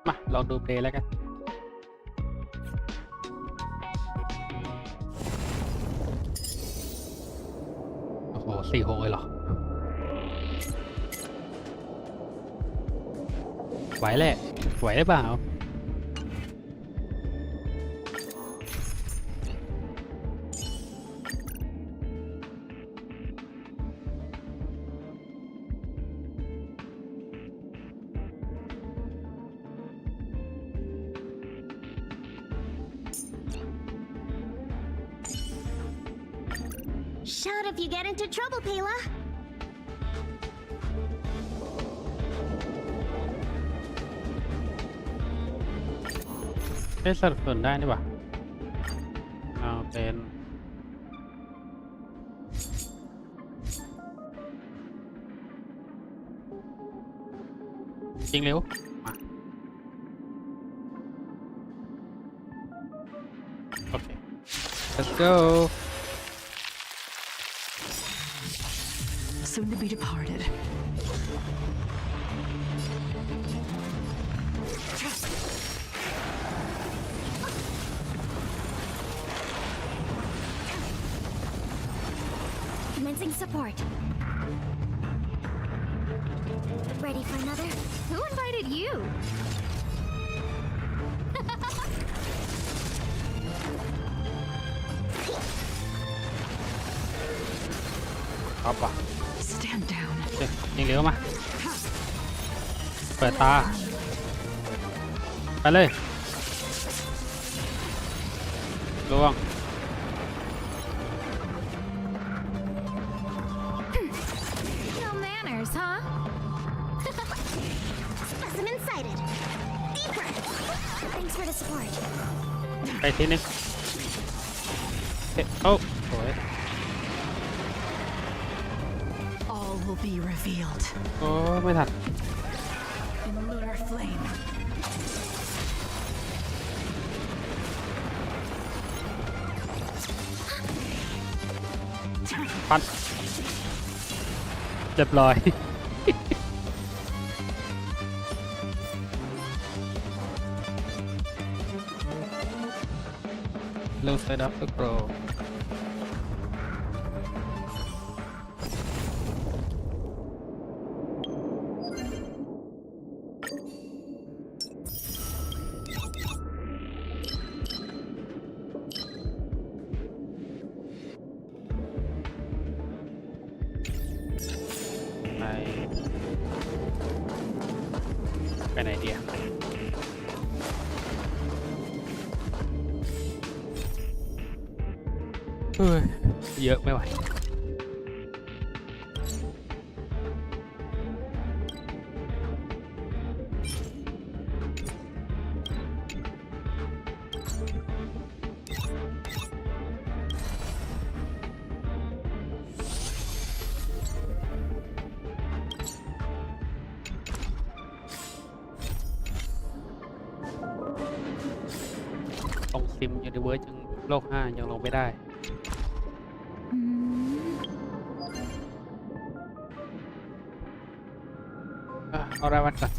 มาลองดูเพลย์แล้วกันโอ้โห4-6เลยเหรอไหวแหละไหวได้เปล่าShout if you get into trouble, Pela. ได้สนับสนุนได้นี่หว่าเอาเป็นจริงเร็วมาโอเค let's go Soon to be departed. Commencing support. Ready for another? Who invited you? ครับป่ะ Stand down. ยิงเร็วมาเปิดตาไปเลยล่วง No manners, huh? Specimen sighted. Deeper. Thanks for the support. ไปทีนึงโอ้โห All will be revealed โอ้ไม่ทัน in lunar flame. ปันเรียบร้อย เริ่มเซตอัพตัวโปรไปไหนดีอะเฮ้ยเยอะไม่ไหวตรงซิมยูนิเวิร์สยังโลก5ยังลงไม่ได้เอารายวันก่อน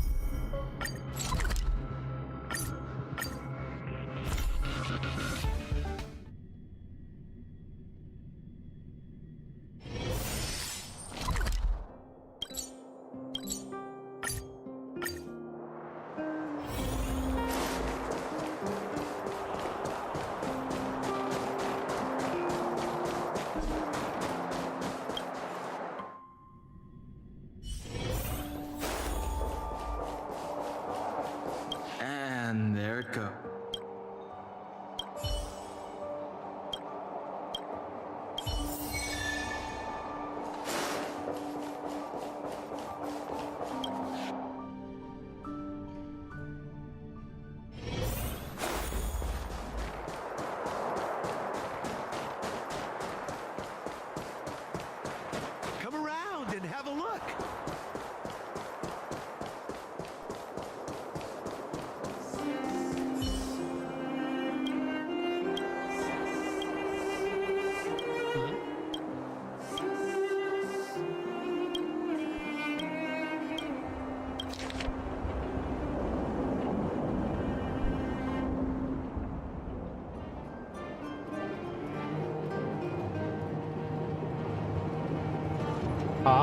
อ๋อ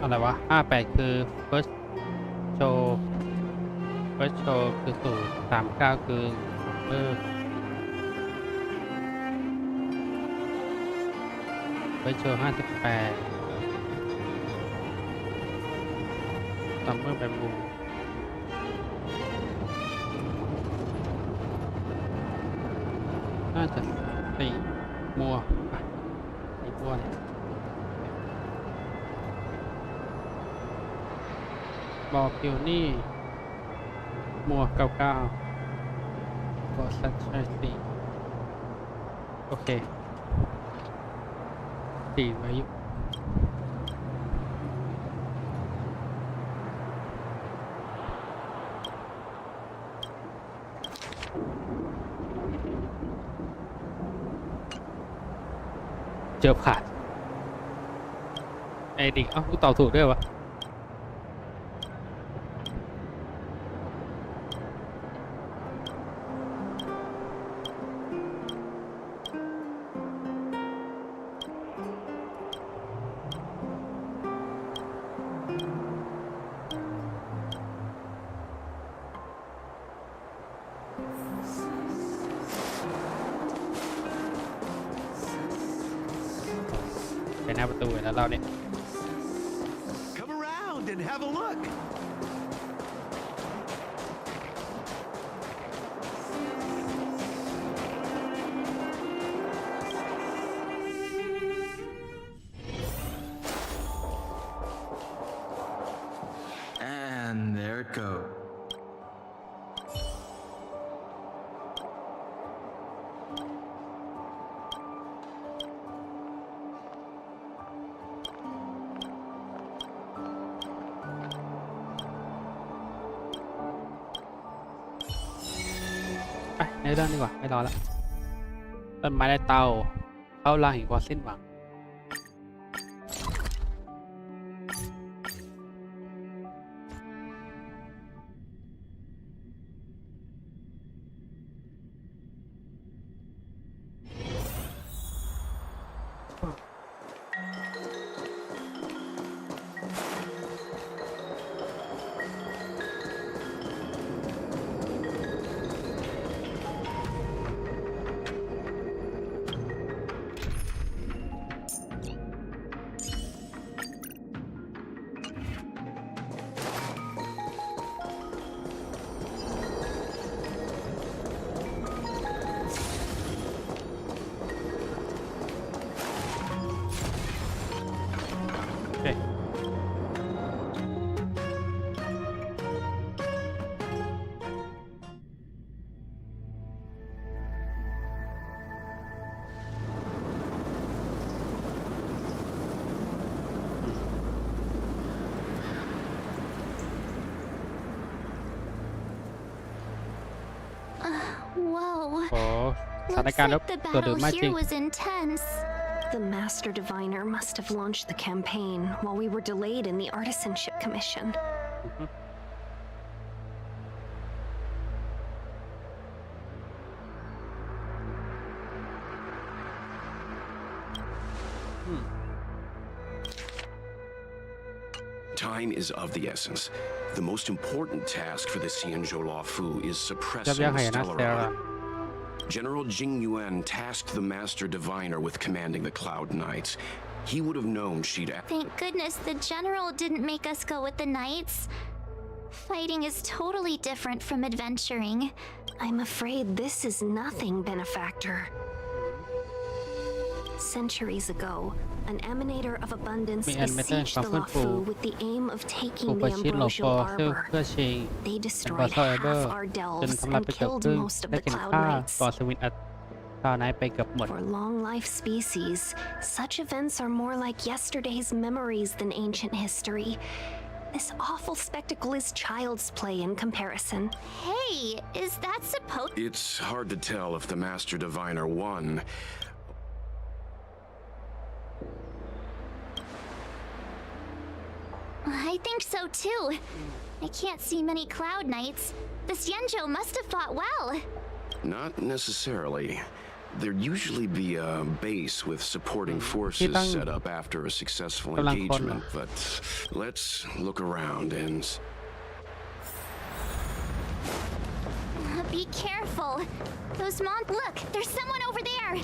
อะไรวะ58คือ first show first show คือ0 39คือfirst show 58 summer bamboo น่าจะสีมัวสีม่วงบอพิวนี่มัว99บอสัตใช่สีโอเคสีไว้อยู่เจอขาดไอ้ดิเอ้ากูตอบถูกด้วยวะไปหน้าประตูแล้วเราเนี่ย Come around and have a look. And there it goes.ไปในเรื่องดีกว่าไม่รอแล้วต้นไม้และเตาเข้าล่างแห่งความสิ้นหวังWhoa. โอ้สถาน Looks การณ์รบ like the ตัวเดือด battle มากจริ here ง was intense. The Master Diviner must have launched the campaign while we were delayed in the Artisanship Commission. Time is of the essence. The most important task for the Xianzhou Lofu is ยับ suppressing ยั้ง the หายนะ stellar เซรา eye. General Jing Yuan tasked the Master Diviner with commanding the Cloud Knights. He would have known she'd act. Thank goodness the general didn't make us go with the knights. Fighting is totally different from adventuring. I'm afraid this is nothing, Benefactor. Centuries ago, an emanator of abundance มีแอนเมเตอร์ besieged ความ the ฟื้นฟู Lofu with the aim of ถู taking กประ the ชิดหลบฟอ ambrosial เพื่อ arbor. ชิง They เป็น destroyed บอสเอเบอ half ร์ our จน delves ทำลาย and ไปเกือบ killed ครึ่ง most of และ the เข็น Cloud ฆ่า Knights. บอสวินอัดชาวไนท์ไปเกือบหมด For long-life species, such events are more like yesterday's memories than ancient history. This awful spectacle is child's play in comparison. Hey, is that supposed? It's hard to tell if the Master Diviner won. I think so too. I can't see many Cloud Knights. The Xianzhou must have fought well. Not necessarily. There'd usually be a base with supporting forces set up after a successful engagement, but let's look around and... Be careful. Those Look, there's someone over there.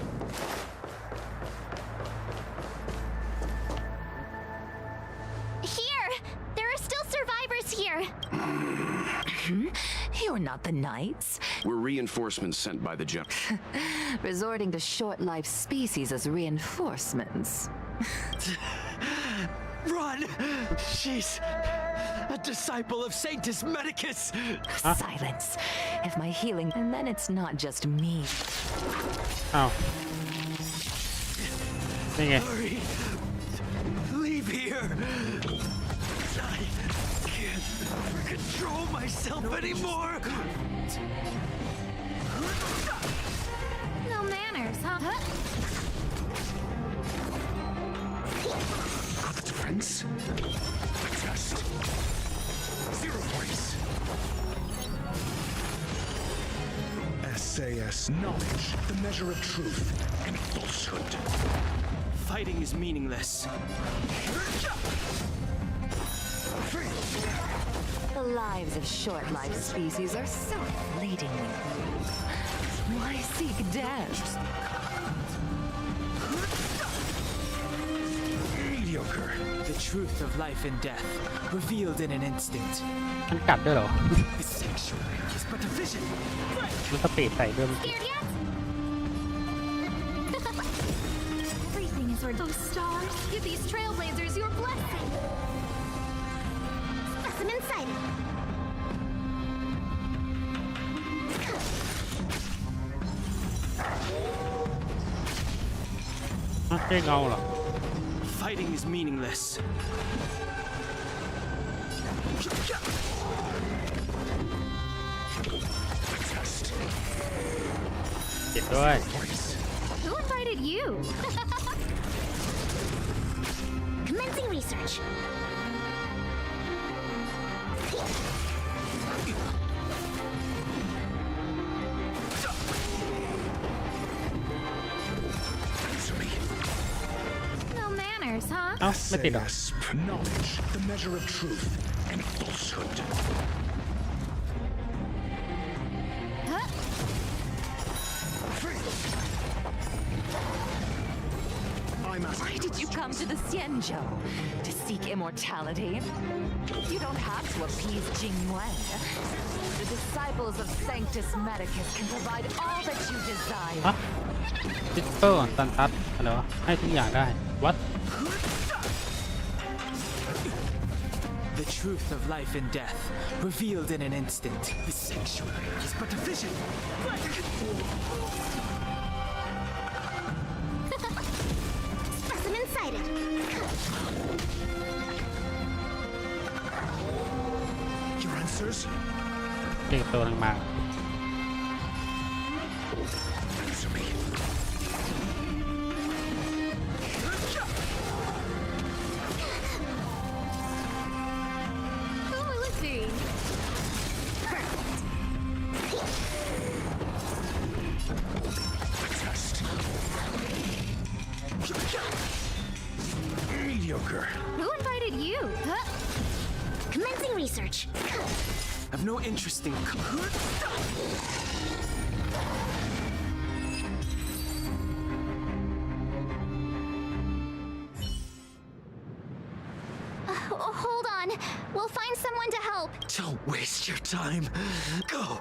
Here! There are still survivors here. You're not the Knights. We're reinforcements sent by the general. Resorting to short-lived species as reinforcements. Run! She's a disciple of Sanctus Medicus! Silence. If my healing... And then it's not just me. อ้าวนี่ไง Hurry! Leave here! I can't control myself anymore! No manners, huh? Got the defense? Test. 0 points. SAS knowledge, the measure of truth and falsehood. Fighting is meaningless. The lives of short-lived species are so fleetingly brief. Why seek death? Mediocre. The truth of life and death, revealed in an instant. มันกัดด้วยเหรอ This sanctuary is but a vision. มันสปีดใส่ด้วยมัน Scared yet? Everything is where those stars give these trailblazers your blessing. Specimen sighted.ไม่ใช่เงาเหรอ Fighting is meaningless. Test. เจ็บด้วย Who invited you? Commencing research. Answer me. No manners, huh? เอ้าไม่ติดเหรอ SAS knowledge, the measure of truth and falsehood. I'm Why did you come to the Xianzhou? To seek immortality? You don't have to appease Jingyuan. The disciples of Sanctus Medicus can provide all that you desire. ฮะพิสเตอร์ตันทัศอะไรวะให้ทุกอย่างได้ what The truth of life and death, revealed in an instant. This sanctuary is but a vision. Specimen sighted. Your answers? เด็กตัวหนึงมา Answer me. Oh, let's see. Test. Mediocre. Who invited you? Huh? Commencing research. I've no interest in. Hold on. We'll find someone to help. Don't waste your time. Go.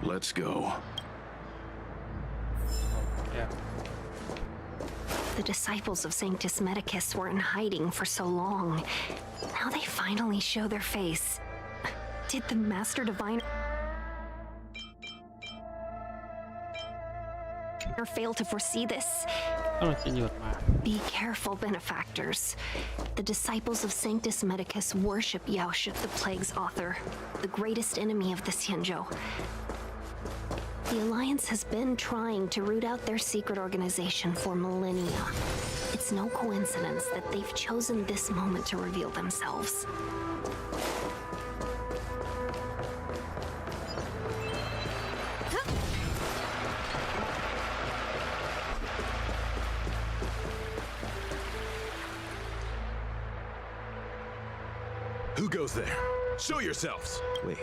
Let's go. yeah. The disciples of Sanctus Medicus were in hiding for so long. Now they finally show their face. Did the Master Diviner fail to foresee this? ต้องจะหยุดมา Be careful, benefactors. The disciples of Sanctus Medicus worship Yaoshi, the Plague's author, the greatest enemy of the Xianzhou. The Alliance has been trying to root out their secret organization for millennia. It's no coincidence that they've chosen this moment to reveal themselves. Who goes there? Show yourselves! Wait,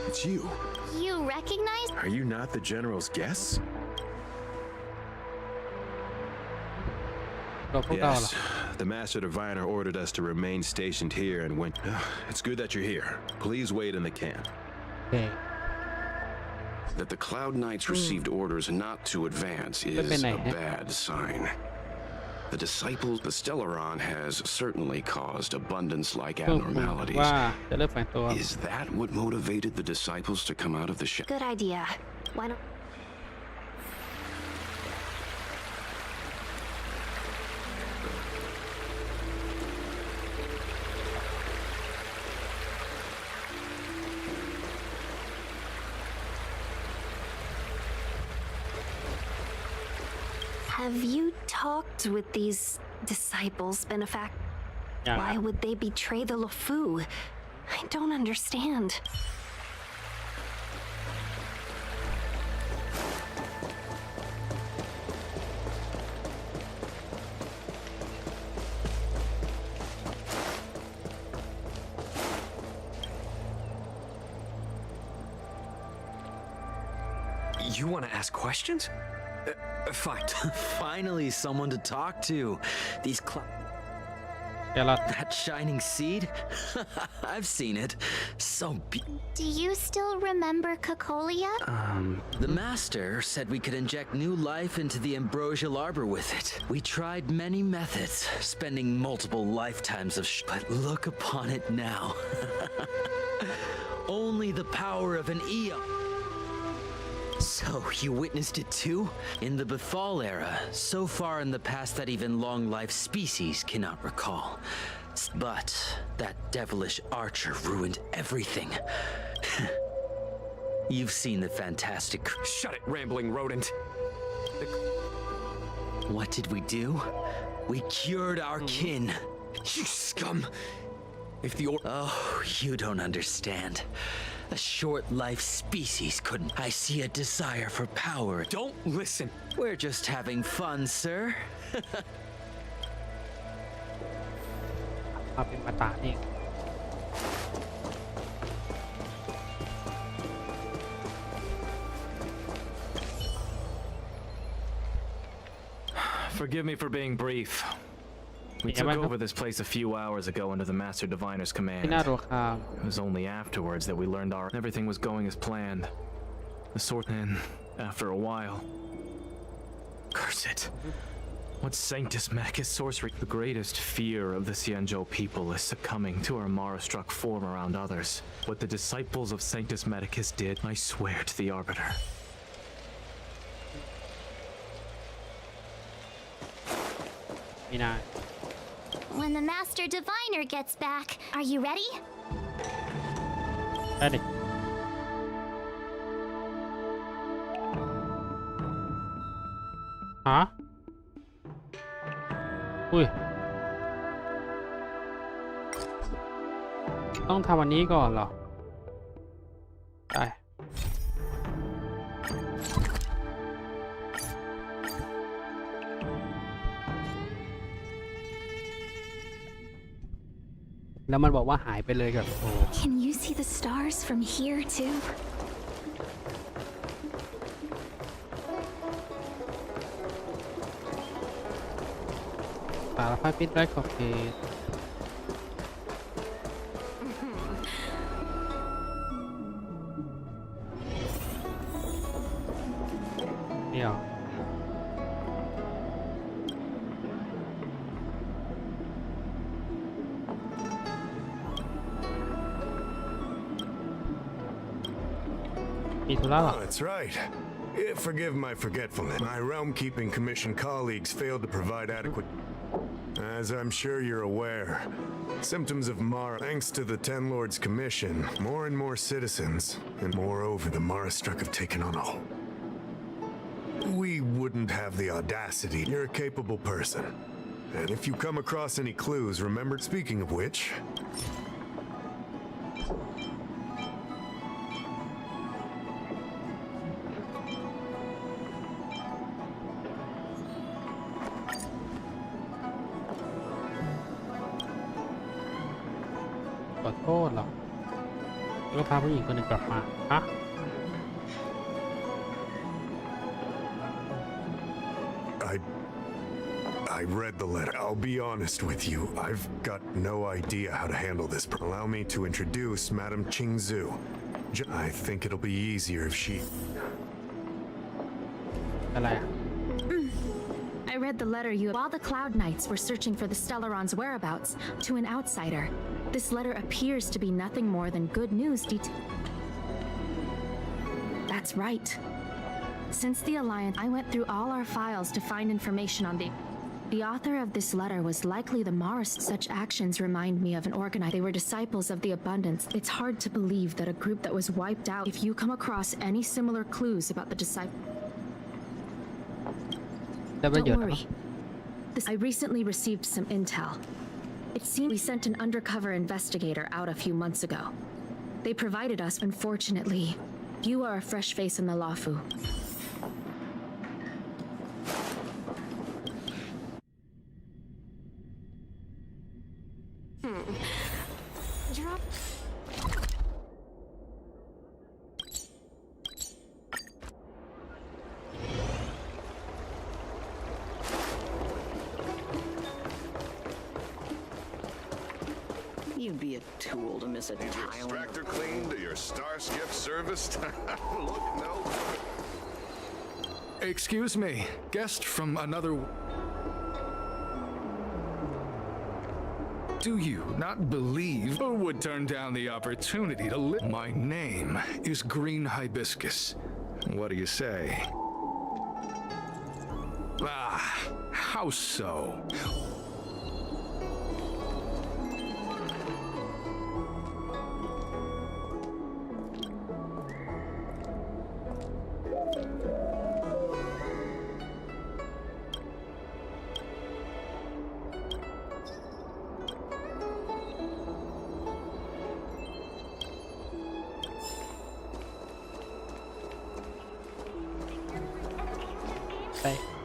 it's you. You recognize? Are you not the General's guests? เราพวกเราเหรอ Yes, the Master Diviner ordered us to remain stationed here and went. It's good that you're here. Please wait in the camp. โอเค That the Cloud Knights received orders not to advance is a bad sign. The disciples, the Stellaron has certainly caused abundance-like พวกผม abnormalities. ว่าจะเริ่มแฝงตัว Is that what motivated the disciples to come out of the shadows? Good idea. Why don't... Have you talked with these disciples, Benefact? Yeah. Why would they betray the Lofu? I don't understand. You want to ask questions? Fine. Finally, someone to talk to. These แกละ that shining seed? I've seen it. So Do you still remember Cocolia? The Master said we could inject new life into the ambrosial arbor with it. We tried many methods, spending multiple lifetimes of but look upon it now. Only the power of an eon. So, you witnessed it too? In the Bethal era, so far in the past that even long-life species cannot recall. But that devilish archer ruined everything. You've seen the fantastic... Shut it, rambling rodent. What did we do? We cured our kin. You scum! If the Oh, you don't understand. A short-life species couldn't. I see a desire for power. Don't listen. We're just having fun, sir. มาเป็นมาตาเอง Forgive me for being brief. We took over this place a few hours ago under the Master Diviner's ที่ command. น่ารักครับ It was only afterwards that we learned everything was going as planned. The sort and after a while. Curse it. What Sanctus Medicus sorcery? The greatest fear of the Xianzhou people is succumbing to our Mara-struck form around others. What the disciples of Sanctus Medicus did, I swear to the Arbiter. When the Master Diviner gets back, are you ready? ได้ดิฮะอุ้ยต้องทำอันนี้ก่อนเหรอได้แล้วมันบอกว่าหายไปเลยกับโอ้ Can you see the stars from here too? สารพัดพิษไร้ขอบเขตเดี๋ยวOh, that's right. Forgive my forgetfulness. My realm-keeping commission colleagues failed to provide adequate... As I'm sure you're aware, symptoms of Mara, thanks to the Ten Lords Commission, more and more citizens, and moreover, the Mara-struck have taken on a whole. We wouldn't have the audacity. You're a capable person. And if you come across any clues, remember, speaking of which... อโทษหรอแล้วก็พาผู้หญิงคนหนึ่งกลับมาฮะ I read the letter. I'll be honest with you. I've got no idea how to handle this. Allow me to introduce Madame Qingzhu. I think it'll be easier if she... อะไรอ่ะ I read the letter you... While the Cloud Knights were searching for the Stellaron's whereabouts, to an outsider, this letter appears to be nothing more than good news That's right. Since the Alliance, I went through all our files to find information on the author of this letter was likely the Mars. Such actions remind me of an organized. They were disciples of the abundance. It's hard to believe that a group that was wiped out. If you come across any similar clues about the disciples, don't worry. I recently received some intel. It seems we sent an undercover investigator out a few months ago. They provided us. Unfortunately, you are a fresh face in the Lofu. Drop. You'd be a tool to miss a Is your tile. extractor cleaned or your Starskip serviced? Look, no. Excuse me, guest from another... Do you not believe who would turn down the opportunity to live? My name is Green Hibiscus. What do you say? Ah, how so?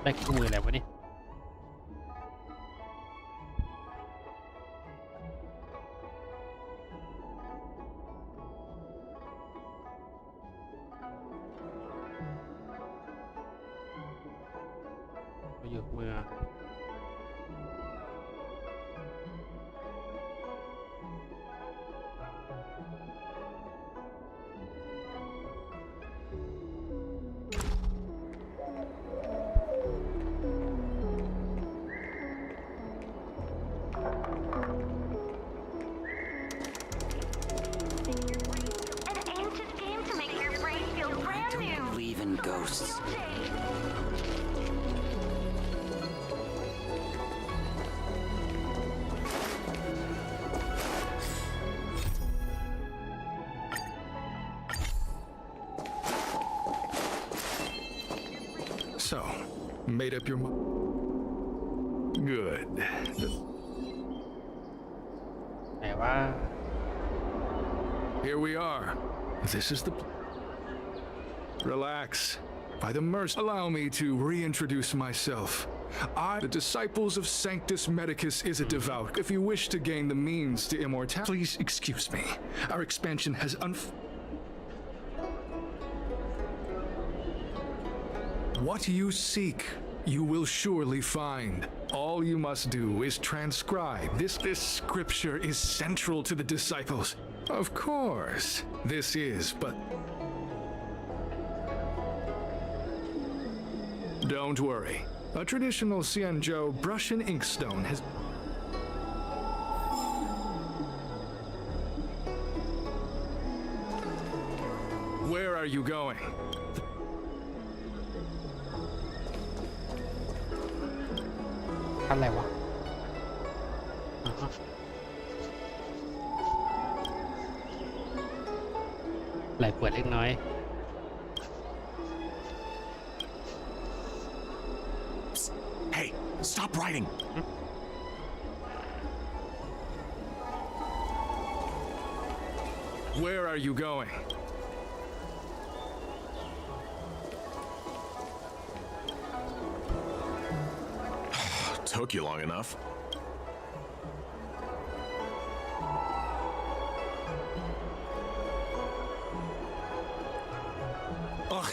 ได้คู่มืออะไรวะนี่อยู่เมืองGhosts. So, made up your mind? Good. ไหนว่า Here we are. This is the... Relax. By the mercy, allow me to reintroduce myself. The disciples of Sanctus Medicus is a devout. If you wish to gain the means to immortality, please excuse me. Our expansion has What you seek, you will surely find. All you must do is transcribe. This scripture is central to the disciples. Of course, this is, but... Don't worry. A traditional Xianzhou brush and inkstone has... Where are you going? What?ไหลปวดเล็กน้อย Hey, stop writing. Where are you going? Took you long enough.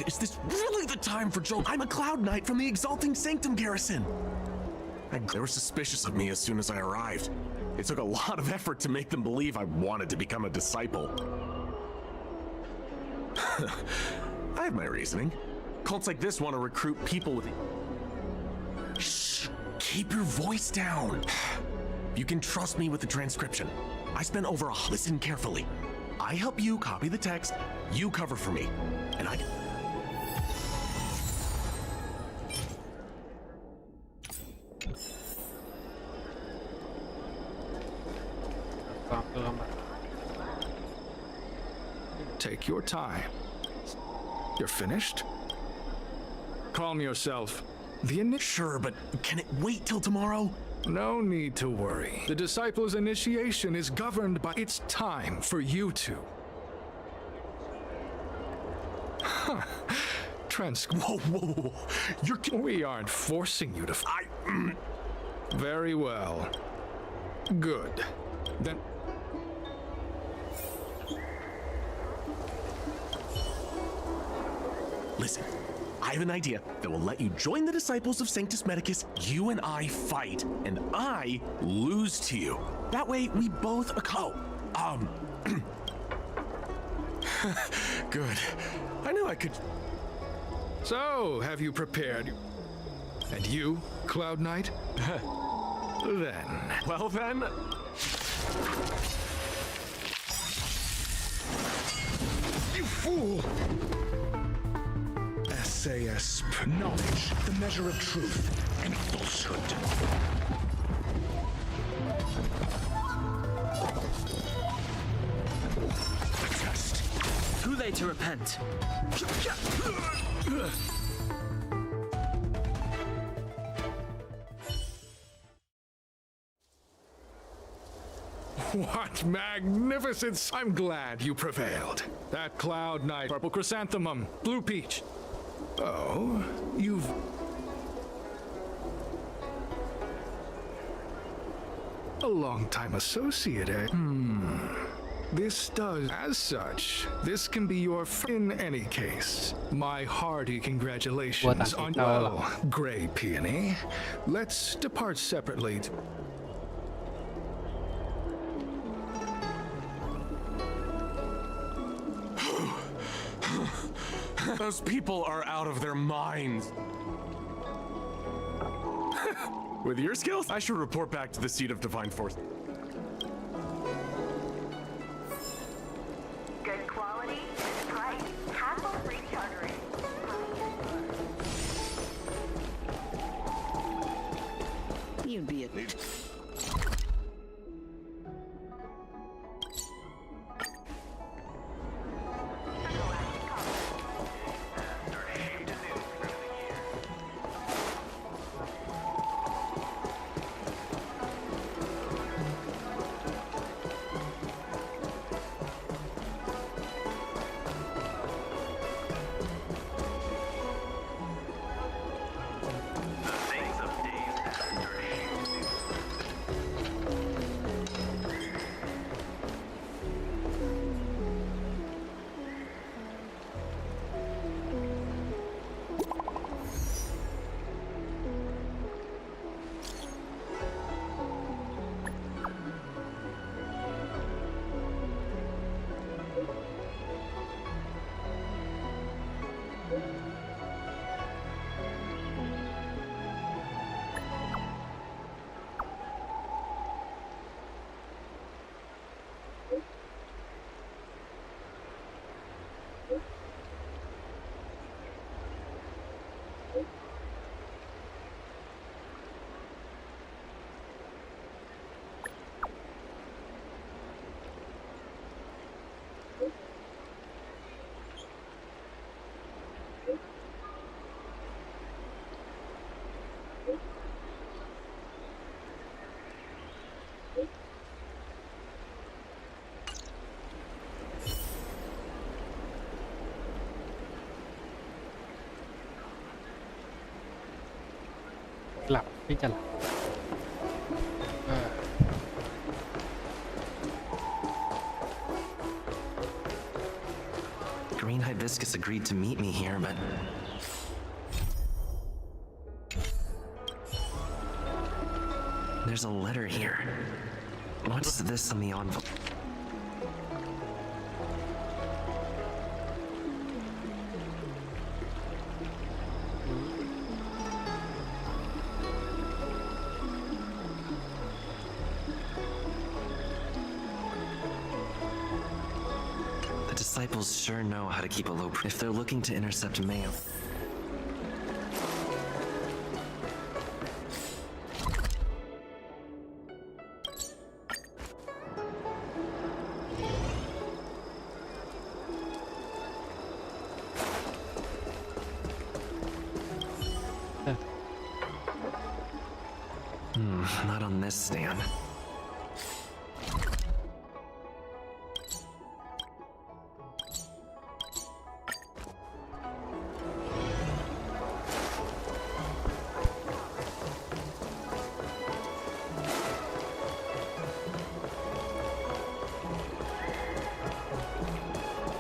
Is this really the time for joke? I'm a Cloud Knight from the Exalting Sanctum garrison. They were suspicious of me as soon as I arrived. It took a lot of effort to make them believe I wanted to become a disciple. I have my reasoning. Cults like this want to recruit people with... Shh! Keep your voice down. You can trust me with the transcription. I spent over a... Listen carefully. I help you copy the text, you cover for me, and I... ฟังตัวมา Take your time. You're finished? Calm yourself. Sure, but can it wait till tomorrow? No need to worry. The disciples' initiation is governed by its time for you to. Huh. Whoa. We aren't forcing you to. Very well. Good. Then. Listen, I have an idea that will let you join the disciples of Sanctus Medicus. You and I fight, and I lose to you. That way, we both. Good. I knew I could. So, have you prepared? And you, Cloud Knight? Then. Well then. You fool! SAS, knowledge, the measure of truth and falsehood. Test. Too late to repent. What magnificence! I'm glad you prevailed. That Cloud Knight, Purple Chrysanthemum, Blue Peach. Oh, you've... A long-time associate, eh? This does... As such, this can be your... In any case, my hearty congratulations on... Oh, Grey Peony. Let's depart separately. Those people are out of their minds. With your skills, I should report back to the seat of Divine Force. Good quality, price, hassle-free chartering. You'd be a...หลับไม่จะหลับ Great Green Hibiscus agreed to meet me here, but there's a letter here. What's this on the envelope? The disciples sure know how to keep a low if they're looking to intercept mail. Not on this stand.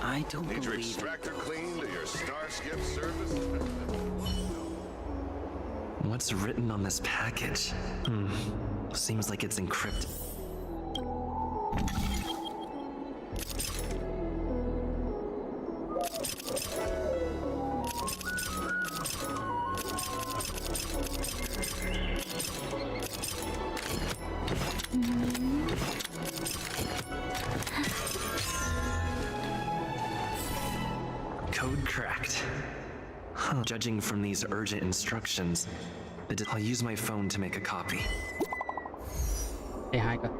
I don't Need your believe extractor cleaned or your Starskip service? what's written on this package. Seems like it's encrypted. Code cracked. Huh. Judging from these urgent instructions, I'll use my phone to make a copy. Say hi ก่อน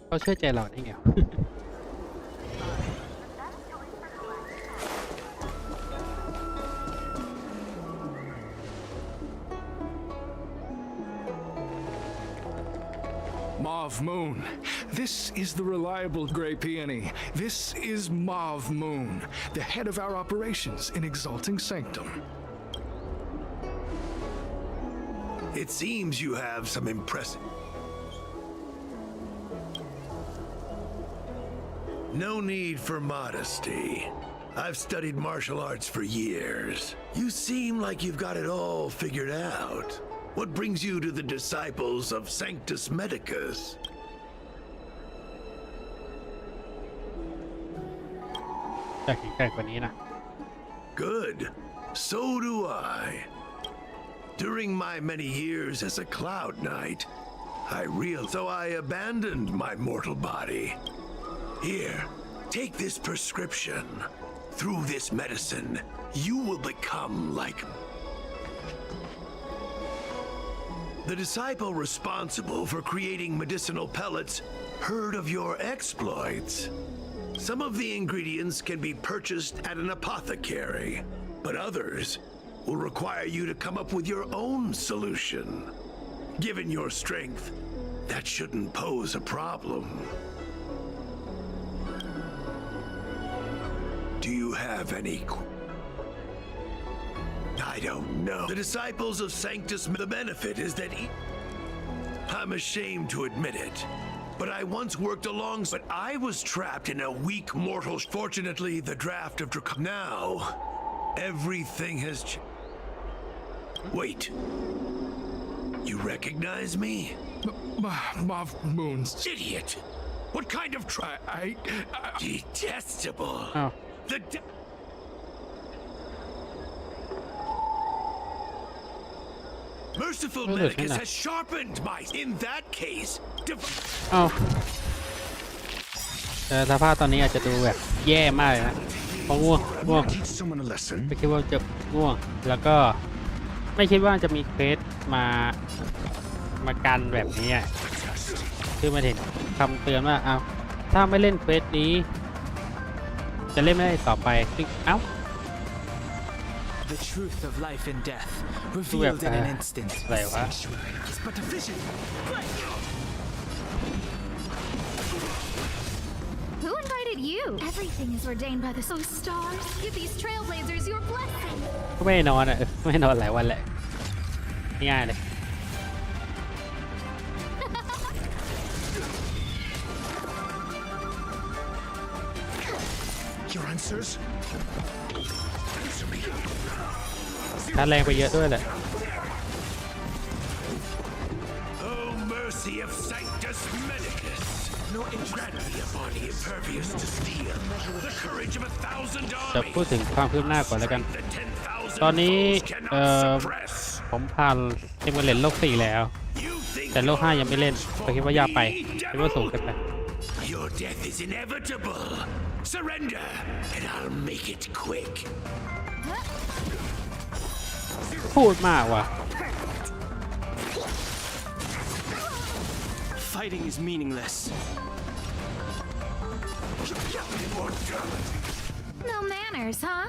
เขาเชื่อใจเราได้ไง Mauve Moon. This is the reliable Grey Peony. This is Mauve Moon, the head of our operations in Exalting Sanctum. It seems you have some impressive... No need for modesty. I've studied martial arts for years. You seem like you've got it all figured out. What brings you to the disciples of Sanctus Medicus? Good. So do I. During my many years as a Cloud Knight, I realized so I abandoned my mortal body. Here, take this prescription. Through this medicine, you will become like... The disciple responsible for creating medicinal pellets heard of your exploits. Some of the ingredients can be purchased at an apothecary, but others will require you to come up with your own solution. Given your strength, that shouldn't pose a problem. Do you have any... I don't know. The disciples of Sanctus, the benefit is that I'm ashamed to admit it, but I once worked alongside, but I was trapped in a weak mortal. Fortunately, the draft of now, everything has Wait. You recognize me? Mauve Moon's... Idiot! What kind of Detestable. Oh. The Merciful Medicus has sharpened my... In that case... อ้าวแต่สภาพตอนนี้อาจจะดูแบบแย่มากเลยนะเพราะง่วงไม่คิดว่าจะง่วงแล้วก็ไม่คิดว่าจะมีเควสมากันแบบนี้คือมาเห็นคำเตือนว่าเอาถ้าไม่เล่นเควสนี้จะเล่นไม่ได้ต่อไปซึ่งเอ้า The truth of life and death คือแบบ revealed in an instant. อะไรวะ It's but a vision. Who invited you? Everything is ordained by the stars. Give these trailblazers your blessing. ก็ไม่นอนอ่ะไม่นอนหลายวันแหละง่ายเลย Your answers? Answer me. ถ้าแรงไปเยอะด้วยแหละ Oh, mercy of Sanctus Medicus! No grant me a body impervious to steel, the courage of 1,000 จะพูดถึงความคืบหน้าก่อนแล้วกัน ตอนนี้ผมผ่านเทมเบอร์เลนโลก 4 แล้ว แต่โลก 5 ยังไม่เล่นก็คิดว่ายากไปคิดว่าสูงเกินไป Your death is inevitable. Surrender, and I'll make it quick. พูดมากว่ะ Fighting is meaningless. No manners, huh?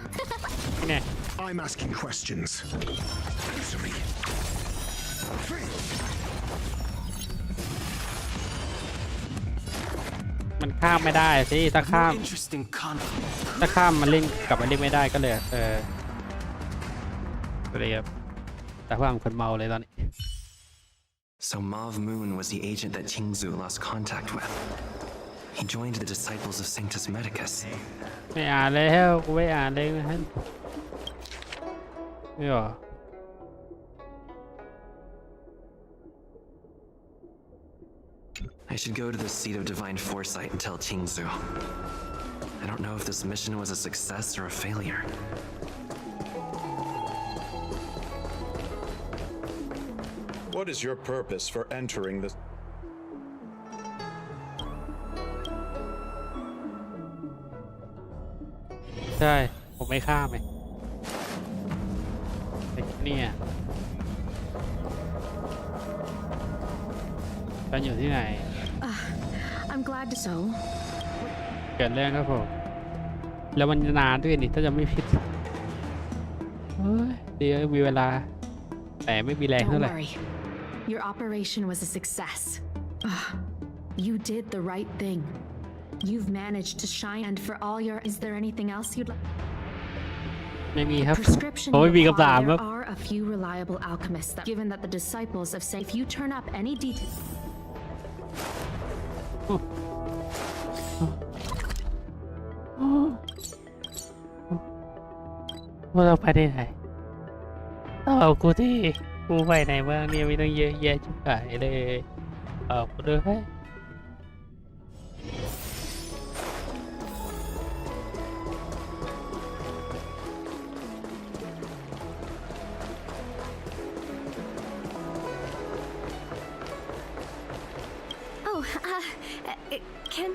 เนี่ย I'm asking questions. Answer me. มันข้ามไม่ได้สิถ้าข้าม Interesting conflict. ถ้าข้ามมันเล่นกับมันเล่นไม่ได้ก็เลยเลยครับแต่ว่าผมคนเมาเลยตอนนี้ So Mav Moon was the agent that Qingzu lost contact with. He joined the disciples of Sanctus Medicus. ไม่อ่านแล้วกูไม่อ่านเลยนะฮะไม่หรอ I should go to the seat of divine foresight and tell Qingzu. I don't know if this mission was a success or a failure. What is your purpose for entering this? ใช่ผมไม่ข้ามไงแต่เนี่ยตอนอยู่ที่ไหน I'm glad to so. เกิดเรื่องครับผมแล้วมันนานด้วยนี่ถ้าจะไม่ผิดเดี๋ยวมีเวลาแต่ไม่มีแรงเท่า Don't ไหร่ worry. Your operation was a success. You did the right thing. You've managed to shine, and for all your... Is there anything else you'd like? ไม่มีครับ Prescription ผมไม่มี you คำถาม apply, ครับ there are a few reliable alchemists that, given that the disciples of say, if you turn up any detail... ว่าเราไปได้ไหนต้องเอากูที่กูไปไหนบ้างเนี่ยไม่ต้องเยอะแยะชิบหายเลยเอากูด้วยให้ Oh, can...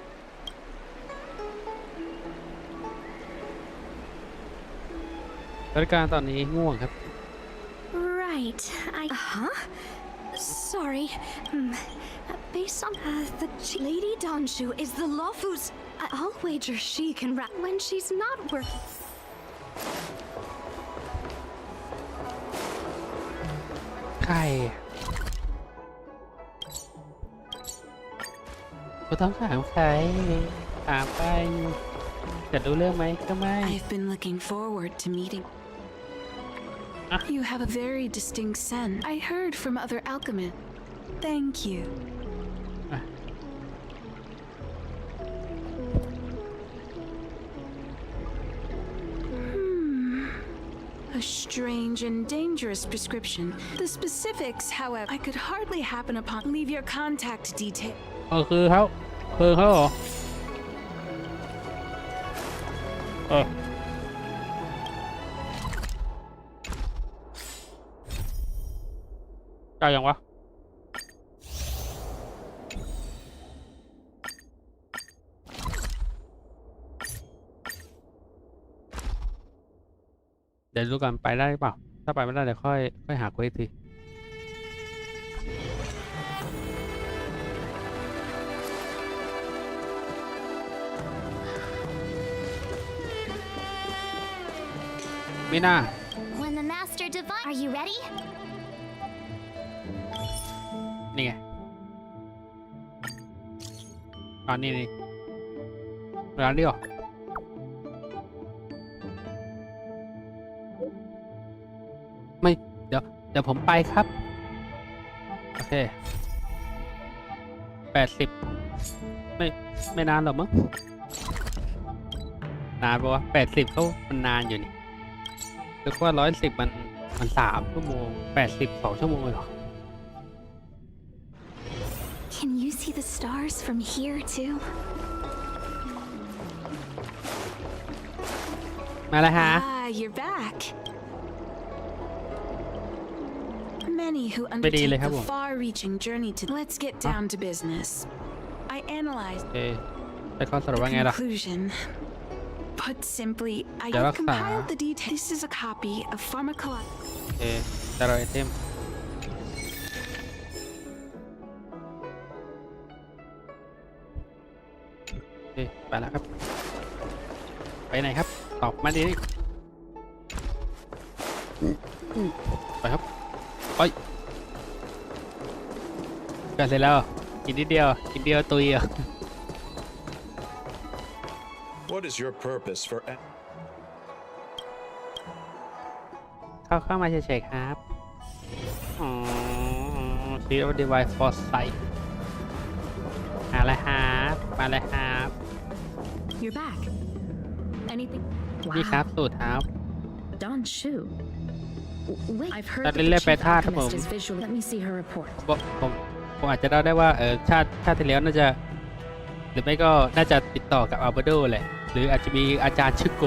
สถานการณ์ตอนนี้ง่วงครับ Right, Huh? Sorry. Based on the Lady Donshu is the Lofu's. I'll wager she can rap when she's not working. ใครกูต้องถามใครถามไปจะรู้เรื่องไหมก็ไม่ I've been looking forward to meeting. You have a very distinct scent. I heard from other alchemists. Thank you. A strange and dangerous prescription. The specifics, however, I could hardly happen upon. Leave your contact detail. คือเขาเหรอได้ยังวะเดี๋ยวดูกันไปได้หรือเปล่าถ้าไปไม่ได้เดี๋ยวค่อยหาคุยอีกทีไม่น่า Are you ready? นี่ไงอ๋อนี่ร้านนี้หรอไม่เดี๋ยวผมไปครับโอเค80ไม่นานหรอกมั้งนานปะวะ80เขามันนานอยู่นี่หรือว่า110มัน3 ชั่วโมง80 2 ชั่วโมงเลยหรอ Can you see the stars from here too? มาแล้วฮะ you're back. Many who ไม่ดีเลย undertake ครับผ the ม far-reaching journey to. Let's get down to business. I analyzed โอเคไปข้อสรุป the ว่าไงล่ะ conclusion. Put simply, I เดี๋ยวรักษา compiled the details. This is a copy of pharmacology. โอเคแต่เราไอเทมโอเคไปแล้วครับไปไหนครับตอบมาดิไปครับไปกันเสร็จแล้วกินนิดเดียวตุยอ่ะ What is your purpose for เข้ามาเฉยๆครับClear the device for sight มาแล้วครับ You're back. Anything? นี่ครับสูตรครับ Don Shu. Wait, I've heard That that the little chief bit hard, alchemist Mom. is visual. Let me see her report. ผมอาจจะเดาได้ว่าชาติที่แล้วน่าจะหรือไม่ก็น่าจะติดต่อกับอัลเบโดแหละหรืออาจจะมีอาจารย์ชื่อโก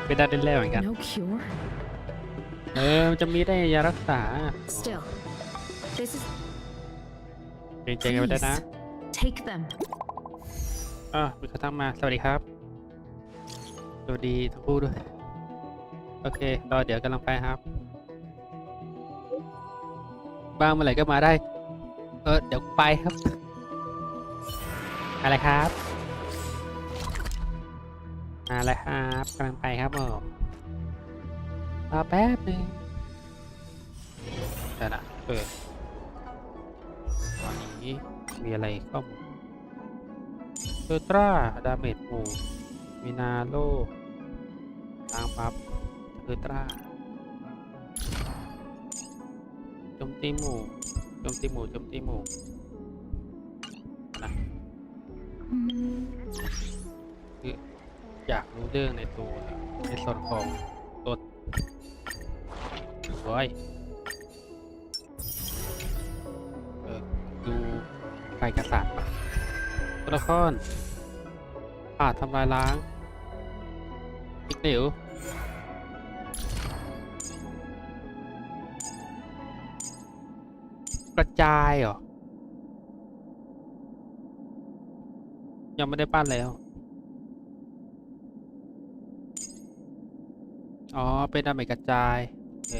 เป็นได้แรกเหมือนกัน No cure. มันจะมีได้ยารักษา Still, this is. เก่งๆกันไปได้นะ Take them. มีเขาทักมาสวัสดีครับสวัสดีทั้งคู่ด้วยโอเครอเดี๋ยวกำลังไปครับบ้างเมื่อไหร่ก็มาได้เดี๋ยวไปครับอะไรครับอะไรครับกำลังไปครับรอแป๊บนึงเดี๋ยวนะตอนนี้มีอะไรเข้ามาเทอร์ตราดาเมจหมู่มินาโลทางปั๊บเทอร์ตราโจมตีหมู่นะคืออยากรู้เรื่องในตัวในส่วนของตัวโอ้ยดูไฟกระสับตัวละครทำลายล้างอีกหนิวกระจายเหรอยังไม่ได้ปั้นแล้วเป็นดาเมจกระจายโอเค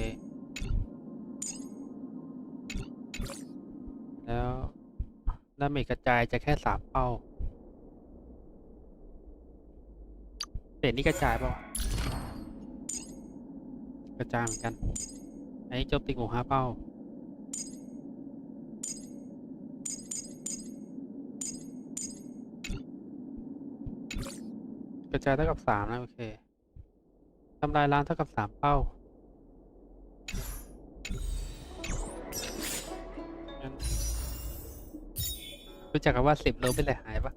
แล้วดาเมจกระจายจะแค่3 เป้าเศษนี่กระจายเปล่ากระจายเหมือนกันอันนี้โจมตีหมู่5 เป้ากระจายเท่ากับ3นะโอเคทำลายล้างเท่ากับ3 เป้ารู้จักกันว่า10 โลเป็นไรหายปะ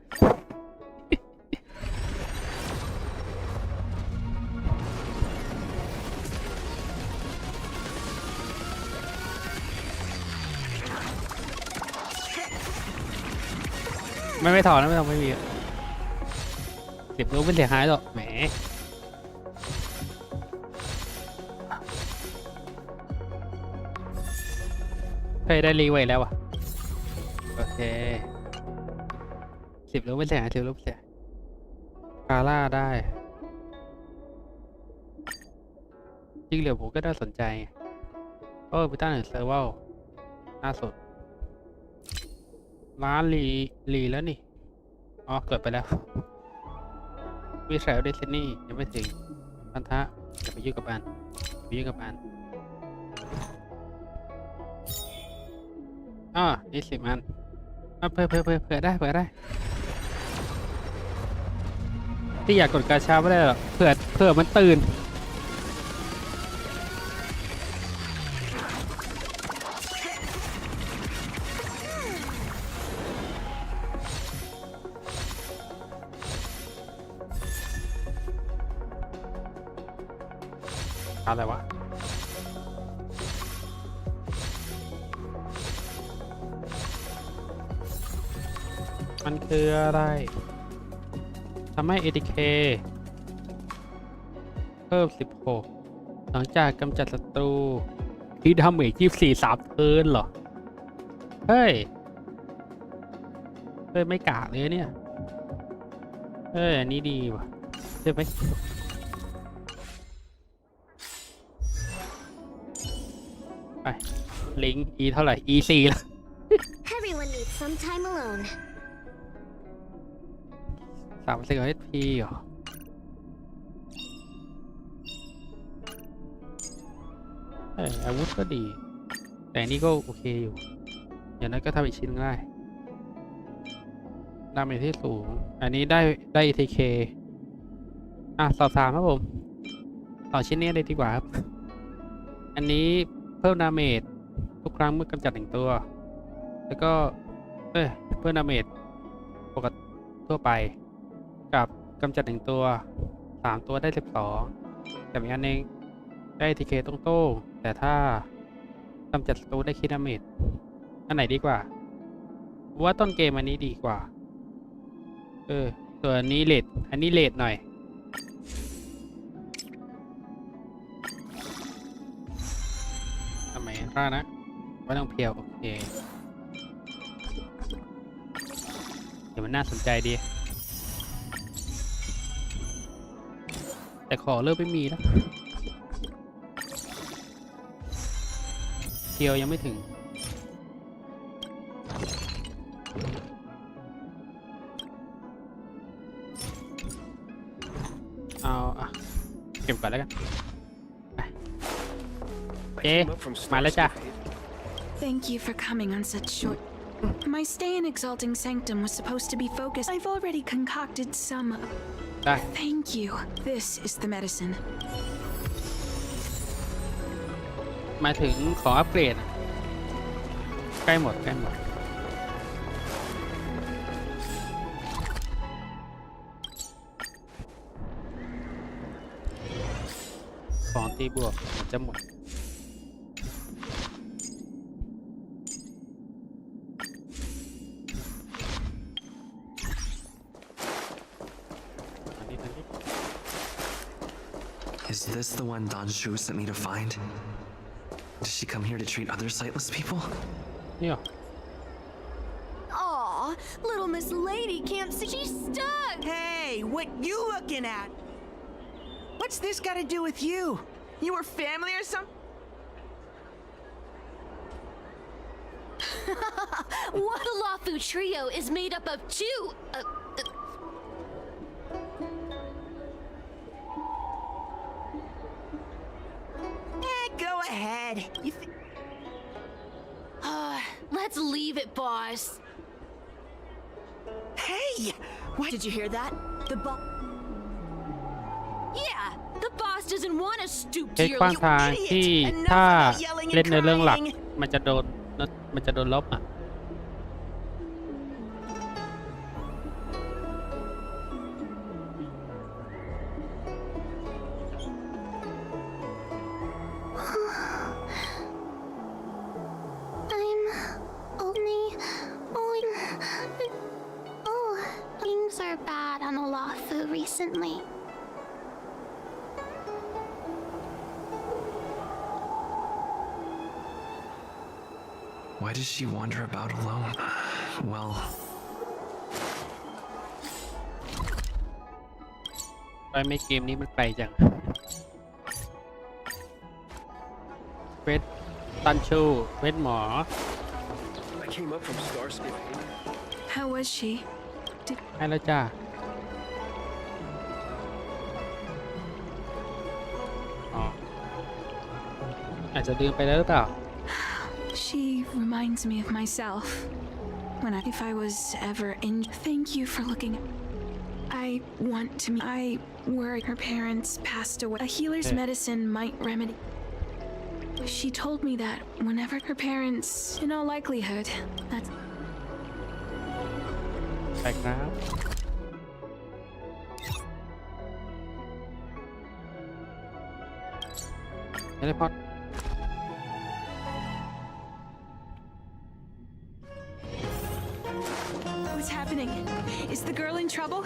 ไม่ถอนนะไม่ต้องไม่มี10 โลไม่เสียหายหรอกแหมเคยได้รีไว้แล้วอ่ะโอเค10 โลไม่เสียหาย10 โลไม่เสียคาร่าได้จริงเหลือผมก็น่าสนใจพิต้า1 เซอร์เวลน่าสนร้านลีแล้วนี่เกิดไปแล้ววิสัยเดซินี่ยังไม่ถึงพันธะอย่าไปยุ่งกับมัน วิ่งกับมันนี่10 อันเผื่อได้ที่อยากกดกาชาไม่ได้หรอกเผื่อมันตื่นอะไรวะมันคืออะไรทำให้ ATK เพิ่ม16หลังจากกำจัดศัตรูที่ดาเมจ24 3 เทิร์นเหรอเฮ้ยไม่กะเลยเนี่ยอันนี้ดีว่ะใช่ไหมไปลิงก์ E เท่าไหร่ E4 แล้ว Everyone needs some time alone. 30 HP เหรออาวุธก็ดีแต่นี่ก็โอเคอยู่อย่างนั้นก็ทำอีกชิ้นได้ดาเมจที่สูงอันนี้ได้ ATK สอบ3ครับผมต่อชิ้นนี้เลยดีกว่าครับอันนี้เพิ่มดาเมจทุกครั้งเมื่อกำจัด1 ตัวแล้วก็เพิ่มดาเมจปกติทั่วไปกับกำจัด1 ตัว3 ตัวได้12แต่อีกอันนึงได้ TK ตรงๆแต่ถ้ากำจัดศัตรูได้คิดดาเมจอันไหนดีกว่าว่าต้นเกมอันนี้ดีกว่าส่วนอันนี้เลทหน่อยทำไมร่านะว่าต้องเพียวโอเคเดี๋ยวมันน่าสนใจดีแต่ขอเริ่มไม่มีแล้วเพียวยังไม่ถึงเก็บก่อนแล้วกันเจ๊มาแล้วจ้ะ Thank you for coming on such short. My stay in Exalting Sanctum was supposed to be focused. I've already concocted some. Thank you. This is the medicine. มาถึงขออัปเกรดใกล้หมดของตีบวกมันจะหมดIs this the one Don Shu sent me to find? Does she come here to treat other sightless people? Yeah. Aw, little Miss Lady can't see. She's stuck! Hey, what you looking at? What's this got to do with you? You were family or something? What the Lofu trio is made up of 2 Go ahead. Let's leave it, boss. Hey! What? Did you hear that? The boss... Yeah, the boss doesn't want to stoop เช็ to ค your ความทางที่ถ้าเล่นในเรื่องหลักมันจะโดนลบThings are bad on Lofu recently. Why does she wander about alone? Well... ไม่เกมนี้มันไปจังเวทตันชูเวทหมอ I came up from Starscape. How was she? ให้แล้วจ้า อาจจะลืมไปแล้วหรือเปล่า She reminds me of myself. If I was ever injured, thank you for looking. I want to. I worry her parents passed away. A healer's medicine might remedy. She told me that whenever her parents, in all likelihood, that's. ไปครับเทเลพอร์ต What's happening? Is the girl in trouble?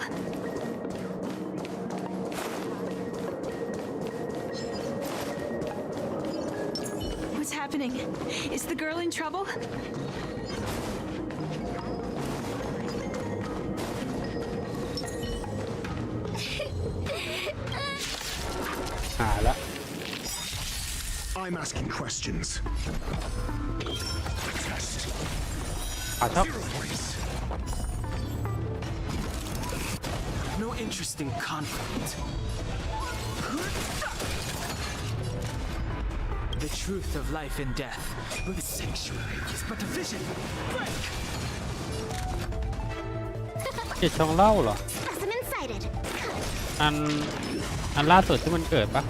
What's happening? Is the girl in trouble? หาละ I'm asking questions. Test. หาชอบ No interest in conflict. The truth of life and death. The sanctuary is but a vision. Break! เจ็ดช่องเล่าเหรอ Specimen sighted. อันล่าสุดที่มันเกิดปะ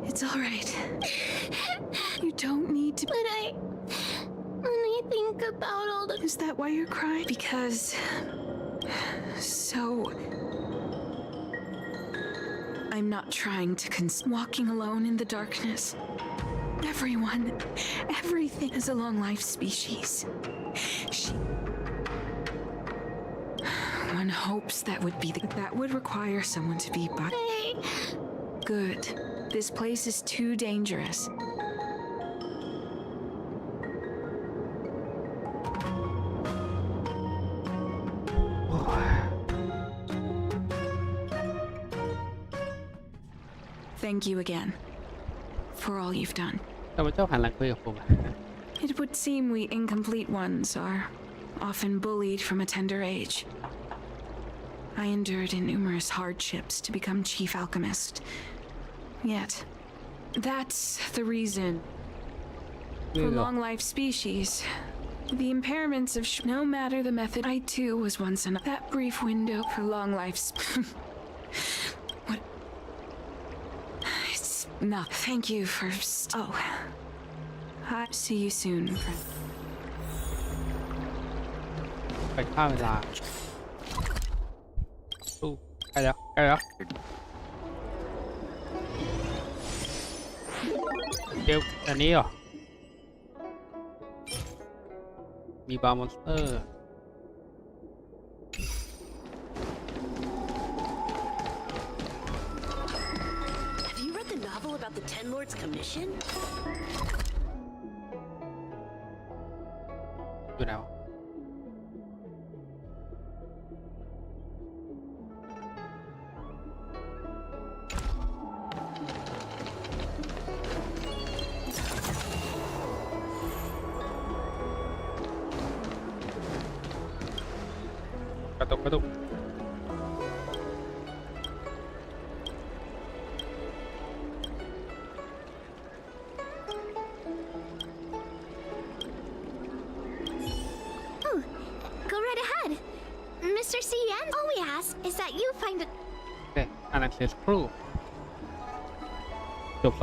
It's all right. You don't need to. When I think about all the. Is that why you're crying? Because. So. I'm not trying to walking alone in the darkness. Everything is a long life species. One hopes that would require someone to be by. Good. This place is too dangerous. Thank you again for all you've done. แต่ว่าเจ้าหันหลังคุยกับผม It would seem we incomplete ones are often bullied from a tender age. I endured numerous hardships to become chief alchemist. Yet, that's the reason. For long life species, the impairments of no matter the method, I too was once in that brief window for long life. What? It's not. Thank you for. Oh. I'll see you soon, friend. ไปฆ่าเวลาสู้ใกล้แล้วเดี๋ยวอันนี้เหรอ มีบาร์มอนสเตอร์ Have you read the novel about the Ten Lords Commission? อยู่ไหนวะกระตุก Go right ahead. Mr. CN, all we ask is that you find a. โอเคอ่านหนังสือสักครู่จบ2.1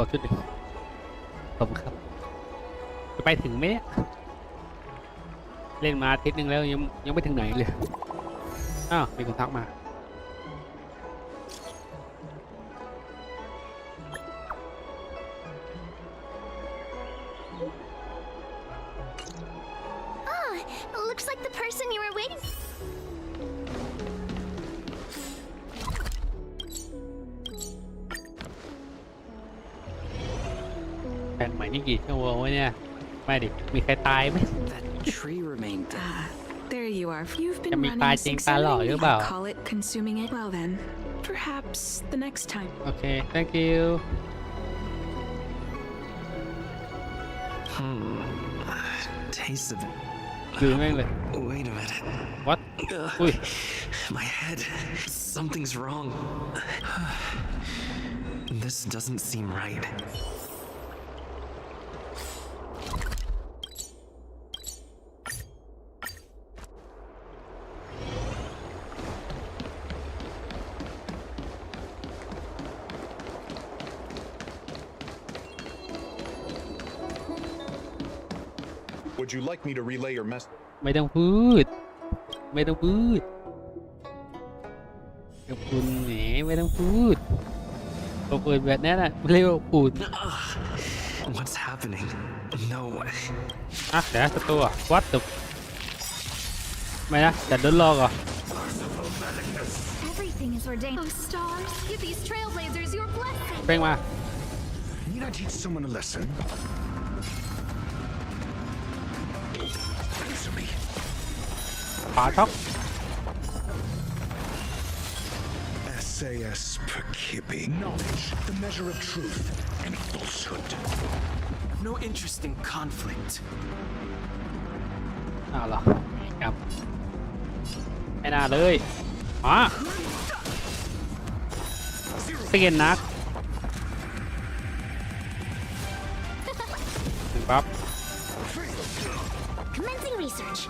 ขอบคุณครับจะไปถึงไหมเนี่ยเล่นมาอาทิตย์นึงแล้วยังไม่ถึงไหนเลยอ้าวมีคนทักมา Looks like the person you were waiting. แผ่นใหม่นี่กี่ชั่วโมงวะเนี่ยไม่ดิมีใครตายไหม That tree remained. There you are. You've been จะมี running ตายจริงตายหล่อหรือเปล่า call it consuming it. Well then, perhaps the next time. โอเค thank you Taste of it. ดูแม่งเลย Wait a minute. What? อุ้ย My head. Something's wrong. This doesn't seem right. Would you like me to relay your message? ไม่ต้องพูดไม่ต้องพูดกับคุณแหมไม่ต้องพูดพอเปิดแบบนั้นอ่ะเรียกว่าพูด What's happening? No way. อ่ะเดี๋ยวตัว What the ไม่นะแต่โดนลอกเหรอ Everything is ordained. Oh, stars, give these trailblazers your blessing. เป้งมา Need I teach someone a lesson? Answer me. ขวาช็อก SAS per kippy. Knowledge, the measure of truth and falsehood. No interest in conflict. อ้าวเหรอครับไม่น่าเลยอ๋อเตียนนักถึงปั๊บ Commencing research.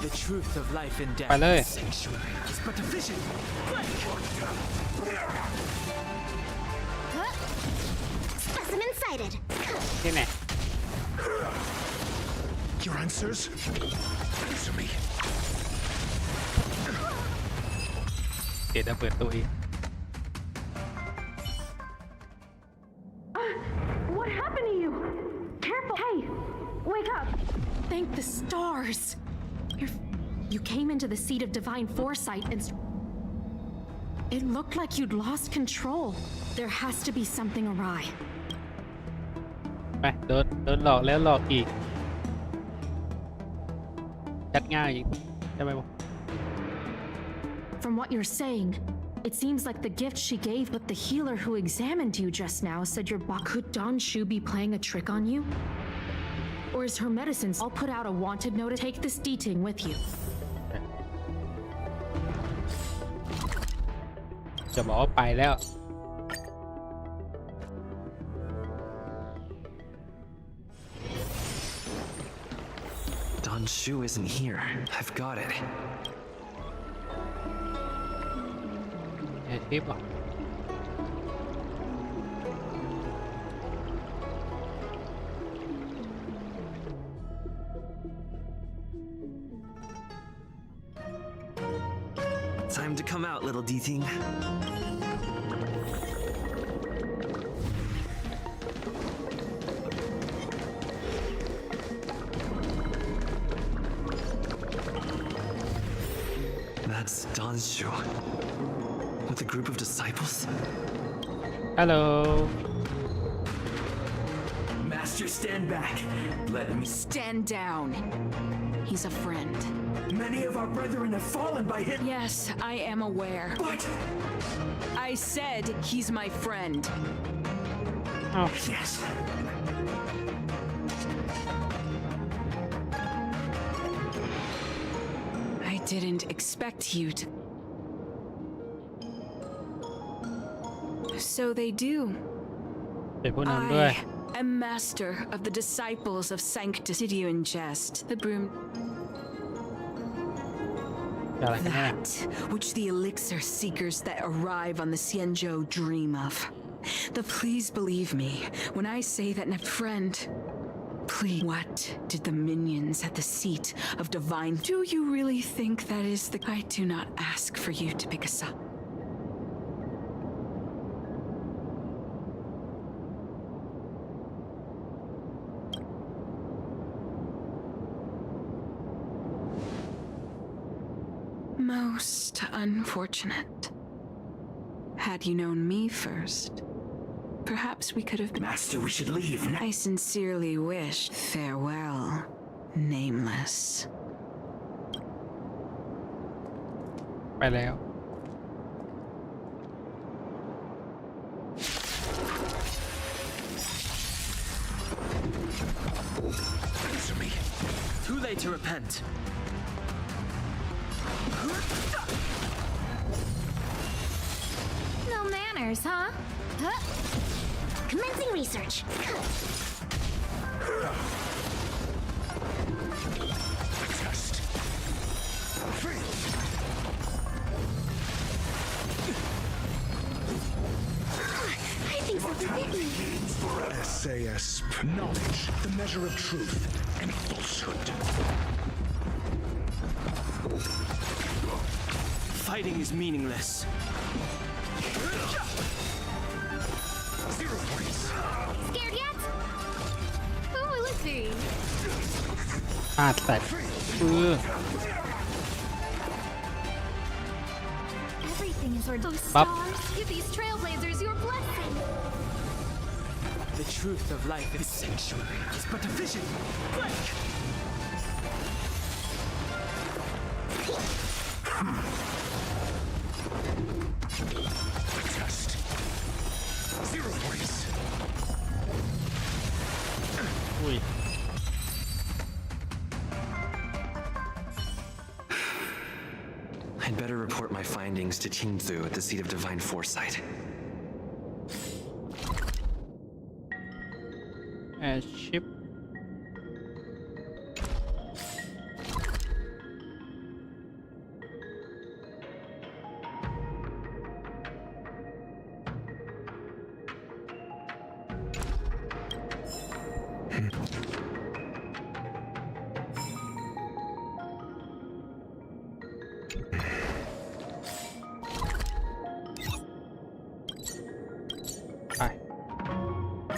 The truth of life and death. ไปเลย Sanctuary is but a vision. Specimen sighted. ที่ไหน Your answers? Answer me. เดี๋ยวจะเปิดตัวอีก What happened to you? Careful! Hey, wake up! Thank the stars. You came into the seat of divine foresight and it looked like you'd lost control. There has to be something awry. ไปโดนหลอกแล้วหลอกอีกจัดง่ายอีกใช่ไหมบอก From what you're saying, it seems like the gift she gave, but the healer who examined you just now said your body. Could Don Shu be playing a trick on you? Or is her medicines? I'll put out a wanted notice. Take this deting with you. จะบอกว่าไปแล้ว Don Shu isn't here. I've got it. แอร์ทิปอ่ะ Time to come out, little D-Thing. That's Don Shu. With a group of disciples? Hello. Master, stand back. Let me Stand down. He's a friend. Many of our brethren have fallen by him. Yes, I am aware. But I said he's my friend. Oh. Yes. I didn't expect you to. So they do. เป็นผู้นำด้วย I am master of the disciples of Sanctus. Did you ingest the broom? อะไรกันแน่ That which the elixir seekers that arrive on the Xianzhou dream of. Please believe me when I say that, friend. Please, what did the minions at the seat of divine? Do you really think that is the? I do not ask for you to pick a side. Most unfortunate. Had you known me first, perhaps we could have been. Master, we should leave now. I sincerely wish farewell, nameless. ไปแล้ว Too late to repent. No manners, huh? Commencing research. I think something hit me. SAS, knowledge, the measure of truth and falsehood. Fighting is meaningless. 0 points. Scared yet? Oh, let's see. พลาดแตก Everything is ordained. Those Bop. stars give these trailblazers your blessing. The truth of life is sanctuary is but a vision. Break! Test. 0 points. อุ้ย I'd better report my findings to Qingzu at the seat of divine foresight. แอร์ชิป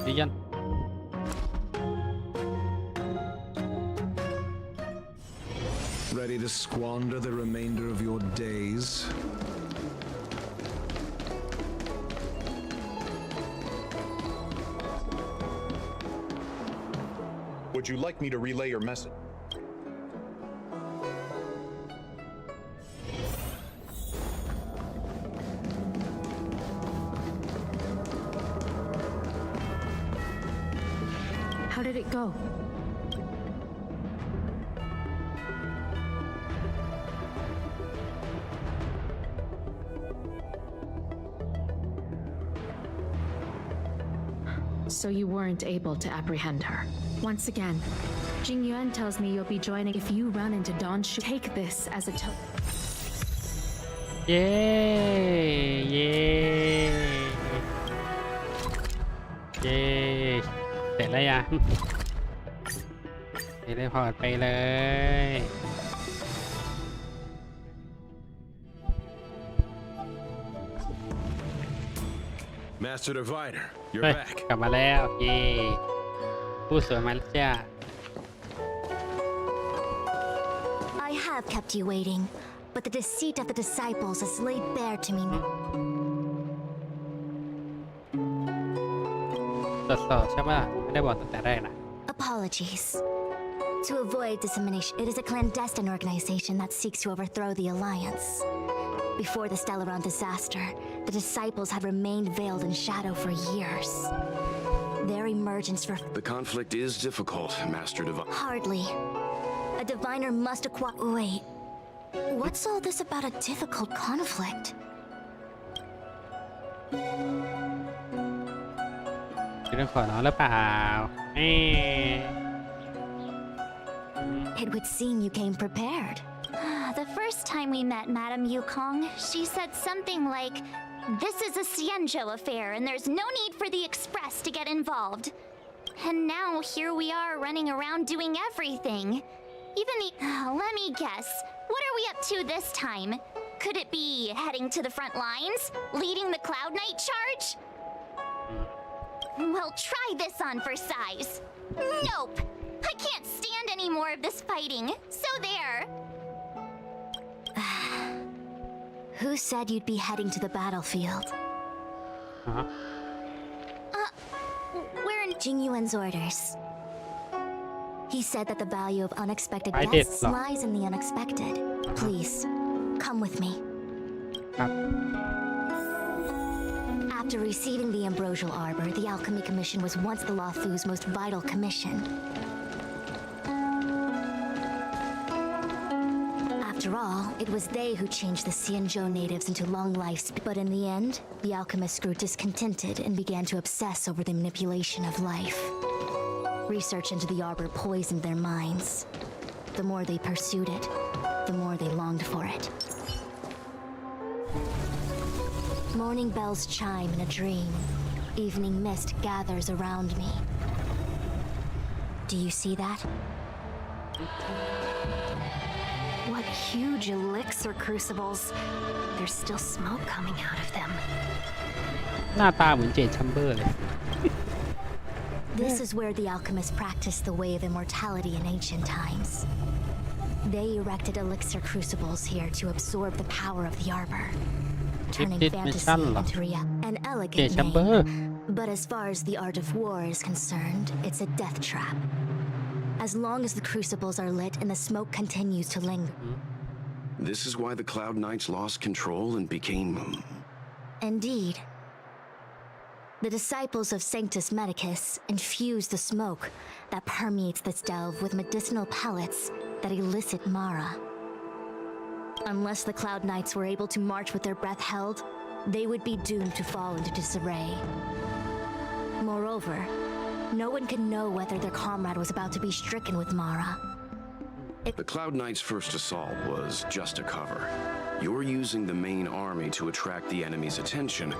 ไปยืนยัน Ready to squander the remainder of your days? Would you like me to relay your message? How did it go? So you weren't able to apprehend her. Once again, Jing Yuan tells me you'll be joining if you run into Don Shu. Take this as a token. เย้เย้เย้เสร็จแล้วยังเทเลพอร์ตไปเลย Master Diviner, you're เฮ้ย back. กลับมาแล้วเย้ผู้สวยมาแล้วจ้า I have kept you waiting, but the deceit of the disciples is laid bare to me. ตรวจสอบใช่ป่ะไม่ได้บอกตั้งแต่แรกนะ Apologies. To avoid dissemination, it is a clandestine organization that seeks to overthrow the Alliance. Before the Stellaron disaster, the disciples had remained veiled in shadow for years. Their emergence for The conflict is difficult, Master Divine. hardly. A diviner must acquire. Wait, what's all this about a difficult conflict? เรื่องขอน้องหรือเปล่าเอ๊ะ It would seem you came prepared. The first time we met Madame Yukong, she said something like, "This is a Xianzhou affair and there's no need for the Express to get involved." And now here we are running around doing everything. Even the... let me guess. What are we up to this time? Could it be heading to the front lines? Leading the Cloud Knight charge? Well, try this on for size. Nope. I can't stand any more of this fighting. So there. Who said you'd be heading to the battlefield? We're in Jing Yuan's orders. He said that the value of unexpected guests lies in the unexpected. Please, come with me. After receiving the ambrosial arbor, the Alchemy Commission was once the Lofu's most vital commission. After all, it was they who changed the Xianzhou natives into long lives. But in the end, the alchemists grew discontented and began to obsess over the manipulation of life. Research into the arbor poisoned their minds. The more they pursued it, the more they longed for it. Morning bells chime in a dream. Evening mist gathers around me. Do you see that? What huge elixir crucibles. There's still smoke coming out of them. หน้าตาเหมือนเจดชัมเบอร์เลย This is where the alchemists practiced the way of immortality in ancient times. They erected elixir crucibles here to absorb the power of the arbor, turning fantasy into reality. An elegant name, but as far as the art of war is concerned, it's a death trap. As long as the crucibles are lit and the smoke continues to linger. This is why the Cloud Knights lost control and became... Indeed. The disciples of Sanctus Medicus infuse the smoke that permeates this delve with medicinal pellets that elicit Mara. Unless the Cloud Knights were able to march with their breath held, they would be doomed to fall into disarray. Moreover, no one could know whether their comrade was about to be stricken with Mara. The Cloud Knights' first assault was just a cover. You're using the main army to attract the enemy's attention.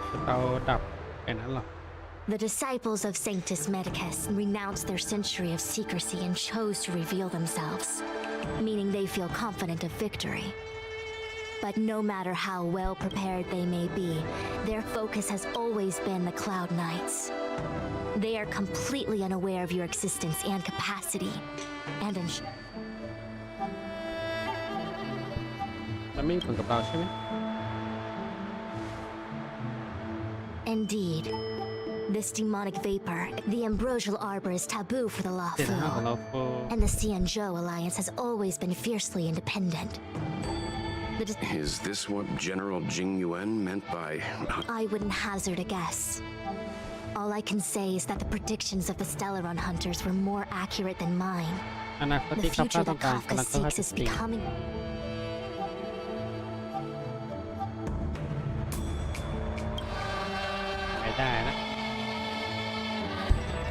The disciples of Sanctus Medicus renounced their century of secrecy and chose to reveal themselves, meaning they feel confident of victory. But no matter how well prepared they may be, their focus has always been the Cloud Knights. They are completely unaware of your existence and capacity, and Indeed. This demonic vapor, the ambrosial arbor, is taboo for the Lofu, and the Xianzhou alliance has always been fiercely independent. Is this what General Jing Yuan meant by... I wouldn't hazard a guess. All I can say is that the predictions of the Stellaron hunters were more accurate than mine. The future that Kafka seeks is becoming...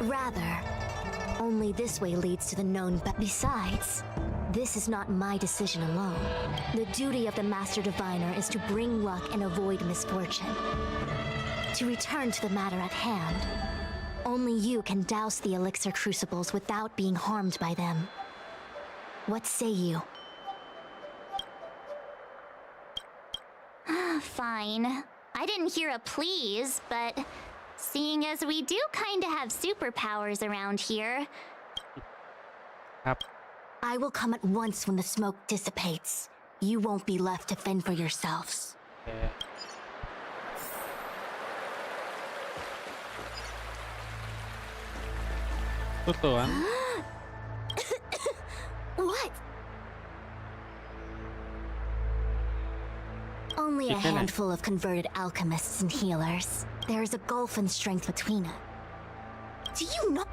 Rather, only this way leads to the known, but besides, this is not my decision alone. The duty of the Master Diviner is to bring luck and avoid misfortune. To return to the matter at hand, only you can douse the elixir crucibles without being harmed by them. What say you? Fine. I didn't hear a please, but seeing as we do kinda have superpowers around here... I will come at once when the smoke dissipates. You won't be left to fend for yourselves. What? Only a handful of converted alchemists and healers. There is a gulf in strength between us. Do you know?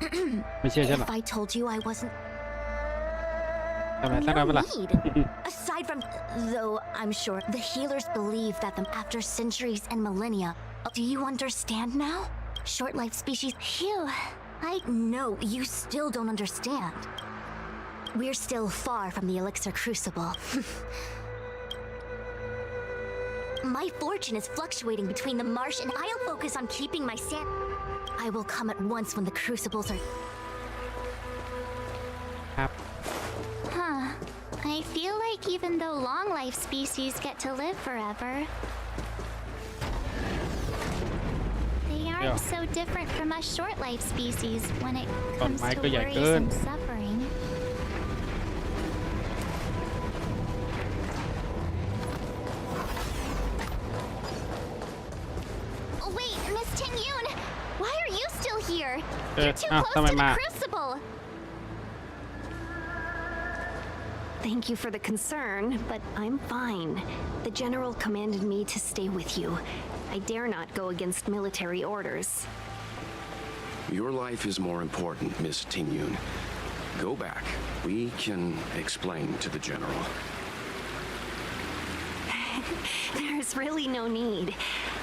If I told you I wasn't... No need. Aside from... Though I'm sure the healers believe that after centuries and millennia... Do you understand now? Short-life species... Phew. I know you still don't understand. We're still far from the elixir crucible. My fortune is fluctuating between the marsh and I'll focus on keeping my sand. I will come at once when the crucibles are... Huh. I feel like even though long-life species get to live forever, they aren't so different from us short-life species when it comes to worries and suffering. Wait, Miss Ting-Yun! Why are you still here? You're too close to the crucible! Thank you for the concern, but I'm fine. The general commanded me to stay with you. I dare not go against military orders. Your life is more important, Miss Tingyun. Go back. We can explain to the general. There's really no need.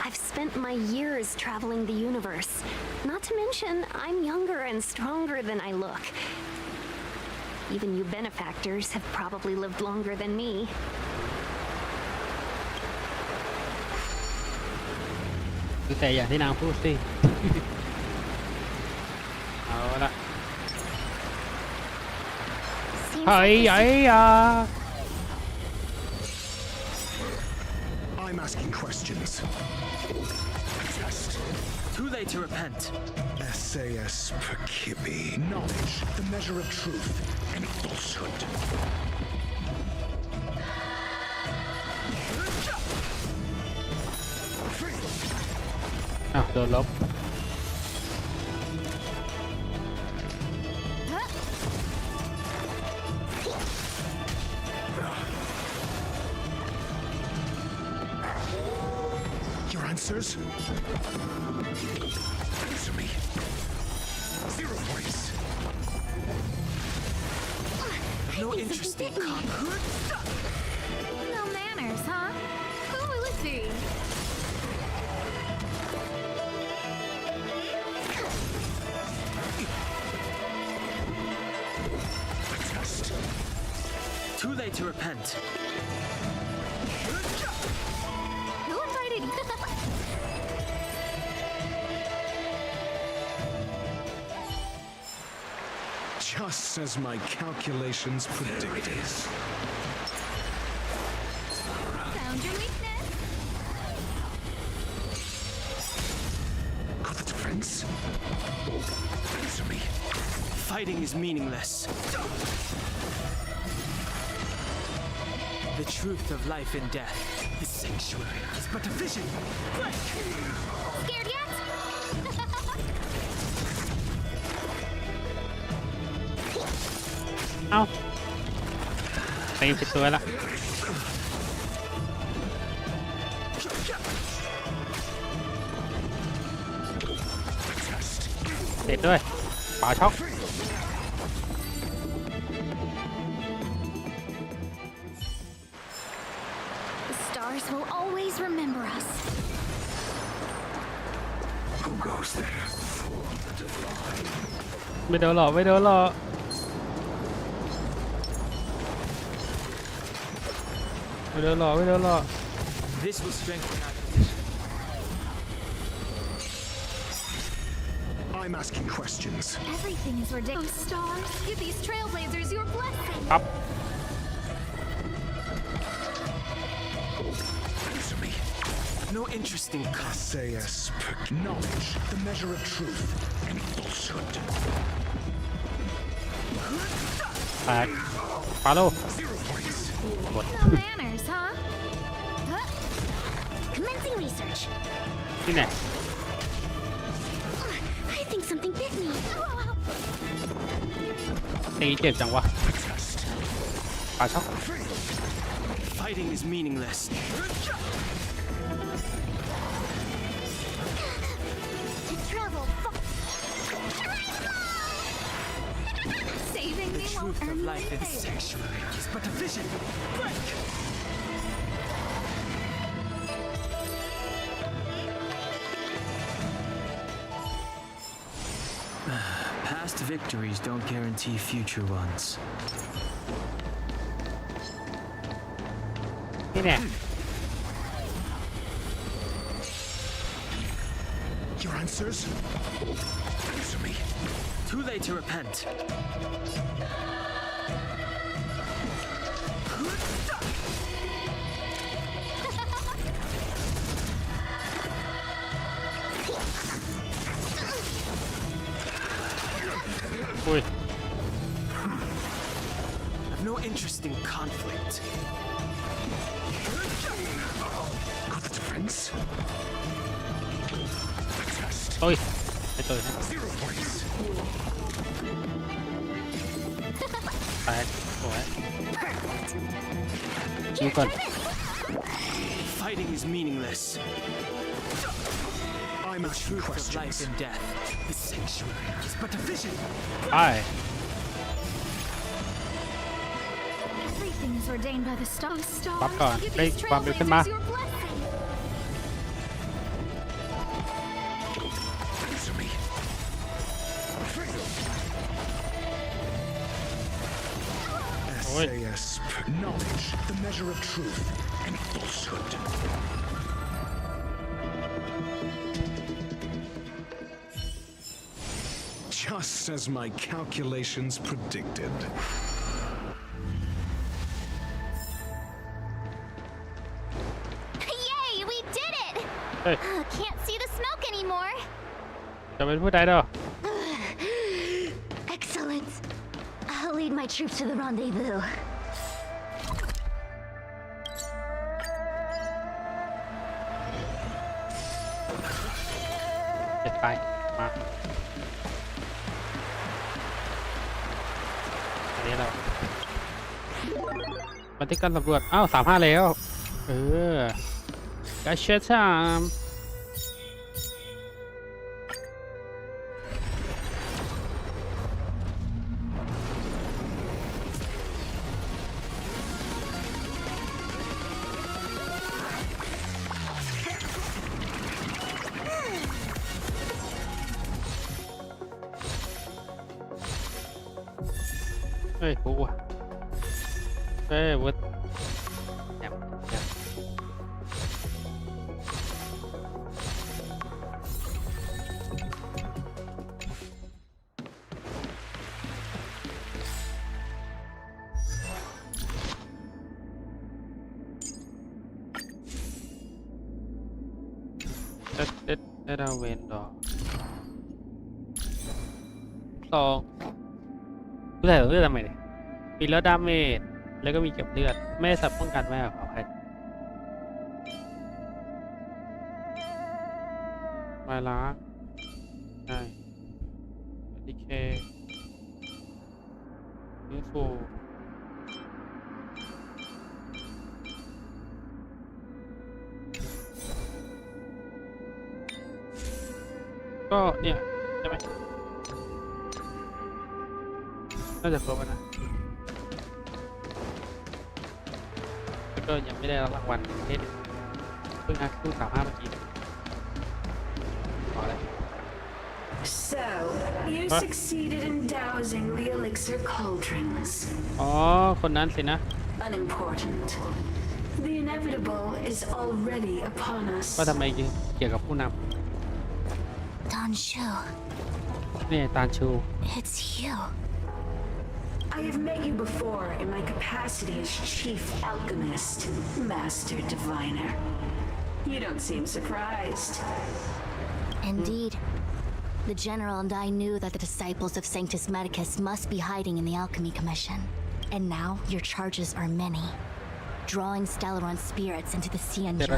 I've spent my years traveling the universe. Not to mention, I'm younger and stronger than I look. Even you benefactors have probably lived longer than me. แต่อย่างที่นางพูดสิ เอาละเฮ้ยI'm asking questions. Test. Too late to repent. SAS Perkibi. Knowledge, the measure of truth and falsehood. อ้าวโดนลบ Your answers? Answer me. 0 points. No interest in No manners, huh? Who will it be? Test. Too late to repent. Who invited you? Just as my calculations predicted. Found your weakness. Got the defense? Answer me. Fighting is meaningless. The truth of life and death. The sanctuary is but a vision. Scared yet? เอ้าเต็มผิดตัวละเสร็จด้วยป่าช็อก The stars will always remember us. Who goes there? ไม่โดนหรอกไม่โดนหรอกไม่โดนหรอกไม่โดนหรอก This will strengthen our position. I'm asking questions. Everything is ridiculous. Oh, stars, give these trailblazers your blessing. ครับ Answer me. No interest in SAS knowledge, the measure of truth and falsehood. แตกปาโล 0 points. หมด No manners, huh? Commencing research. ที่ไหน I think something bit me. ตีเจ็บจังวะป่าช็อก Fighting is meaningless. To travel saving The me won't truth of earn me life in the anything. sanctuary is but a vision. Break! Past victories don't guarantee future ones. ที่ไหน Your answers? Answer me. Too late to repent. Ui. I've no interest in conflict. Got the defense? Test. Ôi, cái tôi này. 0 points. แตกสวย ดูก่อน Fighting is meaningless. I'm a truth of life and death. The sanctuary is but a vision. ไป Everything is ordained by the stars. ปั๊บก่อนได้ความเร็วขึ้นมา SAS knowledge, the measure of truth and falsehood. Just as my calculations predicted. Yay, we did it! Hey. Can't see the smoke anymore. จะเป็นผู้ใดดอก Excellent. I'll lead my troops to the rendezvous. เจ็ดไปมาอันนี้เราบันทึกการสำรวจอ้าว35แล้วกาเชชามเฮ้ยกูเฮ้ยวุฒแอบได้ดาวเวนดอก2ผู้ใส่เลือดทำไมเนี่ยมีแล้วดาเมจแล้วก็มีเก็บเลือดไม่สับป้องกันไม่ขอใครมาล้างใช่ดีเคนี่ฟูก็เนี่ยใช่ไหมน่าจะครบนะแล้วก็ยังไม่ได้รับรางวัลเล่นเพิ่งฮักคู่35เมื่อกี้พอแล้ว So, you succeeded in dousing the elixir cauldrons. อ๋อคนนั้นสินะ Unimportant. The inevitable is already upon us. ว่าทำไมเกี่ยวกับผู้น Danshu, ำนี่ตาลชู it's you. I have met you before in my capacity as chief alchemist, master diviner. You don't seem surprised. Indeed. The General and I knew that the disciples of Sanctus Medicus must be hiding in the Alchemy Commission. And now your charges are many. Drawing Stellaron spirits into the Cianjo,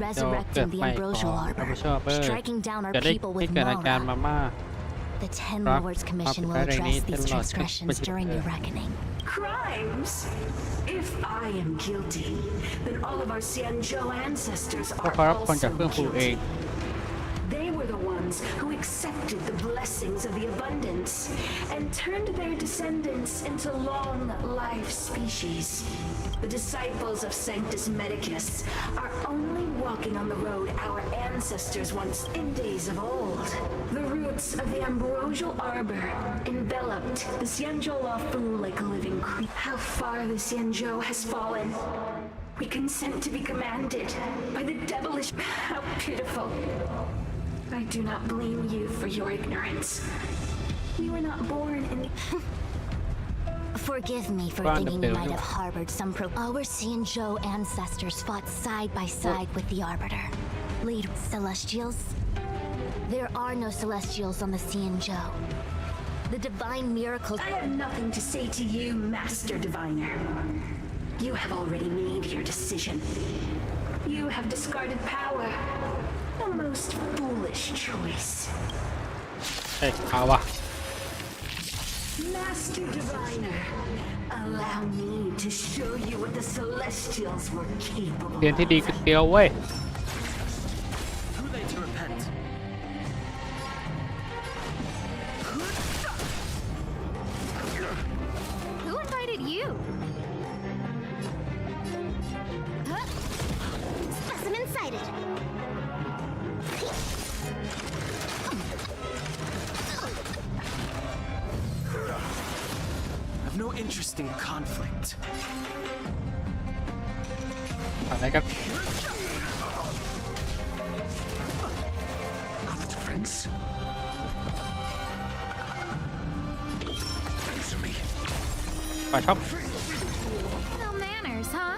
resurrecting the ambrosial arbor, striking down our people with Mora. The Ten Lords Commission will address these transgressions during your reckoning. Crimes? If I am guilty, then all of our Cianjo ancestors are also guilty. They were the ones who accepted the blessings of the abundance and turned their descendants into long-life species. The disciples of Sanctus Medicus are only walking on the road our ancestors once in days of old. The roots of the ambrosial arbor enveloped the Cianjo Lofu like a living creature. How far the Cianjo has fallen. We consent to be commanded by the devilish. How pitiful. I do not blame you for your ignorance. You were not born in. Forgive me for thinking you might have harbored some Our Cianjo ancestors fought side by side with the Arbiter. Lead Celestials? There are no Celestials on the Cianjo. The divine miracles. I have nothing to say to you, Master Diviner. You have already made your decision. You have discarded power. A most foolish choice. Hey, เอาวะ Master Diviner, Allow me to show you what the Celestials were capable เรียนที่ดีคือเดียวเว้ย Too late to repent. Who invited you? Huh? Specimen sighted. I've no interest in conflict. อะไรกัน Friends? Answer me. ปล่อยช็อป No manners, huh?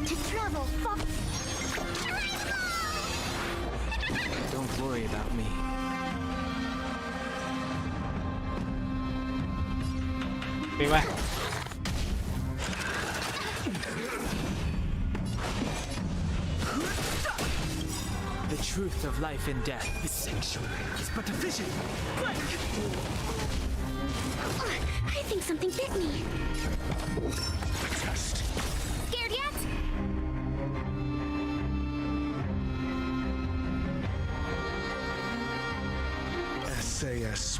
To travel far. Don't worry about me. มีไหม The truth of life and death. This sanctuary is but a vision. I think something bit me. Scared yet? SAS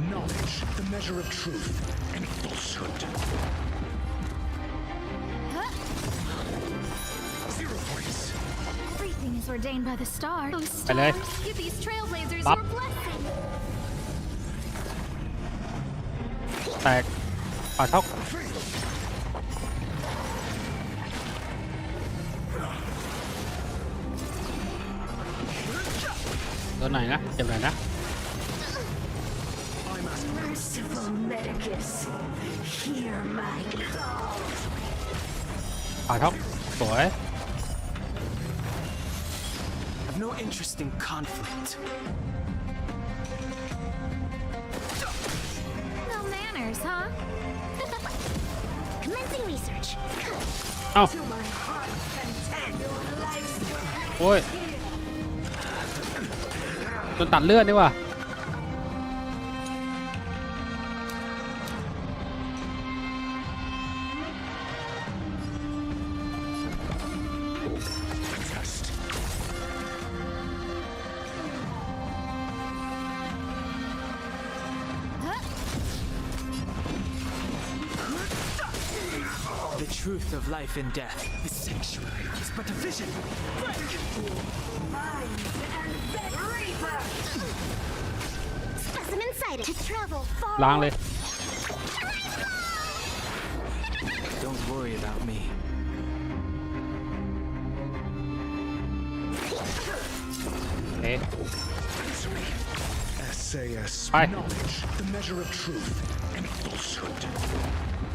knowledge, the measure of truth and falsehood. 0 points. Everything is ordained by the stars. Those ไปเลย stars give these trailblazers ปั๊บ your blessing. แตกปล่อยช็อปตัวไหนนะเจ็บไหนนะ Merciful Medicus, hear my call. ปล่อยช็อปสวย I've no interest in conflict. No manners, huh? Commencing research. เอ้า To my heart's content, your life's work. โอ้ยโดนตัดเลือดนี่ว่ะ The truth of life and death. This sanctuary is but a vision. Specimen sighted. To travel far. ล้างเลย Don't worry about me. เอ๊ะ SAS Hi. knowledge, the measure of truth and falsehood.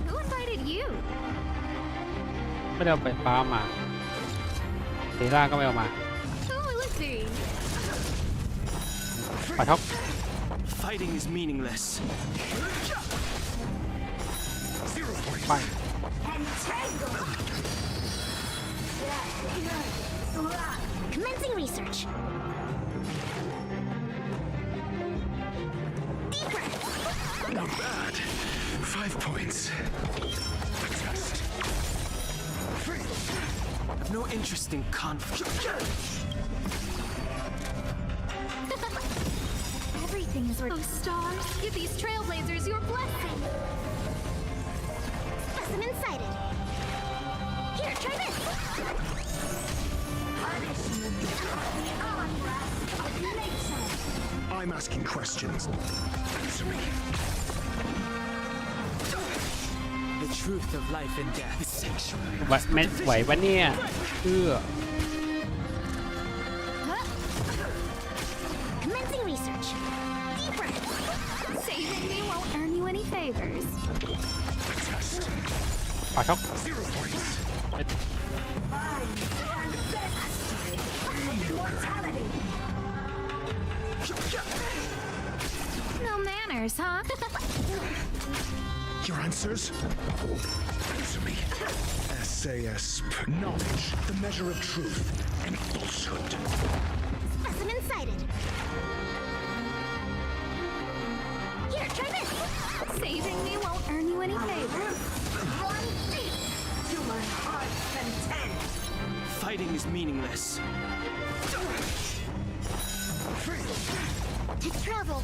Who invited you? ไม่ได้เอาไปฟ้ามาเซร่าก็ไม่เอามา Oh, let's see. ปล่อยช็อป Fighting is meaningless. ไป Commencing research. Deeper. Not bad. 5 points. I've no interest in conflict. Everything is ordained. Those stars give these trailblazers your blessing. Specimen sighted. Here, try this. Punishment of the unrest of nature. I'm asking questions. Answer me. The truth of life and death. This sanctuary ไหววะเนี่ยเพื่อ Commencing research. Deeper. Saving me won't earn you any favors. ปล่อยช็อป 0 points. No manners, huh? Your answers? Answer me. SAS knowledge, the measure of truth and falsehood. meaningless. To travel.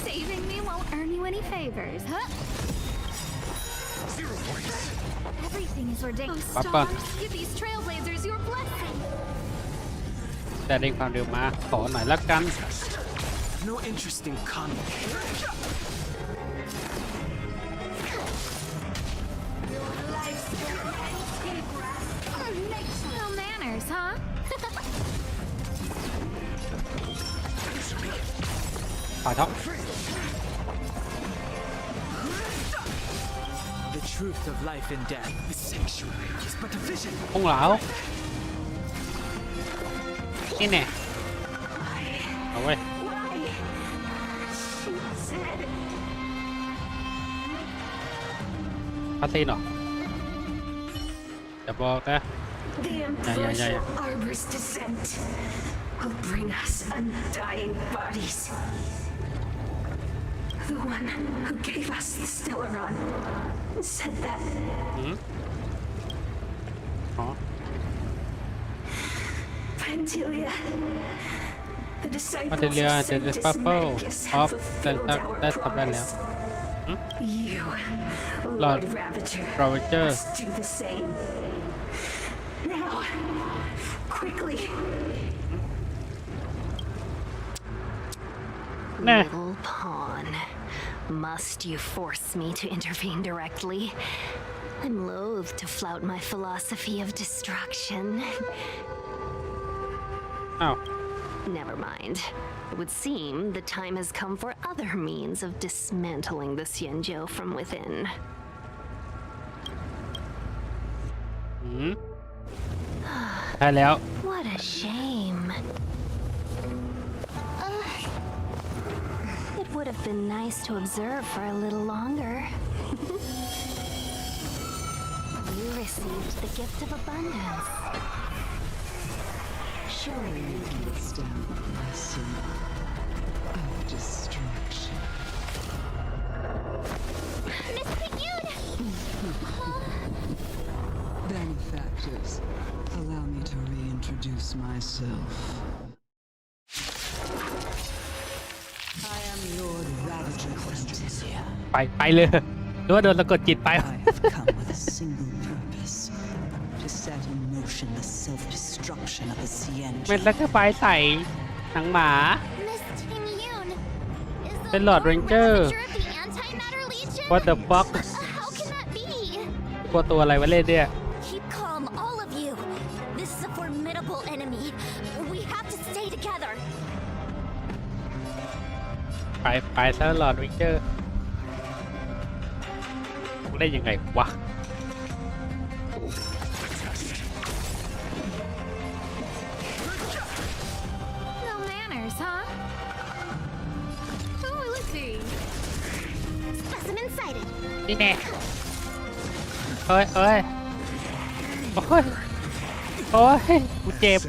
Saving me won't earn you any favors, huh? 0 points. Everything is ordained. Oh, Papa. stars, give these trailblazers your blessing. แต่เร่งความเร็วมาขอหน่อยละกัน No interesting comment. No manners, huh? ขอท็อป The truth of life and death. The sanctuary is but a vision. พุ่งเหลานี่แน่เอาไว้พัตตีนเหรอจะบอกนะ The impartial arbor's descent will bring us undying bodies. The one who gave us the Stellaron said that. Fantilia, the disciples of Sanctus Medicus have fulfilled our promise. You, Lord Ravager, must do the same. Now, quickly. Little pawn. Must you force me to intervene directly? I'm loath to flout my philosophy of destruction. Oh. Never mind. It would seem the time has come for other means of dismantling the Xianzhou from within. What a shame. It would have been nice to observe for a little longer. You received the gift of abundance. Surely you can withstand my sin of destruction. Miss Pigune! Benefactors, allow me to reintroduce myself. I am Lord Ravager Fantilia. ไปเลยหรือว่าโดนสะกดจิตไป I have come with a single purpose: to set in motion the self-destruction of the Xianzhou. เป็นแล้วก็ไปใส่หนังหมา Miss Pigune, is เป็น the หลอด Lord เรนเจอร์ Ravager of the Antimatter Legion? What the fuck How can that be? กลัวตัวอะไรวะเล่นเนี่ย Keep calm, all of you. This is a formidable enemy. We have to stay together. ไปซะหลอดวิกเจอร์กูได้ยังไงวะ No manners, huh? Oh, let's see. Specimen sighted. นี่แน่เฮ้ยโอ้ยกูเจ็บ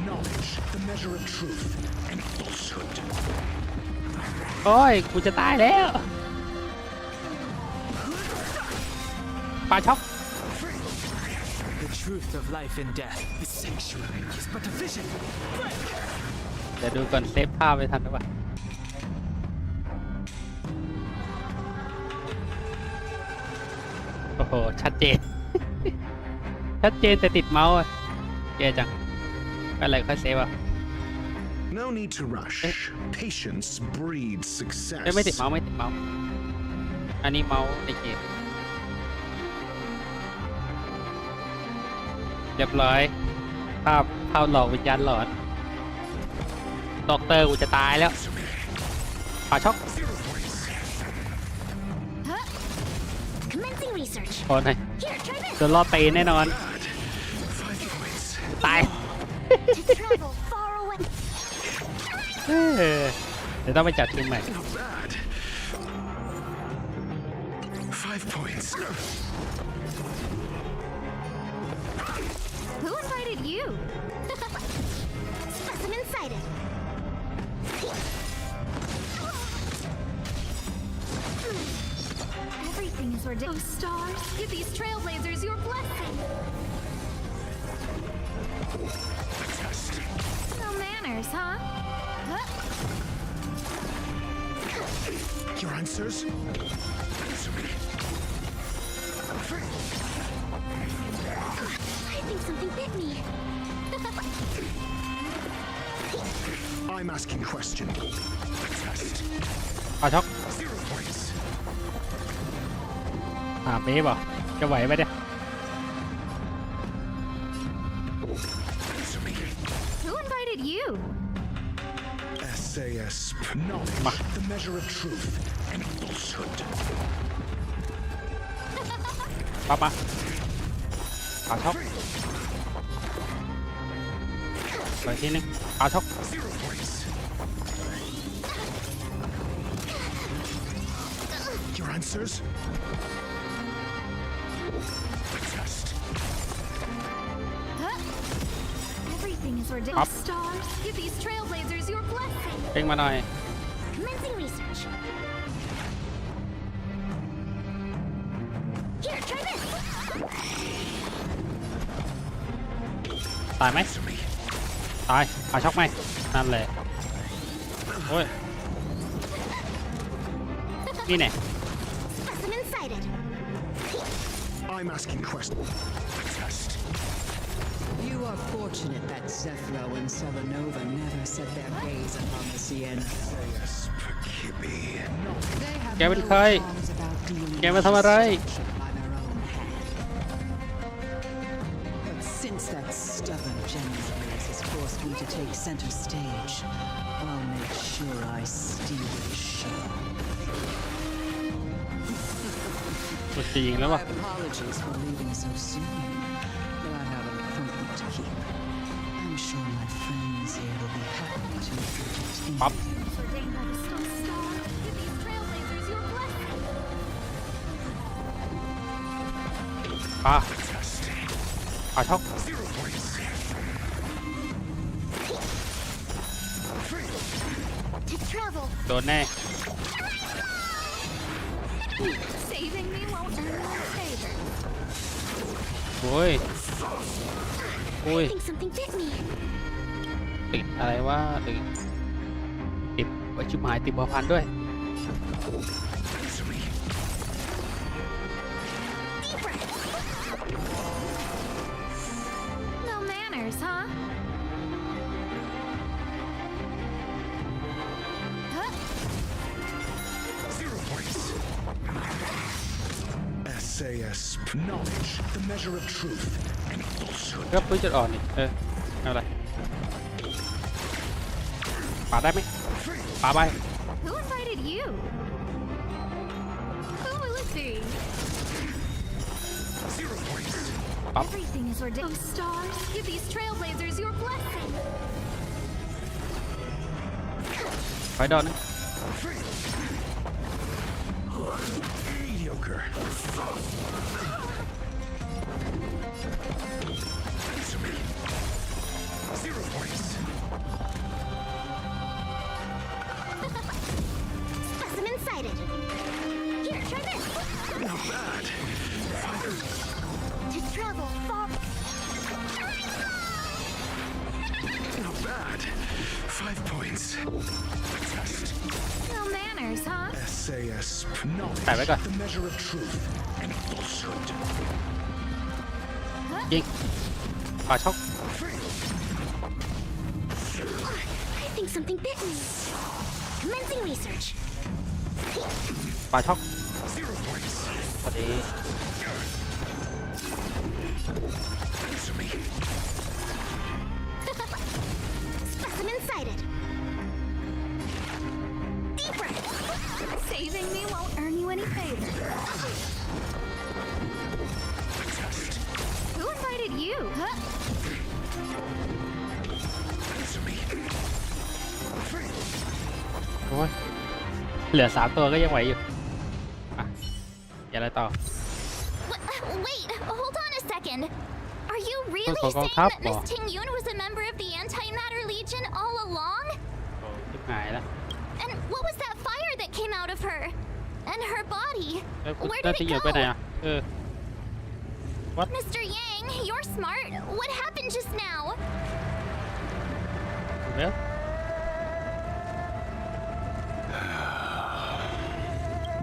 Knowledge, the measure of truth and falsehood. โอ้ยกูจะตายแล้วปลาช็อก The truth of life and death. The sanctuary is but a vision. เดี๋ยวดูก่อนเซฟภาพไปทันหรือเปล่าโอ้โหชัดเจน ชัดเจนแต่ติดเมาส์แย่จังอะไรค่อยเซฟอ่ะ No need to rush. Patience breeds success. ไม่ติดเมาส์อันนี้เมาส์ในเกมเรียบร้อยภาพหลอกวิญญาณหลอนด็อกเตอร์กูจะตายแล้วปาช็อก Commencing research. โอนให้ Here, try this. โดนล่อตีแน่นอนตาย To travel far away. เดี๋ยวต้องไปจัดทีมใหม่ Not bad. 5 points. Who invited you? Specimen sighted. Everything is ordained. Oh, stars, give these trailblazers trailblazers your blessing. No manners, huh? Your answers? I think something bit me. I'm asking question. เอาช็อกเบ๊บอ่ะจะไหวไหมเนี่ย Who invited you? SAS knowledge, the measure of truth and falsehood. ปั๊บมาเอาช็อกไปทีนึงเอาช็อก Your answers? Everything is ridiculous. Stars, give these trailblazers your blessing. เร่งมาหน่อย Commencing research. Here, try this. ตายไหมตายเอาช็อกไหมนั่นแหละโอ้ยนี่แน่ Specimen sighted. I'm asking question. You are fortunate that Zephyro and Selenova never set their gaze upon the Sienna. They have แกเป็นใคร no qualms about dealing แกมาทำอะไร by their own hand. But since that stubborn general of yours has forced me to take center stage, I'll make sure I steal the show. สุดจริงแล้ววะ My apologies for leaving so soon, but I have an appointment to keep. I'm sure my friends here will be happy to entertain. ปั๊บ Ordained by the stone star, give these trailblazers your blessing. ปาเอาช็อก To travel. โดนแน่ Saving me won't earn me a favor. โอ้ยโอ้ย I think something bit me. ติดอะไรวะติดว่าชิบหายติดบัวพันด้วย No manners, huh? SAS knowledge, the measure of truth and falsehood. ก็ปืนจุดอ่อนนี่เอาอะไรปาได้ไหมปาไป Who invited you? Who will it be? Everything is ordained. Stars, give these trailblazers your blessing. ไฟดอนนะ Mediocre. Zero points. Specimen sighted. Here, try this. Not bad. To travel far. Not bad. 5 points. No manners, huh? SAS knowledge, ใส่ไว้ก่อน the measure of truth and falsehood. ยิงปาช็อก I think something bit me. Commencing research. ปาช็อกพอดี Specimen sighted. Deep breath. Saving me won't earn you any favor. Who invited you? Huh? โอ้ยเหลือ3ตัวก็ยังไหวอยู่อ่ะอย่าอะไรต่อ Wait, hold on a second. Are you really Go, go, go, saying top that Miss ball. Ting-Yun was a member of the Antimatter Legion all along? ชิบหายแล้ว And what was that fire that came out of her? And her body? แล้วคุณ Where ได้ did ที่ it อยู่ go? ไปไหนอ่ะ What? Mr. Yang, you're smart. What happened just now? Well.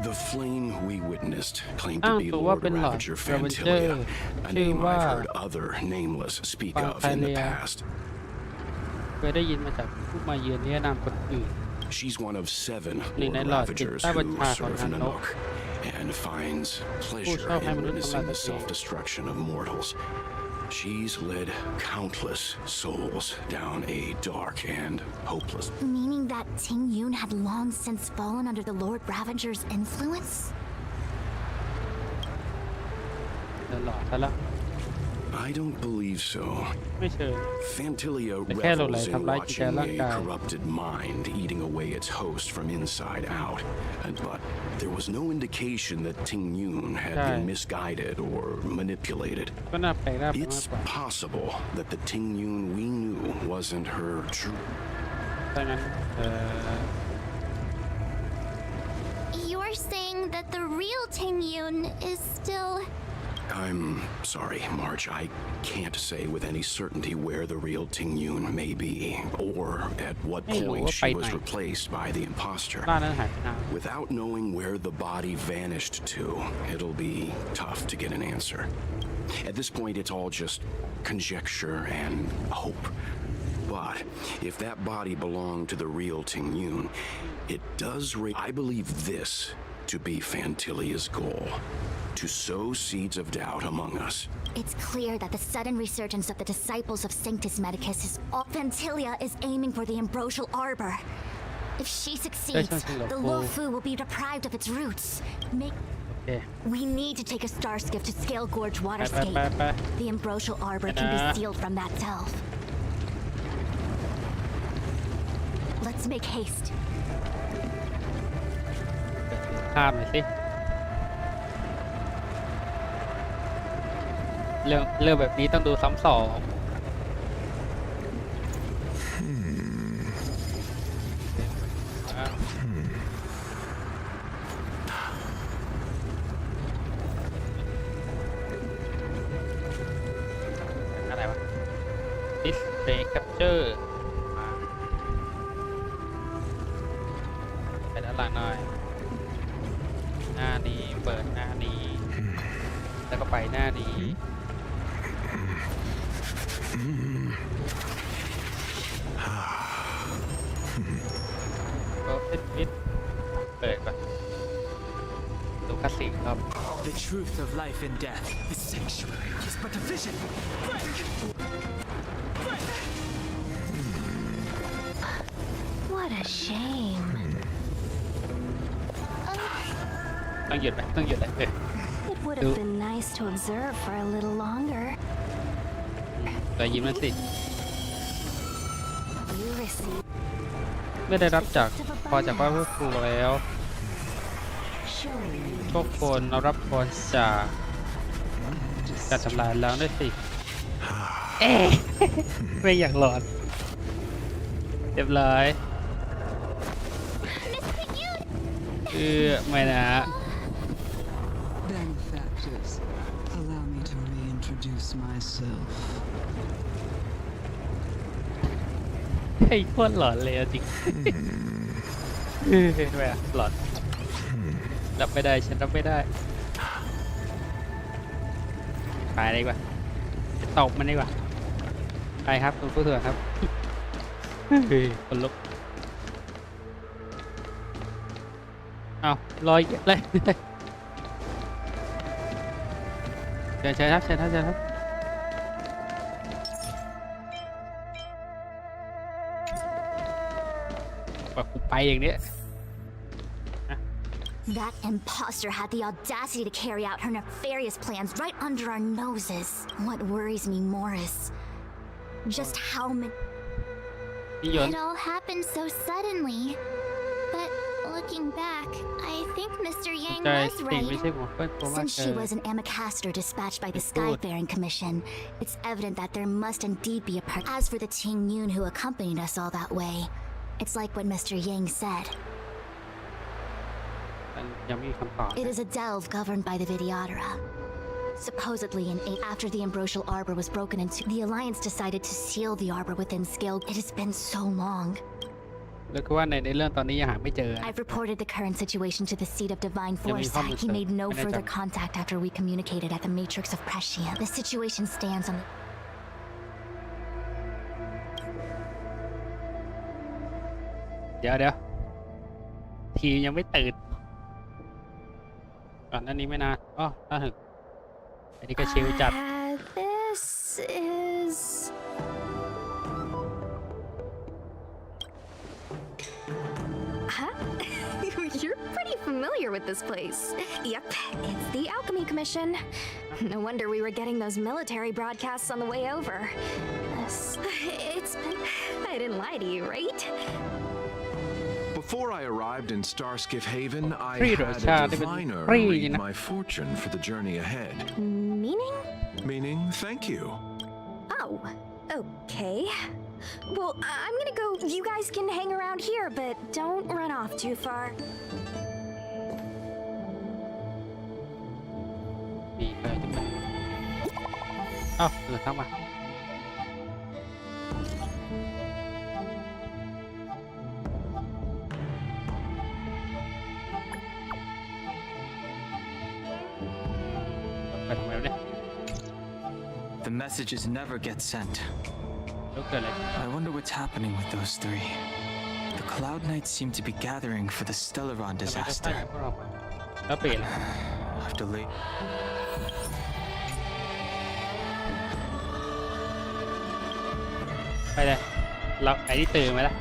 The flame we witnessed claimed to be Lord Ravager Fantilia, a name I've heard other nameless speak of in the past. เคยได้ยินมาจากผู้มาเยือนนิรนามคนอื่น She's one of 7 Lord Ravagers who serve Nanook and finds pleasure in witnessing the self-destruction of mortals. She's led countless souls down a dark and hopeless. Meaning that Ting Yun had long since fallen under the Lord Ravager's influence? เดินหลอกซะละ I don't believe so. ไม่เชิง Fantilia แต่แค่หลงไหล revels in ทำร้ายจิตใจ watching ร่างกาย a corrupted mind eating away its host from inside out. But there was no indication that Ting Yun had been misguided or manipulated. ก็น่าแปลกน่าแปลกมาก It's กว่า possible that the Ting Yun we knew wasn't her true. ถ้างั้นYou're saying that the real Ting Yun is still... I'm sorry, March. I can't say with any certainty where the real Ting Yun may be, or at what point she was replaced by the imposter. Without knowing where the body vanished to, it'll be tough to get an answer. At this point, it's all just conjecture and hope. But if that body belonged to the real Ting Yun, it does I believe this to be Fantilia's goal. To sow seeds of doubt among us. It's clear that the sudden resurgence of the disciples of Sanctus Medicus is all Fantilia is aiming for the ambrosial arbor. If she succeeds, the Lofu will be deprived of its roots. We need to take a star skiff to Scale Gorge Waterscape. The ambrosial arbor can be sealed from that delve. Let's make haste. ข้ามหน่อยสิเรื่องแบบนี้ต้องดูซ้ำสองอะไรวะ display capture ไปด้านหลังหน่อยหน้านี้เปิดหน้านี้แล้วก็ไปหน้านี้ก็ปิดเปิดก่อนดูคัสซีนครับ The truth of life and death. The sanctuary is but a vision. What a shame. ต้องหยุดไหมต้องหยุดเลย It would have been nice to observe for a little longer. แต่ยิ้มนั่นสิ You receive. เมื่อได้รับจากพอจากพระผู้ครูแล้วทุกคนเรารับพรจากการทำลายแล้วด้วยสิไม่อยากหลอนเรียบร้อยไม่นะ Benefactors, allow me to reintroduce myself. ไอ้โคตรหลอนเลยจริงไม่อะหลอนรับไม่ได้ฉันรับไม่ได้ไปดีกว่าตบมันดีกว่าไปครับคุณผู้ตรวจครับคนลุกเอาลอยเลยเชิญครับเชิญครับแบบกูไปอย่างนี้ That imposter had the audacity to carry out her nefarious plans right under our noses. What worries me more is just how many... It all happened so suddenly. But looking back, I think Mr. Yang was right. Since she was an Amakaster dispatched by the Skyfaring Commission, it's evident that there must indeed be a part. As for the Ting Yun who accompanied us all that way, it's like what Mr. Yang said. It is a delve governed by the Vidyadhara. Supposedly, after the ambrosial arbor was broken into, the Alliance decided to seal the arbor within scale. It has been so long. แล้วก็ว่าในเรื่องตอนนี้ยังหาไม่เจอ I've reported the current situation to the seat of divine foresight. He made no further contact after we communicated at the matrix of prescience. The situation stands on the... เดี๋ยวทียังไม่ตื่นก่อนหน้านี้ไม่นานอ๋อน่าถึงอันนี้ก็ชิลจัด This is... Huh? You're pretty familiar with this place. Yep, it's the Alchemy Commission. No wonder we were getting those military broadcasts on the way over. It's been... I didn't lie to you, right? Before I arrived in Starskiff Haven, I Traitor, had a diviner read my fortune for the journey ahead. Meaning? Meaning, thank you. Oh, okay. Well, I'm gonna go. You guys can hang around here, but don't run off too far. มีใครจะมาอ้าวเข้ามาไปทำไมวะเนี่ย The messages never get sent. แล้วเกิดอะไร I wonder what's happening with those three. The Cloud Knights seem to be gathering for the Stellaron disaster. แล้วเปลี่ยน I've delayed. ไปเลยเราไอ้นี่ตื่นไหมล่ะ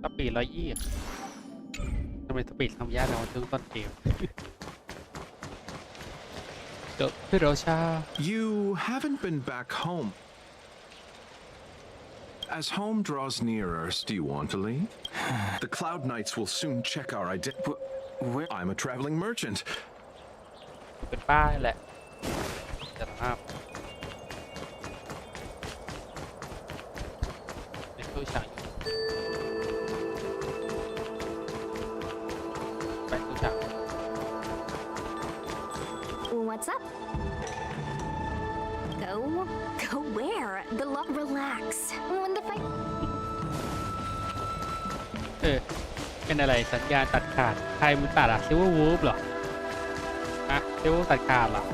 สปีด120ทำไมสปีดทำยากจังวะช่วงต้นเกมเดี๋ยวพี่โรชา You haven't been back home. As home draws nearer, do you want to leave? The Cloud Knights will soon check our identity. I'm a traveling merchant. เป็นป้ายแหละจะภาพเป็นผู้ชายไปผู้ชาย What's up? Go where? Relax. When the fight. เป็นอะไรสัญญาณตัดขาดใครมันตัดอะซิลเวอร์วูฟเหรออะซิลเวอร์ตัดขาดเหรอ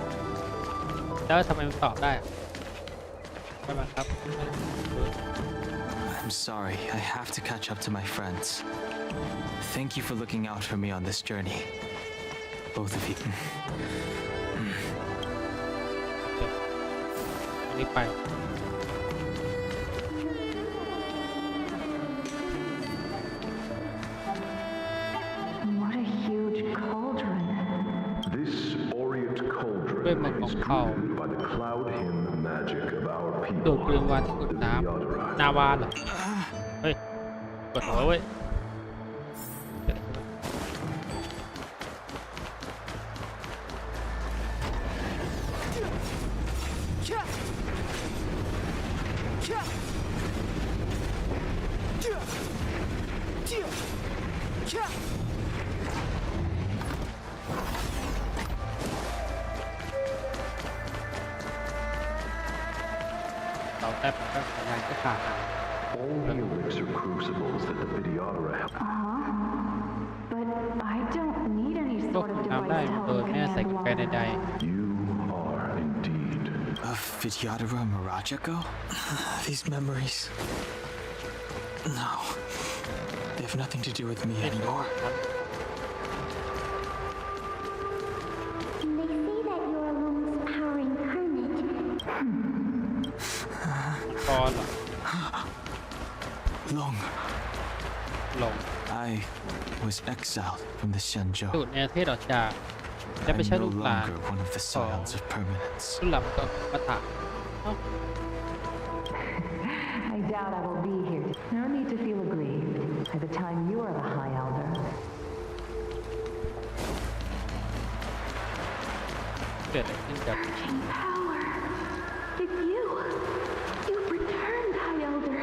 แล้วทำไมมันตอบได้ไปมาครับ I'm sorry, I have to catch up to my friends. Thank you for looking out for me on this journey. Both of you. อันนี้ไป What a huge cauldron. This aureate cauldron is created by the cloud hymn magic of our ดู people. ดเรืองวานที่กดน้ำนาวานเหรอเฮ้ยกดหัวเว้ยเราแทบจะทำงานก็ขาด All the elixir crucibles that the Videodora have. But I don't need any พวก sort of น้ำได้ device to โด help ย me ไม่อา connect ศัย with กาแฟ water. ใด You are indeed. Of Vidyadhara Mirajako? These memories. No. They have nothing to do with me anymore. They say that you're Lung's powering hermit. ๆตอนเหรอ Long. หลง I was exiled from the Xianzhou. สูตรเนรเทศออกจากและไม่ I'm ใช่ no ลูกหลาน longer one of the scions of permanence. รุ่นหลังก็มาถาม I doubt I will be here. No need to feel aggrieved. By the time you are the High Elder. เกิดอะไรขึ้นกับ Power. It's you. You've returned, High Elder.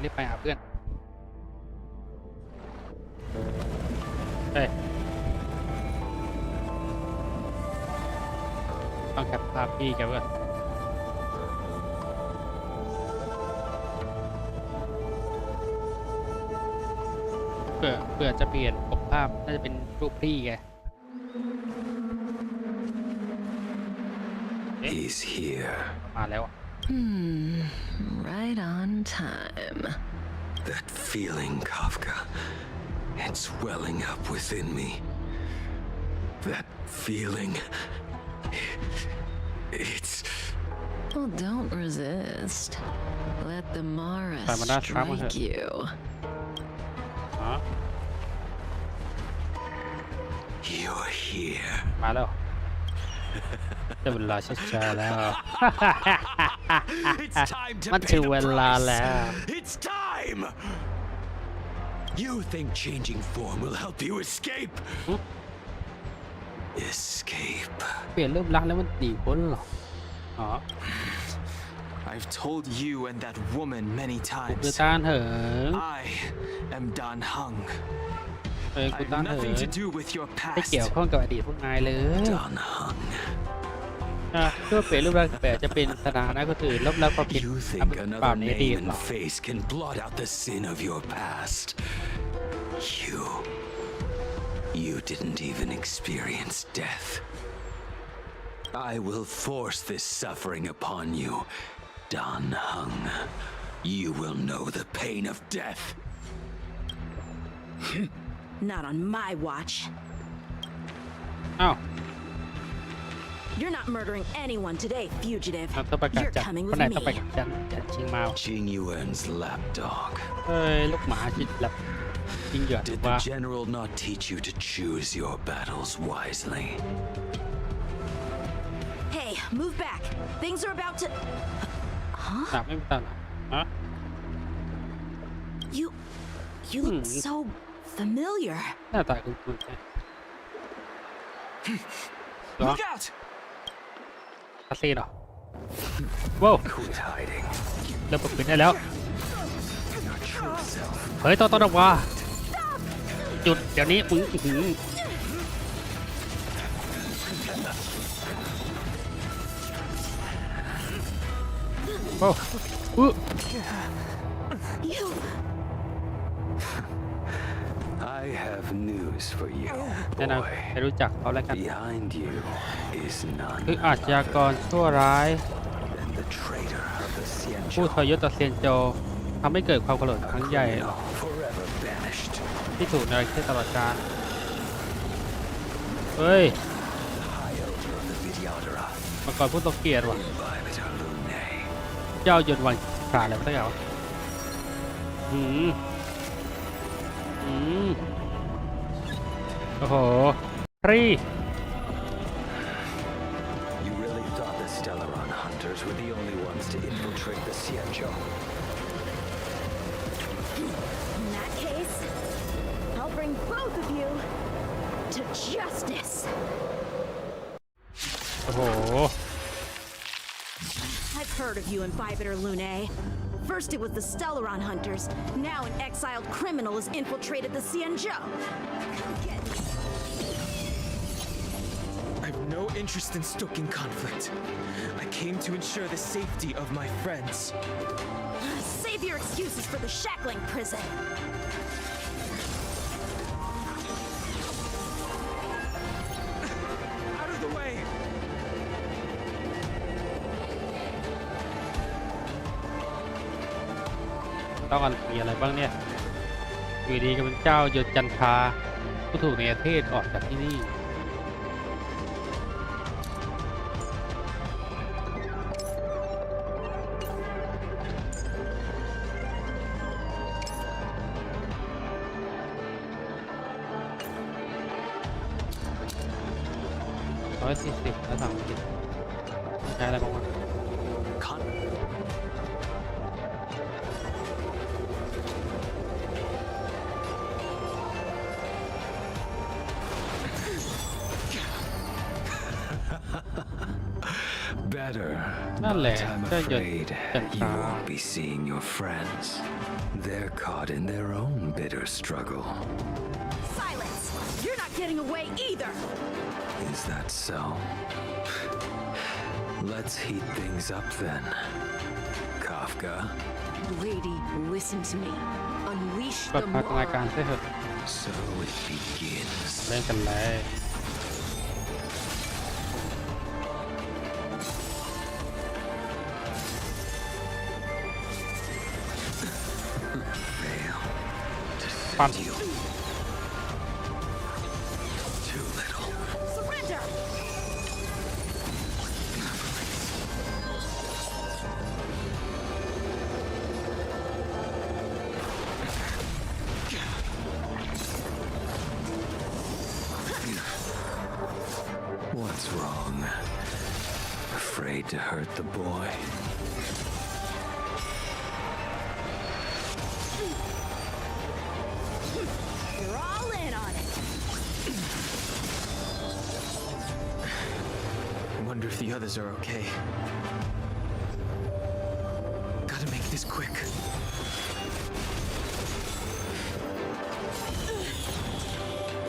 รีบไปหาเพื่อนเฮ้ยต้องแคปภาพพี่แกเพื่อนเพื่อจะเปลี่ยนปกภาพน่าจะเป็นรูปพี่แก He's here. มาแล้ว Right on time. That feeling, Kafka. It's welling up within me. That feeling. It's. Well, don't resist. Let the Mara strike you. You're here. มาแล้วได้เวลาช้าๆแล้วมันถึงเวลาแล้ว It's time. You think changing form will help you escape? Escape. เปลี่ยนรูปลักษณ์แล้วมันดีพ้นหรออ๋อ I've told you and that woman many กู times. ต้านเหิง I am Dan Hung. กูต้านเหิง Nothing to do with your ไม่ past. เกี่ยวข้องกับอดีตพวกนายเลย Dan Hung. เพื่อเปลี่ยนรูปลักษณ์แปลจะเป็นสถานะคนอื่นลบล้างความผิด You บา think ป another ในอดีต name หรอ and face can blot out the sin of your past? You didn't even experience death. I will force this suffering upon you, Dan Hung. You will know the pain of death. Not on my watch. อ้าว You're not murdering anyone today, fugitive. ต้องประกาศ You're จับ coming คน with ไหนต้องประ me. กาศจับชิงมา Jing Yuan's lapdog. เฮ้ยลูกหมาจิตหลับจริงเหรอ Did ว่า the general not teach you to choose your battles wisely? Hey, move back. Things are about to. หนักไม่ตันฮะ You look so familiar. หน้าตาคุ้นๆใช่เหรอ Look out! คาซีนเหรอว้าว Quit hiding. เริ่มเปิดปืนได้แล้วเฮ้ยต้องระวังจุดเดี๋ยวนี้มึงโอ้I have news for you, แนะนำ boy. ให้รู้จักเขาแล้วกัน Behind you is none คืออาชญากรชั่วร้าย than the traitor of the ผู้ Xianzhou. ทรยศต่อเซียนโจทำให้เกิดความโกรธครั้งใหญ่ Forever banished. ที่ถูกในเทศตลอดกาลเฮ้ย High elder of the Vidyadhara. มังกรผู้ทรงเกียรติว่ะ Invited Lune. เจ้ายนต์วันขาดอะไรไม่ได้เหรอโอ้โหรี You really thought the Stellaron hunters were the only ones to infiltrate the Xianzhou? In that case, I'll bring both of you to justice. โอ้โห I've heard of you and Biter Lune. First it was the Stellaron hunters. Now an exiled criminal has infiltrated the Xianzhou. Come get me. I have no interest in stoking conflict. I came to ensure the safety of my friends. Save your excuses for the shackling prison. Out of the way! ต้องกันมีอะไรบ้างเนี่ยอยู่ดีก็เป็นเจ้ายศจันทราผู้ถูกในประเทศออกจากที่นี่140แล้ว30ใช้อะไรบ้างวะ Better,นั่นแหละ but I'm เจ้ายศ afraid จันท you รา won't be seeing your friends. They're caught in their own bitter struggle. Silence! You're not getting away either! Is that so? Let's heat things up then. Kafka. Lady, listen to me. Unleash เปิด the พัฒนาการ Mara. ใช่เหรอ So it begins. เล่นกันเลย Fail. ปัน Too little. Surrender! What's wrong? Afraid to hurt the boy? You're all in on it. I wonder if the others are okay. Gotta make this quick.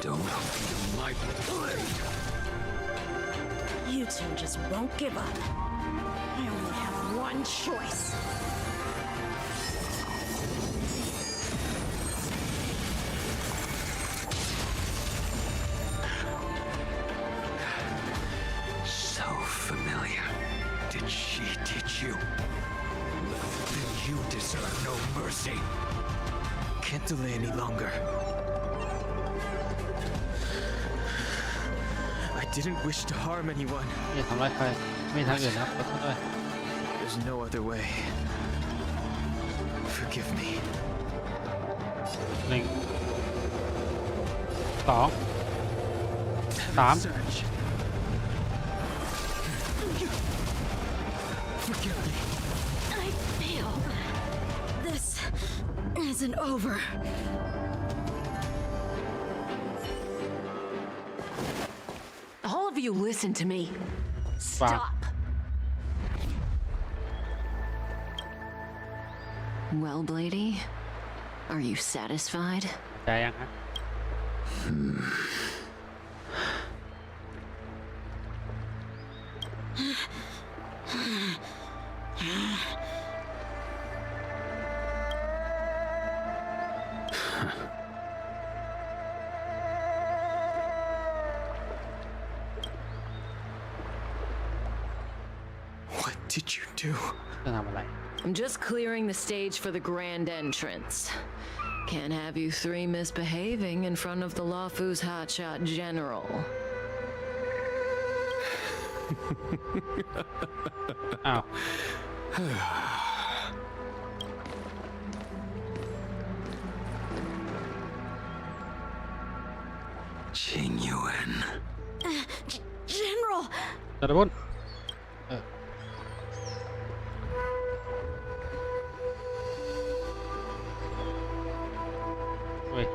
Don't feel my blade. You two just won't give up. I only have one choice. So familiar. Did she teach you? Then you deserve no mercy. Can't delay any longer. I didn't wish to harm anyone. อย่าทำร้ายใครไม่มีทางอื่นนะขอโทษด้วย There's no other way. Forgive me. 1 2 3 Surge. Forgive me. I feel this isn't over. All of you listen to me. Stop. Well, Blady, are you satisfied? ใจยังฮะ What did you do? จะทำอะไร I'm just clearing the stage for the grand entrance. Can't have you three misbehaving in front of the Lofu's hotshot general. อ้าว Genuine. General! ตะบนเฮ้ย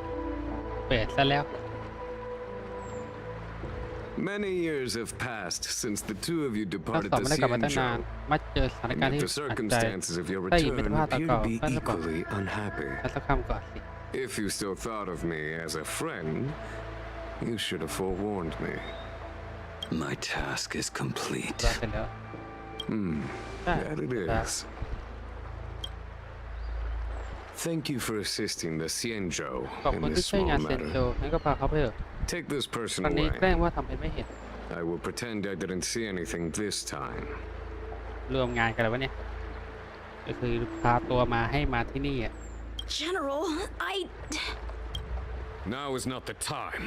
เปิดซะแล้ว Many years have passed since the two of you ทั้ง departed สอง the ไม่ได้กลับมาตั้งนาน Cianjo. มาเจอสถานการณ์ที่ The หนักใจ circumstances of your ได้ยินเป็น return ภาพต่อ appear เก่า to be ท่านจะบอก equally unhappy. ท่านสักคำก่อนสิ If you still thought of me as a friend, you should have forewarned me. My task is complete. รอเสร็จแล้ว That it is. Thank you for assisting the Cianjo ขอบคุณ in ที่ this ช่วย small งานเซน matter. โจงั้นก็พาเขาไปเถอะ Take this ค person รั้งนี้ away. แกล้งว่าทำเป็นไม่เห็น I will pretend I didn't see anything this time. รวมงานกันแล้ววะเนี่ย ก็คือพาตัวมาให้มาที่นี่อ่ะ General, Now is not the time.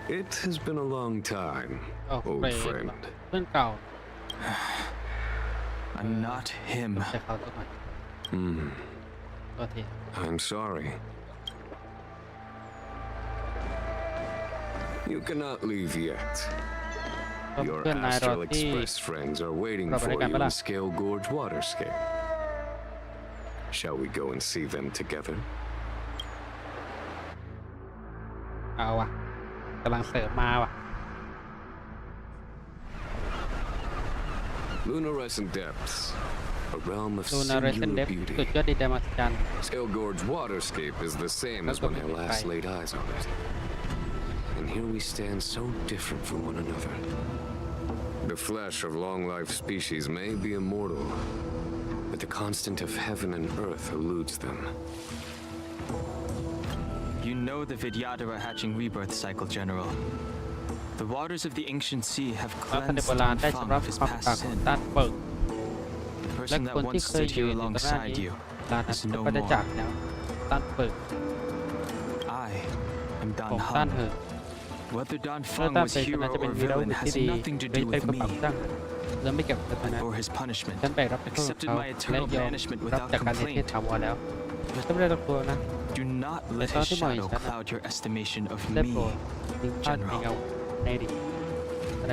It has been a long time, โอ้ old เฟรน friend. เพื่อนเก่า I'm not him. แต่เขาตัวใหม่ ตัวที I'm sorry. You cannot leave yet. เพราะ Your เพื่อนนายรอ Astral ที่ Express friends are waiting เราไป for ด้วยกัน you ปะ in ล่ะ Scale Gorge Waterscape. Shall we go and see them together? เอาว่ะกำลังเสริมมาว่ะ Lunarescent depths, a realm of ลูนาเรเซน singular เดฟ beauty. สุดยอดดินแดนมหัศจรรย์ Elgord's waterscape is the same as when I last laid eyes on it. And here we stand so different from one another. The flesh of long-lived species may be immortal, but the constant of heaven and earth eludes them. You know the Vidyadhara hatching rebirth cycle, General. The waters of the ancient sea have พระพันธุ์ cleansed โบราณ Don ได้ Fung ชำระ of his ความ past ต่างของ sin. ต้านเปิก The และ person คน that ที่ once เคย stood ยื here นอยู่ตรงหน้า alongside นี้ you ลานนั้น is no ก็ได้จาก more. แล้วต้านเปิก I am ผม Don ต้าน Hung. เหอะ Whether Don เมื่อ Fung ต้าน was เป็นคน hero นั้นจะเป็น or วีรบุ villain รุษที่ has ดี nothing to ไม่ do ใช่ with คนปรับ me ตั้งเรื่องไม่เกี่ยวกับสถานะ or his punishment. ฉันแบกรับโทษ Accepted เขา my และ eternal ยอม banishment รับ without จากการในเทศ complaint. ถาวรแล้วฉันไม่ได้รับตัวนะ Do not let his shadow cloud your estimation of ได้ me, โปรดทิ้งพลาดในเงา General. ในอดีตอะไร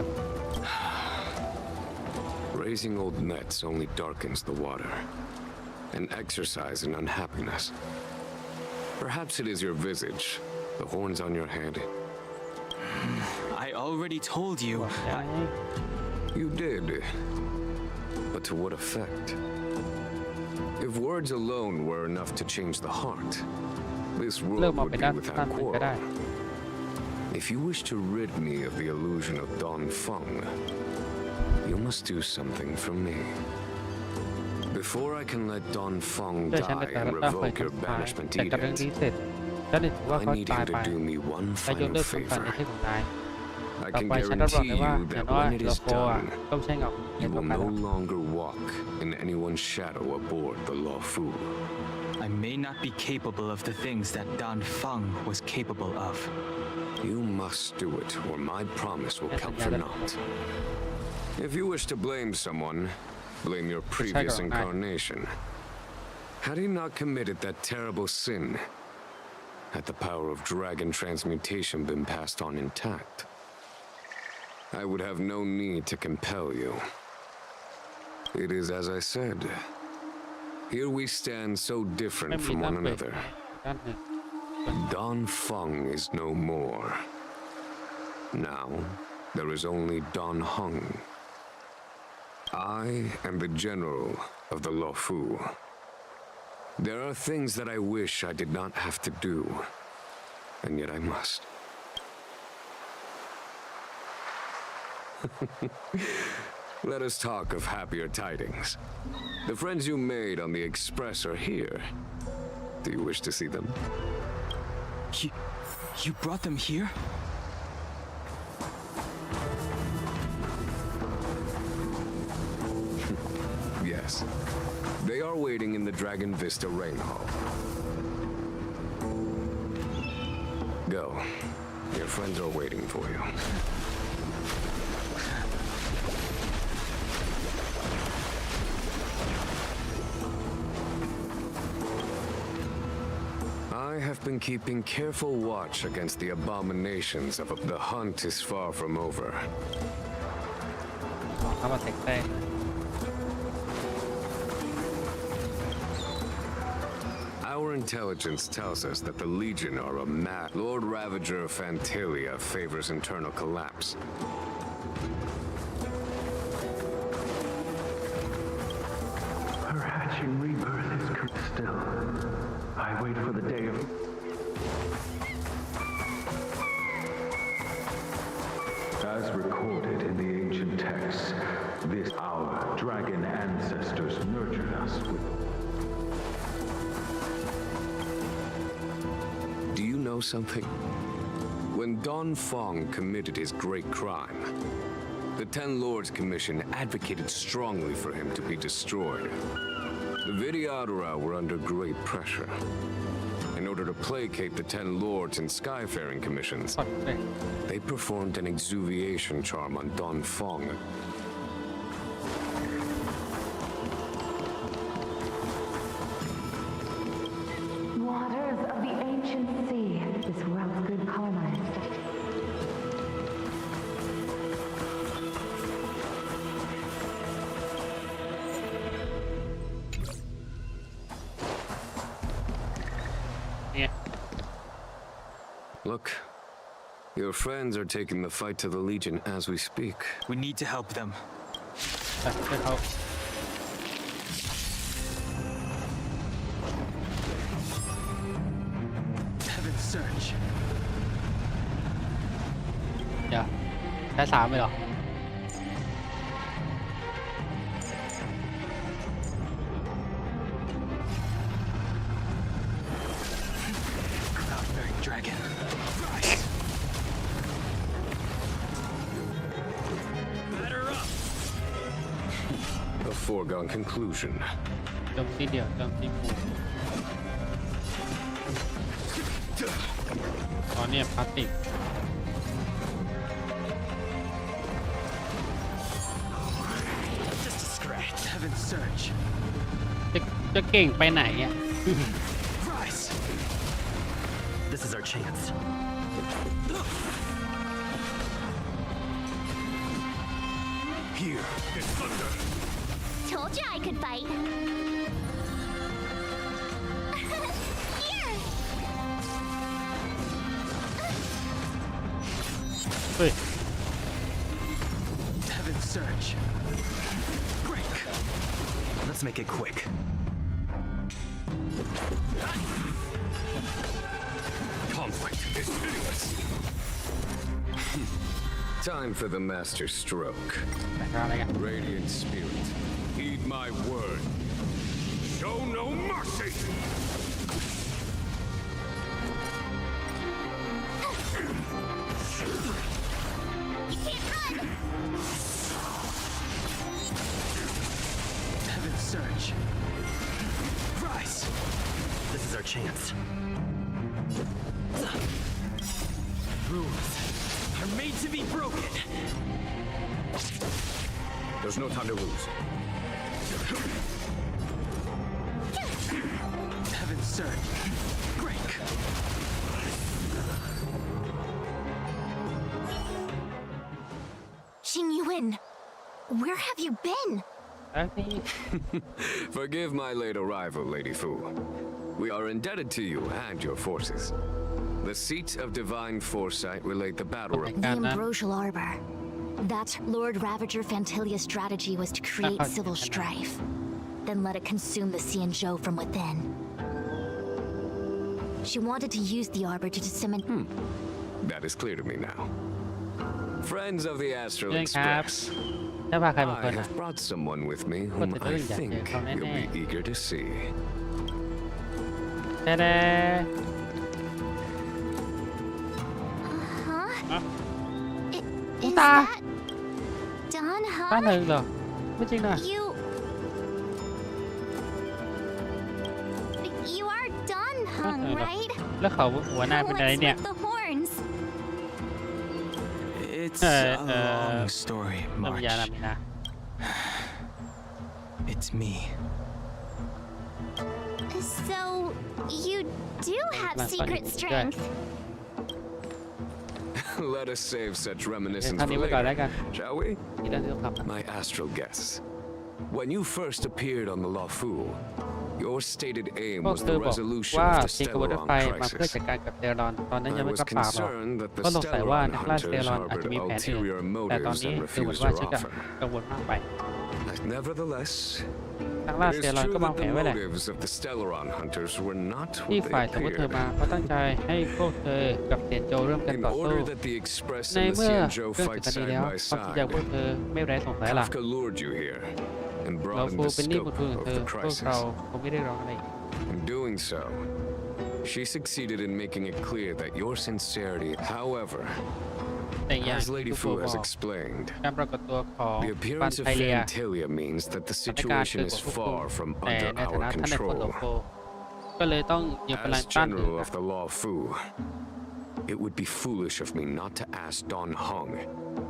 Raising old nets only darkens the water, an exercise in unhappiness. Perhaps it is your visage, the horns on your head. I already told you. You did, but to what effect? If words alone were enough to change the heart, this เริ่ม world มอง would เป็น be ด้าน without ด้านหนึ่งก็ได้ quarrel. If you wish to rid me of the illusion of Don Fung, you must do something for me. Before I can let Don Fung เพื่อฉันจะ die แต่ and ละต้าเปิด revoke ค your นตาย banishment แต่กับเรื่อง edict, นี้เสร็จฉันถือว่า I เขา need ตาย you ไป to do me one และยก final เลิกคำสั่งใน favor. เทศของนาย I ต่อ can ไปฉันรับรอง guarantee ได้ว่า you อย่า that งน้อย when it โล is โกอ่ะ done, ต้องใช้เงาใน you ตัว will กัน no longer walk in anyone's shadow aboard the Lofu. I may not be capable of the things that Don Fung was capable of. You must do it, or my promise will count for naught. If you wish to blame someone, blame your previous incarnation. Had he not committed that terrible sin, had the power of dragon transmutation been passed on intact, I would have no need to compel you. It is as I said. Here we stand so different from one another. Don Fung is no more. Now, there is only Don Hung. I am the general of the Lofu. There are things that I wish I did not have to do, and yet I must. Let us talk of happier tidings. The friends you made on the Express are here. Do you wish to see them? You brought them here? Yes. They are waiting in the Dragon Vista Rain Hall. Go. Your friends are waiting for you. I have been keeping careful watch against the abominations of the hunt is far from over. เข้ามาแตกแตก Our intelligence tells us that the Legion are a mad. Lord Ravager of Fantilia favors internal collapse. Her hatching rebirth is still. I wait for the day of. As recorded in the ancient texts, this our dragon ancestors nurtured us with. Do you know something? When Don Fong committed his great crime, the Ten Lords Commission advocated strongly for him to be destroyed. The Vidyadhara were under great pressure. In order to placate the Ten Lords and Skyfaring Commissions, they performed an exuviation charm on Don Fong. Waters of the ancient sea. This world's good colonized. Look, Your friends are taking the fight to the Legion as we speak. We need to help them. ช่วยเขา Heaven Surge. เดี๋ยวแค่3เลยเหรอ Cloud-bearing dragon. Batter up. A foregone conclusion. โจมตีเดี่ยวโจมตีหมู่ตอนนี้พลาสติก Just a scratch. Heaven Surge. จะเก่งไปไหนอ่ะ Rise. This is our chance. Here is thunder. Told you I could fight. Here. เฮ้ย Heaven Surge. Break. Let's make it quick. Conflict is pitiless. Time for the master stroke. แต่ก็อะไรกัน Radiant spirit, heed my word. Show no mercy. You can't run. Heaven Surge. Rise. This is our chance. Rules are made to be broken. There's no time to lose. Heaven Surge. Break. Xing Yuan, where have you been? แล้วนี่ Forgive my late arrival, Lady Fu. We are indebted to you and your forces. The seats of divine foresight relate the battle report. The ambrosial arbor. That Lord Ravager Fantilia's strategy was to create civil strife, then let it consume the Xianzhou from within. She wanted to use the arbor to disseminate. That is clear to me now. Friends of the Astral เรื่องครับ Express, ถ้าพาใครบางคน I นะ have brought someone with me ก็ whom จะเรื่ I องอยากเจอ think เขาแน่ you'll be eager to see. ๆแต่ Huh? Is Ta. that done, บ้าน huh? เธอเหรอไม่จริงนะ You are done, Hung, right? แล้วเขาหัวหน้าเป็นอะไร What's เนี่ย with the horns? It's a long story, เริ่ม March. ยานามินา It's me. So, you do have secret strength. Let us save such reminiscence ครั้ง for นี้ไว้ก่อนแล้วกัน later, shall we? ที่เราต้องทำ My astral guests, when you first appeared on the Lofu, your stated aim พวก was เธ the อบอก resolution ว่า of the เจกวัตไฟ Stellaron มาเพื่อจัด crisis. การกับเซรอนตอนนั้นยังไม่ I กระ was ปราบหรอก concerned that the ก็สงสัยว่า Stellaron นักล่าเซ hunters รอนอาจจะ harbored มีแผนอื่น ulterior แต่ตอน motives นี้ and ดูเหมือน refused ว่า to ฉันจะ offer. กังวลมากไป Nevertheless, นักล่า it เซ is รอน true ก็วาง that แผ the นไว้แหละ motives of the Stellaron hunters were not ที่ what ฝ่าย they สมมติเธอ appeared. มาเขาตั้งใจให้พวกเธอกับเซียนโจร่วมกัน In ต่อสู้ order that the Express ใน and the เมื่อ Xianzhou เรื่อง fight จากนี้ side แล้ว by ความคิดจาก side, พวกเธอไม่ไร้สงสัยหรอก Kafka lured you here and เรา broadened ฟู the เป็นหนี้บุญ scope คุณของ of เธอ the พวกเรา crisis. คงไม่ได้ร้องอะไรอีก In doing so, she succeeded in making it clear that your sincerity, however, แต่อย่าง as Lady ที่ Fu บอ has ก explained, การปรากฏตัวของ the ฟัน appearance of ไทเลีย Fantilia means that the สถานการณ์ situation เกิด is กับพวกคุณ far from แต่ under ในฐา our นะท่านในพลโล control. โฟก็เลยต้องอยู่กำลัง As ต้าน General of the Lofu, it would be foolish of me not to ask Don Hung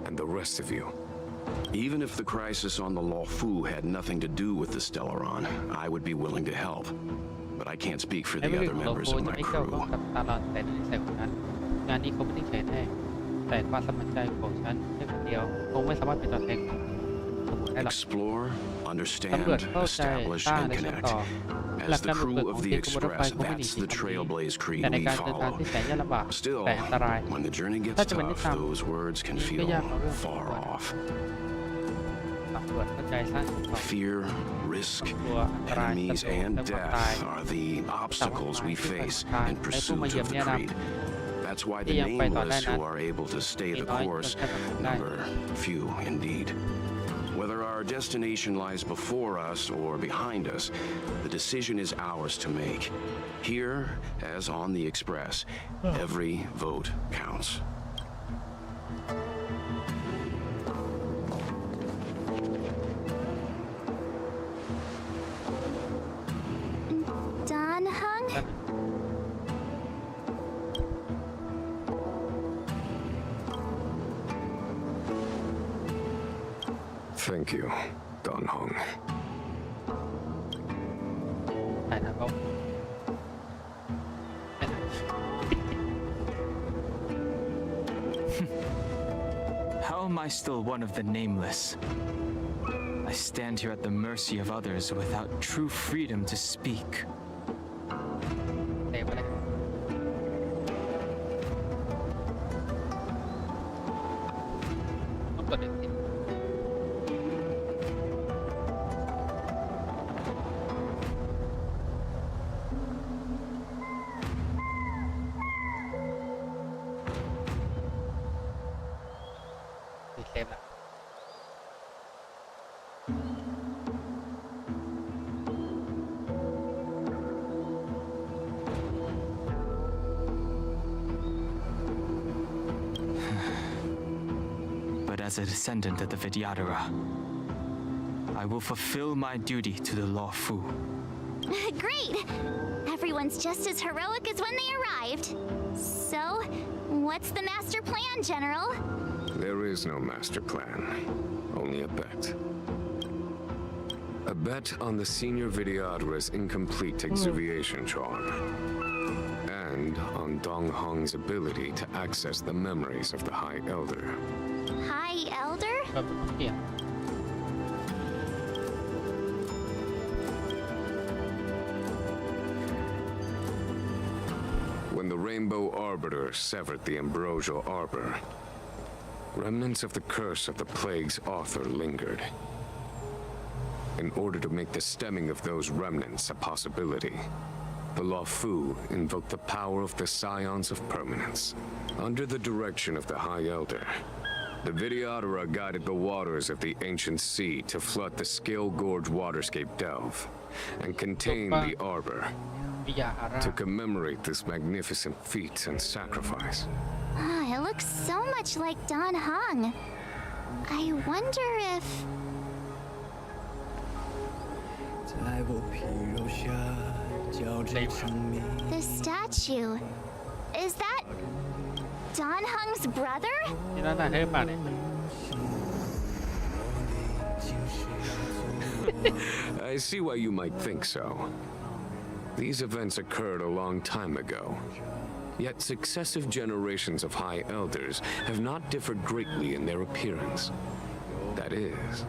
and the rest of you. Even if the crisis on the Lofu had nothing to do with the Stellaron, I would be willing to help. But I can't speak for ใน the เรื่อง other ของโล members โฟ of จะ my ไม่เกี่ยวข้อง crew. กับตาลอนแต่ในใจของนั้นงานนี้เขาไม่ได้เขียนให้แต่ความสมัครใจของฉันแค่คนเดียวคงไม่สามารถเป็นตัวแทนของสมุนได้หรอก Explore, ตำ understand, รวจเข้าใจ establish, สร้าง and และเชื่อม connect. ต่อ หลัก As กา the รบุกเบิก crew ข of อง the ทีมขบวนรถไฟ Express, คงไม่หนี that's สิ่ the งนี้ trailblaze Creed แต่ใน we การเดินทาง follow. ที่แสนยากลำบาก Still, แต่อันตราย when the journey gets ถ้าจะเป็นนิ tough, ทาน those words can ก็ feel ยากเอาเรื่อง far off. ตำรวจเข้าใจสร้างสงคราม Fear, risk, ตัวอันตราย enemies, ศัตรู and และความตาย death are the obstacles we face in และผู้มา pursuit เยี่ยม of the เนี่ยน Creed. That's why ที่ the ยังไปต่อได้ nameless นั้น who are able to stay มี the น้อยจน course แค่ทำได้ number few indeed. Whether our destination lies before us or behind us, the decision is ours to make. Here, as on the Express, every vote counts. Don Hung? Thank you, Don Hong. แต่ถ้าเขา How am I still one of the nameless? I stand here at the mercy of others without true freedom to speak. เตะไปเลยต้องกดเด็กติดติดเต็มละ But as a descendant of the Vidyadhara, I will fulfill my duty to the Lofu. Great! Everyone's just as heroic as when they arrived. So, what's the master plan, General? There is no master plan, only a bet. A bet on the senior Vidyadhara's incomplete exuviation charm, and on Dong Hong's ability to access the memories of the High Elder. High Elder? แบบเกี่ยว When the Rainbow Arbiter severed the ambrosial arbor, remnants of the curse of the plague's author lingered. In order to make the stemming of those remnants a possibility, the Lofu invoked the power of the Scions of Permanence. Under the direction of the High Elder, the Vidyadhara guided the waters of the ancient sea to flood the Scale Gorge waterscape delve and contain the arbor. วิยาอารา To commemorate this magnificent feat and sacrifice, It looks so much like Don Hung. I wonder if... The statue... Is that... Don Hung's brother? นี่น่าจะเฮ้ยป่ะเนี่ย I see why you might think so. These events occurred a long time ago. Yet successive generations of High Elders have not differed greatly in their appearance. That is,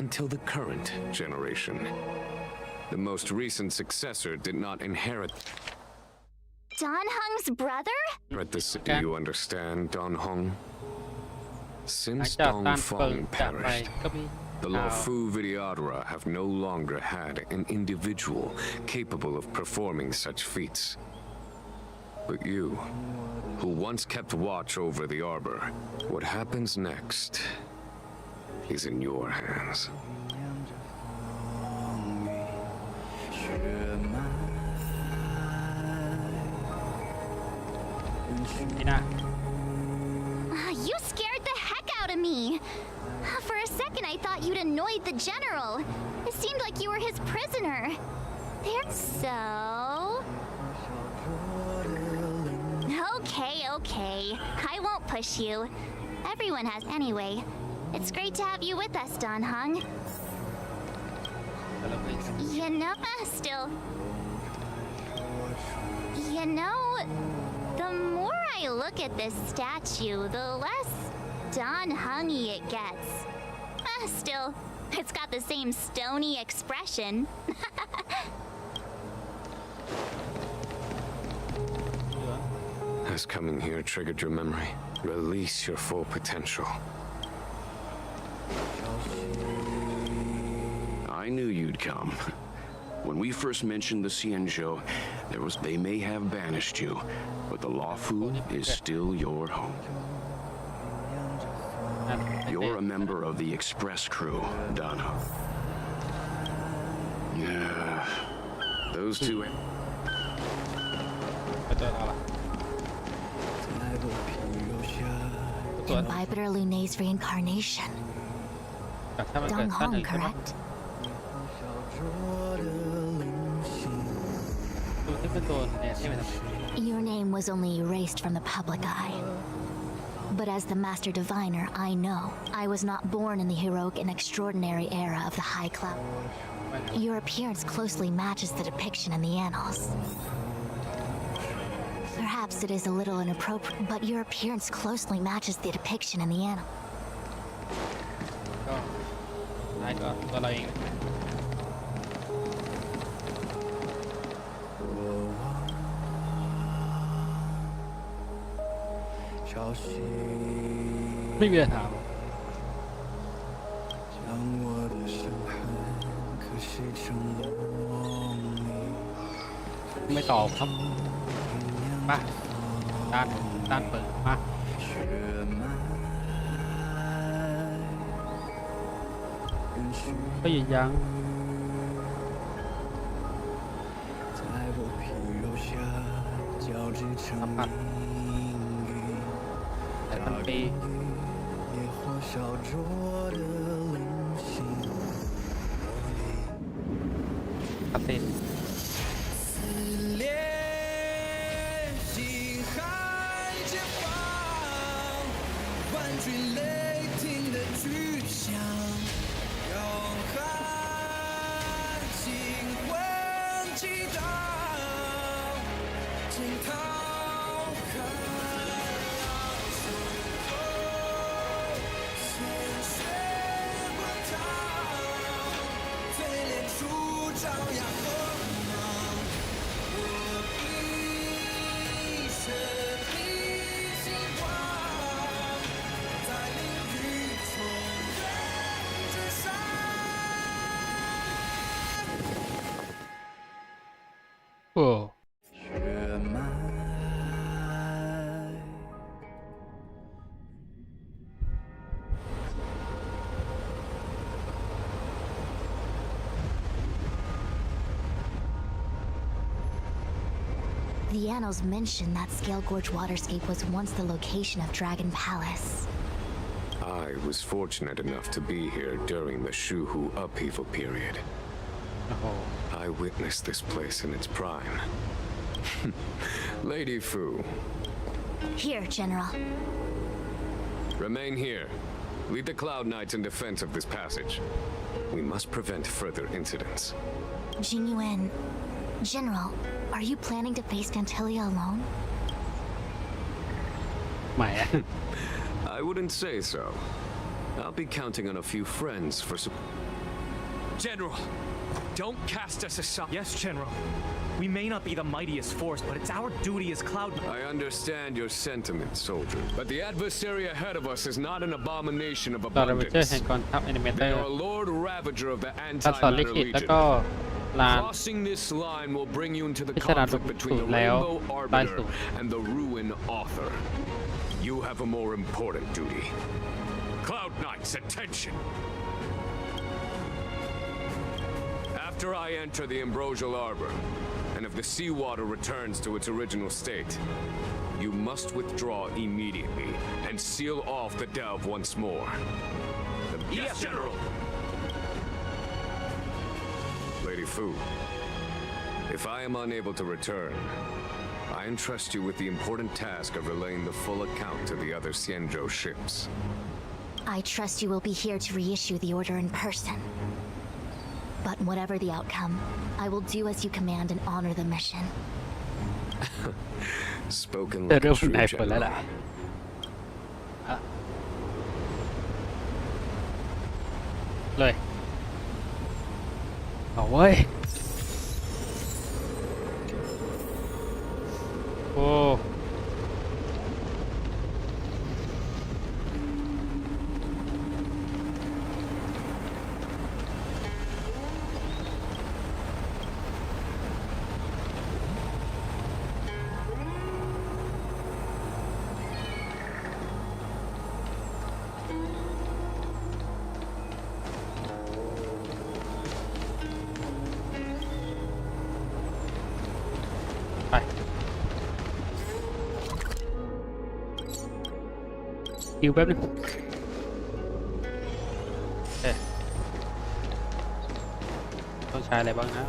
until the current generation. The most recent successor did not inherit Don Hung's brother? the city, you understand, Don Hong? หลัง Since จาก Dong การเปิด Fong จากไป perished, ก็มี the ข่าว Lofu Vidyadhara have no longer had an individual capable of performing such feats. But you, who once kept watch over the arbor, what happens next is in your hands. นี่นะ You scared the heck out of me. For a second, I thought you'd annoyed the general. It seemed like you were his prisoner. There. So. Okay. I won't push you. Everyone has anyway. It's great to have you with us, Don Hung. You know, the more I look at this statue, the less Don Hung-y it gets. Still, it's got the same stony expression. Has coming here triggered your memory? Release your full potential. I knew you'd come. When we first mentioned the Xianzhou, they may have banished you, but the Lofu is still your home. You're a member of the express crew, Donna. Yeah, those two. And Bipedar Lunay's reincarnation. Dong Hong, correct? Your name was only erased from the public eye. But as the Master Diviner, I know I was not born in the heroic and extraordinary era of the High Cloud. Your appearance closely matches the depiction in the annals. Perhaps it is a little inappropriate, but your appearance closely matches the depiction in the annals. Mới tỏ không? Ba, đan bự ba. Có gì vậy? Thập hạnh. Tại thành phi. Cà phê. Whoa. The annals mention that Scale Gorge Waterscape was once the location of Dragon Palace. I was fortunate enough to be here during the Shuhu upheaval period. I witnessed this place in its prime. Lady Fu. Here, General. Remain here. Lead the Cloud Knights in defense of this passage. We must prevent further incidents. Jingyuan, General, are you planning to face Fantilia alone? I wouldn't say so. I'll be counting on a few friends for support. General, don't cast us aside. Yes, General. We may not be the mightiest force, but it's our duty as Cloud. I understand your sentiment, soldier. But the adversary ahead of us is not an abomination of abundance. They are a Lord Ravager of the Anti-Matter Legion. Crossing this line will bring you into the conflict between the Rainbow Arbiter and the Ruin Author. You have a more important duty. Cloud Knights, attention! After I enter the Ambrosial Arbor, and if the seawater returns to its original state, you must withdraw immediately and seal off the delve once more. Yes, General! Lady Fu, if I am unable to return, I entrust you with the important task of relaying the full account to the other Xianzhou ships. I trust you will be here to reissue the order in person. But whatever the outcome, I will do as you command and honor the mission. Spoken like a true general. เลยเอาเว้ยโอ้ คิวแป๊บนึงต้องใช้อะไรบ้างนะ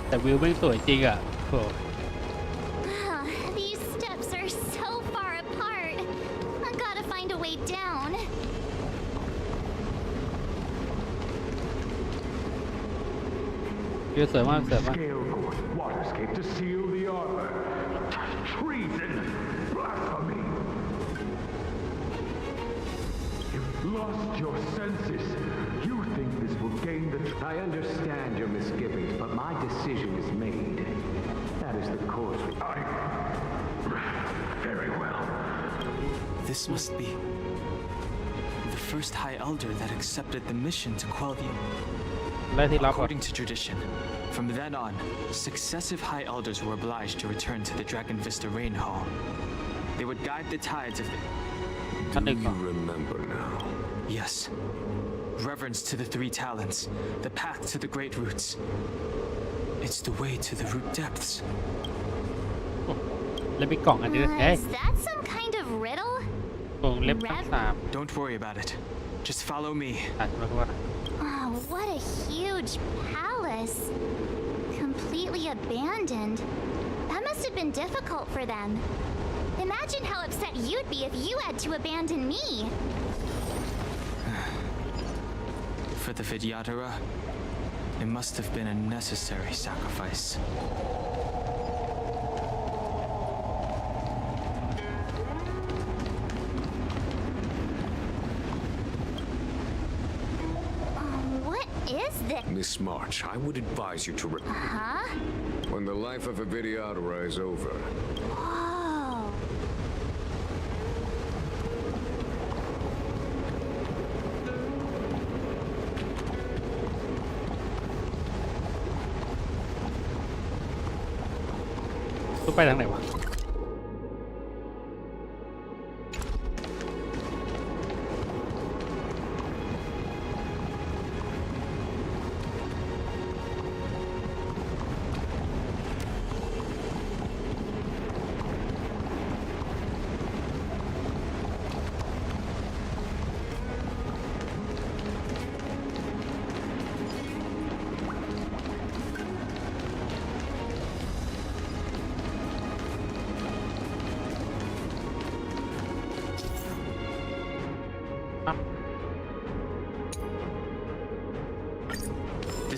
แต่วิวไม่สวยจริงอ่ะโห These steps are so far apart. I gotta find a way down. วิวสวยมากสวยมาก Scale course waterscape to seal the arbor. Treason! Blasphemy! You've lost your senses. You think this will gain the... I understand your misgivings, but my decision is made. That is the course very well. This must be the first High Elder that accepted the mission to quell the... According to tradition, from then on, successive High Elders were obliged to return to the Dragon Vista Rain Hall. They would guide the tides of the... Do you remember now? Yes. Reverence to the three talents, the path to the great roots. It's the way to the root depths. แล้วมีกล่องอันนี้ด้วยเฮ้ย Is that some kind of riddle? กล่องเล็บทั้งสาม Don't worry about it. Just follow me. Oh, what a huge palace. Completely abandoned. That must have been difficult for them. Imagine how upset you'd be if you had to abandon me. For the Vidyadhara, it must have been a necessary sacrifice. What is this? Miss March, I would advise you to Huh? When the life of a Vidyadhara is over, Whoa.ต้องไปทางไหนวะ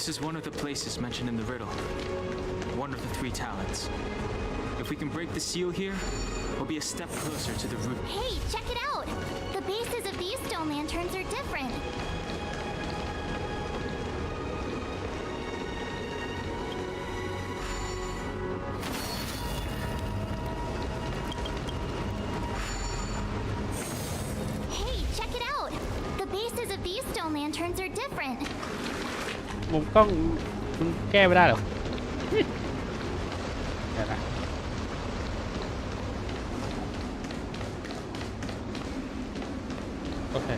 This is one of the places mentioned in the riddle. One of the three talents. If we can break the seal here, we'll be a step closer to the root. Hey, check it out! The bases of these stone lanterns are different. Hey, check it out! The bases of these stone lanterns are different. มุมกล้องคุณแก้ไม่ได้หรอเดี๋ยวนะโอเค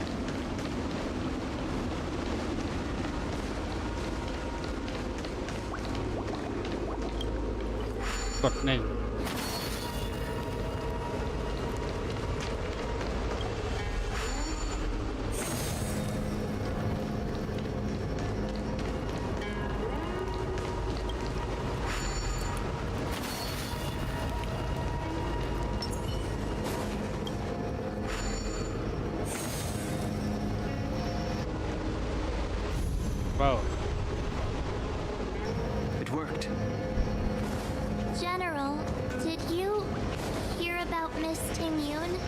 กด1Wow. It worked. General, did you hear about Miss Tingyun?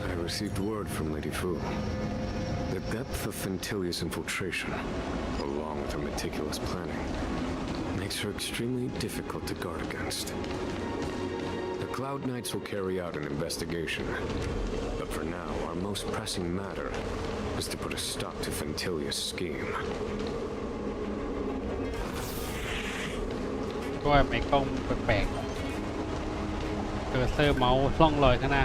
I received word from Lady Fu. The depth of Fantilia's infiltration, along with her meticulous planning, makes her extremely difficult to guard against. The Cloud Knights will carry out an investigation, but for now, our most pressing matter is to put a stop to Fantilia's scheme. ก็ไม่กล้องแปลกๆเคอร์เซอร์เมาส์ล่องลอยข้างหน้า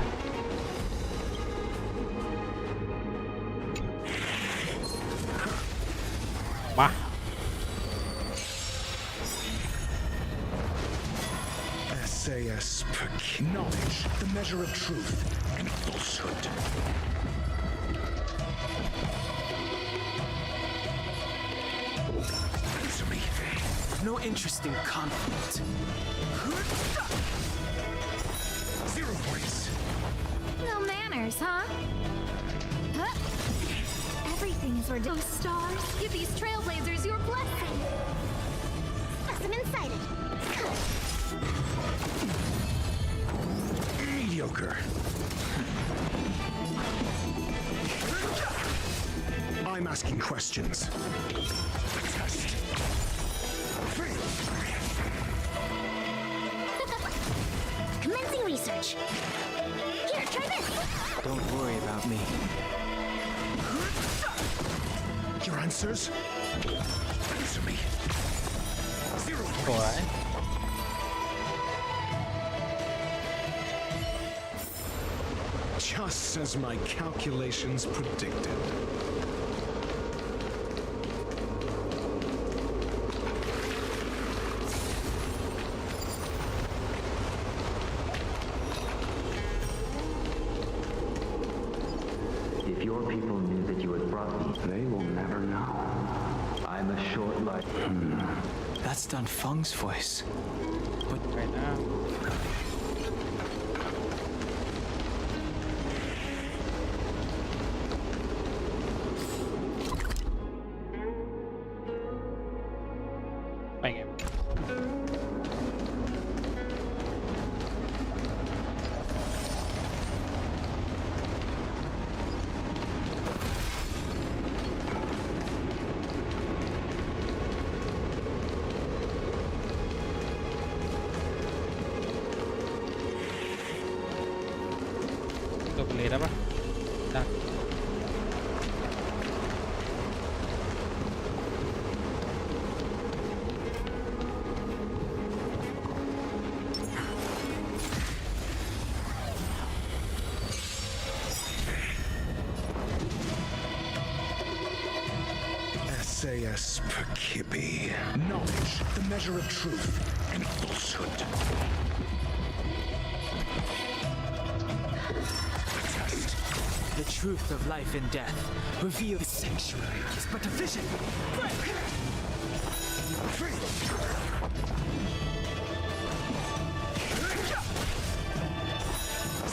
มา SAS per knowledge, the measure of truth and falsehood. Answer me. No interest in conflict. 0 points. No manners, huh? Everything is ridiculous. Stars, give these trailblazers your blessing. Specimen sighted. Mediocre. I'm asking questions. Test. Commencing research. Here, try this. Don't worry about me. Your answers? Answer me. 0 สวย points. Just as my calculations predicted. If your people knew that you had brought me, they will never know. I'm a short life. That's Dun Feng's voice. But right nowไปไง จบเลยได้ปะได้ SAS per kippy. Knowledge, the measure of truth and falsehood. Test. the truth of life and death, reveal the sanctuary is but a vision.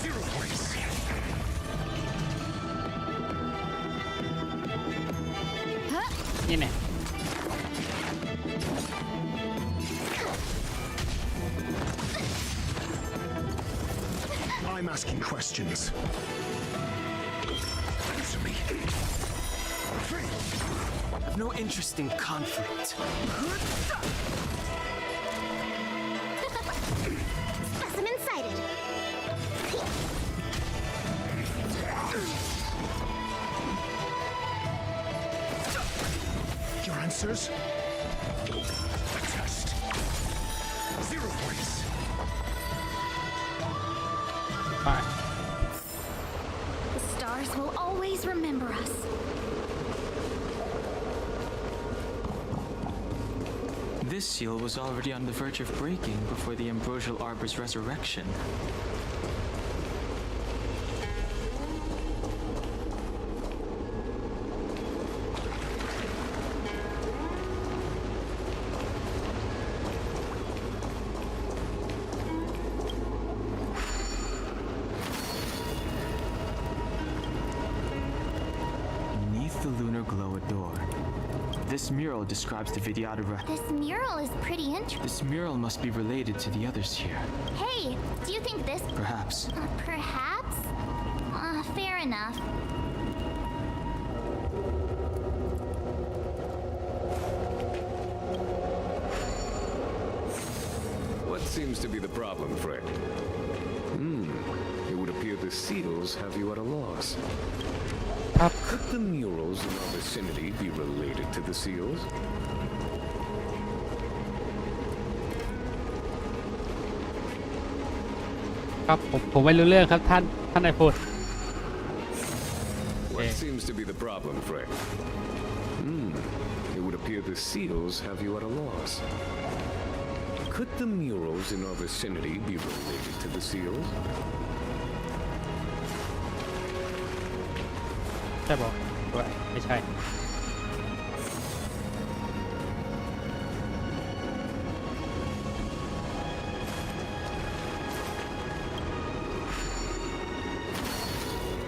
Zero points. Như này. I'm asking questions. Answer me. I've no interest in conflict. Specimen sighted. Your answers? A test. 0 points. Bye. The stars will always remember us. This seal was already on the verge of breaking before the ambrosial arbor's resurrection. Beneath the lunar glow a door. This mural describes the Vidyadhara. This mural is pretty interesting. This mural must be related to the others here. Hey, do you think this... Perhaps. Perhaps? Fair enough. What seems to be the problem, Fred? It would appear the seals have you at a loss. Could the murals in our vicinity be related to the seals? ครับผมไม่รู้เรื่องครับท่านนายพูด What seems to be the problem, Fred? It would appear the seals have you at a loss. Could the murals in our vicinity be related to the seals? ใช่บอกด้วยไม่ใช่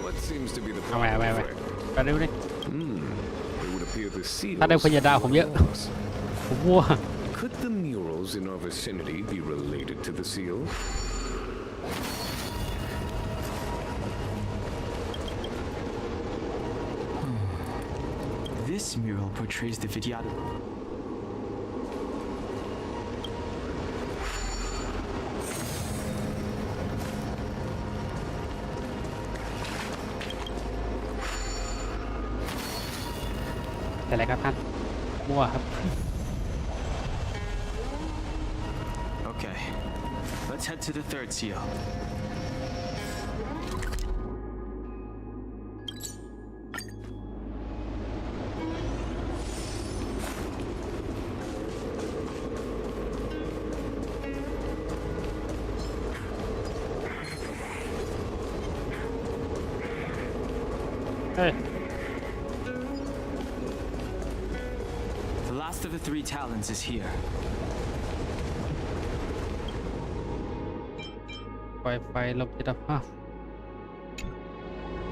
What seems to be the เอาไปเอาไปเอาไปไปดูดิ It would appear the seals ถ้าได้พยาดาวผมเยอะผมวัว Could the murals in our vicinity be related to the seals? This mural portrays the Vidyadhara.แต่อะไรครับท่านมั่วครับ Okay, let's head to the third seal. Hey. The last of the three talons is here. ไฟลมพิษภาพ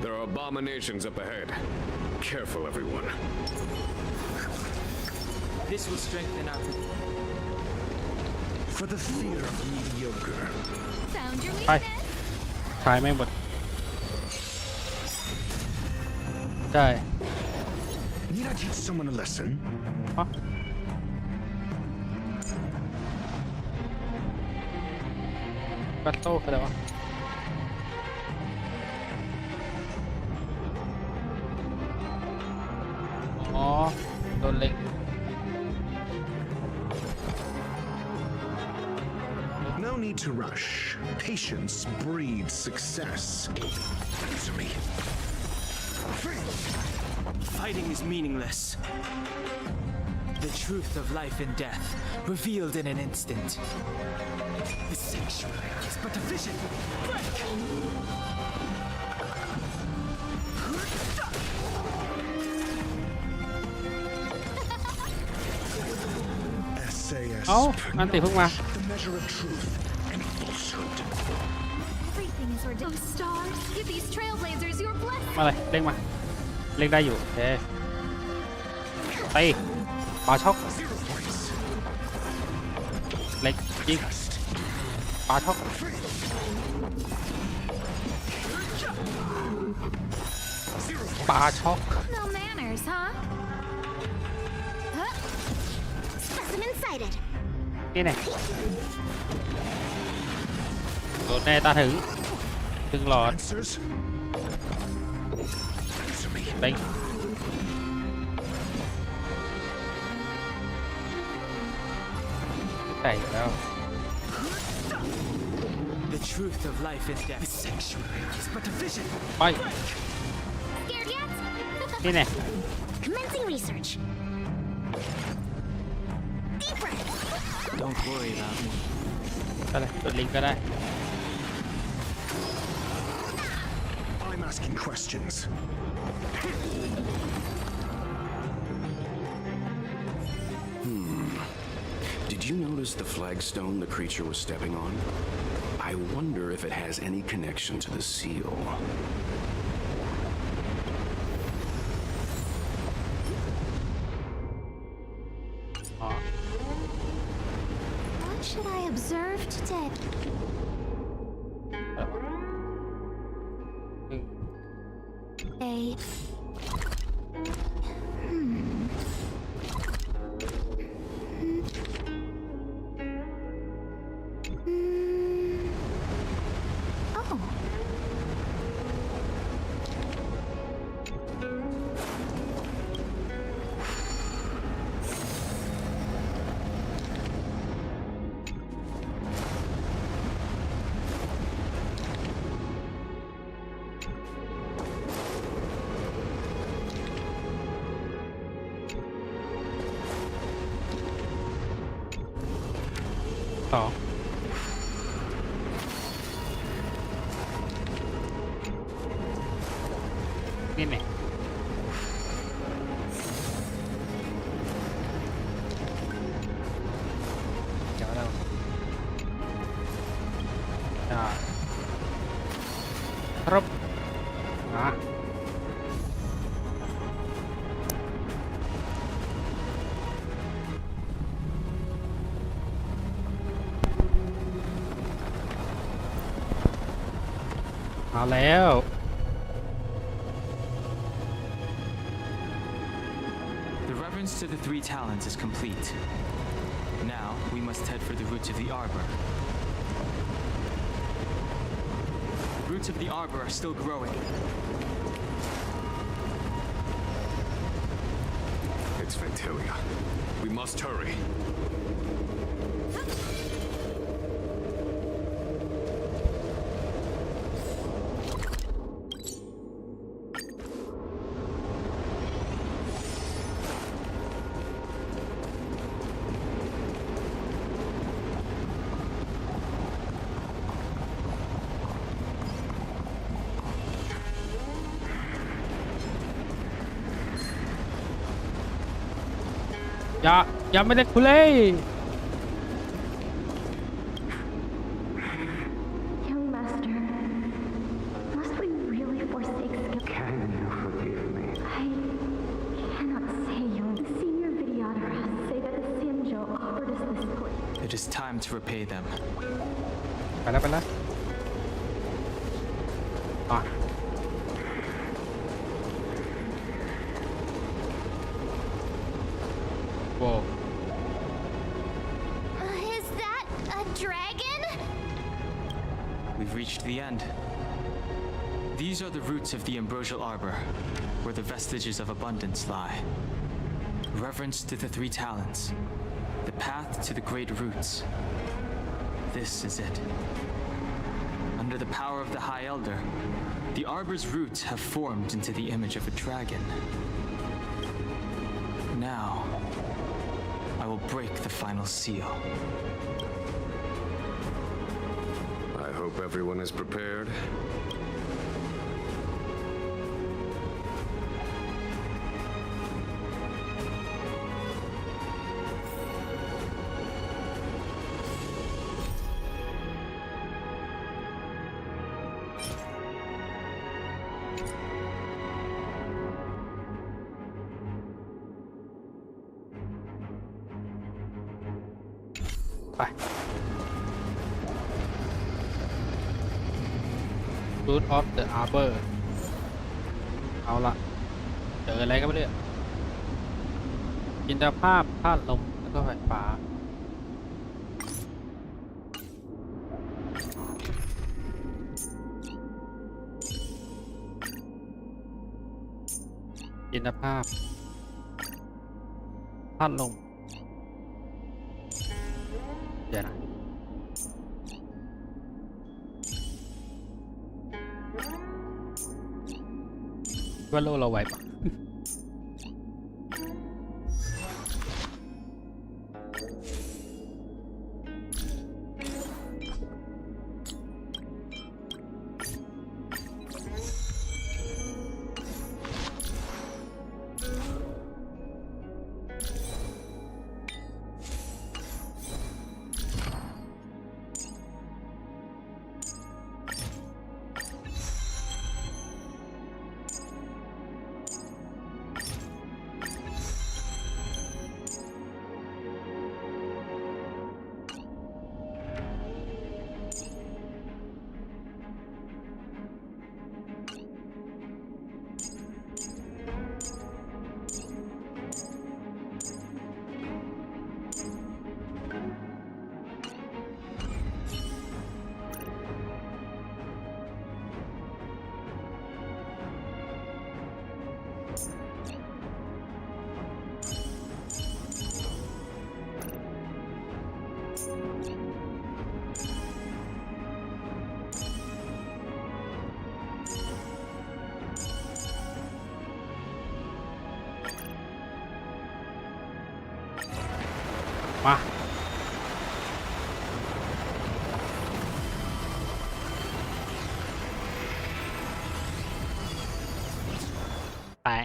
There are abominations up ahead. Careful, everyone. This will strengthen our... For the fear of mediocre. Found your ไป weakness. ทายไม่หมดได้ Need I teach someone a lesson? ฮะกัตโต้คืออะไรวะอ๋อโดนเล็ง No need to rush. Patience breeds success. Answer me. Fighting is meaningless. The truth of life and death, revealed in an instant. The sanctuary is but a vision. Break! SAS เอ้าอันติเพิ่งมา the measure of truth and falsehood. Everything is ordained. Oh, stars, give these trailblazers your blessing. มาเลยเร่งมาเร่งได้อยู่โอเคไปปาช็อกเล็กยิงปาช็อกปาช็อก No manners, huh? Specimen sighted. นี่ไงโดนแน่ตาถึงหลอด Answers? Answer me. เล็งใช่แล้ว The truth of life and death. The sanctuary is but a vision. ไป Scared yet? นี่ไง Commencing research. Deep breath. Don't worry about me. ก็ได้กดลิงก์ก็ได้ I'm asking questions. Did you notice the flagstone the creature was stepping on? I wonder if it has any connection to the seal. What should I observe today? A. Oh. ท นี่เนี่ยเดี๋ยวเราจะครบมาแล้ว The reverence to the three talents is complete. Now we must head for the roots of the arbor. The roots of the arbor are still growing. It's Fantilia. We must hurry.อย่าไม่ได้คุเล่ Young master, must we really forsake skill? Can you forgive me? I cannot say, young. The senior videographers say that the Xianzhou offered us this place. It is time to repay them. ไปแล้วโว้ Is that a dragon? We've reached the end. These are the roots of the ambrosial arbor, where the vestiges of abundance lie. Reverence to the three talents, the path to the great roots. This is it. Under the power of the High Elder, the arbor's roots have formed into the image of a dragon. Now, I will break the final seal. I hope everyone is prepared. Root of the arbor เอาละเจออะไรกันไม่รู้จินตภาพธาตุลมแล้วก็ไฟฟ้าจินตภาพธาตุลมเดี๋ยวนะว่าโลเราไหวปะ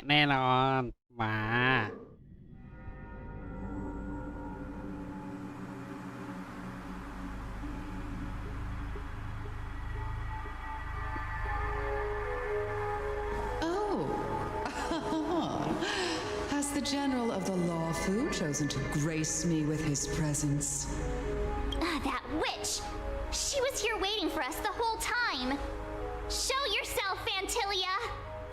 แน่นอนมา Has the General of the Lofu chosen to grace me with his presence? That witch! She was here waiting for us the whole time! Show yourself, Fantilia!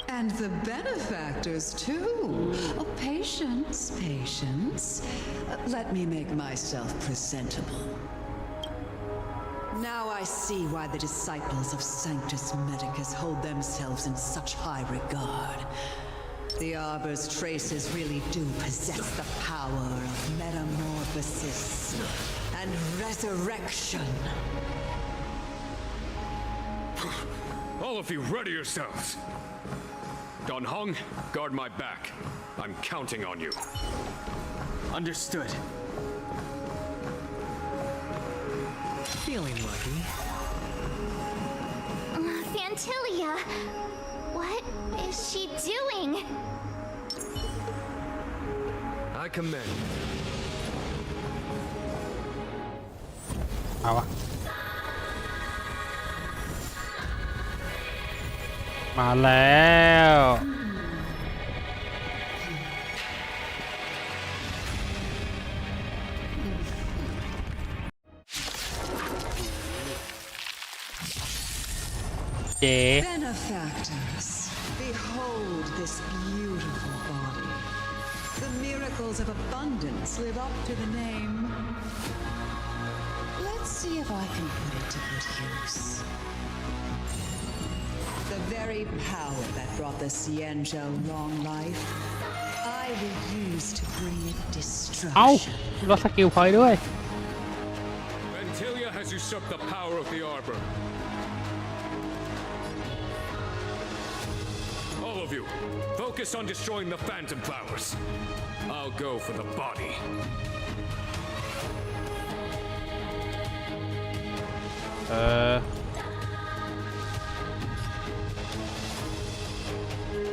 And the benefactors, too. Oh, patience, patience. Let me make myself presentable. Now I see why the disciples of Sanctus Medicus hold themselves in such high regard. The Arbor's traces really do possess the power of metamorphosis and resurrection. All of you, ready yourselves. Don Hong, guard my back. I'm counting on you. Understood. Feeling lucky. Fantilia! What is she doing? I commend. เอาวะมาแล้วเจ๊ Benefactors, behold this beautiful body. The miracles of abundance live up to the name. Let's see if I can put it to good use. The very power that brought the Xianzhou long life, I will use to bring it เอ้า destruction. ลดสกิลพอยต์ด้วย Fantilia has usurped the power of the Arbor. All of you, focus on destroying the phantom flowers. I'll go for the body.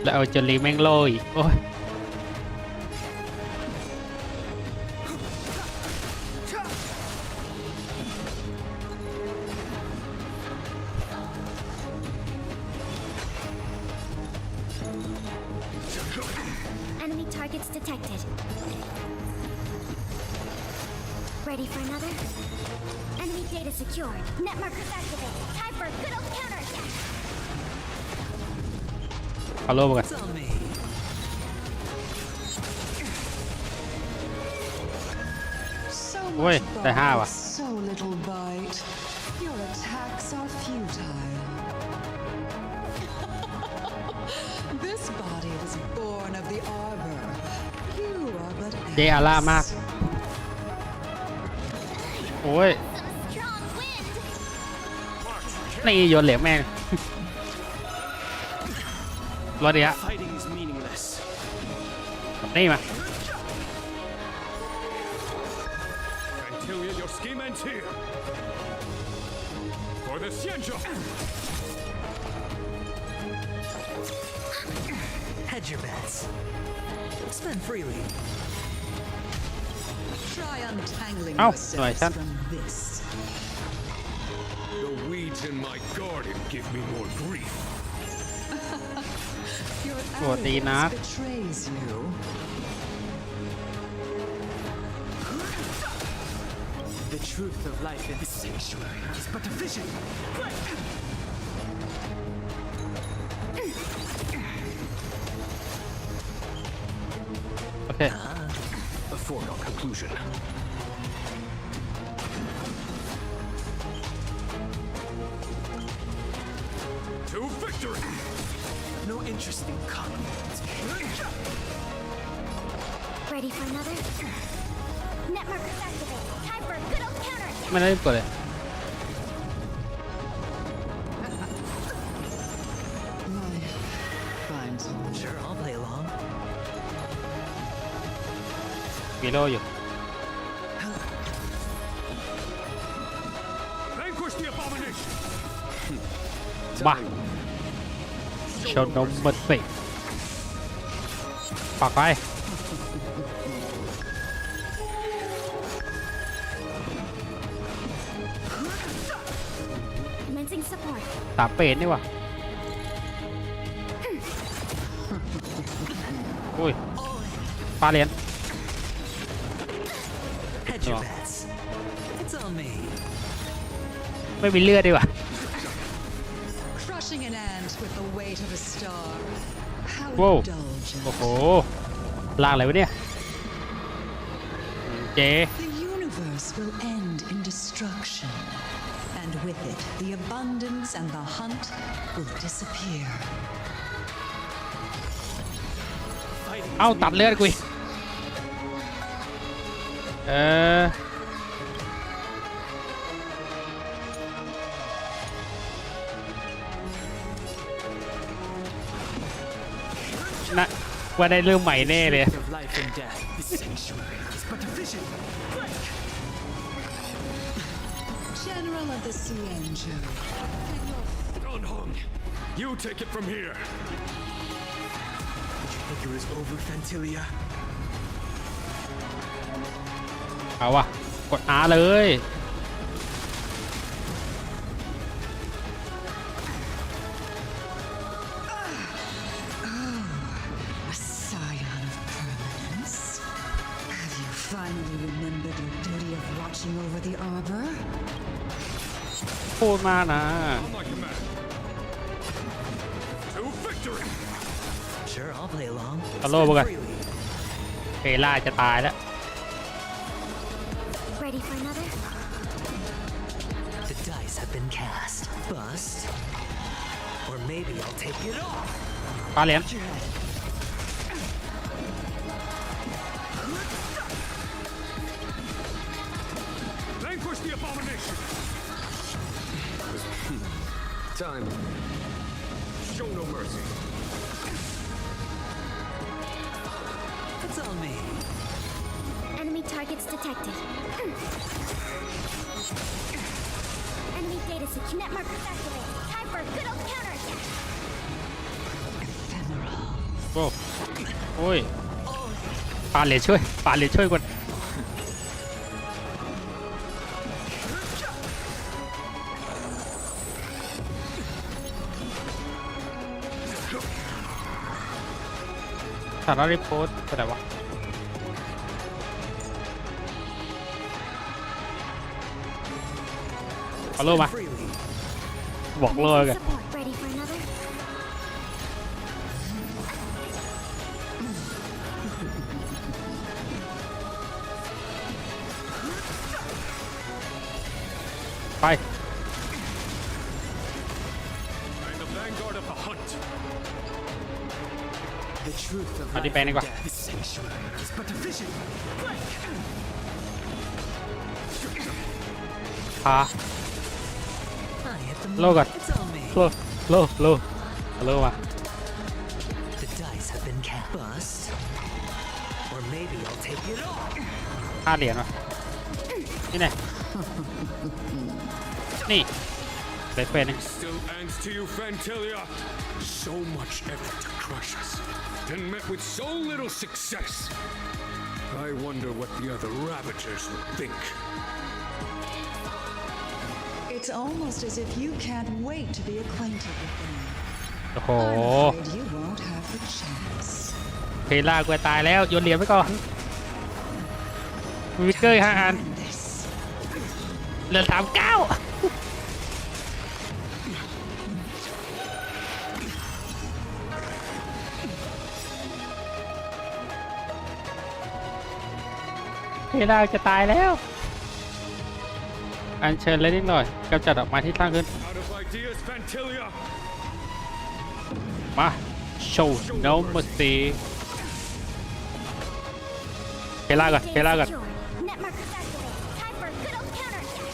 แล้วเอาจนลีแม่งโลอีกโอ้ย Enemy targets detected. Ready for another? Enemy data secured. Net markers activated. Time for a good old counterattack. เอาโลมากัน Tell me. So โอ้ย much ได้5 ว่ะ bite, so little bite. Your attacks are futile. This body was born of the Arbor. You are but เจอาร่ามาก โอ้ย นี่โยนเหลวแม่ง รอดีฮะ Fighting is meaningless. นี่มา Fantilia, your scheme ends here. For the Xianzhou. Hedge your bets. Spend freely. Try untangling เอ้า ห yourselves น่วยฉัน from this. The weeds in my garden give me more grief. Your ปวดดีนัก arrogance betrays you. The truth of life in this sanctuary is but a vision. Okay. A foregone conclusion. To victory! No interest in conflict. Ready for another? Net markers activated. Time for a good old counterattack. ไม่ได้กดเลย Fine. Sure, I'll play along. มีโลอยู่ Vanquish the abomination! มาชนนมมันเปะ ปักไป Commencing support. ตามเป็ดนี่วะอุ้ยปลาเหรียญ Hedge your bets. It's on me. ไม่มีเลือดดีวะ Crushing an ant with the weight of a star. How โว้ว indulgent. โอ้โหลากอะไรวะเนี่ยเจ The universe will end in destruction, and with it, the abundance and the hunt will disappear. เอ้าตัดเลือดกูอีกนะว่าได้เรื่องใหม่แน่เลย General of the Cienjo. You take it from here. Figure is over, Fantilia. เอาวะกด R เลย A scion of permanence. Have you finally remembered your duty of watching over the arbor? พูดมานะ To victory. Sure, I'll play along. ตะโลบกันเฮล่าจะตายแล้ว Ready for another? The dice have been cast. Bust. Or maybe I'll take it off. ปลาเหรียญ Vanquish the abomination. Time. Show no mercy. It's on me. Enemy targets detected. Enemy data set. Net markers activated. Time for a good old counterattack. โอ้โอ้ยปลาเหรียญช่วยปลาเหรียญช่วยก่อนสารรีโพสต์อะไรวะเอาโล่มาบอกโล่กัน Support. Ready for another? ไป I'm the vanguard of the hunt. The truth of เอาที่ life แปลงดี and กว่า death. This sanctuary is but a vision. พา I hit the โล่ก่อน It's on me. โล่โล่โล่เอาโล่มา The dice have been cast. Bust. Or maybe I'll take it off. 5 เหรียญวะนี่ไงนี่เหลือเฟนหนึ่ง Still ants to you, Fantilia. So much effort to crush us, and met with so little success. I wonder what the other Ravagers would think. It's almost as if you can't wait to be acquainted with them. โอ้โห I'm afraid you won't have the chance. เพล่ากูตายแล้วโยนเหรียญไปก่อนมีวิกเกอร์5 อันเหลือ39เพล่าจะตายแล้วอัญเชิญเลยนิดหน่อยกำจัดออกมาที่สร้างขึ้น Out of ideas, Fantilia. มาโชว์โนมสีเพล่าก่อนเพล่าก่อน Net markers activated. Time for a good old counterattack.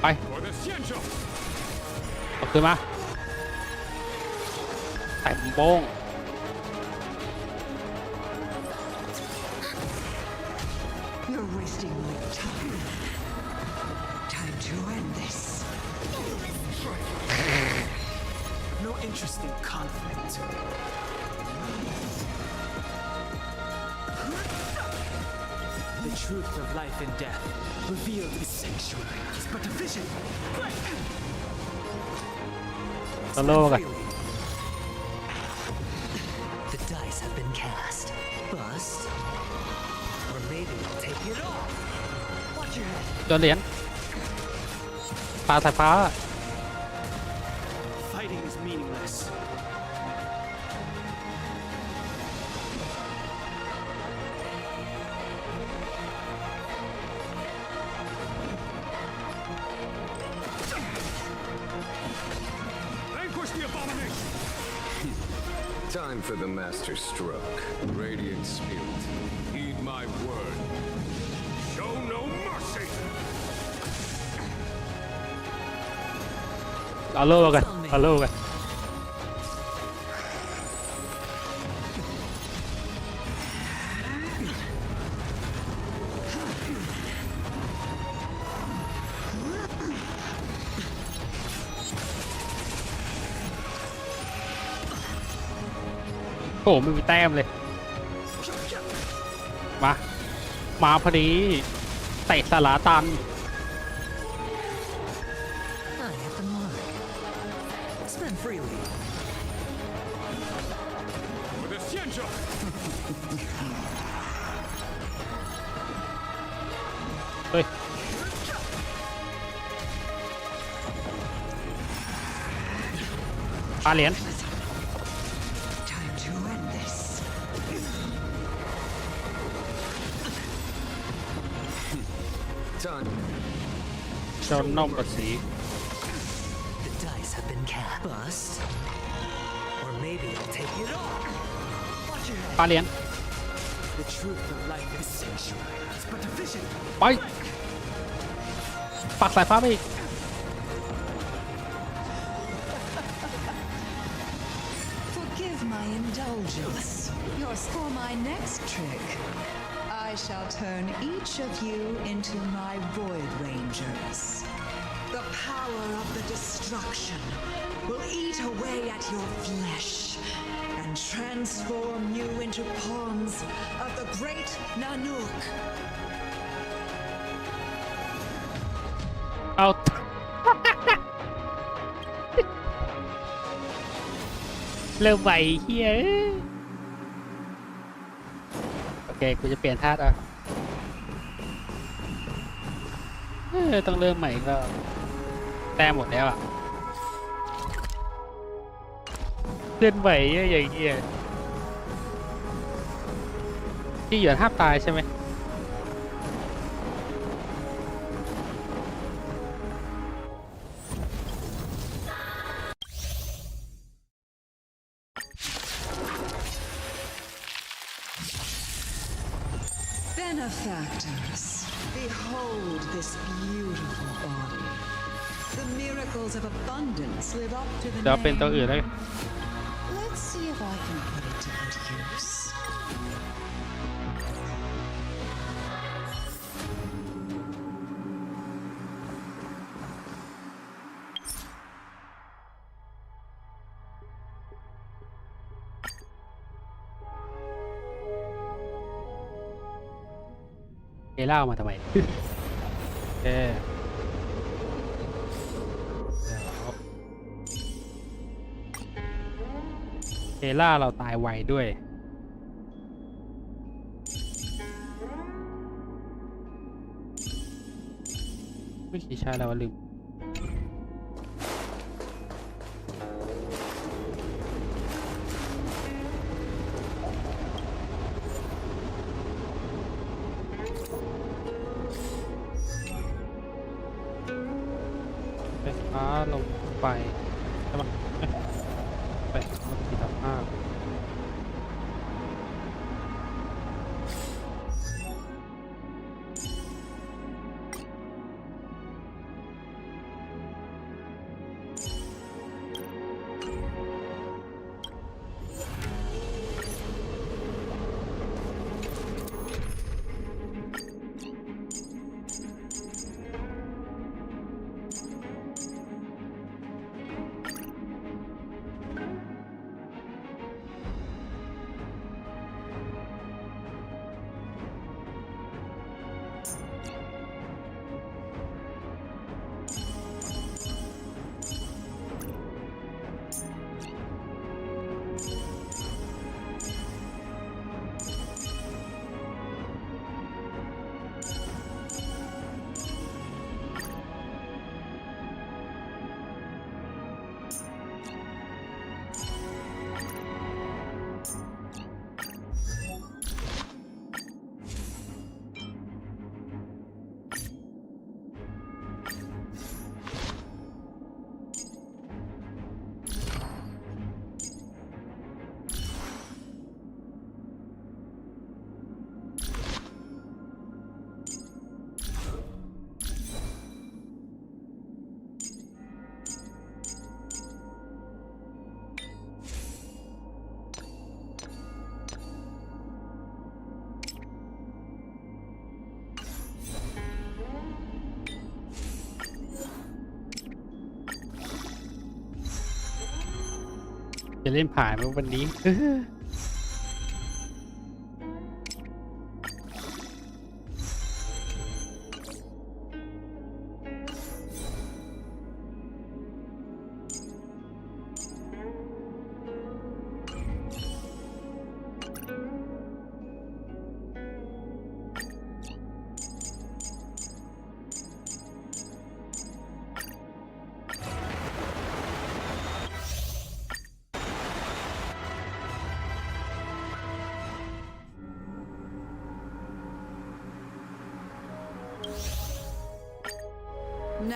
ไป For the Cienjo. เอาขึ้นมาใส่โป้ง You're wasting my time. Time to end this. No interesting conflict. The truth of life and death revealed in sanctuary is but a vision. ตโลกัน The dice have been cast. Bust. Or maybe I'll take it all. Watch your head. โดนเหรียญปลาสายฟ้า Fighting is meaningless. Vanquish the abomination! Time for the master stroke. Radiant spirit, heed my word. Show no mercy! เอาโล่กันเอาโล่กันโอ้ไม่มีแต้มเลยมาพอดีเตะสลาตัน I hit the mark. Spend freely. For the Xianzhou! เฮ้ยปาเหรียญ Time to end this. จนนมประสี The dice have been cast. Bust. Or maybe I'll take it all. Watch your head. ปาเหรียญ The truth of life is sanctuary is but a vision. ไปปักสายฟ้าไปอีก Forgive my indulgence. Yours for my next trick. I shall turn each of you into my Void Rangers. The power of the destruction will eat away at your flesh and transform you into pawns of the great Nanook. เอา เริ่มไหวเฮียโอเคกูจะเปลี่ยนธาตุต้องเริ่มใหม่ก็แต้มหมดแล้วอ่ะเคลื่อนไหวอย่างเงี้ยที่เหยื่อห้ามตายใช่ไหม Benefactors, behold this beautiful body. The miracles of abundance live up to the เดี๋ยวเป็นตัวอื่นแล้ว Let's see if I can put it to good use. เล่ามาทำไมเอล่าเราตายไวด้วยไม่ใช่ใช่แล้วลืมลงไปใช่ปะไปที่ถัดภาพ จะเล่นผ่านวันนี้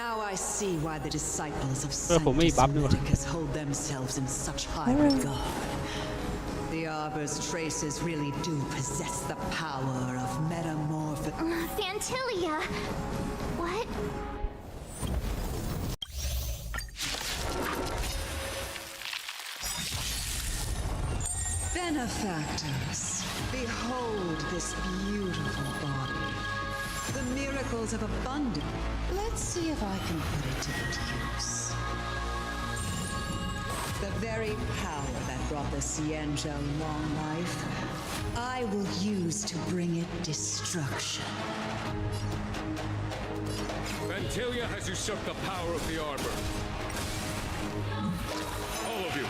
Now I see why the disciples of Sanctus Medicus hold themselves in such high regard. The Arbor's traces really do possess the power of metamorphosis. Fantilia! What? Benefactors, behold this beautiful body. The miracles of abundance. Let's see if I can put it to good use. The very power that brought the Cienjo long life, I will use to bring it destruction. Fantilia has usurped the power of the Arbor. All of you,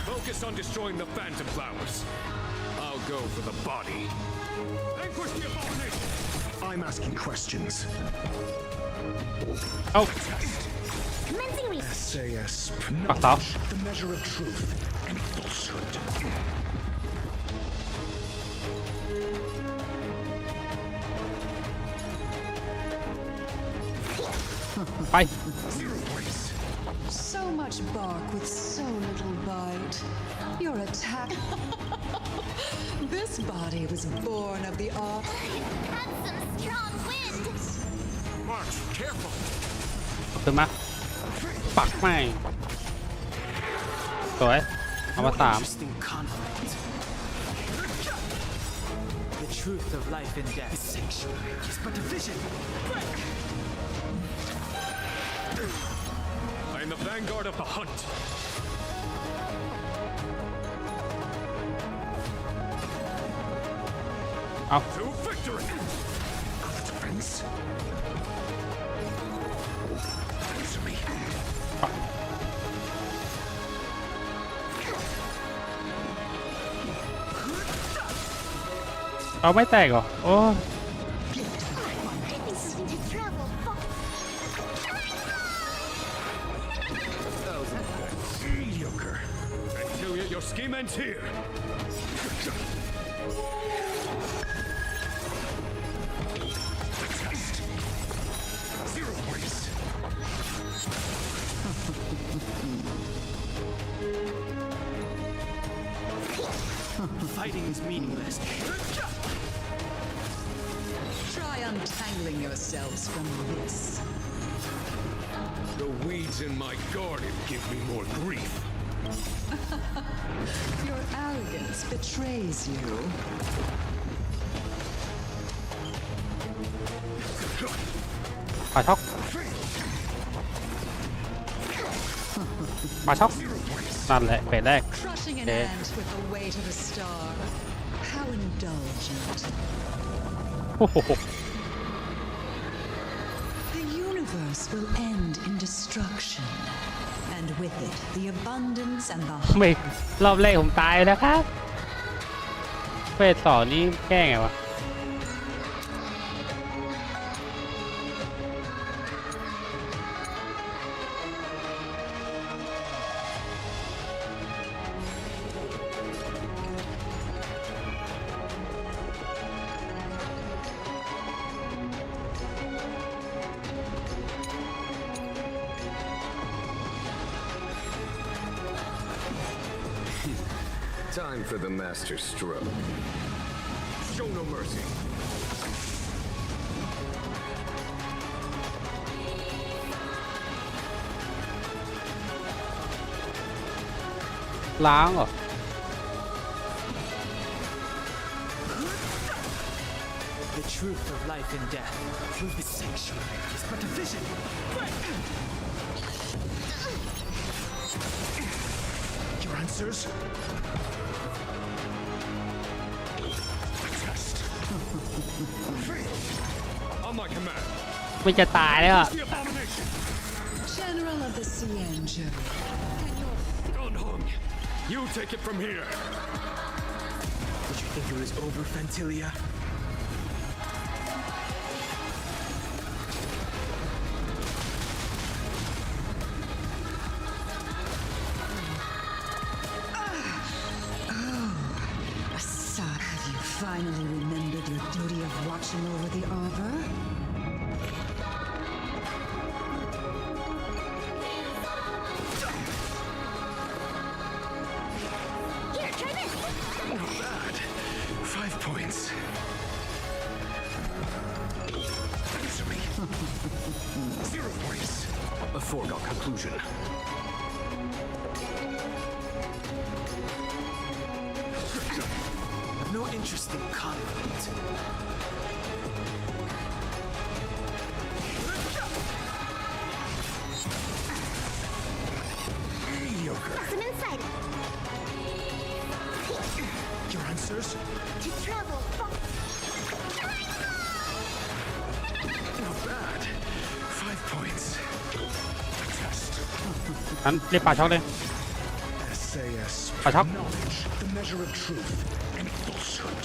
focus on destroying the Phantom Flowers. I'll go for the body. Vanquish the abomination! I'm asking questions. Oh. Commencing research. SAS. The measure of truth and falsehood. Bye. So much bark with so little bite. Your attack. This body was born of the ark. That's some strong wind. March, careful. ขึ้นมาปักไม่สวยเอามา3 The truth of life and death is but a vision. I am the vanguard of the hunt. To victory! Defense. Answer me. เอาไม่แตกเหรอโอ้ Mediocre. Fantilia, your scheme ends here. Fighting is meaningless. Try untangling yourselves from this. The weeds in my garden give me more grief. Your arrogance betrays you. ปาช็อกปาช็อกนั่นแหละเฟสแรก Crushing an ant with the weight of a star. How indulgent. The universe will end in destruction. And with it, the abundance and the ไม่รอบแรกผมตายนะครับเฟส2นี่แก้ไงวะ Time for the master stroke. Show no mercy. ล้างเหรอ The truth of life and death through the sanctuary is but a vision. Your answers? Test. On my command. มันจะตายแล้วอะ The abomination. General of the Cienjo. Unhung. You take it from here. Did you think it was over, Fantilia? Have you finally remembered your duty of watching over the arbor? Here, try this. Not bad. 5 points. Answer me. 0 points. A foregone conclusion. No interest in conflict. Mediocre. Some insight. Your answers? To travel. Not bad. 5 points. Test. งั้นเรียกป่าช็อกเลย SAS.ป่าช็อก Knowledge. The measure of truth and falsehood.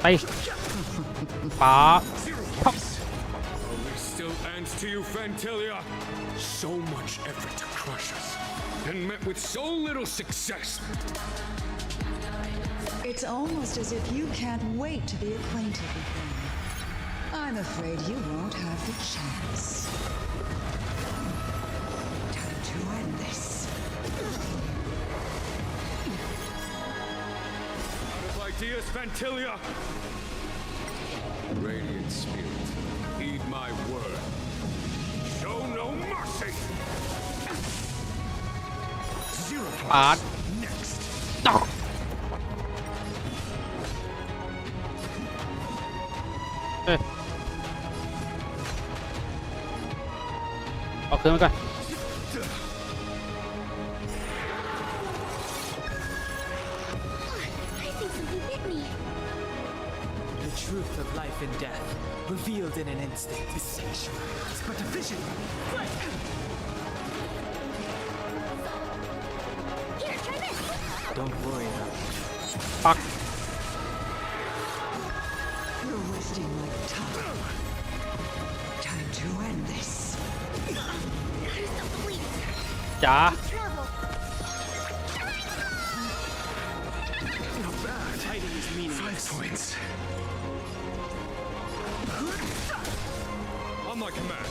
ไปป่าช็อก Are we still ants to you, Fantilia? So much effort to crush us, and met with so little success. It's almost as if you can't wait to be acquainted with them. I'm afraid you won't have the chance. Time to end this. Out of ideas, Fantilia. Radiant spirit, heed my word. Show no mercy. 0 ป่า points. Next. ช็อกเอ้ยเอาคืนมาก่อน I think something bit me. The truth of life and death, revealed in an instant. This sanctuary is but a vision. Here, try this. Don't worry about it. ปัก You're wasting my time. Time to end this. Stop the bleeding. จ๋า Travel. Not bad. Fighting is 5 meaningless. points. On my command.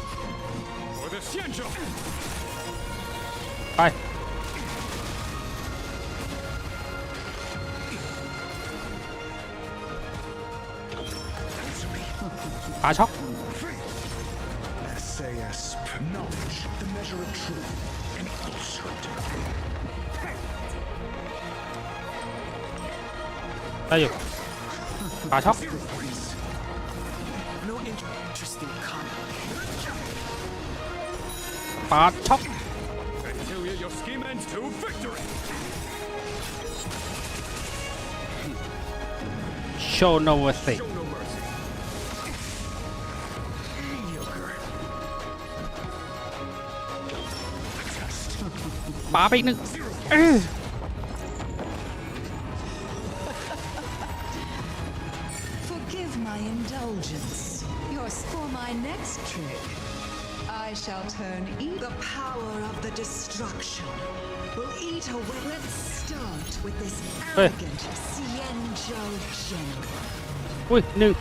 For the Xianzhou. ไป Answer me. ป่าช็อก SAS. Knowledge. The measure of truth and falsehood. ได้อยู่ป่าช็อก 0 points. No interest in conflict. ป่าช็อก Fantilia, your scheme ends to victory. show no mercy Show no mercy. Mediocre. Test. ป่าไปอีกหนึ่ง 0 เออ points. Forgive my indulgence. Yours for my next trick. I shall turn the power of the destruction will eat away. Let's start with this arrogant Cienjo general. อุ้ยหนึ่ง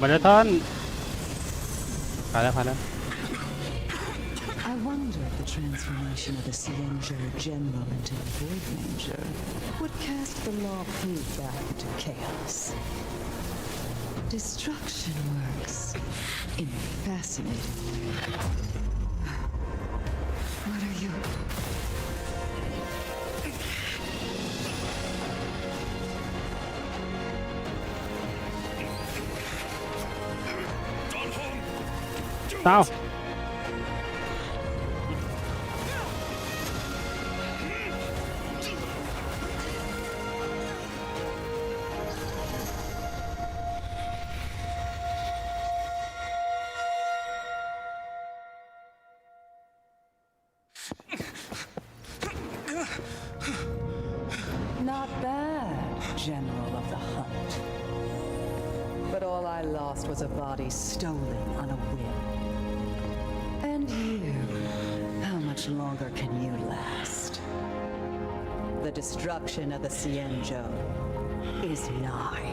มาแล้วท่านผ่านแล้วผ่านแล้ว I wonder if the transformation of the Cienjo general into a void ranger would cast the Lofu back into chaos. Destruction works in a fascinating way. What are you? เต้าNot bad, General of the Hunt. But all I lost was a body stolen on a whim. And you, how much longer can you last? The destruction of the Xianzhou is nigh.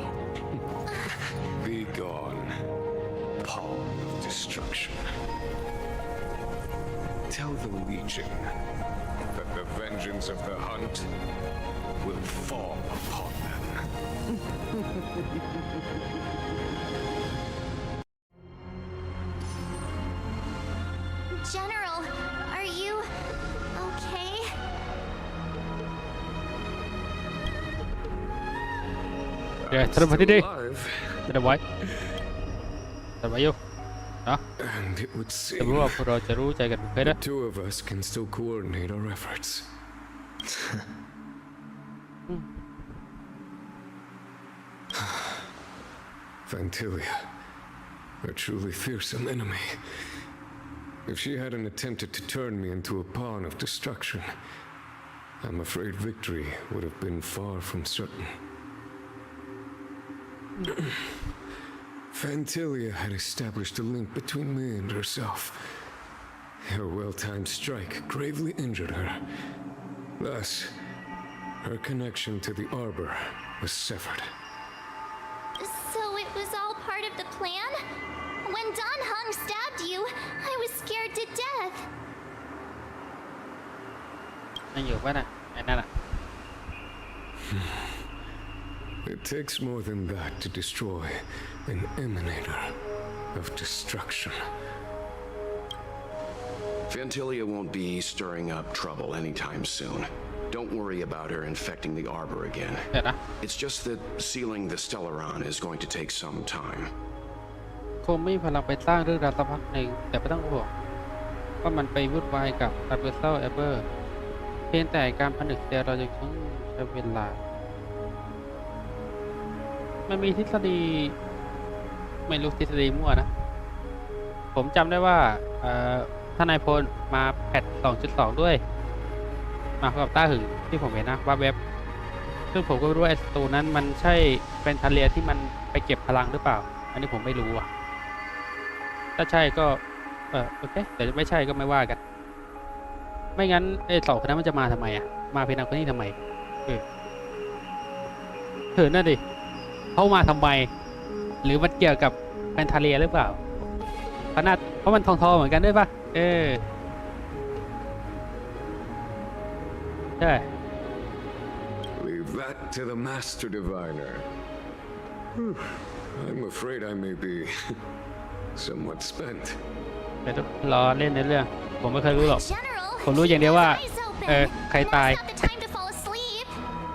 Be gone, pawn of destruction. Tell the Legion that the vengeance of the Hunt will fall upon them. General, are you okay? เดี๋ยวทำมาที่นี่ไม่ได้ไว้แต่ไว้อยู่เนาะ And it would แต่ seem ว่าพวกเราจะรู้ใจกันเคยนะ the two of us can still coordinate our efforts. Fantilia, a truly fearsome enemy. If she hadn't attempted to turn me into a pawn of destruction, I'm afraid victory would have been far from certain. Fantilia had established a link between me and herself. Her well-timed strike gravely injured her. Thus, her connection to the arbor was severed. So it was all part of the plan? When Don Hung stabbed you, I was scared to death. ยังอยู่ป่ะน่ะไอ้นั่นน่ะ It takes more than that to destroy an emanator of destruction. Fantilia won't be stirring up trouble anytime soon. Don't worry about her infecting the arbor again. It's just that sealing the Stellaron is going to take some time. คงไม่มีพลังไปสร้างเรื่องราวสักพักหนึ่งแต่ไม่ต้องห่วงว่ามันไปวุ่นวายกับ Arbor Arbor เพียงแต่การผนึกเซลล์เราจะต้องใช้เวลามันมีทฤษฎีไม่รู้ทฤษฎีมั่วนะ ผมจำได้ว่าท่านนายพลมาแพท 2.2 ด้วยมากับต้าหึงที่ผมเห็นนะว่าเว็บซึ่งผมก็ไม่รู้ว่าไอ้ตัวนั้นมันใช่เป็นทะเลที่มันไปเก็บพลังหรือเปล่าอันนี้ผมไม่รู้อ่ะถ้าใช่ก็โอเคแต่ไม่ใช่ก็ไม่ว่ากันไม่งั้นไอ้สองคนนั้นมันจะมาทำไมอ่ะมาเพนังคนนี้ทำไมนั่นดิเขามาทำไมหรือมันเกี่ยวกับแฟนทาเลียหรือเปล่าเพราะมันทองเหมือนกันด้วยป่ะใช่ Leave that to the Master Diviner. I'm afraid I may be somewhat spent. แต่ต้องรอเล่นในเรื่องผมไม่เคยรู้หรอกผมรู้อย่างเดียวว่าใครตาย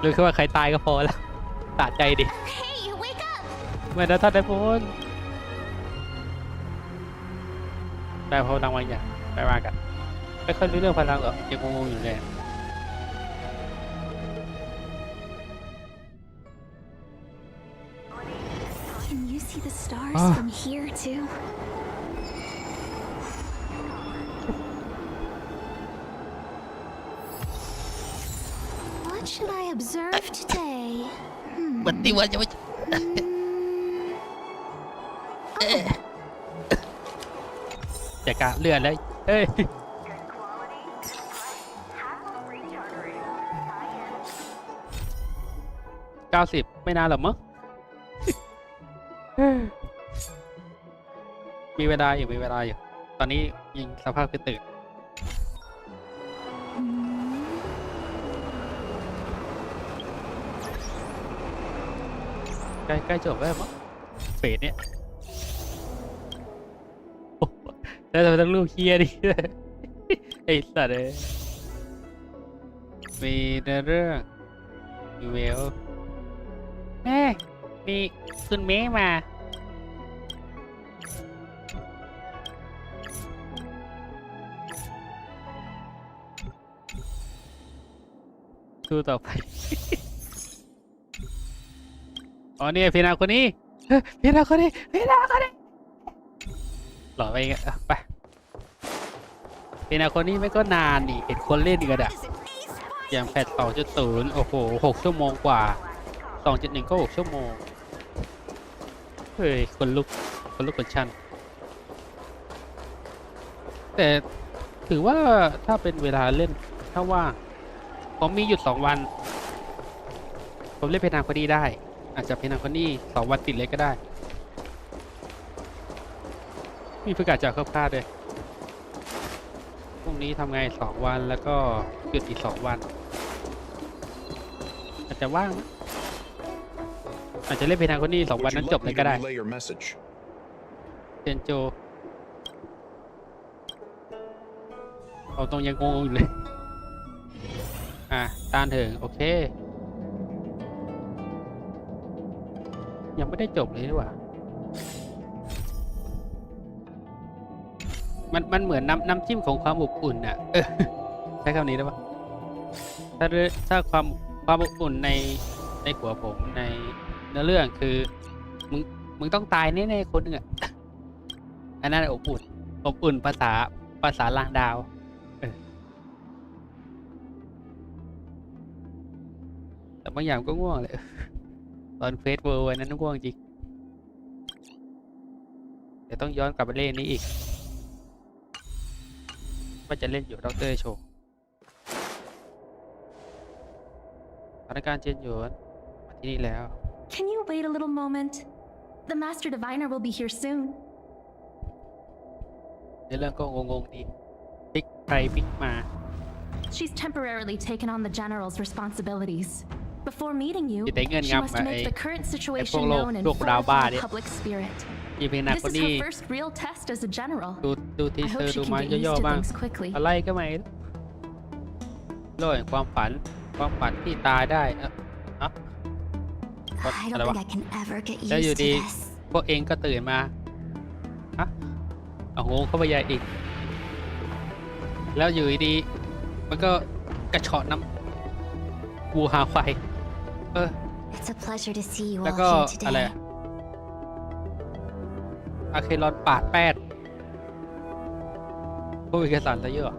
รู้แค่ว่าใครตายก็พอแล้วสะใจดิไม่ได้ท่านได้พ้นได้พอดังวันอย่างไปมากันไม่ค่อยรู้เรื่องพลังหรอกยังงงอยู่เลย Can you see the stars from here too? What should I observe today? มันตีวันจะไม่จะกะเลือดเลย90ไม่นานหรอกมั้งมีเวลาอยู่ตอนนี้ยิงสภาพคือตื่นใกล้จบแล้วมั้งเฟสเนี่ยแล้วทำไมต้องลูกเฮียดิไอ้สัตว์เลยมีในเรื่องอีเมลมีคุณเมย์มา สู้ต่อไป อ๋อเนี่ยพี่นาคนนี้พี่นาคนนี้หล่อไปไงไปพี่นาคนนี้ไม่ก็นานนี่เห็นคนเล่นกันอะอย่างแพท 2.0 โอ้โห6 ชั่วโมงกว่า 2.1 ก็6 ชั่วโมงเฮ้ยคนลุกคนชันแต่ถือว่าถ้าเป็นเวลาเล่นถ้าว่างผมมีหยุด2 วันผมเล่นเพนาคนนี้ได้อาจจะเพนาคนนี้2 วันติดเลยก็ได้มีประกาศจากคร่าวๆเลยพรุ่งนี้ทำไง2 วันแล้วก็หยุดอีก2 วันอาจจะว่างนะอาจจะเล่นเพนาคนนี้2 วันนั้นจบเลยก็ได้เจนโจเอาตรงยังงงอยู่เลยตานถึงโอเคยังไม่ได้จบเลยดีกว่ามันเหมือนน้ำจิ้มของความอบอุ่นอ่ะใช้คำนี้ได้ปะถ้าความอบอุ่นในหัวผมในเนื้อเรื่องคือมึงต้องตายแน่ๆคนหนึ่งอ่ะอันนั้นอบอุ่นภาษาลางดาวแต่บางอย่างก็ง่วงเลยตอนเฟสเวิร์นั้นง่วงจริงเดี๋ยวต้องย้อนกลับไปเล่นนี้อีกว่าจะเล่นอยู่ดร.โชว์สถานการณ์เจนหยวนมาที่นี่แล้ว Can you wait a little moment? The Master Diviner will be here soon. ในเรื่องก็งงๆดีพลิกไปพลิกมา She's temporarily taken on the General's responsibilities. Before meeting you, แต่เงิน she งำ must ไอ้ make the current พวก situation โลก known and พวกดาวบ้า fortify เนี่ย public spirit. อีเพนาค This น is นี้ her first real test as a general. ดูที I เซอ hope ร์ she ดู can มา get ย่อ used ๆ to บ้าง things quickly. อะไรก็ไม่โลกแห่งความฝันที่ตายได้I don't think I can ever get แล้วอยู่ used to ดี this. พวกเองก็ตื่นมาเอางงเข้าไปใหญ่อีกแล้วอยู่ดีมันก็กระเฉาะน้ำวูหาควายIt's a pleasure to see you แล้ว all ก็ here อะไร today. อะเคลอนปาดแป้ดพวกเอกสารซะเยอะ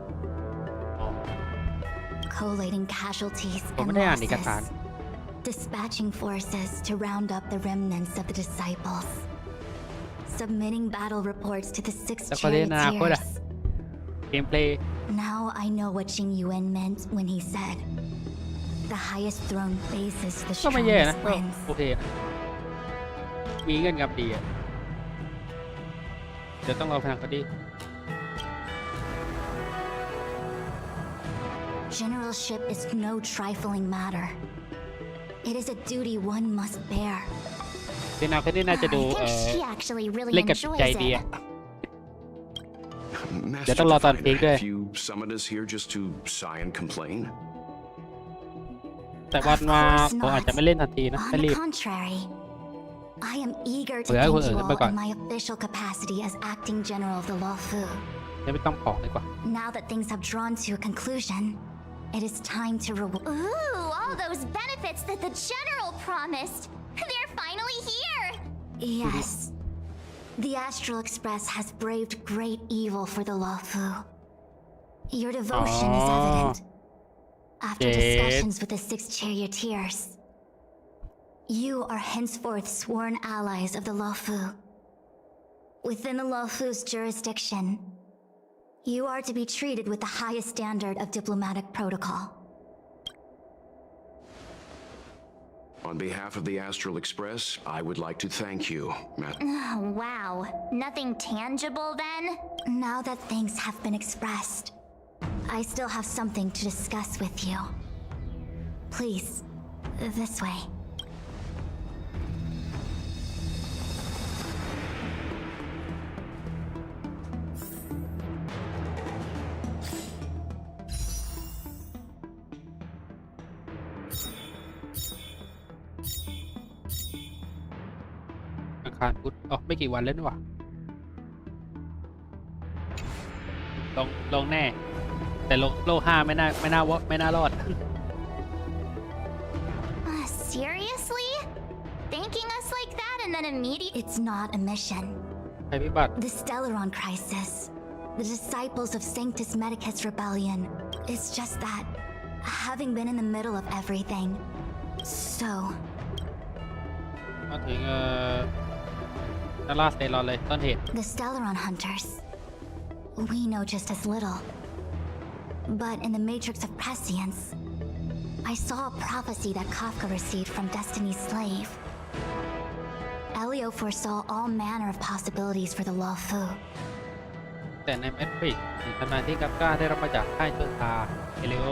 Collating casualties ผม and ไม่ได้อ่านเอกสาร losses. Dispatching forces to round up the remnants of the disciples. Submitting battle reports to the 6 แล้วก็เล่นอนาคต charioteers. เกมเพลย์ Now I know what Jing Yuan meant when he said, "The highest throne faces the ก็ไม่แย่นะ strongest ก็ winds." โอเคนะมีเงินกับดีเดี๋ยวต้องรอพนักงานดี Generalship is no trifling matter. It is a duty one must bear. พี่นาคนนี้น่าจะดู I think she actually really เล่นกับ enjoys ใจดี it. เดี๋ยวต้องรอตอนพีคด้วย Have you summoned us here just to sigh and complain? แต่วันมาผมอาจจะไม่เล่นทันทีนะ On ไม่รี the บ contrary, I am eager to เผื่อให้ thank คนอื่น you ขึ้นไป all ก่อน in my official capacity as acting general of the Lofu. ไม่ต้องผองดีกว่า Now that things have drawn to a conclusion, it is time to reward. Ooh, all those benefits that the General promised. They're finally here. Yes. The Astral Express has braved great evil for the Lofu. Your devotion is evident. After discussions with the 6 charioteers, you are henceforth sworn allies of the Lofu. Within the Lofu's jurisdiction, you are to be treated with the highest standard of diplomatic protocol. On behalf of the Astral Express, I would like to thank you, Matt. Wow, nothing tangible then? Now that things have been expressed, I still have something to discuss with you. Please, this way. อังคารพุธอ๋อไม่กี่วันแล้วนี่หว่าลงแน่ แต่โล5ไม่น่ารอด Seriously? Thanking us like that and then immediately? It's not a mission. ภัยพิบัติ The Stellaron crisis, the disciples of Sanctus Medicus rebellion. It's just that, having been in the middle of everything, so มาถึงนาราสเตลอนเลยต้นเหตุ the Stellaron hunters, we know just as little. But in the matrix of prescience, I saw a prophecy that Kafka received from Destiny's slave. Elio foresaw all manner of possibilities for the Lofu. แต่ในแมทริกซ์ทำนายที่กัปก้าได้รับมาจากค่ายชั่วคราวเอลิโอ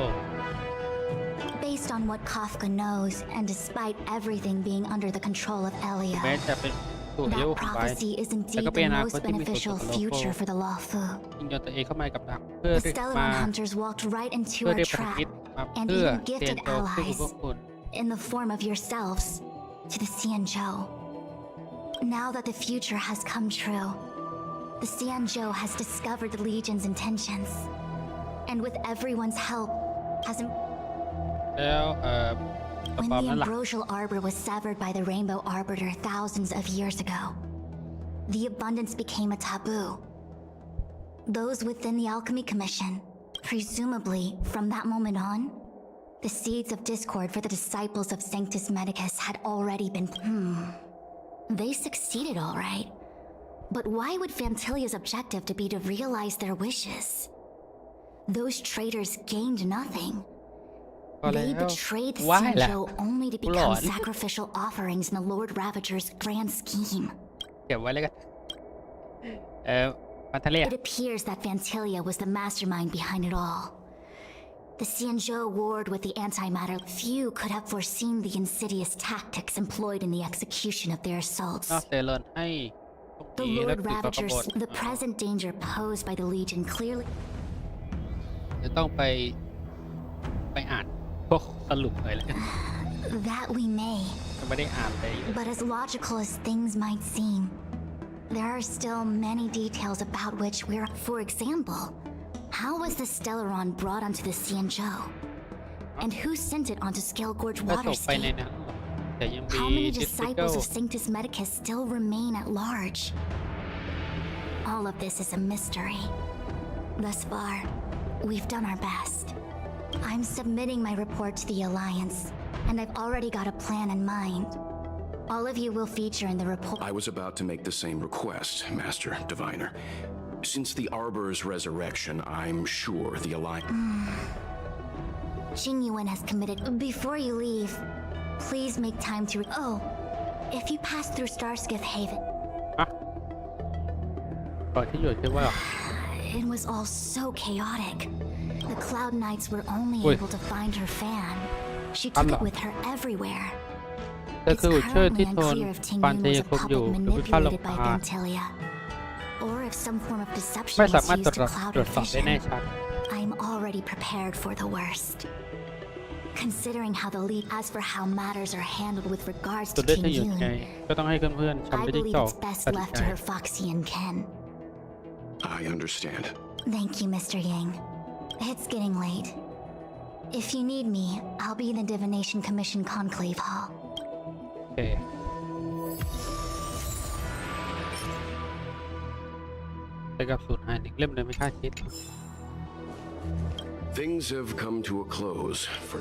Based on what Kafka knows, and despite everything being under the control of Elio, แม้จะเป็นตัวเอลิโอ that ของไว้ prophecy is แต่ indeed ก็เป็นอ the นาค most ตที่มีผลต่อ beneficial โลโก้ future for the Lofu. ยิ่งโยนตัวเองเข้ามากับดักเพื่อ The เรียกมา Stellaron hunters walked right into เพื่อ our เรียกพันธ trap มิตรมา and เพื่อ even เตรียม gifted ตัวขึ้นพว allies กคุณ in the form of yourselves to the Xianzhou. Now that the future has come true, the Xianzhou has discovered the Legion's intentions, and with everyone's help, has แล้วกระ when ป๋อม the นั่นหลัก ambrosial arbor was severed by the Rainbow Arbiter thousands of years ago, the abundance became a taboo. Those within the Alchemy Commission, presumably from that moment on, the seeds of discord for the disciples of Sanctus Medicus had already been. They succeeded all right. But why would Fantilia's objective to be to realize their wishes? Those traitors gained nothing. They betrayed the Xianzhou only to become sacrificial offerings in the Lord Ravager's grand scheme. เก็บไว้เลยกันฟันเทเลีย It appears that Fantilia was the mastermind behind it all. The Xianzhou warred with the antimatter. Few could have foreseen the insidious tactics employed in the execution of their assaults. นอกเตลอนให้ The Lord Ravagers, the present danger posed by the Legion clearly. จะต้องไปอ่านพวกสรุปเลยแล้วกัน That we may. ไม่ได้อ่านเลย But as logical as things might seem, there are still many details about which we're. For example, how was the Stellaron brought onto the Xianzhou? And who sent it onto Scale Gorge ก็ส่งไปใน Waterscape? นั้นแต่ยังมี How many ดิสติเกิล disciples of Sanctus Medicus still remain at large? All of this is a mystery. Thus far, we've done our best. I'm submitting my report to the Alliance, and I've already got a plan in mind. All of you will feature in the report. I was about to make the same request, Master Diviner. Since the Arbor's resurrection, I'm sure the Alliance... Xingyuan has committed. Before you leave, please make time to. Oh, if you pass through Starskiff Haven. ก่อนที่หยุดคิดว่า It was all so chaotic. The Cloud Knights were only able to find her fan. She took it with her everywhere. ก็คือ It's ชื่อที่ currently โทน unclear if ฟัน Tingyun เทีย was a คุมอยู่ puppet หรือเป็นข้าลง manipulated by มา Fantilia, or if some form of deception ไม่ was สามารถ used to cloud ตรว her จสอบได้แน่ vision. ชัด I'm already prepared for the worst. Considering how the lead, as for how matters are handled with regards ตัว to เลือกจะอยู่ไง Tingyun, ก็ต้องให้เพื่อนๆชม I ได้ที่ believe จบ it's best ตัดสิน left ใจ to her Foxian Ken. I understand. Thank you, Mr. Yang. It's getting late. If you need me, I'll be in the Divination Commission Conclave Hall. โอเคไปกับสูตรหายหนึ่งเล่มเลยไม่คาดคิด Things have come to a close for...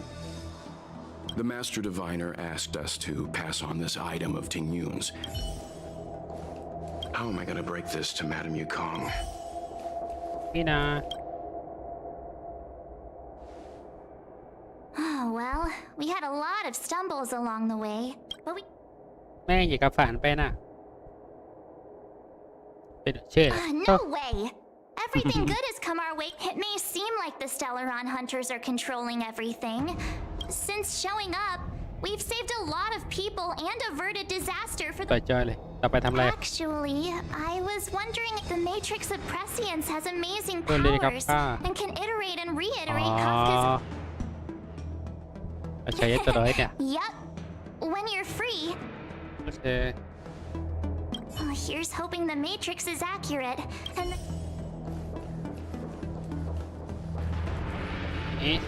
The Master Diviner asked us to pass on this item of Tingyun's. How am I going to break this to Madame Yukong? นี่นะ Oh, well, we had a lot of stumbles along the way, but we... แม่งอย่ากับฝันไปน่ะเป็นเชื่อ No way! Everything good has come our way. It may seem like the Stellaron hunters are controlling everything. Since showing up, we've saved a lot of people and averted disaster for ต่อ the... จอยเลยต่อไปทำอะไร Actually, I was wondering if the Matrix of Prescience has amazing ตัวเลยครับ powers ป้า and can iterate and อ๋อ reiterate Kafka's... ใช้ตัวร้อยเนี่ย Yup. When you're free... โอเค Here's hoping the Matrix is accurate, and... เอ๊ะ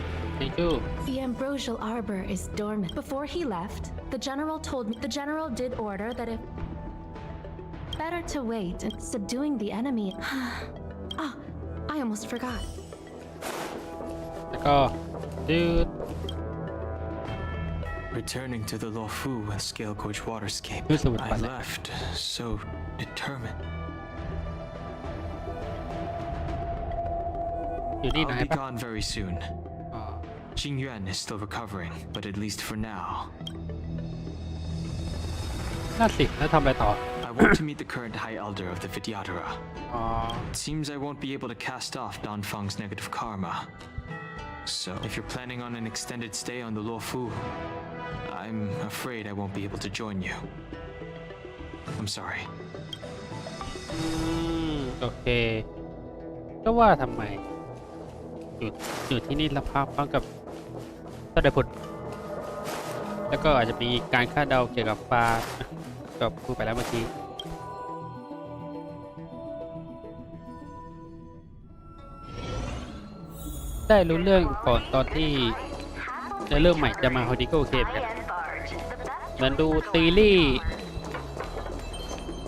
thank you The ambrosial arbor is dormant. Before he left, the general told me the general did order that if better to wait and subduing the enemy. Ah, I almost forgot. แล้วก็ดืด Returning to the Lofu and Scale Coach Waterscape, I left so determined. อยู่นี่ I'll นะ be gone very soon. Jingyuan is still recovering, but at least for now. น่าสิแล้วทำอะไรต่อ I want to meet the current High Elder of the Vidyadhara. It seems I won't be able to cast off Danfang's negative karma. So, if you're planning on an extended stay on the Lofu, I'm afraid I won't be able to join you. I'm sorry. โอเคก็ว่าทำไมอยู่ที่นี่แล้วพักพร้อมกับต้นไม้ผุดแล้วก็อาจจะมีการคาดเดาเกี่ยวกับปลาก็พูดไปแล้วเมื่อกี้ได้รู้เรื่องก่อนตอนที่ในเรื่องใหม่จะมาฮอดิโกเคปกันเหมือนดูซีรีส์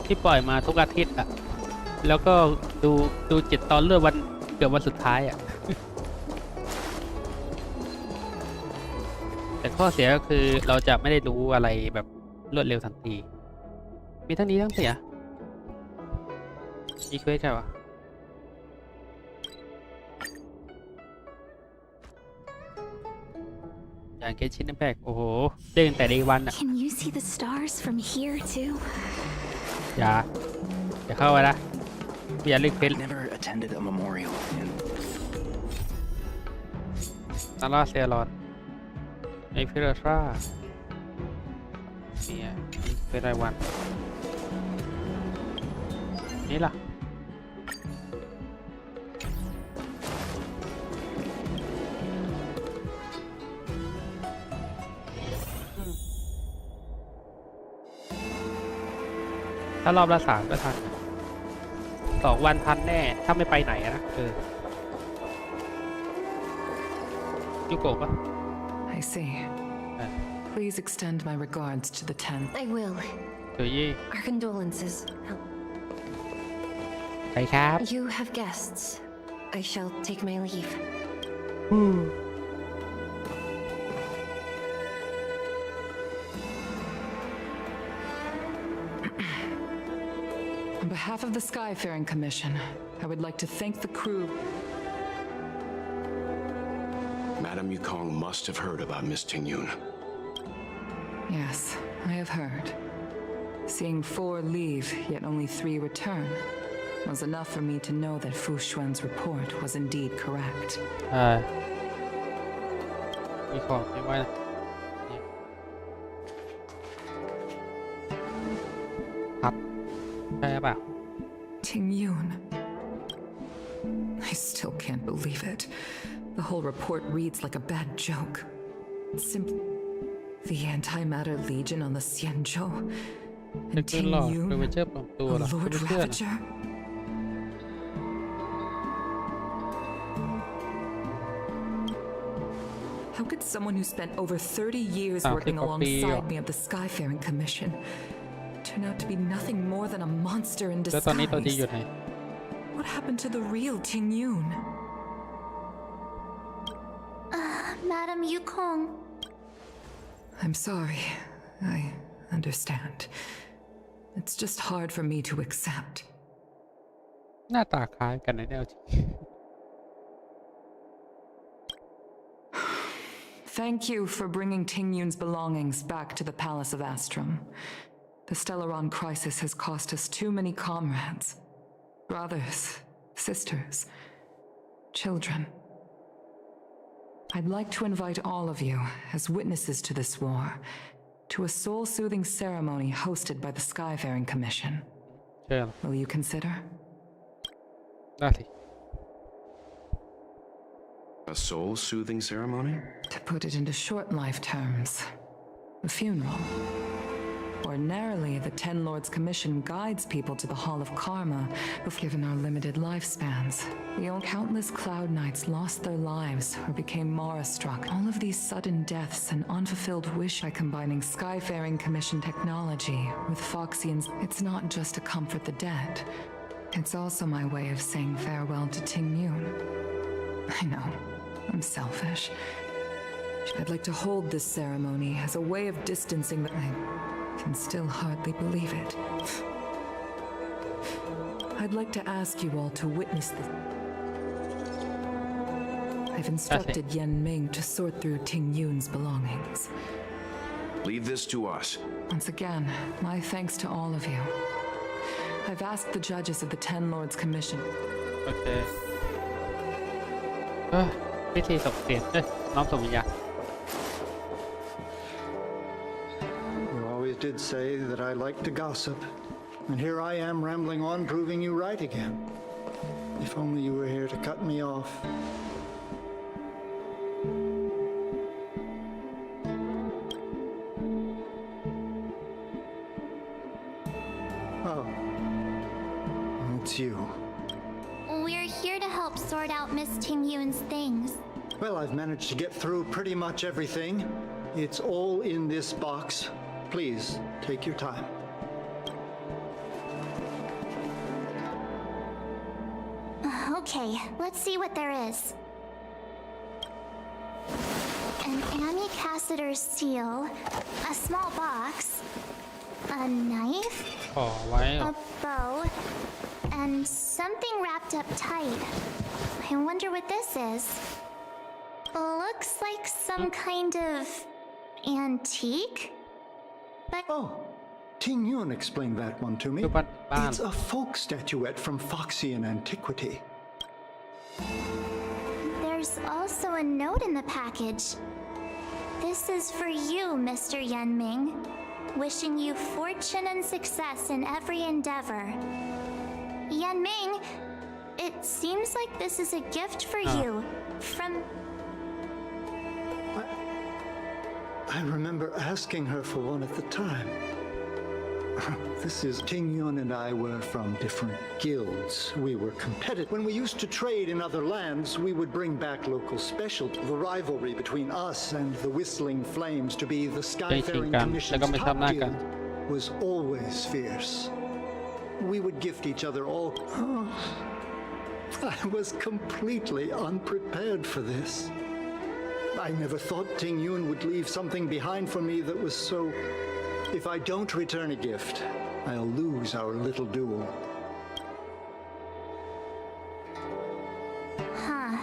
ที่ปล่อยมาทุกอาทิตย์อ่ะแล้วก็ดู7 ตอนเรื่องวันเกือบวันสุดท้ายอ่ะ แต่ข้อเสียก็คือเราจะไม่ได้รู้อะไรแบบรวดเร็วทันทีมีทั้งนี้ทั้งเสียมีเควสใช่ปะอย่างเกชินแพกโอ้โหเด้งแต่day 1อ่ะ Can you see the stars from here too? อย่าเข้าไปนะอย่าเลือกเควส Never attended a memorial in ซาร่าเซรอนไอพิราทราเนี่ยเป็นรายวันนี่ล่ะถ้ารอบละ3ก็ทัน2 วันทันแน่ถ้าไม่ไปไหนนะยูโกะปะI see. Please extend my regards to the 10th. I will. Our condolences. ไปครับ You have guests. I shall take my leave. On behalf of the Skyfaring Commission, I would like to thank the crew. Madame Yukong must have heard about Miss Tingyun. Yes, I have heard. Seeing 4 leave, yet only 3 return, was enough for me to know that Fu Xuan's report was indeed correct. มีของไม่ไหวนะครับใช่ป่ะ Tingyun. I still can't believe it. The whole report reads like a bad joke. Simply the Antimatter Legion on the Xianzhou and Tingyun, a Lord Ravager. How could someone who spent over 30 years working alongside me of the Skyfaring Commission turn out to be nothing more than a monster in disguise? What happened to the real Tingyun? Madame Yukong. I'm sorry. I understand. It's just hard for me to accept. หน้าตาคล้ายกันนะเนี่ย Thank you for bringing Tingyun's belongings back to the Palace of Astrum. The Stellaron crisis has cost us too many comrades, brothers, sisters, children. I'd like to invite all of you, as witnesses to this war, to a soul-soothing ceremony hosted by the Skyfaring Commission. Will you consider? A soul-soothing ceremony? To put it into short life terms, a funeral. Ordinarily, the Ten Lords Commission guides people to the Hall of Karma, but given our limited lifespans. Countless Cloud Knights lost their lives or became Mara-struck. All of these sudden deaths and unfulfilled wish by combining Skyfaring Commission technology with Foxian's. It's not just to comfort the dead. It's also my way of saying farewell to Ting Yun. I know, I'm selfish. I'd like to hold this ceremony as a way of distancing the... I can still hardly believe it. I'd like to ask you all to witness this. I've instructed Yen Ming to sort through Ting Yun's belongings. Leave this to us. Once again, my thanks to all of you. I've asked the judges of the Ten Lords Commission. Okay. พิธีส่งเสียงน้อมส่งวิญญาณ You always did say that I like to gossip, and here I am rambling on, proving you right again. If only you were here to cut me off. Oh, it's you. We're here to help sort out Miss Ting Yun's things. Well, I've managed to get through pretty much everything. It's all in this box. Please, take your time. Okay, let's see what there is. An amicassator's seal, a small box, a knife, a bow, and something wrapped up tight. I wonder what this is. Looks like some kind of antique? But oh, Ting Yun explained that one to me. It's a folk statuette from Foxian antiquity. There's also a note in the package. This is for you, Mr. Yen Ming. Wishing you fortune and success in every endeavor. Yen Ming, it seems like this is a gift for you from... I remember asking her for one at the time. This is Ting Yun and I were from different guilds. We were competitive. When we used to trade in other lands, we would bring back local specialty. The rivalry between us and the Whistling Flames to be the Skyfaring Commission's top guild was always fierce. We would gift each other all... I was completely unprepared for this. I never thought Ting Yun would leave something behind for me that was so... If I don't return a gift, I'll lose our little duel. Huh.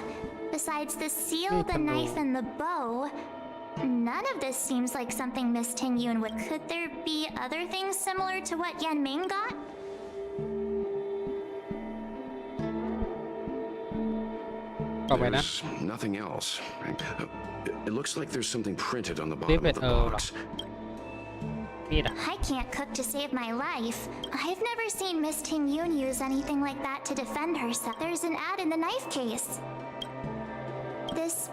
Besides the seal, the knife, and the bow, none of this seems like something Miss Ting Yun would... Could there be other things similar to what Yen Ming got? There's nothing else. It looks like there's something printed on the bottom of the box. I can't cook to save my life. I've never seen Miss Ting Yun use anything like that to defend herself. There's an ad in the knife case. This...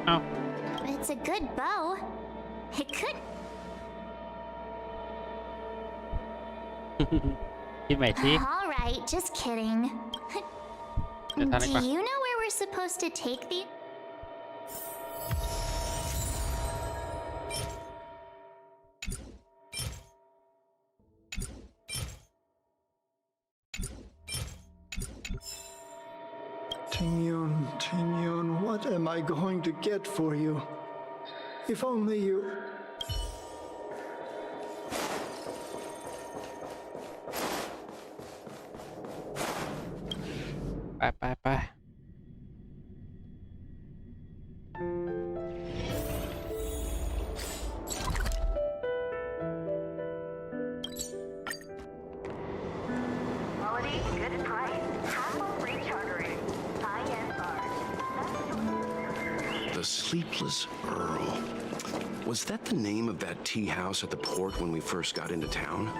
Oh. It's a good bow. It could... Alright, just kidding. Do you know where we're supposed to take the... Ting Yun, what am I going to get for you? If only you... Bye. Quality, good price, hassle free chartering. The Sleepless Earl. Was that the name of that tea house at the port when we first got into town?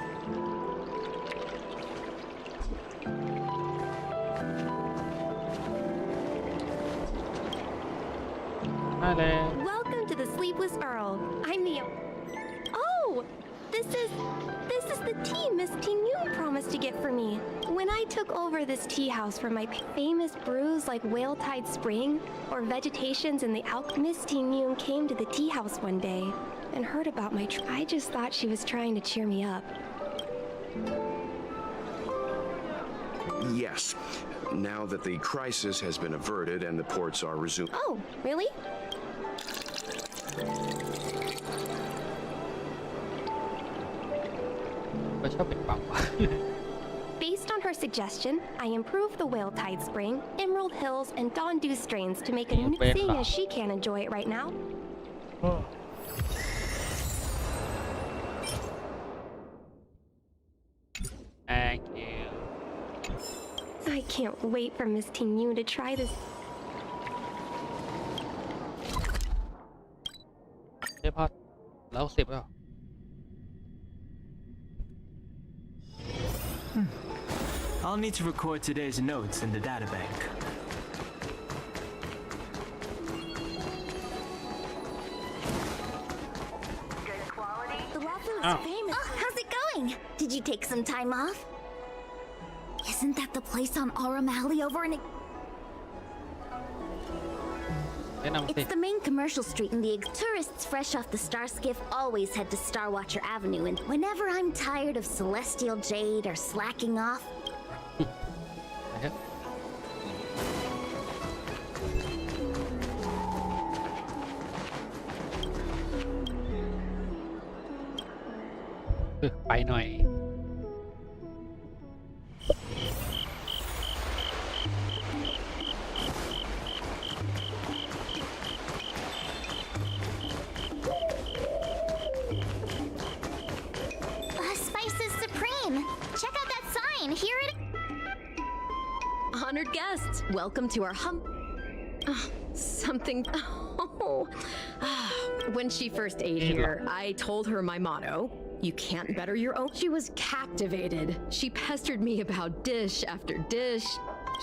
Welcome to the Sleepless Earl. I'm the... This is the tea Miss Ting Yun promised to get for me. When I took over this tea house for my famous brews like Whale Tide Spring or Vegetations in the Miss Ting Yun came to the tea house one day and heard about my I just thought she was trying to cheer me up. Yes. Now that the crisis has been averted and the ports are resumed. Oh, really? Based on her suggestion, I improved the Whale Tide Spring, Emerald Hills, and Dawn Dew strains to make a new seeing as she can't enjoy it right now. Thank you. I can't wait for Miss Ting Yun to try this. พอแล้ว10แล้ว I'll need to record today's notes in the databank. Good quality. The Lofu is famous. Oh, how's it going? Did you take some time off? Isn't that the place on Aurum Alley over in... It's the main commercial street in the tourists fresh off the Star Skiff always head to Star Watcher Avenue, and whenever I'm tired of Celestial Jade or slacking off,ไปหน่อย Spice is supreme. Check out that sign. Here it. Honored guests, welcome to our something. Oh. When she first ate here, I told her my motto. You can't better your own. She was captivated. She pestered me about dish after dish.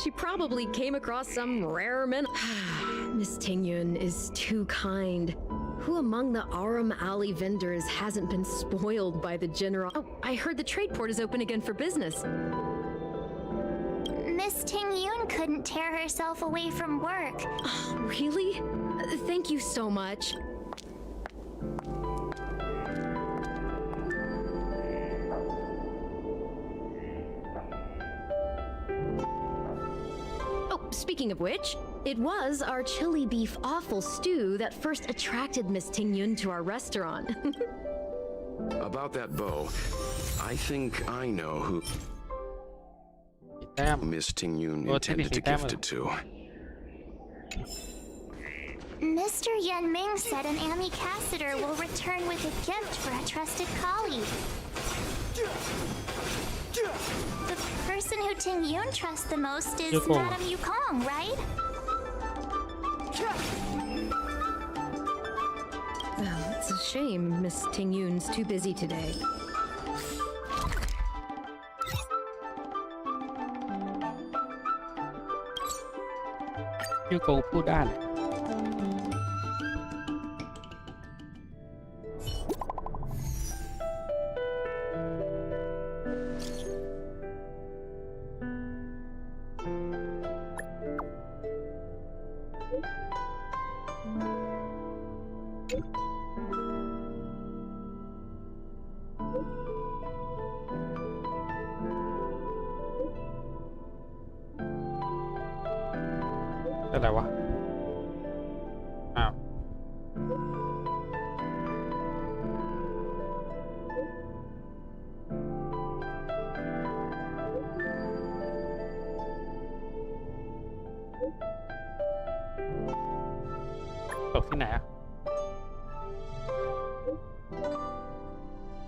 She probably came across some rare Miss Ting Yun is too kind. Who among the Aurum Alley vendors hasn't been spoiled by the general? Oh, I heard the trade port is open again for business. Miss Ting Yun couldn't tear herself away from work. Really? Thank you so much. Speaking of which, it was our chili beef offal stew that first attracted Miss Ting Yun to our restaurant. About that bow, I think I know who Miss Ting Yun intended to gift it to. Mr. Yan Ming said an ambassador will return with a gift for a trusted colleague. The person who Ting Yun trusts the most is Madame Yukong, right? Well, it's a shame Miss Ting Yun's too busy today. Yukong พูดได้ อะไรวะ อ้าว ตกที่ไหนอะ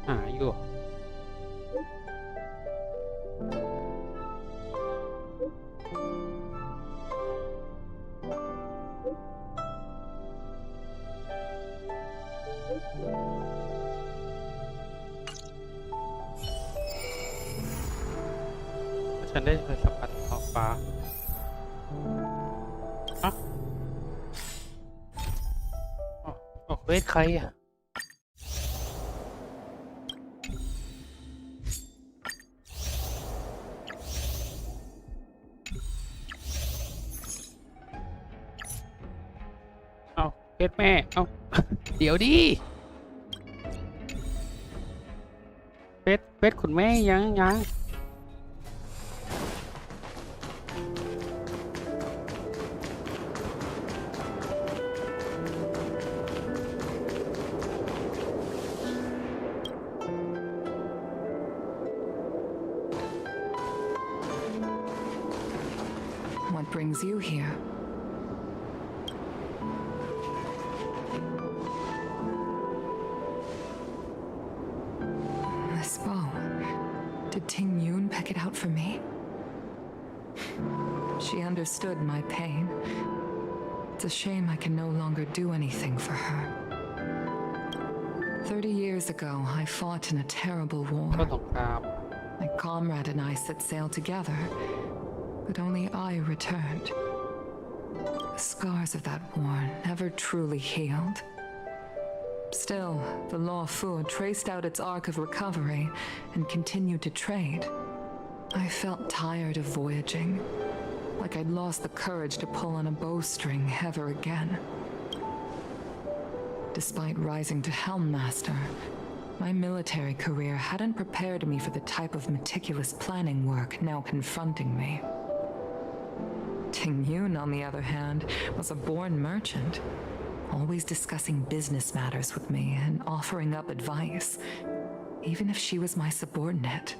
หาอยู่ ฉันได้เคยสัมผัสท้องฟ้าฮะอ๋อเวทใครอ่ะ ชรแม่เอ้า เดี๋ยวดิเพชรคุณแม่ยัง What brings you here? This bow. Did Ting Yun pick it out for me? She understood my pain. It's a shame I can no longer do anything for her. 30 years ago, I fought in a terrible war. My comrade and I set sail together, but only I returned. The scars of that war never truly healed. Still, the Lofu traced out its arc of recovery and continued to trade. I felt tired of voyaging, like I'd lost the courage to pull on a bowstring ever again. Despite rising to Helm Master, my military career hadn't prepared me for the type of meticulous planning work now confronting me. Ting Yun, on the other hand, was a born merchant, always discussing business matters with me and offering up advice, even if she was my subordinate.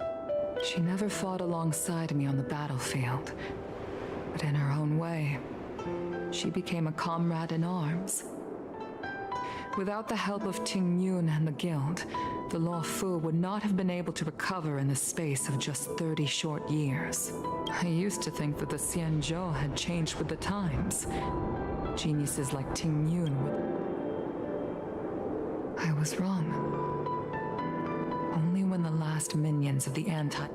She never fought alongside me on the battlefield, but in her own way, she became a comrade in arms. Without the help of Ting Yun and the guild, the Lofu would not have been able to recover in the space of just 30 short years. I used to think that the Xianzhou had changed with the times. Geniuses like Ting Yun would... I was wrong. Only when the last minions of the anti...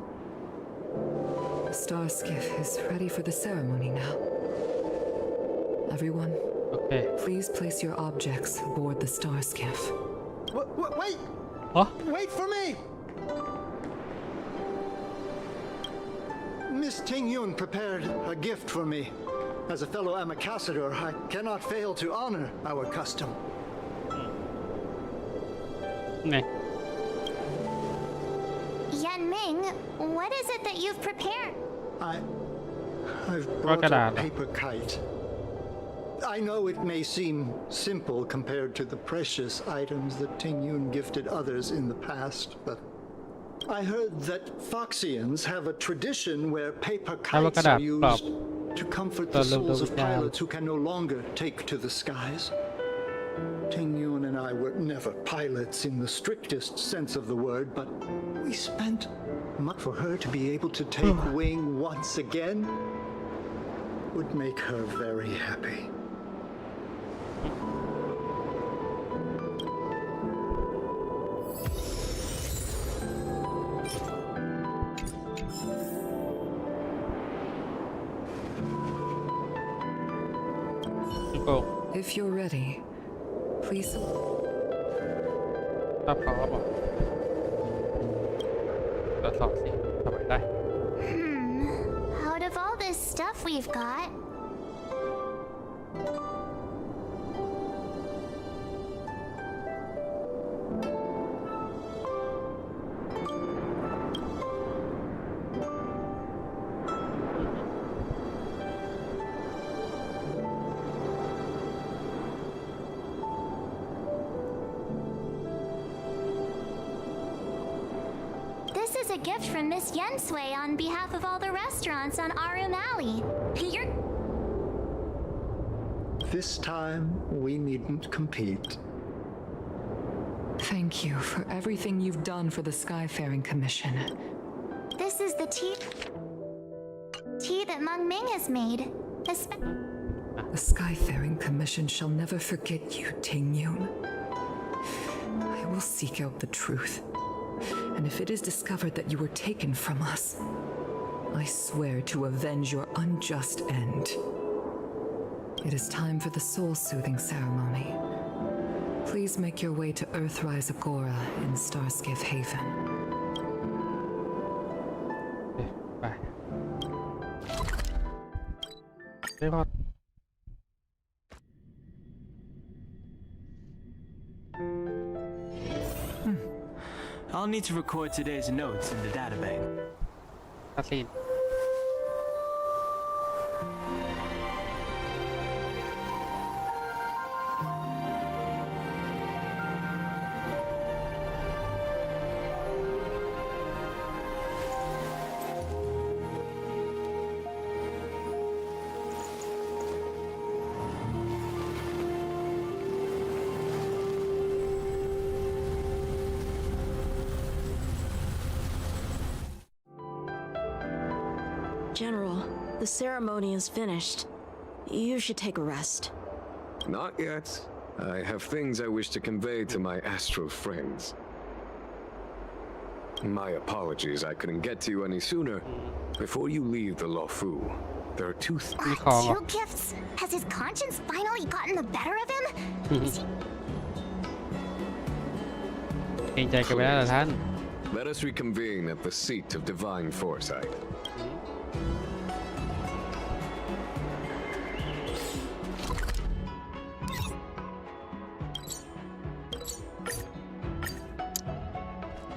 The star skiff is ready for the ceremony now. Everyone, please place your objects aboard the star skiff. Wait! Huh? Wait for me! Miss Ting Yun prepared a gift for me. As a fellow ambassador, I cannot fail to honor our custom. Yan Ming, what is it that you've prepared? I've brought a paper kite. I know it may seem simple compared to the precious items that Ting Yun gifted others in the past, but I heard that Foxians have a tradition where paper kites are used to comfort the souls of pilots who can no longer take to the skies. Ting Yun and I were never pilots in the strictest sense of the word, but we spent much for her to be able to take wing once again would make her very happy. If you're ready, please. Out of all this stuff we've got, this is a gift from Miss Yensui on behalf of all the restaurants on Arum Alley. This time, we needn't compete. Thank you for everything you've done for the Skyfaring Commission. This is the tea that Meng Ming has made. The Skyfaring Commission shall never forget you, Ting Yun. I will seek out the truth. And if it is discovered that you were taken from us, I swear to avenge your unjust end. It is time for the soul-soothing ceremony. Please make your way to Earthrise Agora in Starskiff Haven. Bye. เ I'll need to record today's notes in the databank. คัสซีนGeneral, the ceremony is finished. You should take a rest. Not yet. I have things I wish to convey to my astral friends. My apologies, I couldn't get to you any sooner. Before you leave the Lofu, there are two Two gifts? Has his conscience finally gotten the better of him? Is he... เกรงใจกันไปแล้วเหรอท่าน Let us reconvene at the seat of divine foresight.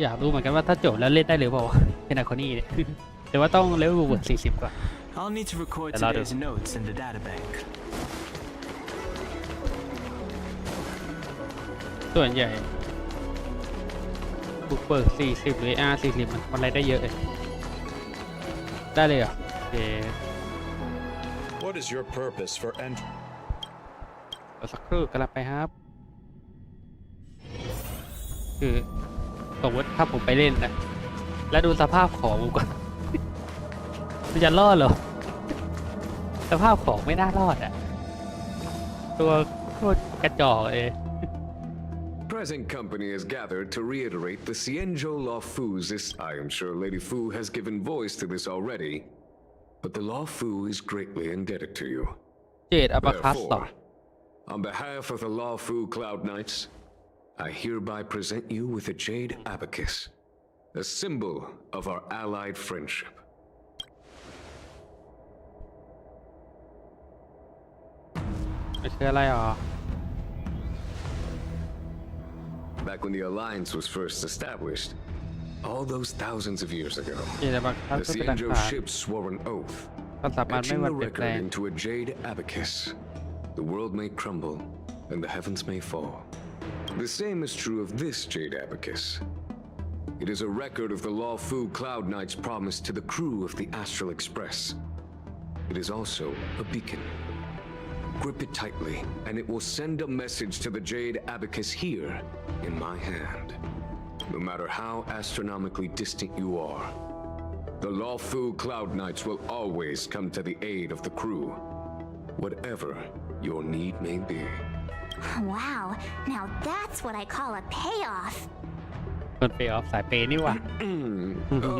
อยากรู้เหมือนกันว่าถ้าจบแล้วเล่นได้หรือเปล่าเป็นอะคอนี่เนี่ยแต่ว่าต้องเลเวลบวก40 ก่อน I'll need to record today's notes in the databank. ส่วนใหญ่บุกเบิก40หรือ R 40มันอะไรได้เยอะเลยได้เลยเหรอโอเค What is your purpose for entering? สักครู่กำลังไปครับคือสมมติถ้าผมไปเล่นนะแล้วดูสภาพของผมก่อนมันจะรอดเหรอสภาพของไม่น่ารอดอ่ะตัวโคตรกระจอกเลย Present company is gathered to reiterate the Xianzhou Lofu's. I am sure Lady Fu has given voice to this already, but the Lofu is greatly indebted to you. Therefore, on behalf of the Lofu Cloud Knights, I hereby present you with a jade abacus, a symbol of our allied friendship. ไม่ใช่อะไรหรอ Back when the alliance was first established, all those thousands of years ago, the Xianzhou ships swore an oath, etching the record into a jade abacus. The world may crumble, and the heavens may fall. The same is true of this jade abacus. It is a record of the Lofu Cloud Knights' promise to the crew of the Astral Express. It is also a beacon. Grip it tightly, and it will send a message to the jade abacus here in my hand. No matter how astronomically distant you are, the Lofu Cloud Knights will always come to the aid of the crew, whatever your need may be. Wow, now that's what I call a payoff. คนเปย์ออฟสายเปย์นี่หว่า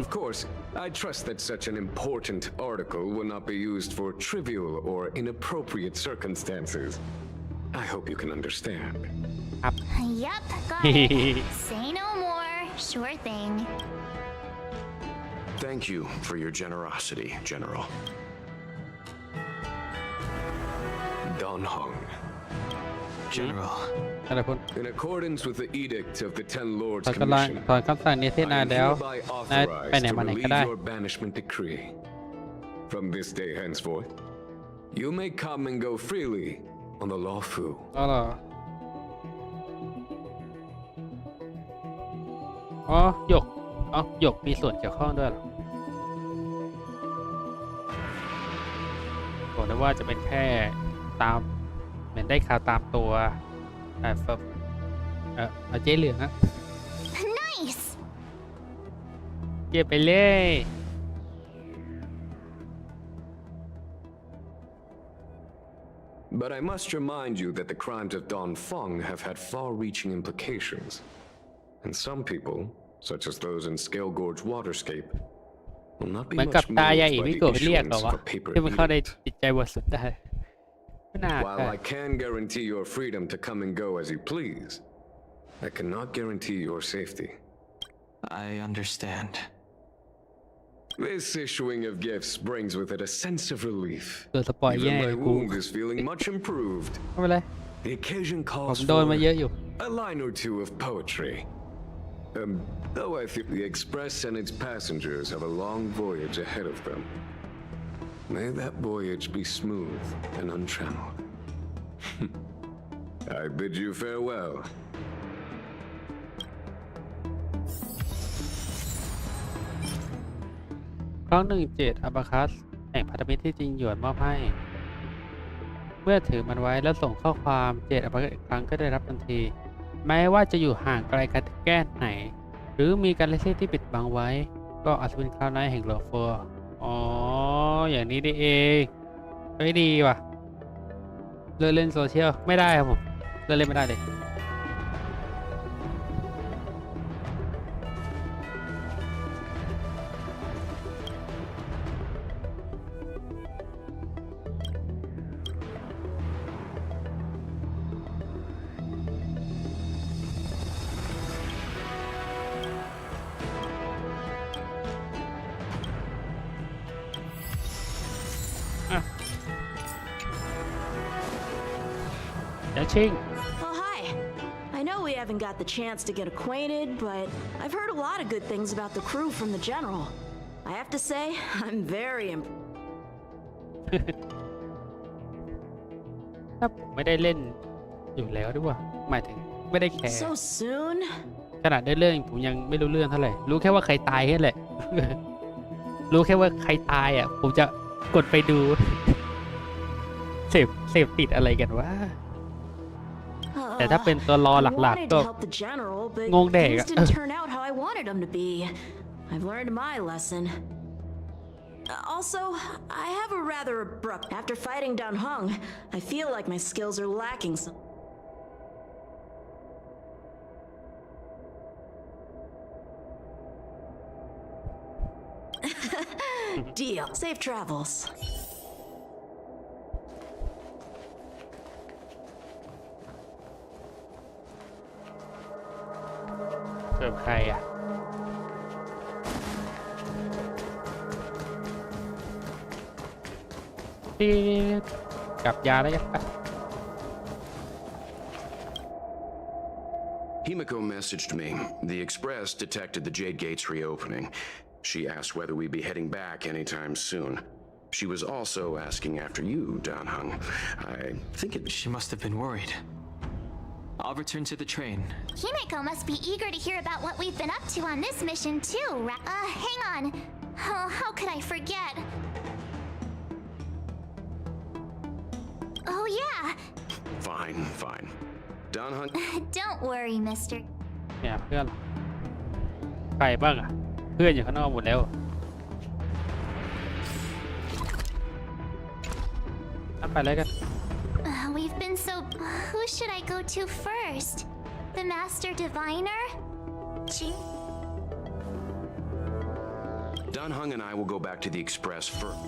Of course, I trust that such an important article will not be used for trivial or inappropriate circumstances. I hope you can understand. Yup, got it. Say no more. Sure thing. Thank you for your generosity, General. Don Hong. General. In accordance with the edict of the Ten Lords ถอน Commission, คำสั่งนี้ที่นายแล้ว hereby นายไป authorized ไหน to มาไหนก็ relieve ได้ your banishment decree. From this day henceforth, you may come and go freely on the Lofu. อ๋อเหรออ๋อหยกอ๋อหยกมีส่วนเกี่ยวข้องด้วยเหรอบอกได้ว่าจะเป็นแค่ตามเหมือนได้ข่าวตามตัวเอาเจ๊เหลืองฮะ Nice. เก็บไปเลย But I must remind you that the crimes of Don Feng have had far-reaching implications. And some people, such as those in Scale Gorge Waterscape, will not be เหมือน much กับ moved ตายาย by อี the มิโกะเรียกเหรอ issuance วะ of a paper ที่มันเข้าใน edict. จิตใจบริสุทธิ์ได้ไม่น่า While I can guarantee your freedom to come and go as you please, I cannot guarantee your safety. I understand. This issuing of gifts brings with it a sense of relief. ตัวสปอยแย่ Even my กู wound is feeling much improved. ไม่เป็นไร The occasion ผม calls โดนมา for เยอะอยู่ A line or two of poetry. Though I think the Express and its passengers have a long voyage ahead of them. May that voyage be smooth and untrammeled. I bid you farewell. ครั้งหนึ่งเจตอาบาคัสแห่งพันธมิตรที่จริงหยวนมอบให้เมื่อถือมันไว้แล้วส่งข้อความเจตอาบาคัสอีกครั้งก็ได้รับทันทีแม้ว่าจะอยู่ห่างไกลกันแค่ไหนหรือมีการเล่นที่ปิดบังไว้ก็อาจจะเป็นคราวหน้าแห่งโลฟัวอ๋ออย่างนี้นี่เองไม่ดีว่ะเล่นโซเชียลไม่ได้ครับผมเล่นไม่ได้เลยOh, hi. I know we haven't got the chance to get acquainted, but I've heard a lot of good things about the crew from the General. I have to say, I'm very impressed. ถ้าผมไม่ได้เล่นอยู่แล้วด้วยว่าหมายถึงไม่ได้แคร์ So soon? ขนาดได้เรื่องผมยังไม่รู้เรื่องเท่าไหร่รู้แค่ว่าใครตายแค่แหละ รู้แค่ว่าใครตายอ่ะผมจะกดไปดู เสพติดอะไรกันวะแต่ถ้าเป็นตัวรอหลักๆก็งงแดกอะ I've learned my lesson. Also, I have a rather abrupt. After fighting down Hung, I feel like my skills are lacking some. Deal. Safe travels. เกิดใครอ่ะที่กับยาได้ยังปะ Himiko messaged me. The Express detected the Jade Gates reopening. She asked whether we'd be heading back anytime soon. She was also asking after you, Danhung. I think She must have been worried. I'll return to the train. Himiko must be eager to hear about what we've been up to on this mission too. Hang on. Oh, how could I forget? Oh yeah. Fine. Danhung. Don't worry, mister. เนี่ยเพื่อนใครบ้างอ่ะเพื่อนอยู่ข้างนอกหมดแล้วไปเลยกัน We've been so... Who should I go to first? The Master Diviner? Danhung and I will go back to the Express first.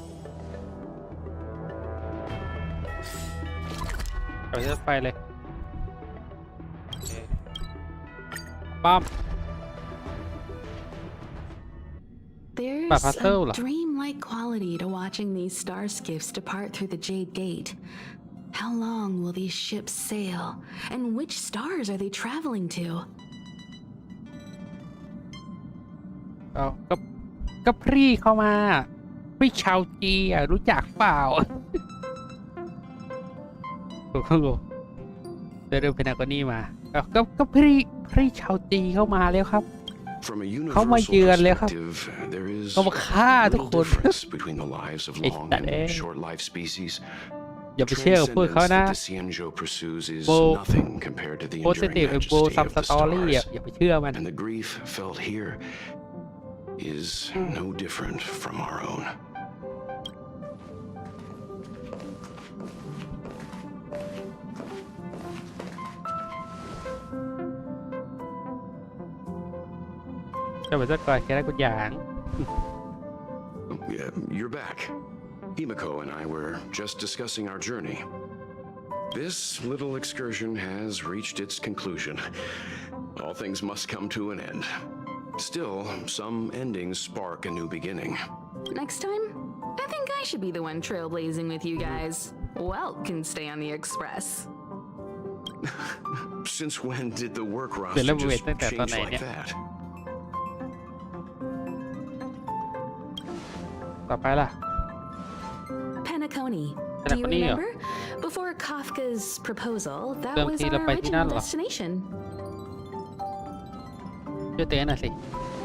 เราจะไปเลยปั๊ม There's a dreamlike quality to watching these star skiffs depart through the Jade Gate. How long will these ships sail? And which stars are they traveling to? ก็พรี่เข้ามาพี่ชาวจีอ่ะรู้จักเปล่า เดินเพนากอนี่มาก็พี่ชาวจีเข้ามาแล้วครับ From a เขามาเยือน universal แล้วครับ perspective, there is เขามาฆ่าทุก little คน difference between the lives of long and short-lived species. อย่าไปเชื่อพวกเขานะ The Xianzhou pursues is โบ nothing compared to the โพสิทีฟ enduring โบ majesty ซัม of ส the ตอรี่อ่ะ stars. อย่าไปเชื่อมัน And the grief felt here is no different from our own. จะไปสักก่อนแค่ได้กุญยาง You're back. Himiko and I were just discussing our journey. This little excursion has reached its conclusion. All things must come to an end. Still, some endings spark a new beginning. Next time, I think I should be the one trailblazing with you guys. Welt can stay on the Express. Since when did the work เปลี่ยน roster ระบบเวท just ตั้งแต่ตอน change ไหน like เนี่ย that? ต่อไปล่ะ Penacony. Do you Penacony เหรอ remember? Before Kafka's proposal, that เดิม was ที our เราไปที่นั่น original เหรอ destination. ช่วยเตือนหน่อยสิ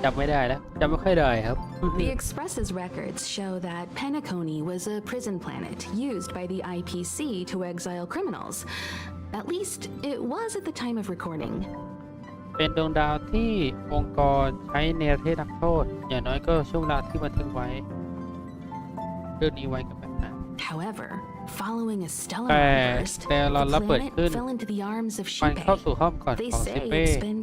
จำไม่ได้แล้วจำไม่ค่อยได้ครับ The Express's records show that Penacony was a prison planet used by the IPC to exile criminals. At least, it was at the time of recording. เป็นดวงดาวที่องค์กรใช้เนรเทศนักโทษอย่างน้อยก็ช่วงเวลาที่บันทึกไว้เรื่องนี้ไว้กับแบบนั้น However, following a stellar แต่ outburst, เรา the ระเบิด planet ขึ้น fell into the arms of มันเข้า Shipe. สู่ห้องก่อน They ของ say ซิเป้ it's been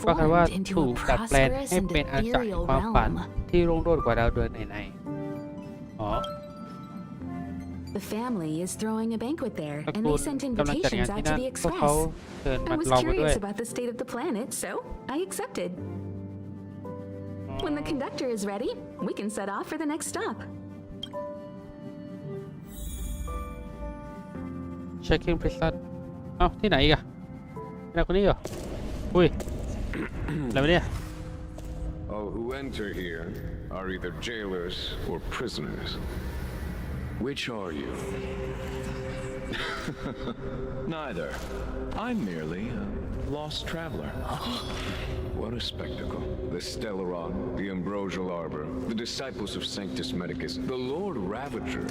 ก็คือว่า transformed into ถู a กดัดแปลง prosperous ให้ and เป็นอาณาจักรแห่ง ethereal ความฝัน realm. ที่รุ่งโรจน์กว่าดาวดวงไหนๆอ๋อ The family is throwing a banquet there, ตระ and กู they ล sent กำลังจัด invitations งาน out ที่ to นั่น the พวกเขา Express. เชิญ I มา was เรามาด้วย curious about the state of the planet, so I accepted. When the conductor is ready, we can set off for the next stop. Checking prison เอ้าที่ไหนอีกอะที่ไหนคนนี้เหรออุ้ยอะไรวะเนี่ย All who enter here are either jailers or prisoners. Which are you? Neither. I'm merely a lost traveler. What a spectacle. The Stellaron, the Ambrosial Arbor, the disciples of Sanctus Medicus, the Lord Ravager.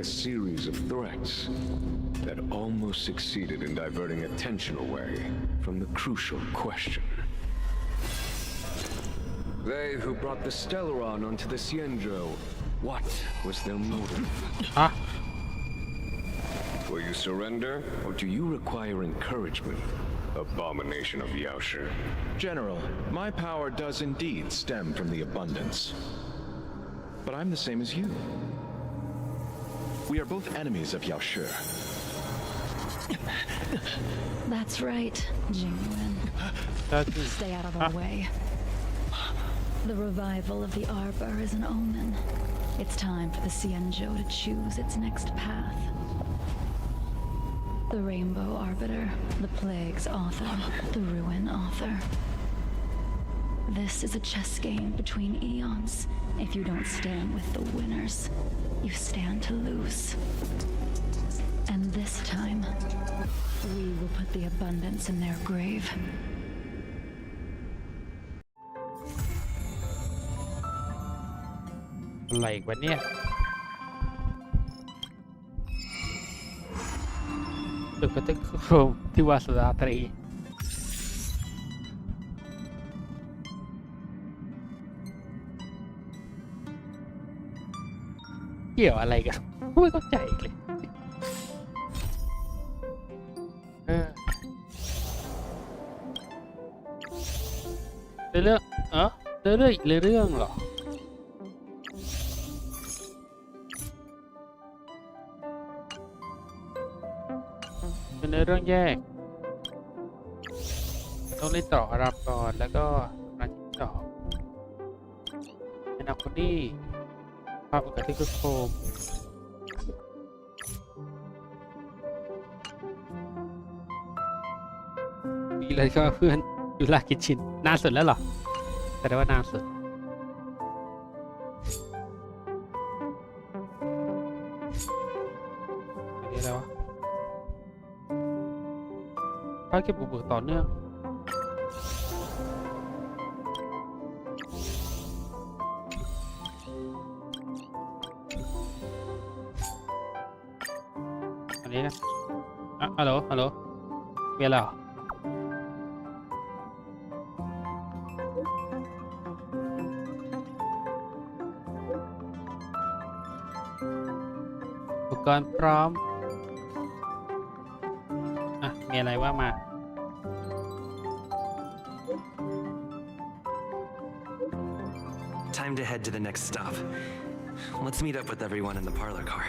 A series of threats that almost succeeded in diverting attention away from the crucial question. They who brought the Stellaron onto the Cienjo, what was their motive? Will you surrender, or do you require encouragement? Abomination of Yaoshi. General, my power does indeed stem from the abundance. But I'm the same as you. We are both enemies of Yaoshi. That's right, Jingwen. Stay out of our way. The revival of the Arbor is an omen. It's time for the Cienjo to choose its next path. The Rainbow Arbiter, the Plague's author, the Ruin author. This is a chess game between eons. If you don't stand with the winners, you stand to lose. And this time, we will put the abundance in their grave. อะไรวะเนี่ยตึกกระตึกโครมที่วาสนาตรีเกี่ยวอะไรกันไม่เข้าใจเลยเรื่องเรื่องเหรอเป็นเรื่องแยกต้องเล่นต่ออารับก่อนแล้วก็มาที่ต่อเป็นนักคนนี้ภาพปกติคือโคมมีอะไรก็เพื่อนยูราคิชินนานสุดแล้วเหรอแต่ได้ว่านานสุดอันนี้แล้วภารกิจบุกต่อเนื่องอันนี้นะฮัลโหลมีอะไรเหรออุปกรณ์พร้อมมีอะไรว่ามาTime to head to the next stop. Let's meet up with everyone in the parlor car.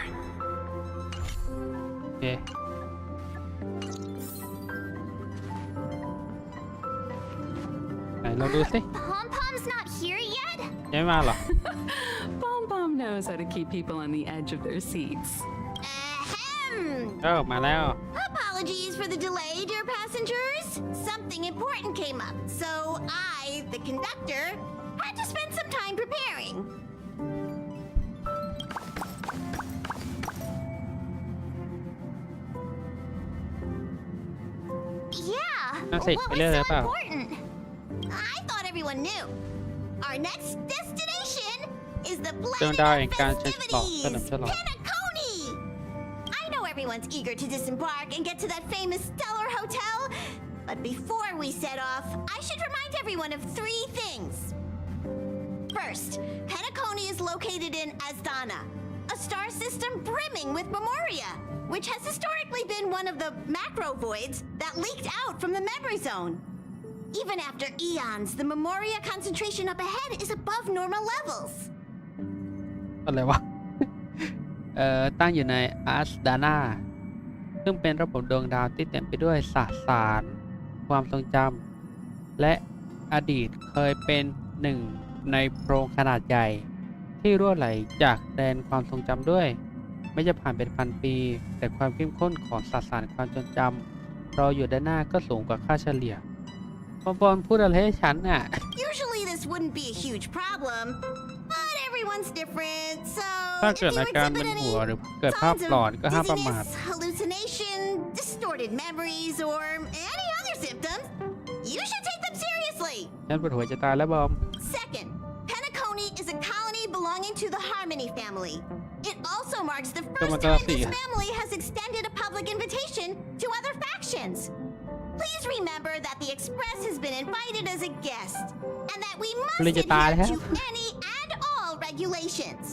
โอเคไหนเราดูสิ Pom-Pom's not here yet? ยังไม่มาเหรอ Pom-Pom knows how to keep people on the edge of their seats. มาแล้ว Papa Apologies for the delay, dear passengers. Something important came up, so I, the conductor, had to spend some time preparing. Yeah, what was so important? I thought everyone knew. Our next destination is the planet of festivities, Penacony! I know everyone's eager to disembark and get to that famous stellar hotel, but before we set off, I should remind everyone of 3 things. First, Penacony is located in Asdana, a star system brimming with memoria, which has historically been one of the macro voids that leaked out from the memory zone. Even after eons, the memoria concentration up ahead is above normal levels. อะไรวะ ตั้งอยู่ในอาสดานาซึ่งเป็นระบบดวงดาวที่เต็มไปด้วยสสารความทรงจำและอดีตเคยเป็นหนึ่งในโพรงขนาดใหญ่ที่รั่วไหลจากแดนความทรงจำด้วยไม่จะผ่านเป็นพันปีแต่ความเข้มข้นของสสารความทรงจำรออยู่ด้านหน้าก็สูงกว่าค่าเฉลี่ยบอลพูดอะไรให้ฉันน่ะ Usually this wouldn't be a huge problem, but everyone's different, so ถ้าเกิดอาการมึนหัวหรือเกิดภาพหลอนก็ห้ามประมาท hallucination, distorted memories, or any other symptoms, you should take them seriously. ฉันปวดหัวจะตายแล้วบอม Second, Penacony is a colony belonging to the Harmony family. It also marks the first time this family has extended a public invitation to other factions. Please remember that the Express has been invited as a guest, and that we must adhere to any and all regulations.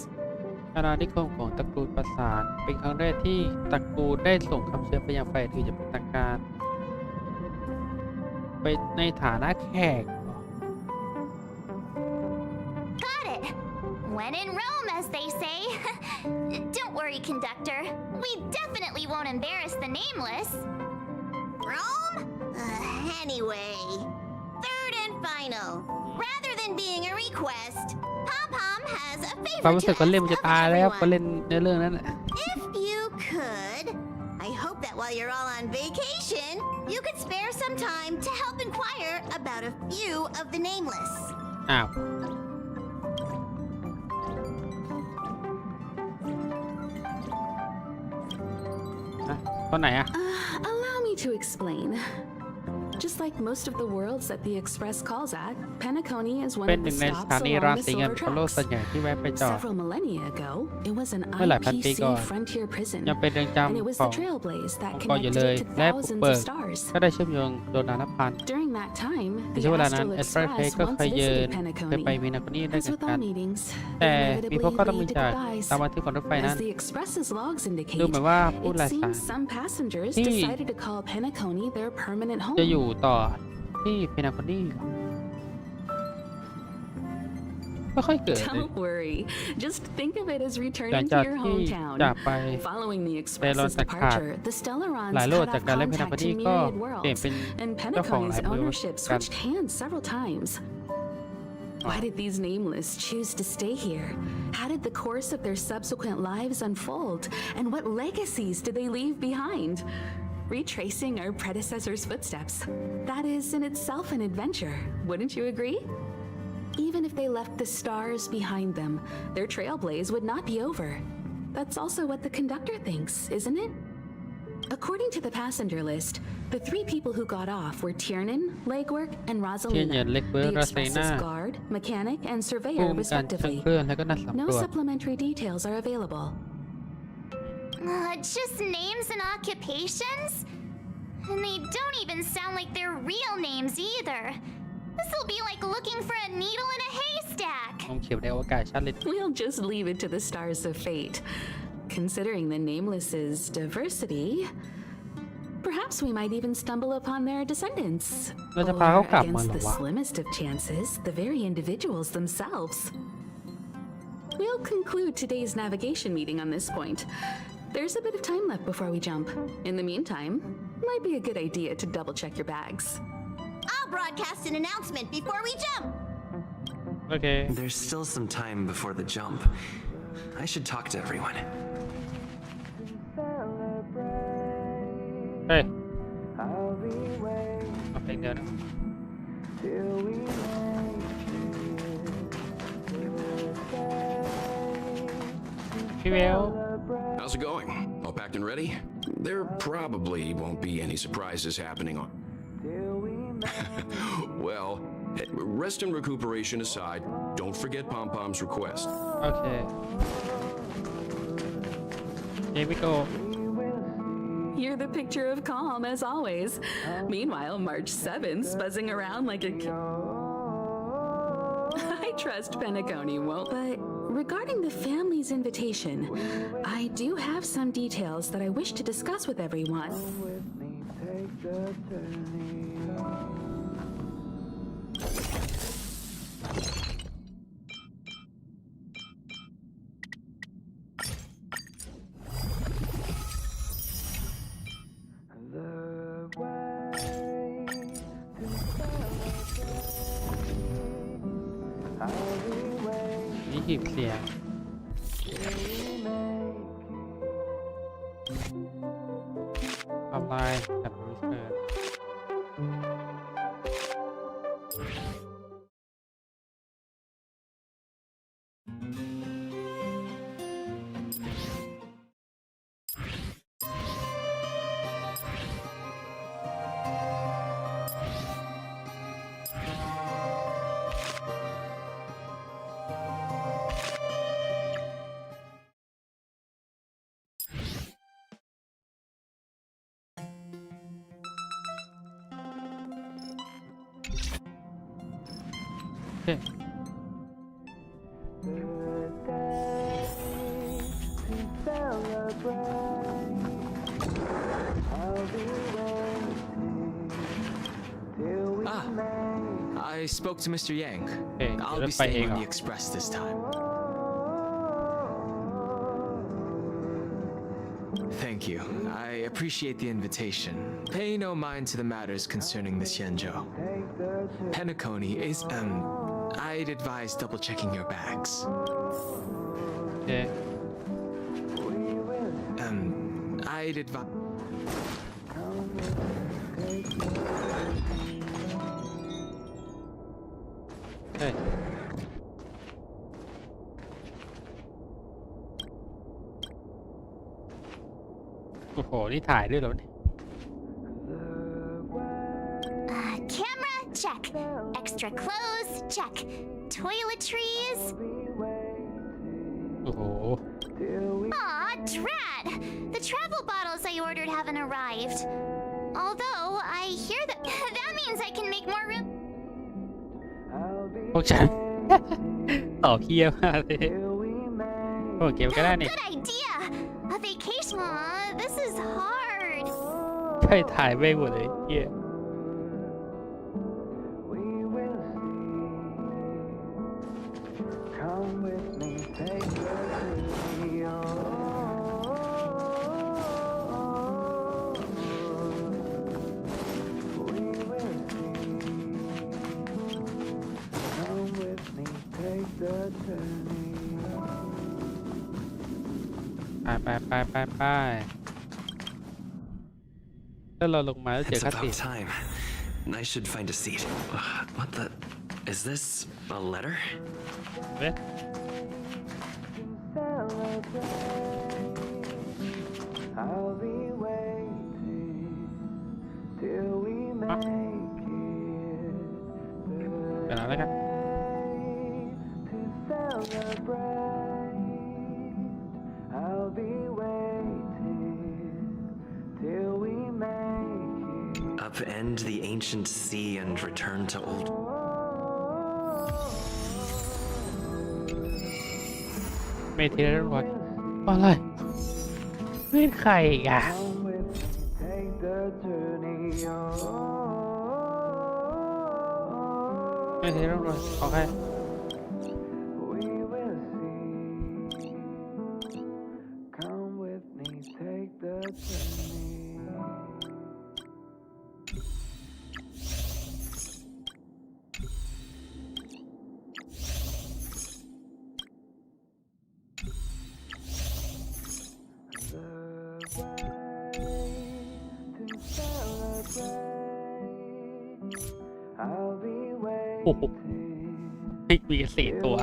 อาณานิคมของตระกูลประสานเป็นครั้งแรกที่ตระกูลได้ส่งคำเชิญไปยังฝ่ายอื่นอย่างเป็นทางการไปในฐานะแขก Got it. When in Rome, as they say. Don't worry, conductor. We definitely won't embarrass the nameless. Rome? Anyway, third and final. Rather than being a request, Pom-Pom has a favor ความรู้สึก to ก็เล่น ask มันจะ of ตายแล้วก็ everyone. เล่นในเรื่องนั้น If you could, I hope that while you're all on vacation, you could spare some time to help inquire about a few of the nameless. อ้าว คนไหนอะ Allow me to explain. Just like most of the worlds that the Express calls at, Penacony is one เป็น of ห the นึ่งในส stops ถานี along รา the ศีเงิน silver ของโลก tracks. ส่วนใหญ่ที่แวะไปจอด Several millennia ago, it was an เมื่อหลายพันปี IPC ก่อน frontier prison, ยังเป็นเรือน and it จำ was ขอ the ง trailblaze อง that ค์กรอยู่เล connected ย to และบุก thousands เบิ of ก stars. ก็ได้เชื่อมโยงโดยนาพันธ์ During that time, ใน the ช่วงเวลานั้น Astral เอสเปรสเพ Express ก็ once เคยยืน visited เคยไป Penacony. มีนาคนีได้ As กัน with all meetings, แต่ they มีพวกก็ต้อง inevitably มี lead to จาก goodbyes. ตามบันทึกของรถไฟนั้น As the Express's logs ดู indicate, เหมือนว่าผู้โด it ยสาร seems some passengers ที่ decided to call Penacony their permanent จะ home. อยู่ต่อที่เพนาคอนี่ไม่ค่อยเกิดเลย Don't worry. Just think of it as หลัง returning จา to ก your ที่ hometown. จากไป Following the แต่รอน Express's ตัดขาด departure, the Stellarons หลายโลก cut จาก off การเล่นเพนาคอ contact นี่ to ก็ myriad เปลี่ยน worlds, เป็น and เจ้าของหลาย Penacony's มือ ownership กัน switched hands several times. Why did these nameless choose to stay here? How did the course of their subsequent lives unfold? And what legacies did they leave behind? Retracing our predecessors' footsteps. That is in itself an adventure, wouldn't you agree? Even if they left the stars behind them, their trailblaze would not be over. That's also what the conductor thinks, isn't it? According to the passenger list, the 3 people who got off were Tiernan, Legwork, and เทียน Rosalina, เหยียนเล็กเวิร์ the กราเซนา Express's guard, mechanic, and ผู้ surveyor มีการเชิง respectively. เครื่องและก็นักสำ No รวจ supplementary details are available. Just names and occupations? And they don't even sound like their real names either. This'll be like looking for a needle in a haystack. มองเขียวในอวกาศชาติ We'll just leave it to the stars of fate. Considering the Nameless's diversity, perhaps we might even stumble upon their descendants. เราจะพาเขากลับมา Against เหรอ the วะ slimmest of chances, the very individuals themselves. We'll conclude today's navigation meeting on this point. There's a bit of time left before we jump. In the meantime, might be a good idea to double check your bags. I'll broadcast an announcement before we jump. Okay. There's still some time before the jump. I should talk to everyone. ไป เฮ้ยเอาเพลงเดียวนะพี่เวล How's it going? All packed and ready? There probably won't be any surprises happening on. Well, rest and recuperation aside, don't forget Pom Pom's request. Okay. Here we go. You're the picture of calm, as always. Meanwhile, March 7th's buzzing around like a... I trust Penacony won't, but regarding the family's invitation, I do have some details that I wish to discuss with everyone.นี่หีบเสียงทำลายแบบวิสเปอร์โอเคI spoke to Mr. Yang. Hey, I'll be staying on the express this time. Thank you. I appreciate the invitation. Pay no mind to the matters concerning the Xianzhou. Penacony is, I'd advise double-checking your bags. Yeah. I'd advise... Hey. โอ้โห นี่ถ่ายด้วยเหรอเนี่ย Camera, check. Extra clothes, check. Toiletries. โอ้โห Aw, drat! The travel bottles I ordered haven't arrived. Although, I hear that that means I can make more room. พวกฉัน ต่อเคียมากเลยโอ้เก็บก็ได้นี่ Good idea! A vacation. Aw, this is hard. ใช่ถ่ายไม่หมดเลยเฮีย ไปถ้าเราลงมาแล้วเจอ It's คัสซี about time. I should find a seat. What the? Is this a letter? เว้ย เป็นอะไรกัน Upend the ancient sea and return to old. เมทีเรียบร้อยอะไรไม่ใครอีกอ่ะเมทีเรียบร้อยขอใคร โอ้โหมี4 ตัว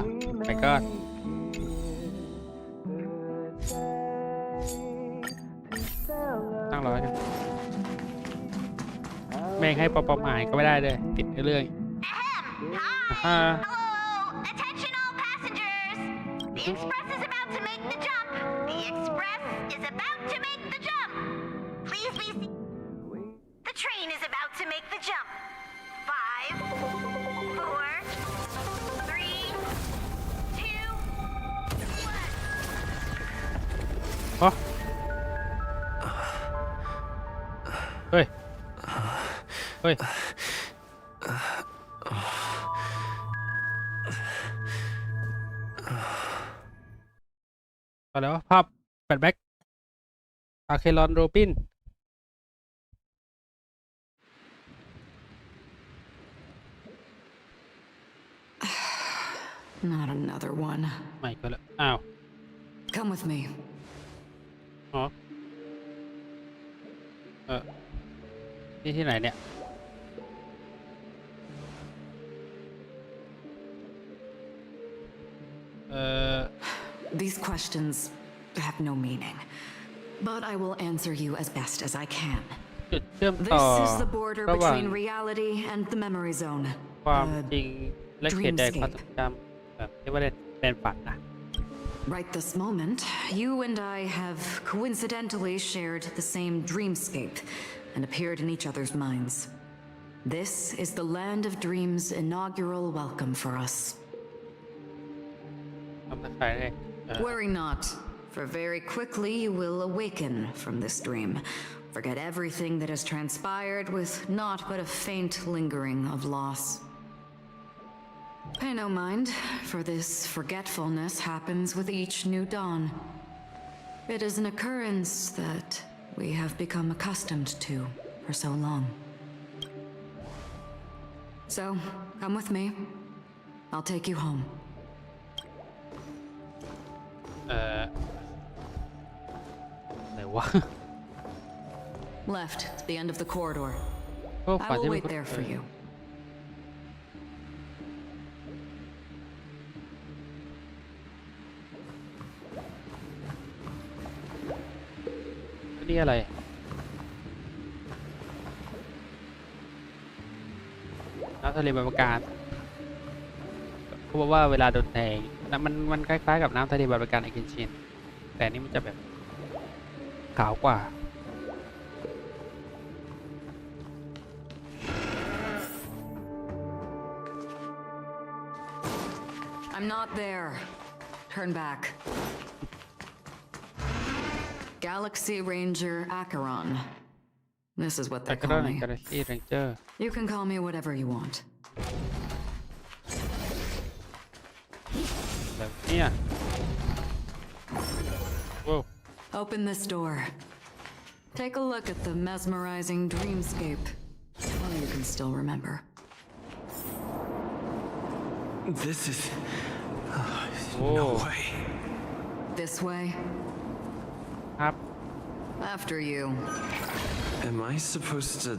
ไปก็ตั้งร้อยกันแม่งให้ปอมหายก็ไม่ได้เลยติดเรื่องAttention all passengers! The express is about to make the jump! The express is about to make the jump! Please be seated. The train is about to make the jump. 5, 4, 3, 2, 1. เฮ้ยอะไรวะภาพแฟลชแบ็กอาเคลอนโรบิน Not another one. ไม่ก็แล้วอ้าว Come with me. อ๋อนี่ที่ไหนเนี่ยThese questions have no meaning, but I will answer you as best as I can. จุดเชื่อม This ต่อ is the border ระหว่าง between reality and the memory zone. ความจริงและเขตแดนความทรงจำที่ว่าเป็นฝันนะ Right this moment, you and I have coincidentally shared the same dreamscape and appeared in each other's minds. This is the Land of Dreams' inaugural welcome for us. Worry not, for very quickly you will awaken from this dream. Forget everything that has transpired with naught but a faint lingering of loss. Pay no mind, for this forgetfulness happens with each new dawn. It is an occurrence that we have become accustomed to for so long. So, come with me. I'll take you home. ไหนวะ Left, at the end of the corridor. I will wait there for you. นี่อะไรน้ำทะเลบาบาการเขาบอกว่าเวลาโดนแทงมันคล้ายๆกับน้ำทะเลบาบาการในเกนชินแต่นี่มันจะแบบขาวกว่า I'm not there. Turn back. Galaxy Ranger Acheron. This is what they call me. You can call me whatever you want. Whoa. Open this door. Take a look at the mesmerizing dreamscape. Well, you can still remember. This is... Whoa. No way. This way? Up. After you. Am I supposed to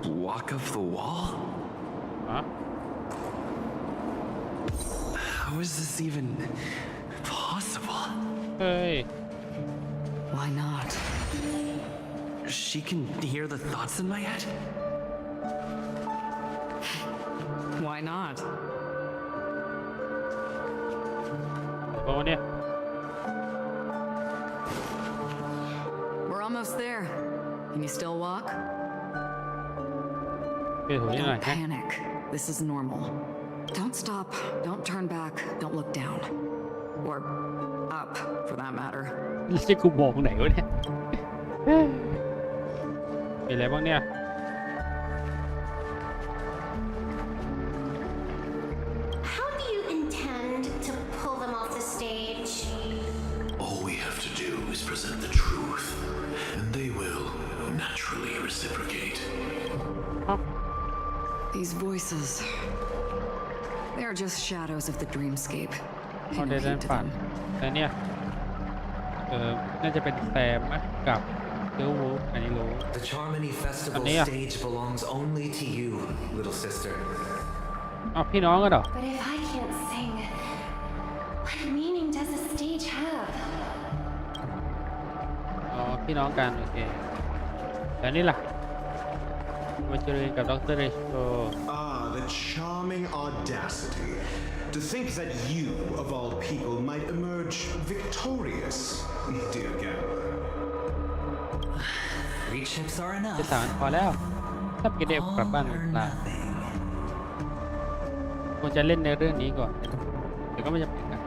walk up the wall? Huh? How is this even possible? Hey. Why not? She can hear the thoughts in my head? Why not? Oh, yeah. We're almost there. Can you still walk? Don't panic. This is normal. Don't stop. Don't turn back. Don't look down. Or up, for that matter. นี่จะกูมองไหนวะเนี่ยมีอะไรบ้างเนี่ย How do you intend to pull them off the stage? All we have to do is present the truth, and they will naturally reciprocate. These voices. They are just shadows of the dreamscape. เขาได้เล่นฝันแต่เนี่ยน่าจะเป็นแซมกับเซลวูอันนี้รู้ The Charmony Festival stage belongs only to you, little sister. อ้าวพี่น้องกันเหรอ But if I can't sing, what meaning does the stage have? อ๋อพี่น้องกันโอเคแล้วนี่ล่ะมาเจอกับดร. เรโช The charming audacity. To think that you, of all people, might emerge victorious, dear gambler. 3 chips are enough. จะสานพอแล้วถ้ากินเด็กกลับบ้านหรือเปล่าควรจะเล่นในเรื่องนี้ก่อนเดี๋ยวก็ไม่จำเป็นกัน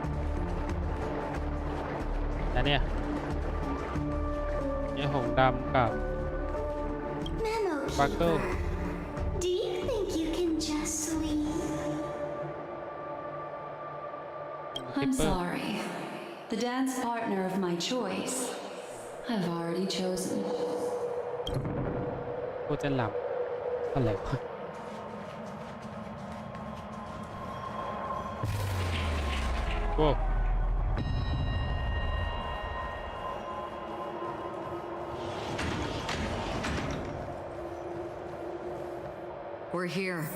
แล้วเนี่ยนี่หงดำกับ Memo บัคเกิล Do you think you can just leave? I'm sorry. The dance partner of my choice, I've already chosen. กูจะหลับอะไรวะโอ้ We're here.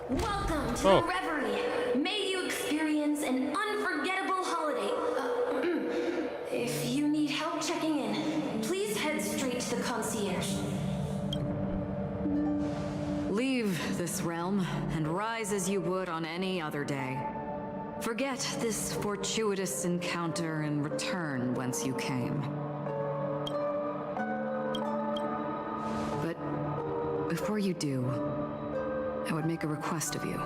Welcome to the Reverie. May you experience an unforgettable holiday. If you need help checking in, please head straight to the concierge. Leave this realm and rise as you would on any other day. Forget this fortuitous encounter and return whence you came. But before you do, I would make a request of you.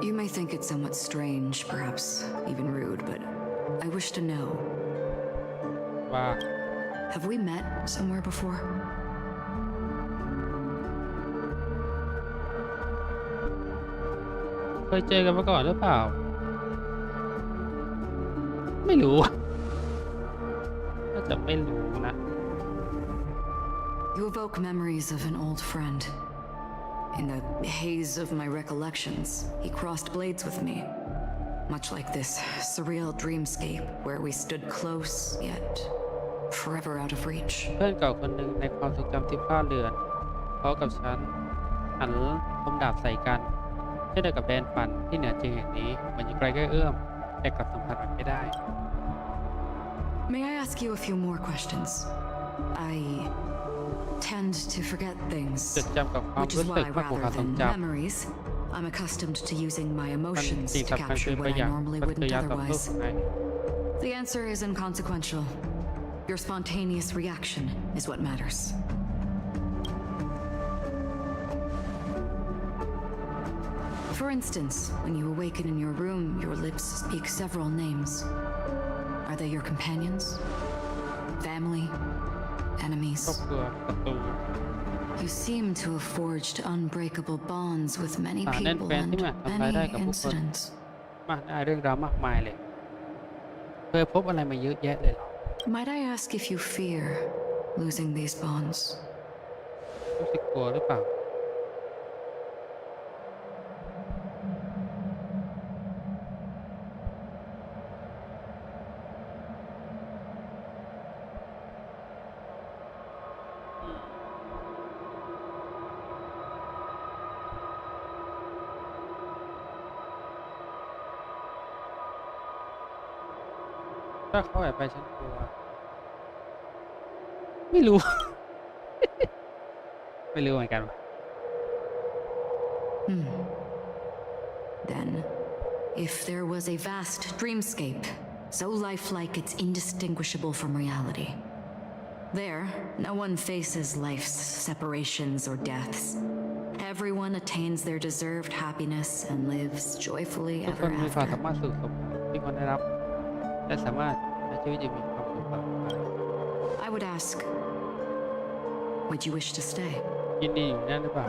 You may think it somewhat strange, perhaps even rude, but I wish to know. Wow. Have we met somewhere before? เคยเจอกันมาก่อนหรือเปล่าไม่รู้น่าจะไม่รู้นะ You evoke memories of an old friend. In the haze of my recollections, he crossed blades with me. Much like this surreal dreamscape where we stood close, yet forever out of reach. เพื่อนเก่าคนหนึ่งในความทรงจำที่พลาดเลือนเขากับฉันหันคมดาบใส่กันเช่นเดียวกับแดนฝันที่เหนือจริงแห่งนี้มันอยู่ไกลแค่เอื้อมแต่กลับสัมผัสมันไม่ได้ May I ask you a few more questions? I tend to forget things, จดจำกับความ which รู้ is สึก why มากกว่าความ rather ทรง than จำ memories, I'm accustomed to using my มัน emotions สิ่ง to สำคัญคือ capture ประ what หยั I ด normally ปฏิ wouldn't กิริยาต่อสู้ otherwise. ของนาย The answer is inconsequential. Your spontaneous reaction is what matters. For instance, when you awaken in your room, your lips speak several names. Are they your companions? Family? Enemies? ครอบครัวศัตรู You seem to have forged unbreakable bonds with many แน่น people แฟนที่ and มาทำร้ายได้ many กับผู้คน incidents. มากได้เรื่องราวมากมายเลยเคยพบอะไรมาเยอะแยะเลยเหรอ Might I ask if you fear losing these bonds? รู้สึกกลัวหรือเปล่าถ้าเขาแอบไปฉันกลัวไม่รู้ ไม่รู้เหมือนกัน Then, if there was a vast dreamscape, so lifelike it's indistinguishable from reality, there, no one faces life's separations or deaths. Everyone attains their deserved happiness and lives joyfully ทุกค ever นมีความ after. สามารถสู่สมที่ควรได้รับและสามารถใช้ชีวิตอย่างมีความสุขตลอดไป I would ask, would you wish to stay? ยินดีอยู่นั่นหรือเปล่า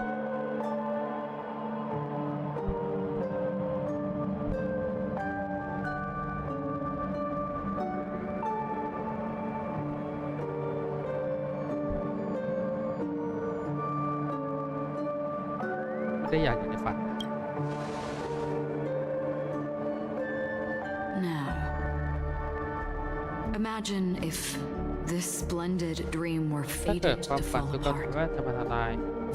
ไม่ได้อยากอยู่ในฝัน Now, imagine if this splendid dream were ถ้าเกิด fated ความ to ฝัน fall ทุกคน apart. ว่าจะมาทลาย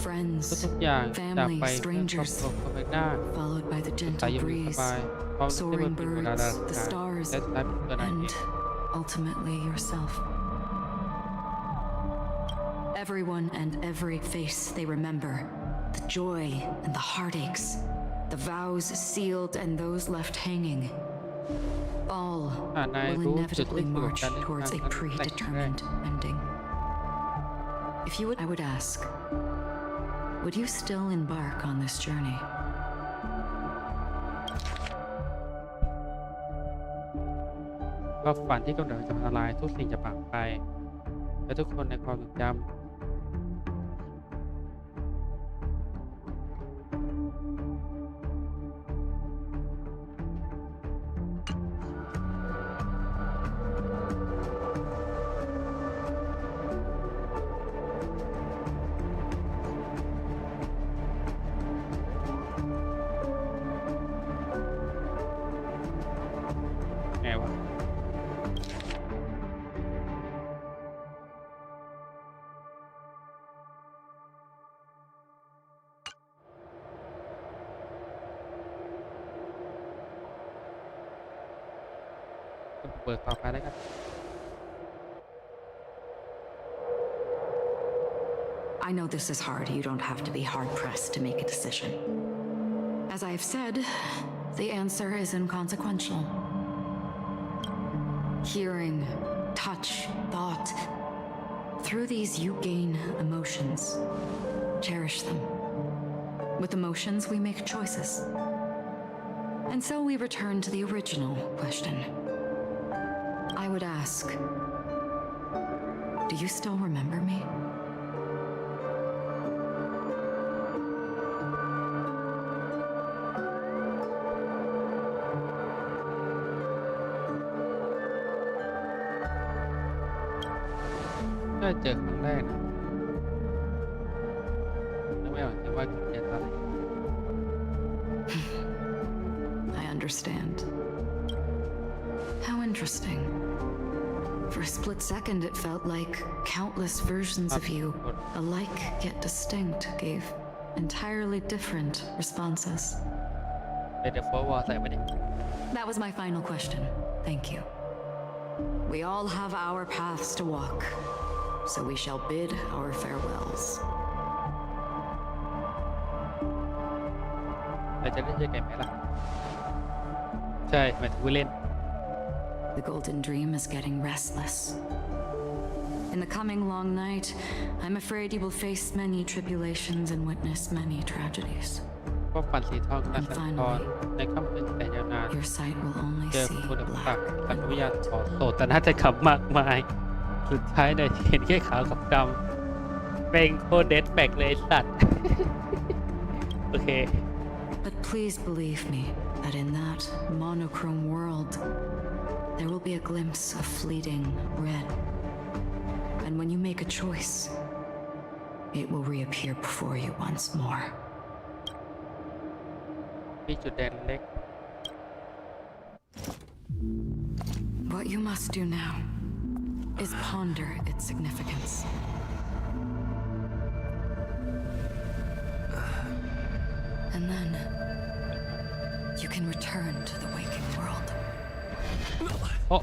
Friends, ทุกอย่างจาก family, ไปเพื่อครอบ strangers, ครัวก็ไม่ได้ followed by the สาย gentle อยู่ส breeze, บายพร้อมด้วย soaring มีเวลา birds, ดา the รา stars, และสุดท้ายเป็นตัวไหนเอ and ง ultimately yourself. Everyone and every face they remember, the joy and the heartaches, the vows sealed and those left hanging, all นาย will รู้จุด inevitably สิ้นสุด march การเดิน towards ทาง a ครั้งแรก predetermined ending. If you would, I would ask, would you still embark on this journey? ความฝันที่กำลังจะมาทลายทุกสิ่งจะผ่านไปและทุกคนในความทรงจำไงวะเปิดต่อไปแล้วกัน I know this is hard. You don't have to be hard-pressed to make a decision. As I have said, the answer is inconsequential. Hearing, touch, thought. Through these you gain emotions. Cherish them. With emotions we make choices. And so we return to the original question. I would ask, do you still remember me? ได้เจอครั้งแรกนะไม่ออกจะว่าจะเป็นอะไร I understand. How interesting. For a split second, it felt like countless versions of you, alike yet distinct, gave entirely different responses. เป็นเดอะโฟร์วอลใส่ไปดิ That was my final question. Thank you. We all have our paths to walk, so we shall bid our farewells. เราจะเล่นเกมไหมล่ะใช่หมายถึงผู้เล่น The golden dream is getting restless. In the coming long night, I'm afraid you will face many tribulations and witness many tragedies. พวกฝันสีทองนัก And สังทร finally, ในค่ำคืนแต่ยาวนาน your sight will only เจอ see ผู้นำปัก black สัง and วิญญาณ white. ขอโศกแต่น่าจะขับมากมาย สุดท้ายเนี่ยเห็นแค่ขาวกับดำเป็นโคเดสแบกเลยสัตว์ โอเค But please believe me that in that monochrome world, there will be a glimpse of fleeting red. And when you make a choice, it will reappear before you once more. มีจุดแดงเล็ก What you must do now is ponder its significance. And then you can return to the waking world. โอ้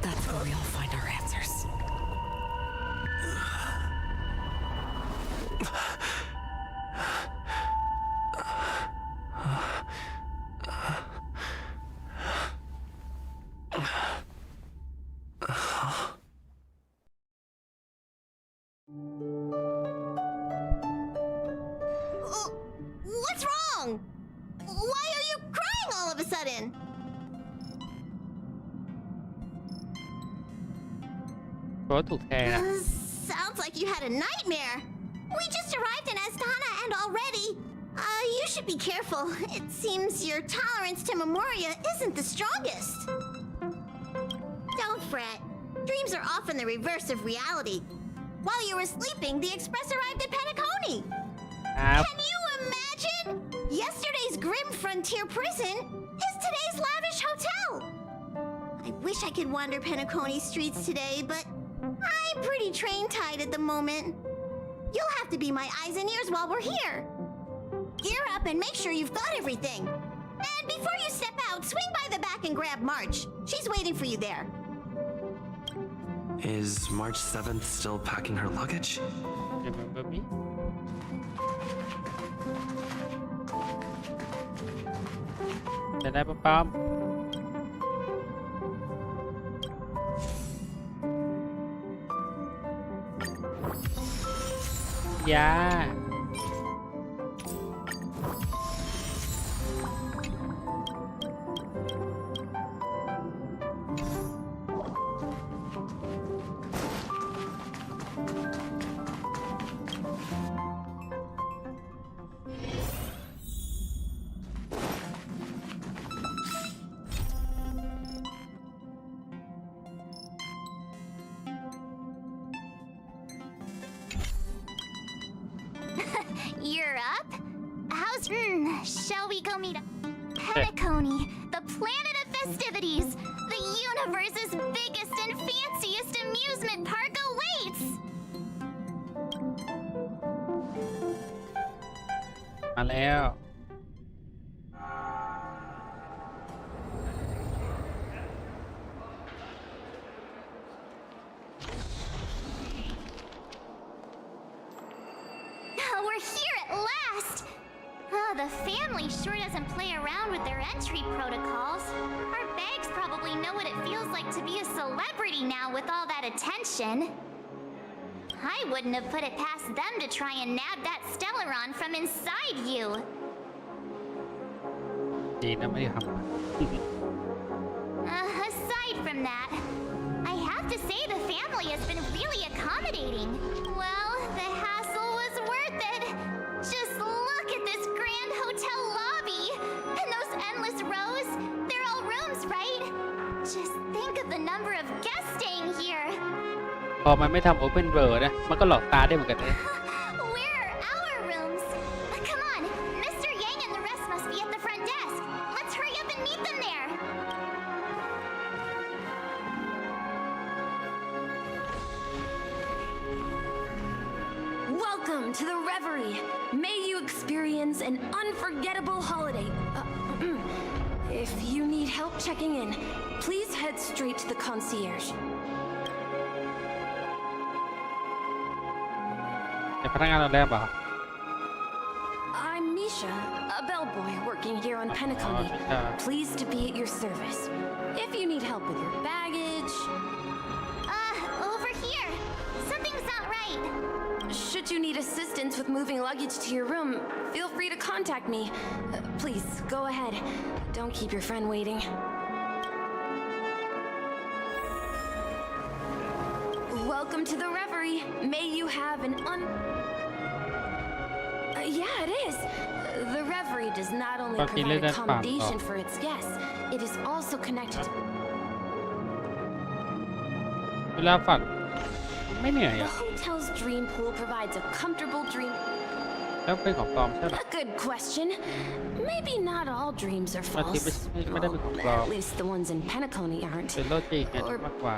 That's where we all find our answers. What's wrong? Why are you crying all of a sudden? Sounds like you had a nightmare. We just arrived in Astana and already... you should be careful. It seems your tolerance to Memoria isn't the strongest. Don't fret. Dreams are often the reverse of reality. While you were sleeping, the express arrived at Penacony. Can you imagine? Yesterday's grim frontier prison is today's this lavish hotel. I wish I could wander Penacony streets today, but I'm pretty train-tied at the moment. You'll have to be my eyes and ears while we're here. Gear up and make sure you've got everything. And before you step out, swing by the back and grab March. She's waiting for you there. Is March 7th still packing her luggage? Remember me? Để đây bom dạ You're up? Shall we go meet Penacony, the planet of festivities? The universe's biggest and fanciest amusement park awaits! มาแล้ว We're here at last! The family sure doesn't play around with their entry protocols. Our bags probably know what it feels like to be a celebrity now with all that attention. I wouldn't have put it past them to try and nab that Stellaron from inside you. ดีนะไม่ได้ทำ Aside from that, I have to say the family has been really accommodating. Well, the hassle was worth it. Just look at this grand hotel lobby. And those endless rows. They're all rooms, right? Just think of the number of guests staying here. พอมันไม่ทำ Open World นะ มันก็หลอกตาได้เหมือนกันเลย Where are our rooms? Come on, Mr. Yang and the rest must be at the front desk. Let's hurry up and meet them there. Welcome to the Reverie. May you experience an unforgettable holiday. If you need help checking in, please head straight to the concierge. แต่พนักงานโรงแรมเปล่า I'm Misha, a bellboy working here on Penacony. Pleased to be at your service. If you need help with your baggage... Over here. Something's not right. Should you need assistance with moving luggage to your room, feel free to contact me. Please, go ahead. Don't keep your friend waiting. Welcome to the Reverie. May you have an yeah, it is. The Reverie does not only provide accommodation for its guests, it is also connected to... เวลาฝันไม่เหนื่อย The อ่ะ hotel's dream pool provides a comfortable dream... แล้วเป็นของปลอมใช่ไหม A good question. Maybe not all dreams are บางที false. ไม่ได้เป็นของปลอม At least the ones in Penacony aren't. เป็นโลกจริงมากกว่า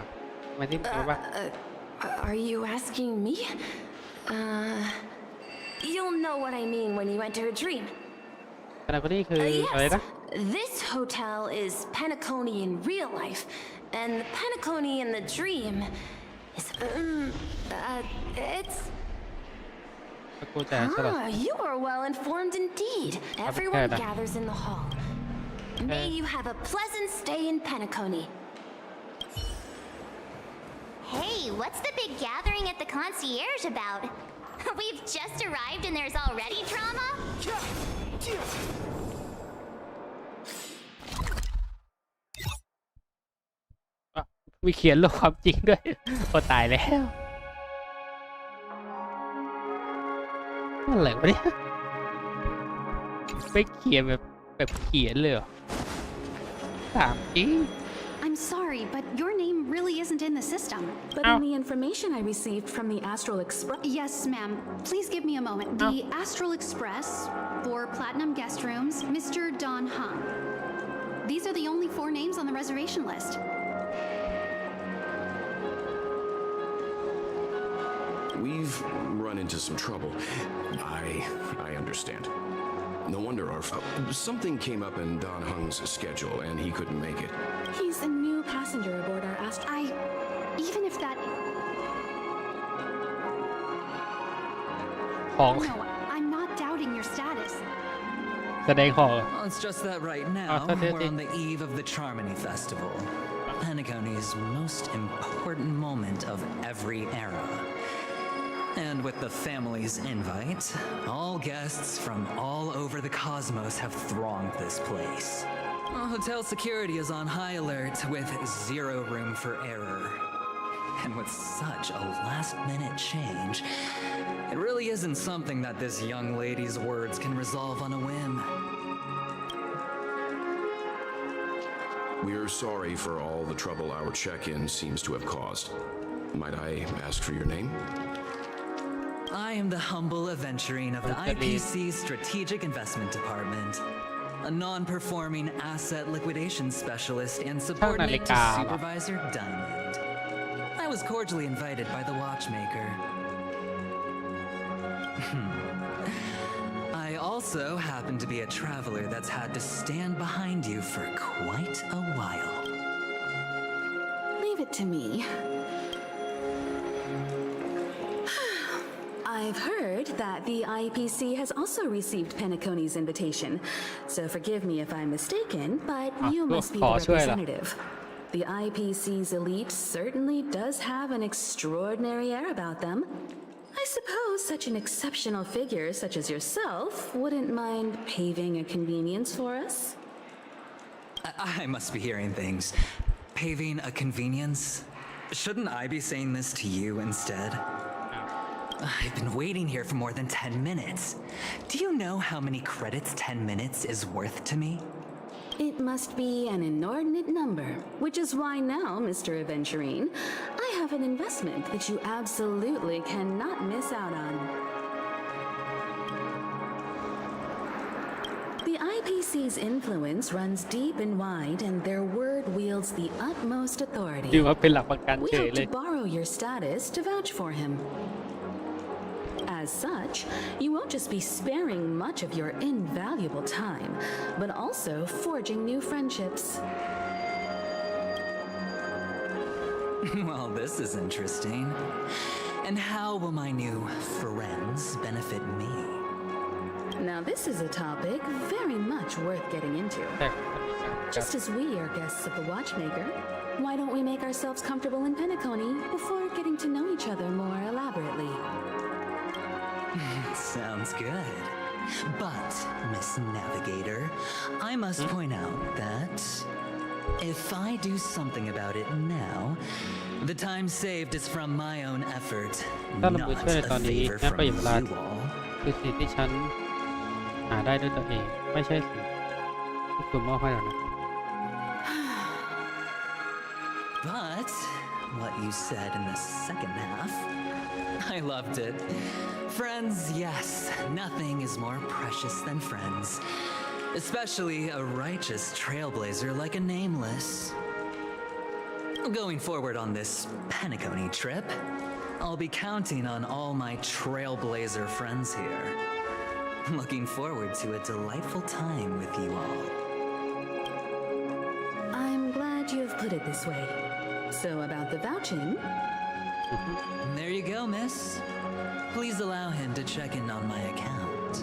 ไม่ได้เป็นว่า Are you asking me? You'll know what I mean when you enter a dream. ขณะนี้คืออะไรนะ This hotel is Penacony in real life, and the Penacony in the dream is it's... you are well informed indeed. Everyone gathers in the hall. May you have a pleasant stay in Penacony. Hey, what's the big gathering at the concierge about? We've just arrived and there's already drama? มีเขียนโลกความจริงด้วยโอ้ตายแล้วอะไรวะเนี่ยไปเขียนแบบเขียนเลยเหรอถามจริง I'm sorry, but your name really isn't in the system. But in the information I received from the Astral Express... Yes, ma'am. Please give me a moment. The Astral Express for Platinum Guest Rooms, Mr. Don Hung. These are the only 4 names on the reservation list. We've run into some trouble. I understand. No wonder something came up in Don Hung's schedule and he couldn't make it. He's a new passenger aboard our Even if that... ของ No, I'm not doubting your status. แสดงของ Well, it's just that right now, we're on the eve of the Charmony Festival, Penacony's most important moment of every era. And with the family's invite, all guests from all over the cosmos have thronged this place. Hotel security is on high alert with 0 room for error. And with such a last-minute change, it really isn't something that this young lady's words can resolve on a whim. We're sorry for all the trouble our check-in seems to have caused. Might I ask for your name? I am the humble aventurine of the IPC's Strategic Investment Department, a non-performing asset liquidation specialist and subordinate to Supervisor Diamond. I was cordially invited by the watchmaker. I also happen to be a traveler that's had to stand behind you for quite a while. Leave it to me. I've heard that the IPC has also received Penacony's invitation, so forgive me if I'm mistaken, but you must be the representative. The IPC's elite certainly does have an extraordinary air about them. I suppose such an exceptional figure such as yourself wouldn't mind paving a convenience for us? I must be hearing things. Paving a convenience? Shouldn't I be saying this to you instead? I've been waiting here for more than 10 minutes. Do you know how many credits 10 minutes is worth to me? It must be an inordinate number, which is why now, Mr. Aventurine, I have an investment that you absolutely cannot miss out on. The IPC's influence runs deep and wide, and their word wields the utmost authority. ดูว่าเป็นหลักประกัน We เฉย hope เลย to borrow your status to vouch for him. As such, you won't just be sparing much of your invaluable time, but also forging new friendships. Well, this is interesting. And how will my new friends benefit me? Now, this is a topic very much worth getting into. Just as we are guests of the watchmaker, why don't we make ourselves comfortable in Penacony before getting to know each other more elaborately? Sounds good. But, Miss Navigator, I must point out that if I do something about it now, the time saved is from my own effort, not a favor from you all. คือสิ่งที่ฉันหาได้ด้วยตัวเองไม่ใช่สิ่งที่คุณมอบให้หรอกนะ But what you said in the second half, I loved it. Friends, yes, nothing is more precious than friends, especially a righteous trailblazer like a Nameless. Going forward on this Penacony trip, I'll be counting on all my trailblazer friends here. Looking forward to a delightful time with you all. I'm glad you have put it this way. So about the vouching... There you go, miss. Please allow him to check in on my account.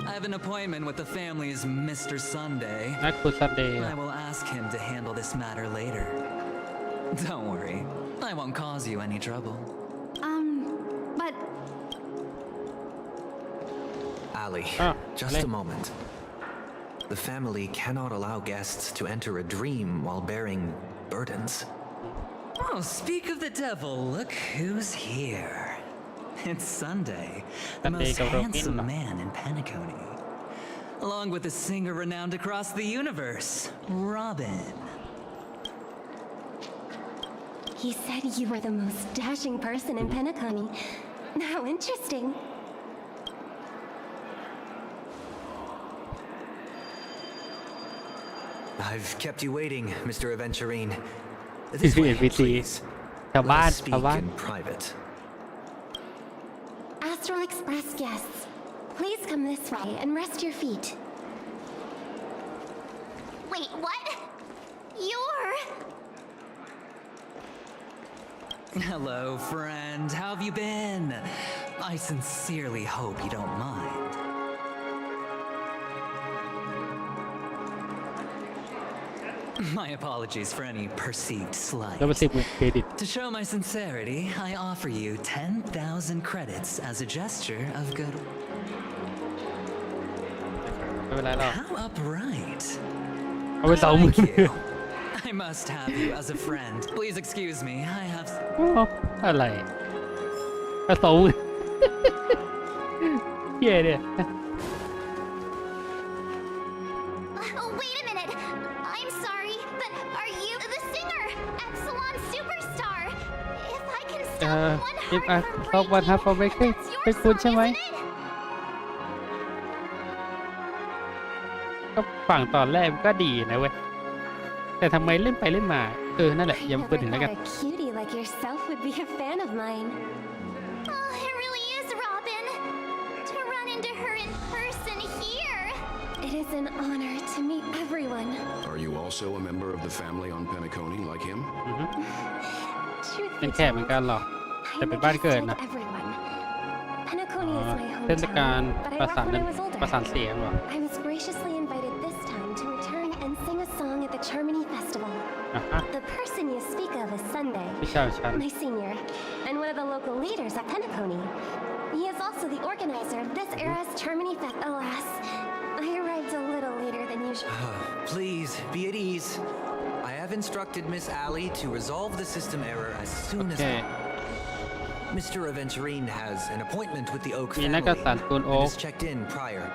I have an appointment with the family's Mr. Sunday. I will ask him to handle this matter later. Don't worry, I won't cause you any trouble. But... Ali, just a moment. The family cannot allow guests to enter a dream while bearing burdens. Oh, speak of the devil, look who's here. It's Sunday, the most handsome man in Penacony. Along with a singer renowned across the universe, Robin. He said you were the most dashing person in Penacony. How interesting. I've kept you waiting, Mr. Aventurine. ที่คือ NPC ชาวบ้าน in private. Astral Express guests, please come this way and rest your feet. Wait, what? You're... Hello, friend. How have you been? I sincerely hope you don't mind. My apologies for any perceived slight. To show my sincerity, I offer you 10,000 credits as a gesture of good. How upright. Thank you. I must have you as a friend. Please excuse me. I have. อะไรกระสงเหี้ยเนี่ย Wait a minute. I'm sorry, but are you the singer, Epsilon Superstar? If I can stop one heart from breaking, เป็นคุณใช่ไหมก็ฝั่งตอนแรกก็ดีนะเว้ยแต่ทำไมเล่นไปเล่นมานั่นแหละยังพูดถึงแล้วกัน A cutie like yourself would be a fan of mine. Oh, it really is Robin. To run into her in person here. It is an honor to meet everyone. Are you also a member of the family on Penacony like him? เป็นแค่เหมือนกันหรอแต่เป็นบ้านเกิดนะ Penacony is my เทศกาล hometown, but I ประ left สาน when I was older. ประสานเสียงหรอ I was graciously invited this time to return and sing a song at the Charmony Festival. The person you speak of is Sunday, พี่ชายฉัน my senior, and one of the local leaders at Penacony. He is also the organizer of this era's Charmony Fest. Alas, I arrived a little later than usual. Please, be at ease. I have instructed Miss Alley to resolve the system error as soon as possible. Mr. Aventurine has an appointment with the Oak family and has checked in prior.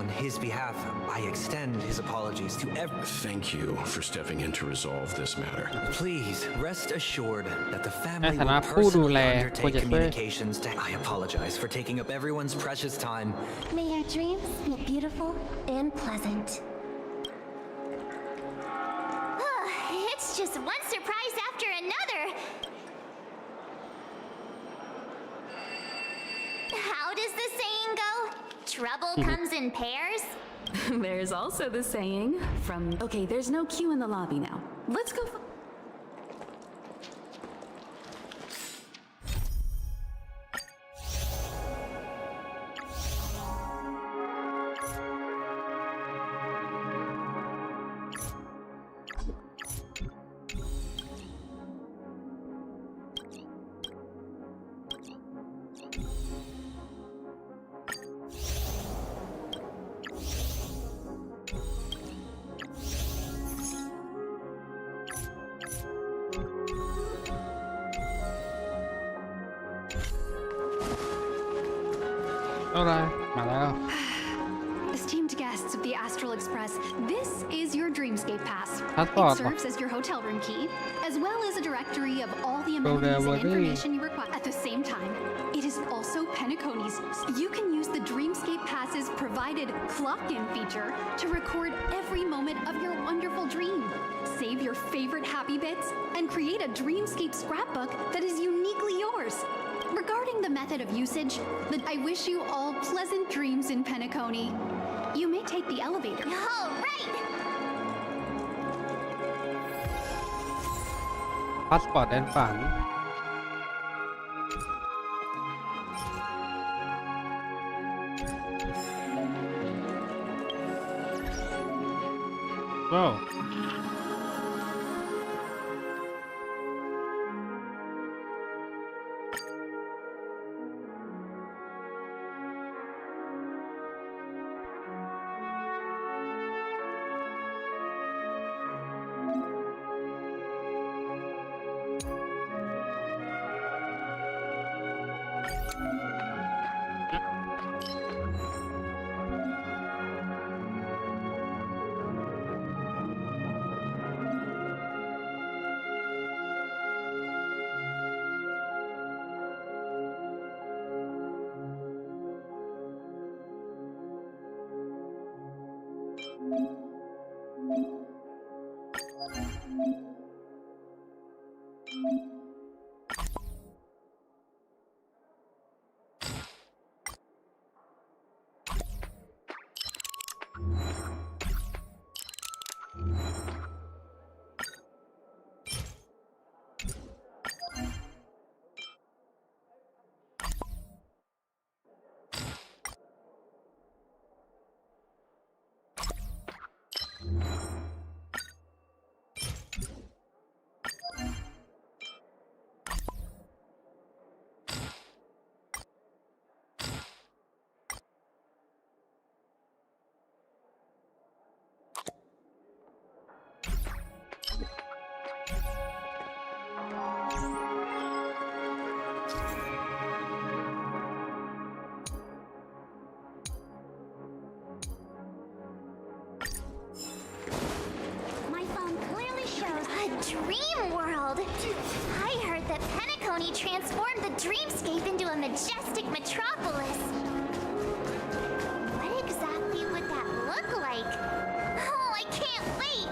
On his behalf, I extend his apologies to everyone. Thank you for stepping in to resolve this matter. Please rest assured that the family will personally undertake communications to... I apologize for taking up everyone's precious time. May your dreams be beautiful and pleasant. It's just one surprise after another. How does the saying go? Trouble comes in pairs? There's also the saying from... Okay, there's no queue in the lobby now. Let's go... Esteemed guests of the Astral Express, this is your dreamscape pass. It serves as your hotel room key, as well as a directory of all the amenities and information you require. At the same time, it is also Penacony's. You can use the Dreamscape Pass's provided clock-in feature to record every moment of your wonderful dream. Save your favorite happy bits and create a Dreamscape scrapbook that is uniquely yours. Regarding the method of usage, I wish you all pleasant dreams in Penacony. You may take the elevator. All right. พาสปอร์ตแดนฝันว้าว Penacony Dream world! I heard that Penacony transformed the dreamscape into a majestic metropolis. What exactly would that look like? Oh, I can't wait!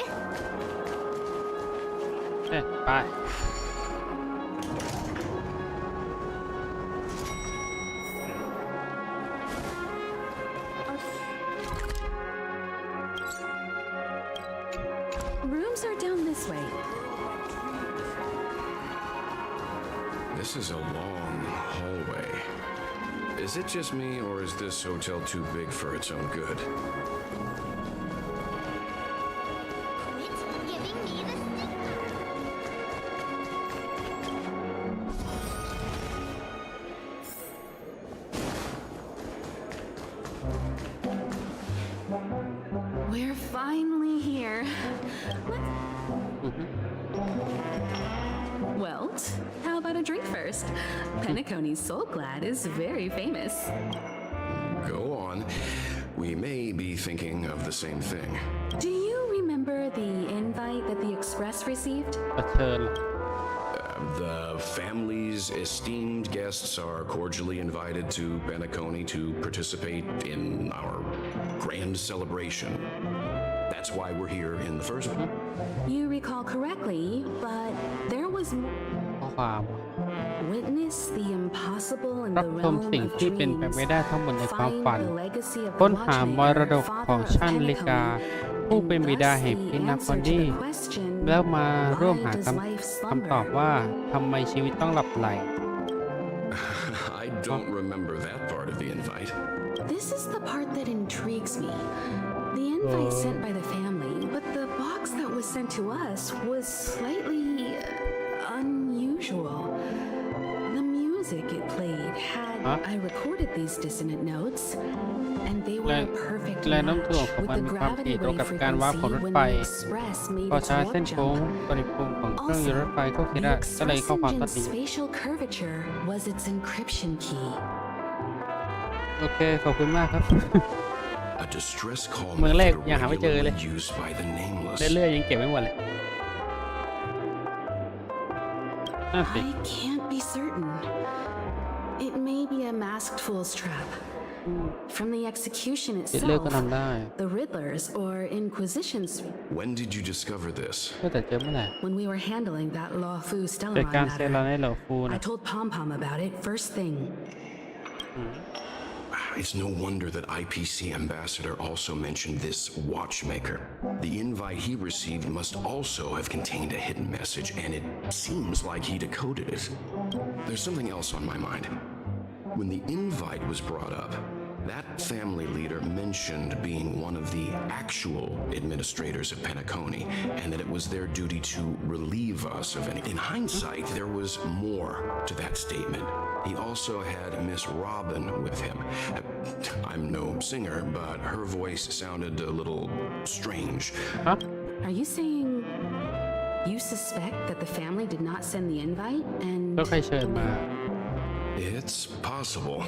Okay, bye. Rooms are down this way. This is a long hallway. Is it just me, or is this hotel too big for its own good? Quit giving me the We're finally here. Well, how about a drink first? Penacony's Soul Glad is very famous. Go on. We may be thinking of the same thing. Do you remember the invite that the Express received? The family's esteemed guests are cordially invited to Penacony to participate in our grand celebration. That's why we're here in the first place. You recall correctly, but there was witness the impossible in รับ the ชม realm สิ่ง of ที่เป็นไปไม่ได้ทั้งหมดในความ dreams. ฝัน Find the legacy of ค้น the หามร watchmaker ดก and ของ father ช่าง of ลิกา Penacony. ผู้เป็นบิดา And แห่ง thus พิ the นาคอ answer นี to the question, แล้วมาร่วม why หา does life คำตอบ slumber? ว่าทำไมชีวิตต้องหลับไหล I don't remember that part of the invite. This is the part that intrigues me. The invite sent by the family, but the box that was sent to us was slightly unusual. The music it played had I recorded these dissonant notes, and they were a perfect แรงโน้ม match ถ่วงของ with มัน the มีความถี่ gravity ตรง wave กับการวาร์ปของรถ frequency ไฟ when the Express made พอ its ใช้เส้น warp โค้ง jump. บริภูมิของเครื่องยนต์รถไฟก็คิด The ได้ก็เลย Express ข้อความตัด engine's นี้ spatial curvature was its encryption key. โอเค ขอบคุณมากครับ A distress call เมืองแรก method ยังหาไม่เจอเลย regularly used by the nameless. เรื่อยๆยังเก็บไม่หมดเลยน่าสิ I can't be certain. It may be a masked fool's trap. From the execution ติดเลือก itself, ก็ทำได้ the Riddlers or Inquisitions, When did you discover this? ก็แต่เจอเมื่อไหร่ when we were handling that Lofu เกิด Stellaron การเซลล์ matter, ในเหล่าฟู I นะ told Pom Pom about it first thing. It's no wonder that IPC ambassador also mentioned this watchmaker. The invite he received must also have contained a hidden message, and it seems like he decoded it. There's something else on my mind. When the invite was brought up, that family leader mentioned being one of the actual administrators of Penacony, and that it was their duty to relieve us of any. In hindsight, there was more to that statement. He also had Miss Robin with him. I'm no singer, but her voice sounded a little strange. Huh? Are you saying you suspect that the family did not send the invite ก็ and ใครเชิญมา It's possible.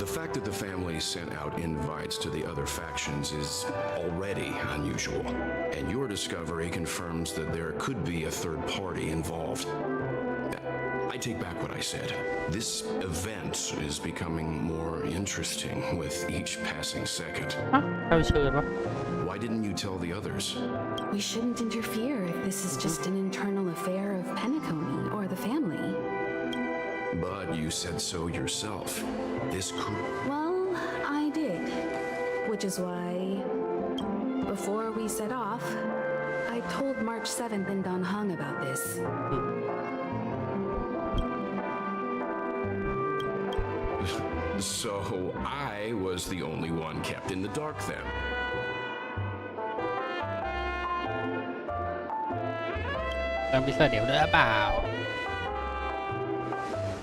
The fact that the family sent out invites to the other factions is already unusual, and your discovery confirms that there could be a third party involved. I take back what I said. This event is becoming more interesting with each passing second. ใครเชิญวะ Why didn't you tell the others? We shouldn't interfere if this is just an internal affair of Penacony or the family. But you said so yourself. This could... Well, I did. Which is why, before we set off, I told March 7th in Don Hung about this. So I was the only one kept in the dark then. ต้องพิเศษเดี๋ยวหรือเปล่า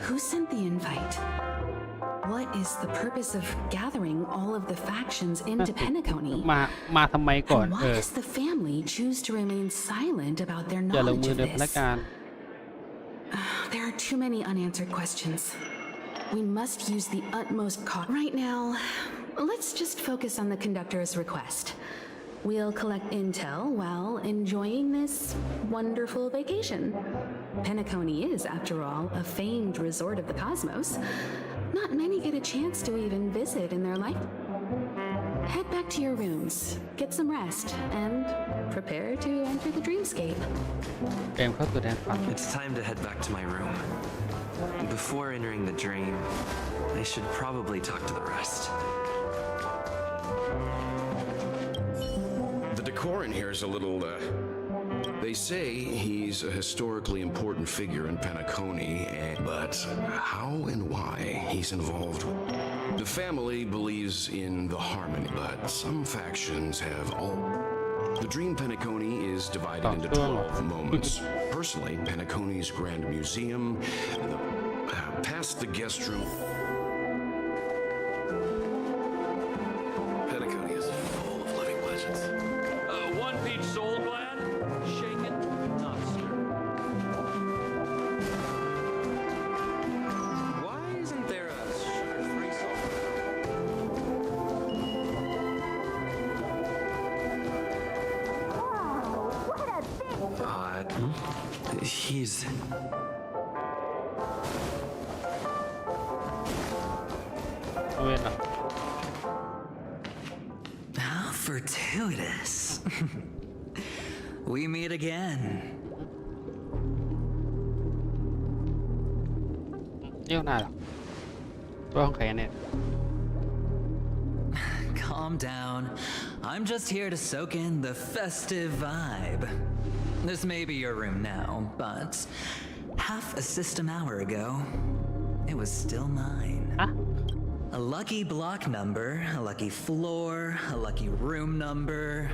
Who sent the invite? What is the purpose of gathering all of the factions into Penacony? มาทำไมก่อน And why does the family choose to remain silent about their อย่าลง knowledge มือ of เดินพนัก this? งาน There are too many unanswered questions. We must use the utmost caution. Right now, let's just focus on the conductor's request. We'll collect intel while enjoying this wonderful vacation. Penacony is, after all, a famed resort of the cosmos. Not many get a chance to even visit in their life. Head back to your rooms, get some rest, and prepare to enter the dreamscape. It's time to head back to my room. Before entering the dream, I should probably talk to the rest. The decor in here is a little, They say he's a historically important figure in Penacony, but how and why he's involved? The family believes in the harmony, but some factions have all... The Dream Penacony is divided into 12 moments. Personally, Penacony's Grand Museum, past the guest room... Penacony is full of living legends. One peach soul glad, shaken, not stirred. Why isn't there a sugar-free soul? He's... How fortuitous. We meet again. นี่คนไหนหรอตัวของใครเนี่ย Calm down. I'm just here to soak in the festive vibe. This may be your room now, but half a system hour ago, it was still mine. A lucky block number, a lucky floor, a lucky room number.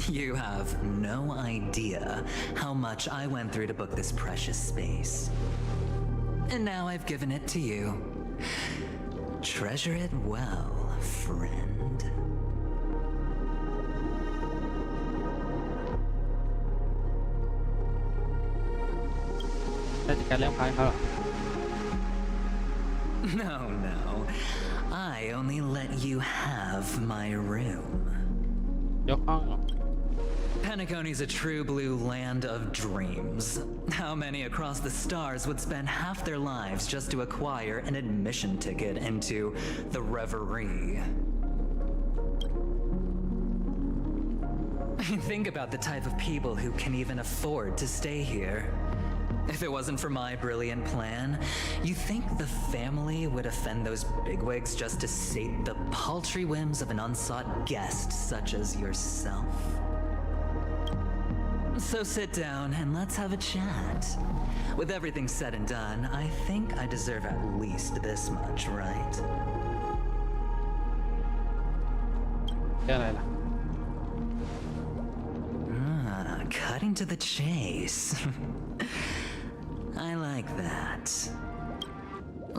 You have no idea how much I went through to book this precious space. And now I've given it to you. Treasure it well, friend. No. I only let you have my room. Penacony's a true blue land of dreams. How many across the stars would spend half their lives just to acquire an admission ticket into the reverie? Think about the type of people who can even afford to stay here. If it wasn't for my brilliant plan, you think the family would offend those bigwigs just to sate the paltry whims of an unsought guest such as yourself? So sit down and let's have a chat. With everything said and done, I think I deserve at least this much, right? Cutting to the chase. I like that.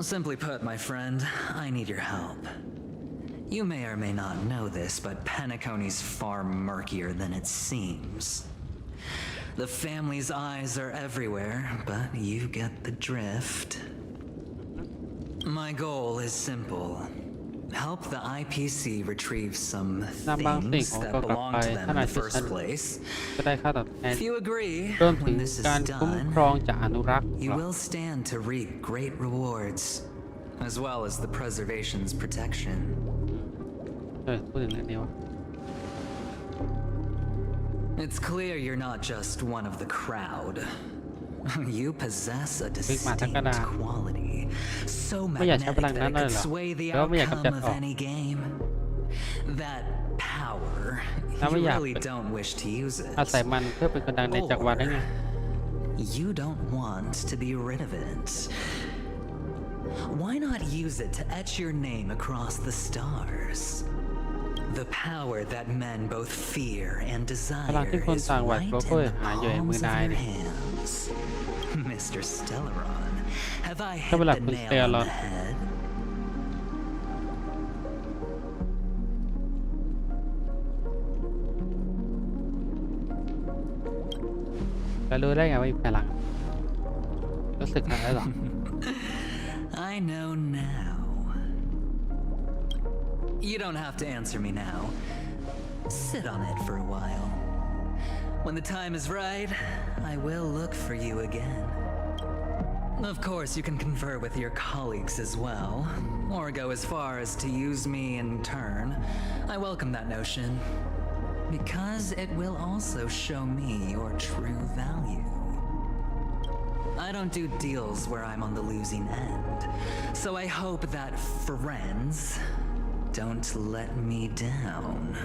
Simply put, my friend, I need your help. You may or may not know this, but Penacony's far murkier than it seems. The family's eyes are everywhere, but you get the drift. My goal is simple. help the IPC retrieve some things that belong to them in the first place. If you agree, when this is done, you will stand to reap great rewards, as well as the preservation's protection. It's clear you're not just one of the crowd. You possess a distinct quality, so magnetic that it could sway the outcome of any game. That power, you really don't wish to use it. You don't want to be rid of it. Why not use it to etch your name across the stars? The power that men both fear and desire is right in the palms of your hands. Mr. Stellaron, have I hit the nail on the head? แล้วรู้ได้ไงว่ามีพลังรู้สึกอะไรหรอ I know now. You don't have to answer me now. Sit on it for a while. When the time is right, I will look for you again. Of course, you can confer with your colleagues as well, or go as far as to use me in turn. I welcome that notion, because it will also show me your true value. I don't do deals where I'm on the losing end, so I hope that friends don't let me down.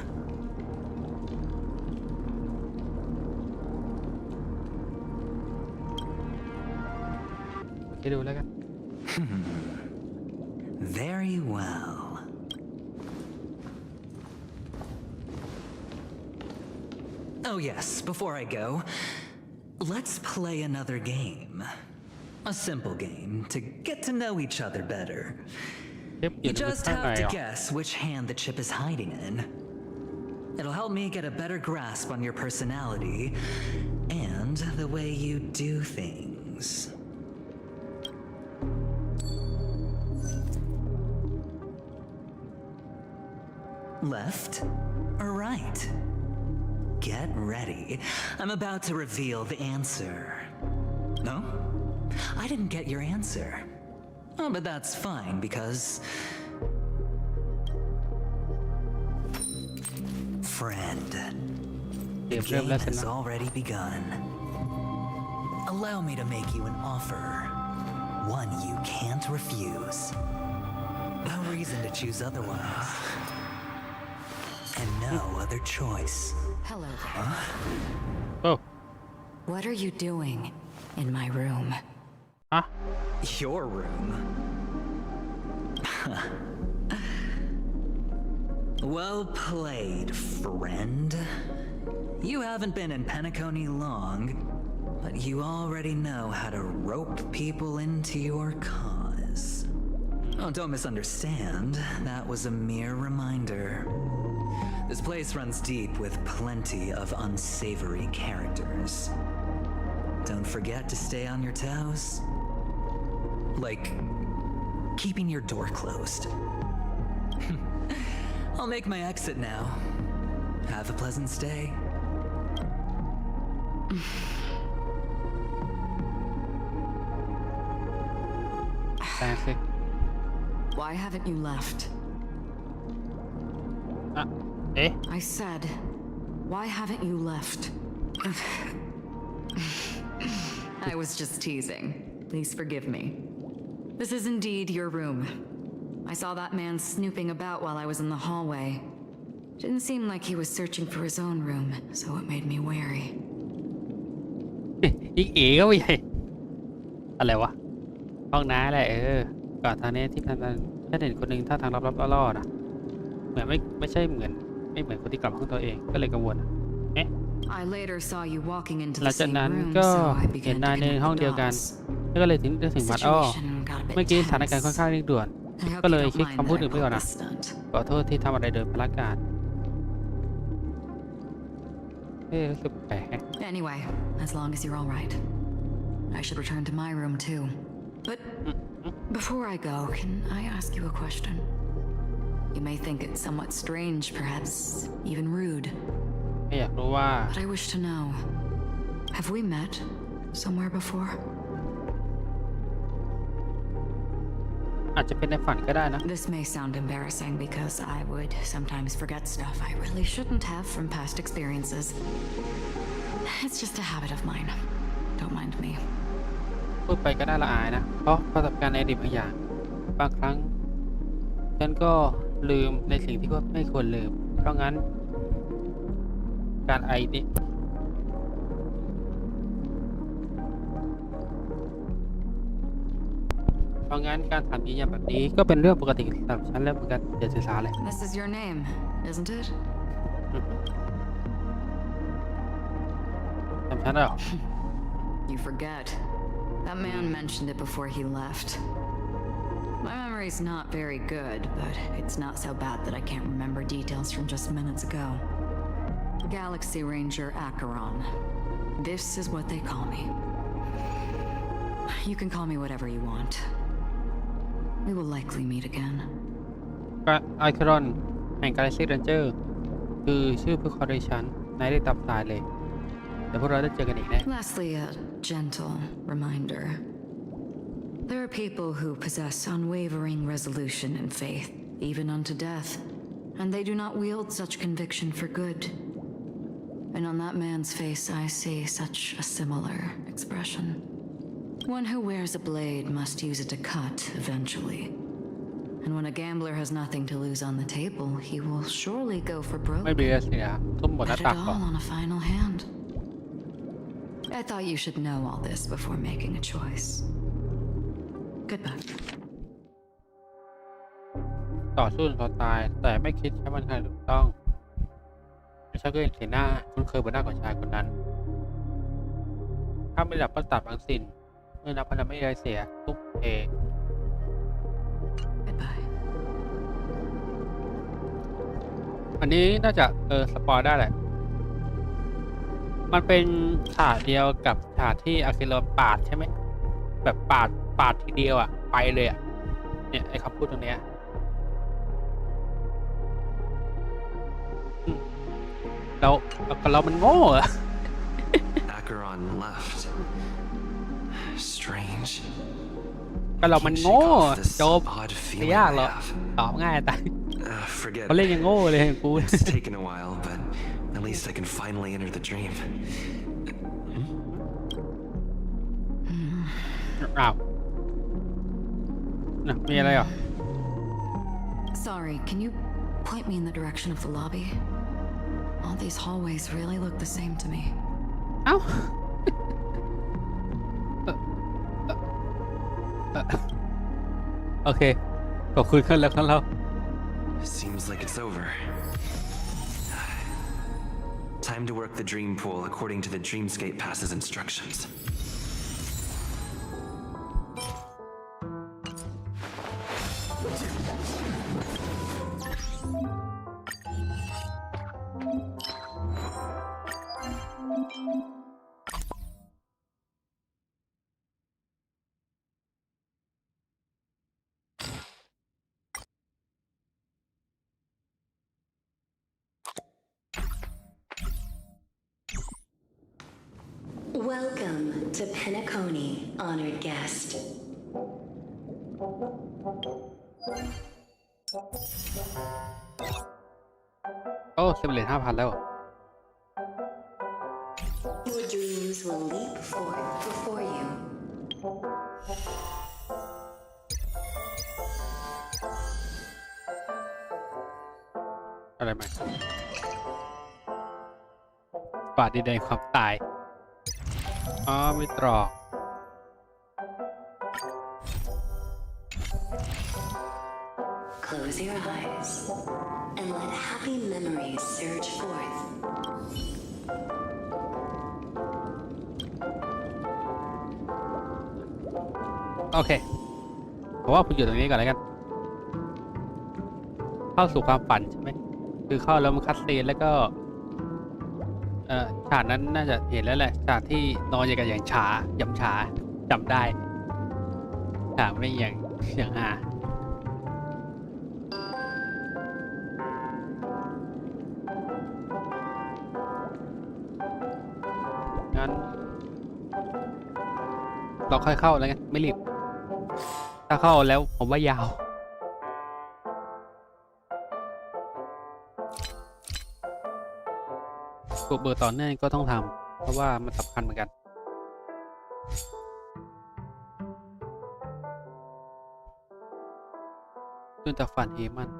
Very well. Oh yes, before I go, let's play another game. A simple game to get to know each other better. You just have to guess which hand the chip is hiding in. It'll help me get a better grasp on your personality and the way you do things. Left or right? Get ready. I'm about to reveal the answer. No? I didn't get your answer. Oh, but that's fine because... Friend, the game has already begun. Allow me to make you an offer. One you can't refuse. No reason to choose otherwise. And no other choice. Hello there. Huh? Oh. What are you doing in my room? Huh? Your room? Well played, friend. You haven't been in Penacony long, but you already know how to rope people into your cause. Oh, don't misunderstand. That was a mere reminder. This place runs deep with plenty of unsavory characters. Don't forget to stay on your toes. Like, keeping your door closed. I'll make my exit now. Have a pleasant stay. Why haven't you left? I said, why haven't you left? I was just teasing. Please forgive me. This is indeed your room. I saw that man snooping about while I was in the hallway. Didn't seem like he was searching for his own room, so it made me wary. อีกเอ๋ก็ไม่ใช่อะไรวะห้องน้าแหละก่อนทางนี้ที่ท่านเห็นคนหนึ่งท่าทางลับๆล่อๆนะเหมือนไม่ใช่เหมือนไม่เหมือนคนที่กลับห้องตัวเองก็เลยกังวลเอ๊ะ I later saw you walking into หลั the งจาก same นั้น room, ก็ so I เห็น began นาย to ใน connect ห้อง the เดียวกัน dots. แล้วก็เลยถึงหมัดอ้อ เมื่อกี้สถานการณ์ค่อนข้างเร่งด่วนก็เลยคิดคำพูดอื่นไปก่อนนะขอโทษที่ทำอะไรโดยพลาดการรู้สึกแปลก Anyway, as long as you're all right, I should return to my room too. But before I go, can I ask you a question? You may think it somewhat strange, perhaps even rude. ไม่อยากรู้ว่า But I wish to know, have we met somewhere before? อาจจะเป็นในฝันก็ได้นะ This may sound embarrassing because I would sometimes forget stuff I really shouldn't have from past experiences. It's just a habit of mine. Don't mind me. พูดไปก็น่าละอายนะเพราะประสบการณ์ในอดีตบางอย่างบางครั้งฉันก็ลืมในสิ่งที่ไม่ควรลืมเพราะงั้นการไอนี่เพราะงั้นการถามยืนยันแบบนี้ก็เป็นเรื่องปกติสำหรับฉันและเหมือนกันอย่าสื่อสารเลย This is your name, isn't it? จำฉันหรอ You forget. That man mentioned it before he left. My memory's not very good, but it's not so bad that I can't remember details from just minutes ago. Galaxy Ranger Acheron. This is what they call me. You can call me whatever you want. We will likely meet again. Acheron แห่ง Galaxy Ranger คือชื่อเพื่อคอร์ดิชันนายได้ตับตายเลยแต่พวกเราได้เจอกันอีกแน่ Lastly, a gentle reminder. There are people who possess unwavering resolution and faith, even unto death, and they do not wield such conviction for good. And on that man's face I see such a similar expression. One who wears a blade must use it to cut eventually. And when a gambler has nothing to lose on the table, he will surely go for broke. ไม่เบียร์เสียทุ่มหมดหน้า Bet ตั it กก่อน all on a final hand. I thought you should know all this before making a choice. Goodbye. ต่อสู้ต่อตายแต่ไม่คิดใช้มันทางถูกต้องฉันก็เห็นสีหน้าคุ้นเคยบนหน้าของชายคนนั้นถ้าไม่หลับก็ตัดบางสิ่งเมื่อนับพนันไม่ได้เสียทุกเอ Goodbye. อันนี้น่าจะสปอยได้แหละมันเป็นฉากเดียวกับฉากที่อาคิโรปาดใช่ไหมแบบปาดทีเดียวอ่ะไปเลยอ่ะเนี่ยไอ้คำพูดตรงเนี้ยเรามันโง่อะ Acheron left. Strange. ก็เรามันโง่จบไม่ยากหรอกตอบง่ายแต่ Forget เขาเล่นยังโง่เลยกู It's taken a while, but at least I can finally enter the dream. อ้าวน่ะมีอะไรอ่ะ Sorry, can you point me in the direction of the lobby? All these hallways really look the same to me. เอ้าโอเคขอบคุณขึ้นแล้วครับเรา Seems like it's over. Time to work the dream pool according to the dreamscape pass's instructions. Welcome to Penacony, honored guest. โอ้เซเบเลต 5,000 แล้ว Your dreams will leap forth before you. อะไรไหมปาดดินแดงความตายอ๋อไม่ตรอก Close your eyes and let happy memories surge forth. โอเคผมว่าผมอยู่ตรงนี้ก่อนแล้วกันเข้าสู่ความฝันใช่ไหมคือเข้าแล้วมันคัดซีนแล้วก็ฉากนั้นน่าจะเห็นแล้วแหละฉากที่นอนอย่างช้ายำช้าจำได้ฉากไม่อย่างหา งั้นเราค่อยเข้าแล้วกันไม่รีบถ้าเข้าแล้วผมว่ายาวตัวเบอร์ต่อเนื่องก็ต้องทำเพราะว่ามันสำคัญเหมือนกันจนจากฝันเฮมัน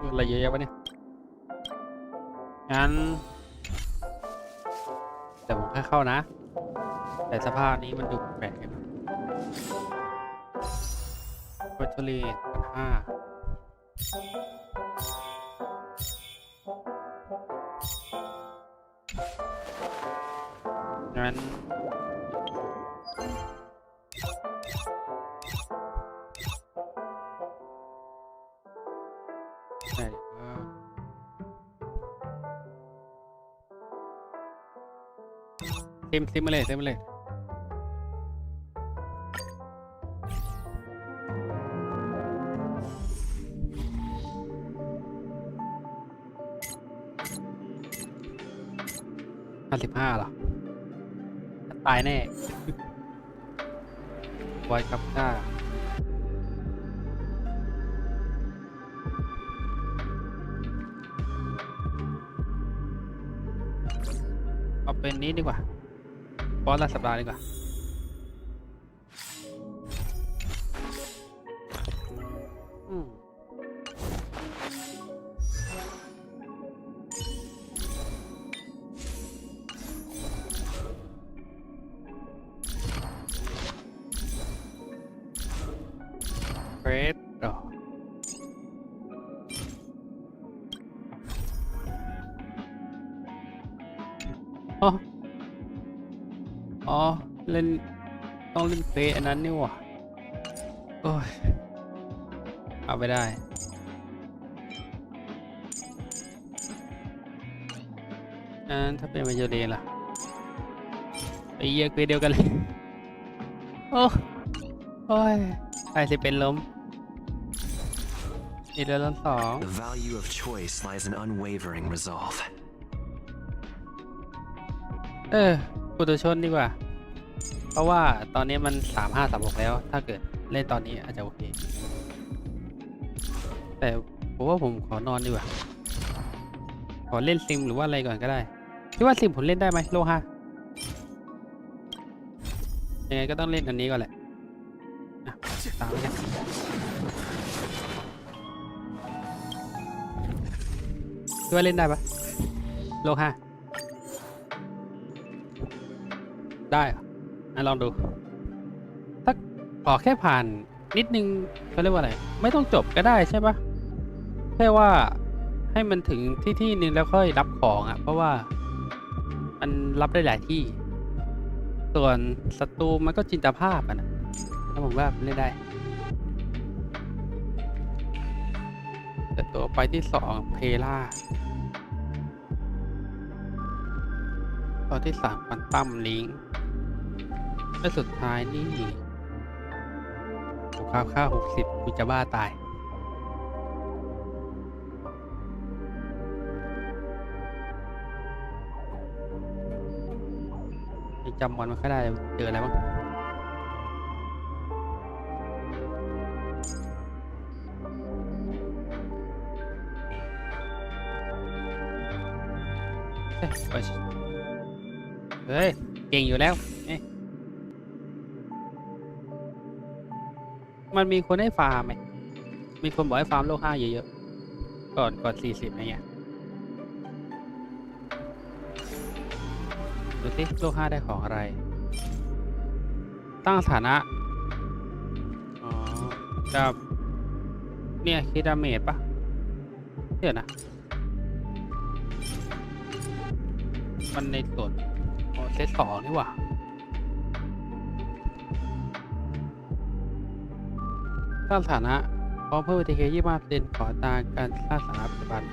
อะไรเยอะแยะวะเนี่ยงั้นแต่ผมแค่เข้านะแต่สภาพนี้มันดูแปลกๆวัตถุรี15งั้นซิมมาเลย55เหรอตายแน่ไว้ครับจ้าเอาเป็นนี้ดีกว่าบอสละสัปดาห์ดีกว่าเกรดอ๋อเล่นต้องเล่นเฟซอันนั้นนี่หว่าโอ้ยเอาไปได้ถ้าเป็นมาโยเดนล่ะไอ้เหี้ยเฟซเดียวกันเลยโอ้ยใครสิเป็นล้มอีกแล้วสอง The value of choice lies in unwavering resolve. ปุถุชนดีกว่าเพราะว่าตอนนี้มัน3536แล้วถ้าเกิดเล่นตอนนี้อาจจะโอเคแต่ผมว่าผมขอนอนดีกว่าขอเล่นซิมหรือว่าอะไรก่อนก็ได้คิดว่าซิมผมเล่นได้ไหมโลฮะยังไงก็ต้องเล่นอันนี้ก่อนแหละตามกันคิดว่าเล่นได้ปะโลฮะได้ลองดูถ้าขอแค่ผ่านนิดนึงเขาเรียกว่าอะไรไม่ต้องจบก็ได้ใช่ปะแค่ว่าให้มันถึงที่นึงแล้วค่อยรับของอ่ะเพราะว่ามันรับได้หลายที่ส่วนศัตรูมันก็จินตภาพอ่ะนะถ้าผมว่าเล่นได้แต่ตัวไปที่2เพล่าตอนที่3ฟันตั้มลิงและสุดท้ายนี่ค่า60กูจะบ้าตายจำวันมันก็ได้เจออะไรบ้างเฮ้ยเก่งอยู่แล้วมันมีคนให้ฟาร์มไหมมีคนบอกให้ฟาร์มโลก5เยอะๆก่อน40อะไรเงี้ย ดูสิโลก5ได้ของอะไรตั้งสถานะอ๋อกับเนี่ยคิดดาเมจปะเดี๋ยวนะมันในส่วนเซต2นี่หว่าสร้างสถานะพร้อมเพิ่ม ATK 25% ขอตาการสร้างสถานะปัจจุบัน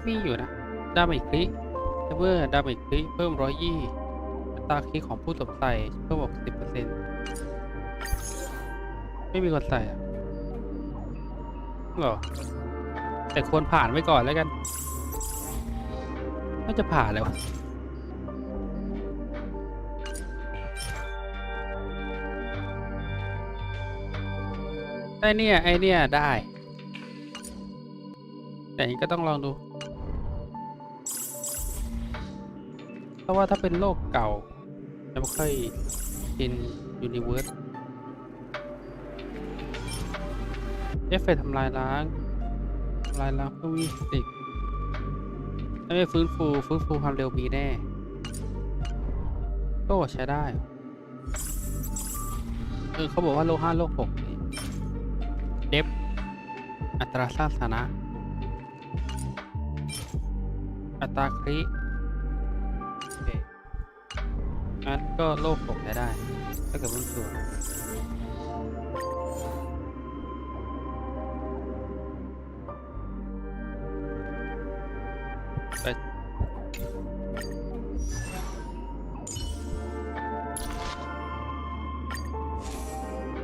มีอยู่นะดาเมจคลิกเมื่อดาเมจคลิกเพิ่ม120อัตราคลิกของผู้สวมใส่เพิ่ม 60% ไม่มีคนใส่อะหรอแต่ควรผ่านไว้ก่อนแล้วกันน่าจะผ่านเลยวะไอเนี่ยได้แต่ก็ต้องลองดูเพราะว่าถ้าเป็นโลกเก่าจะไม่ค่อยกินยูนิเวิร์สเอฟเฟกต์ทำลายล้างเพื่อวิสิกไม่ฟื้นฟูความเร็วมีแน่ก็ใช้ได้เขาบอกว่าโลก5โลก6เดฟอัตราสร้างสถานะอัตราคริโอเคงั้นก็โลก6ได้ถ้าเกิดมันชัวร์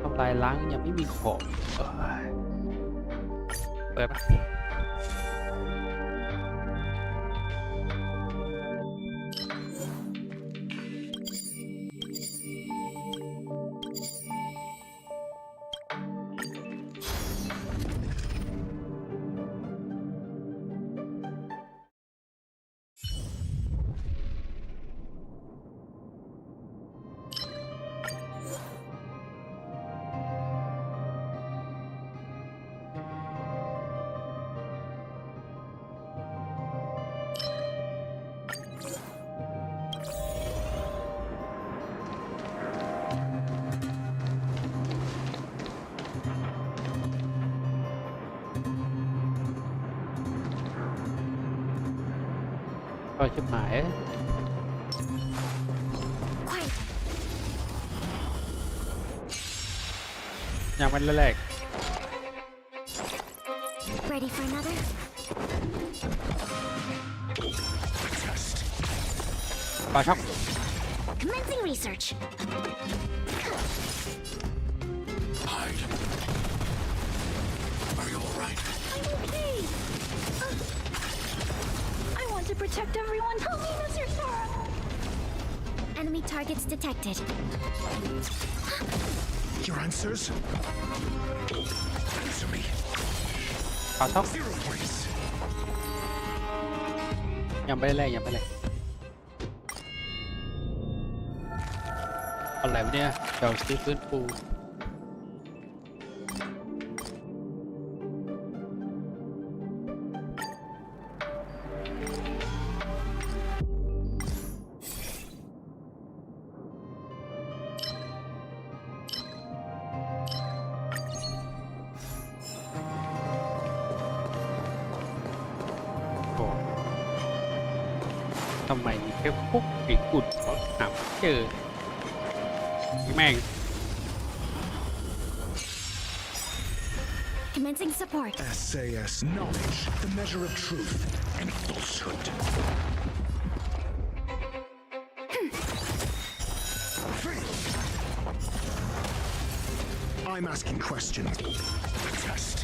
ทำลายล้างยังไม่มีของเปิดปะก็ชิบหายยังไม่แรก Ready for another? ปลาช็อก Commencing research. Hide. Are you all right? I'm okay. I want to protect everyone. Help me, Mr. Sora. Enemy targets detected. Your answers? Answer me. ปลาช็อก Zero points. ยังไม่ได้แรกอะไรวะเนี่ยเดี๋ยวซื้อฟื้นฟูทำไมมีแค่พวกปีกุดเขาหาเจอแม่ง Commencing support. SAS knowledge, the measure of truth and falsehood. I'm asking questions. Test.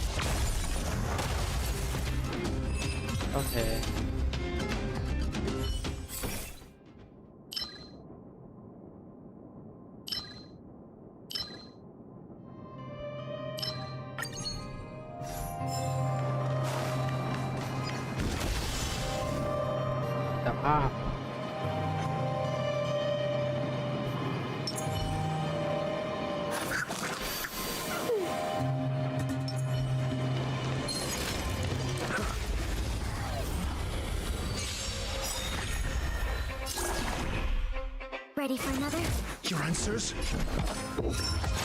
Okay. Ah. เ Ready for another? Your answers?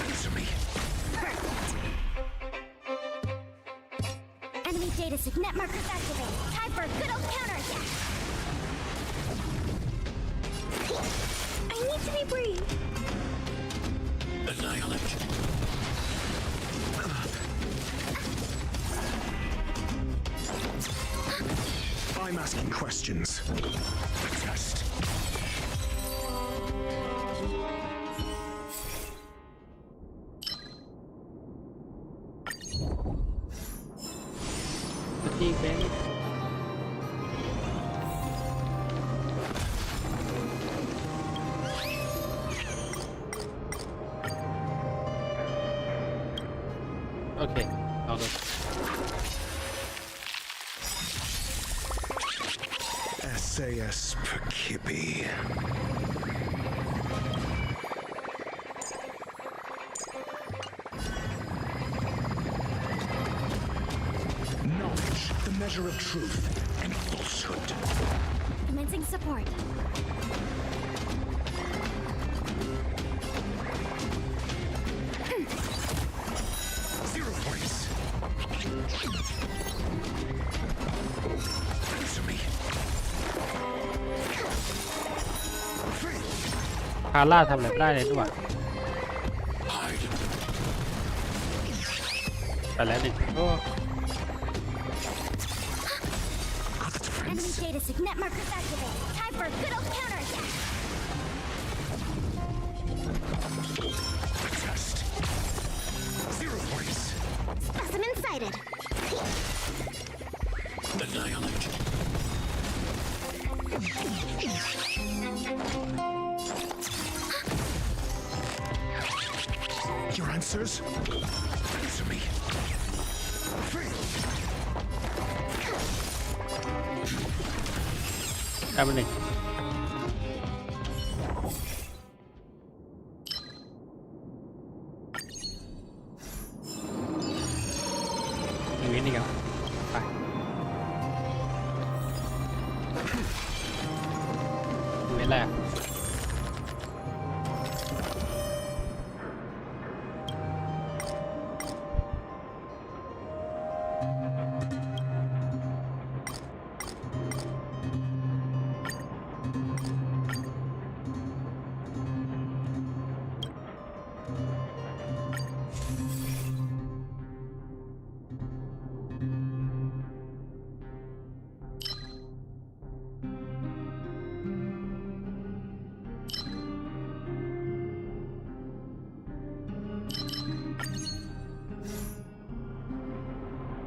Answer me. Enemy data net markers activated. Time for a good old counterattack. I need to be brief. Annihilate. I'm asking questions. Test. Okay, I'll go. SAS Perkippy. Knowledge, the measure of truth and falsehood. Commencing support. Zero points. Answer me. คาร่าทำอะไรไม่ได้เลยด้วยไปแล้วหนึ่งโอ้ Enemy data net markers activated. Time for a good old counterattack. Test. Zero points. Specimen sighted. Annihilate. Your answers? Answer me.ได้ไปหนึ่งอย่างนี้นี่ครับไปอยู่นี่แหละ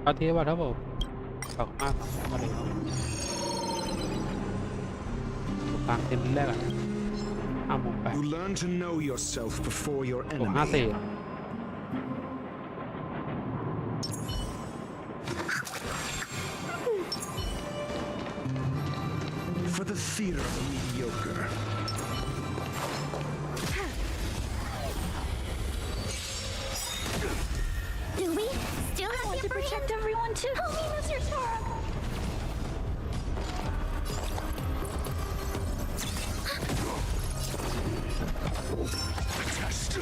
เอาทีว่าครับผมขอบคุณมากครับมาเลยครับตามเต็มแรกอ่ะ5 โมง 8 You learn to know yourself before your ผม enemy. 54For the theater of the mediocre. Do we still have to protect everyone too? Help me, Mr. Torok. Test.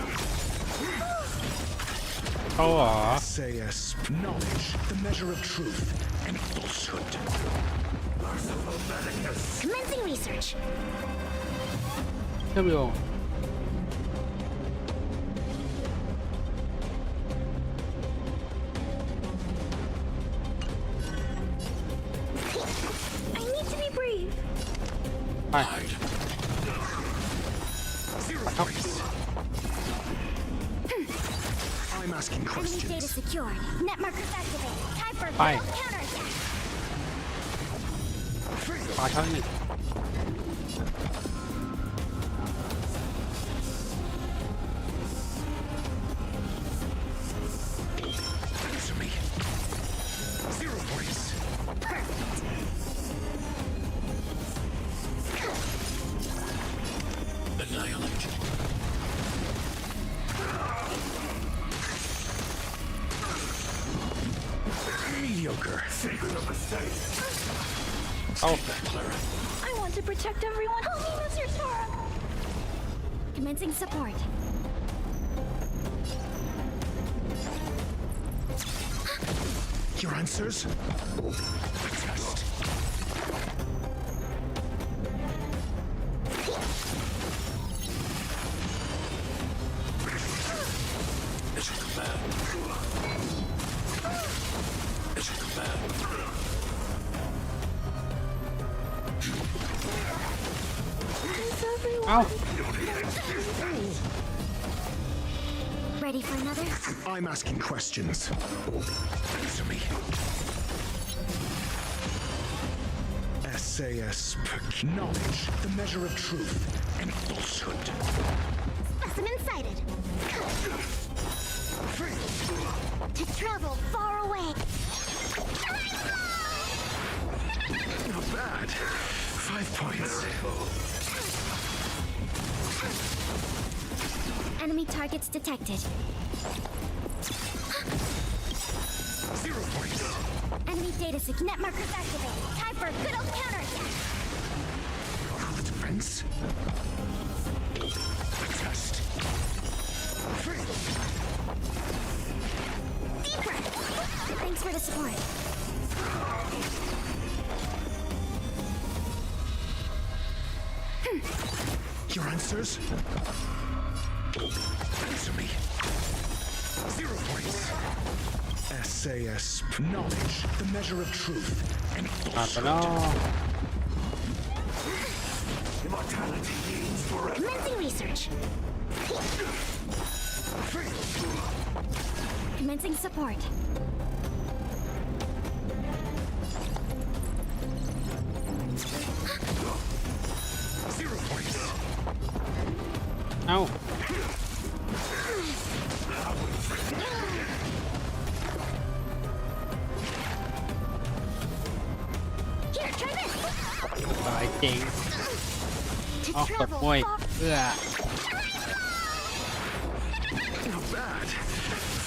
เขาเหรอ SAS knowledge, the measure of truth and falsehood. Commencing research. เชื่อมโยง I need to be brief. ไป Zero points. I'm asking Enemy data questions. secured. Net markers activated. Time for a Bye. good counterattack. ปาช่องหนึ่ง Answer me. Zero points. Annihilate. Mediocre. เอา I want to protect everyone. Help me, Mr. Torok. Commencing support. Your answers? Test. Ow. Ready for another? I'm asking questions. Answer me. SAS knowledge, the measure of truth and falsehood. Specimen sighted. To travel far away. Not bad. 5 points. Enemy targets detected. 0 points. Enemy data sig net markers activated. Time for a good old counterattack. The defense. Test. Deeper. Thanks for the support. Your answers? Answer me. 0 points. SAS knowledge, the measure of truth and falsehood. Immortality means forever. Commencing research. Commencing support. Ow. Here, try this. สายจริงออกกดมวยเพื่อ Not bad.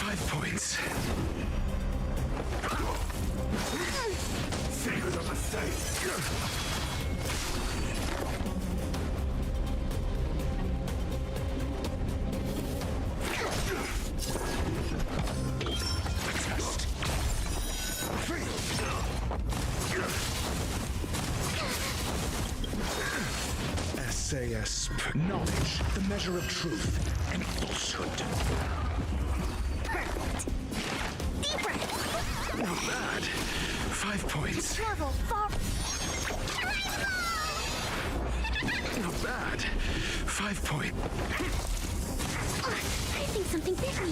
5 points. Secret of mistake. SAS knowledge, the measure of truth and falsehood. Perfect. Deeper. Not bad. 5 points. Travel far. Not bad. 5 points. I think something bit me.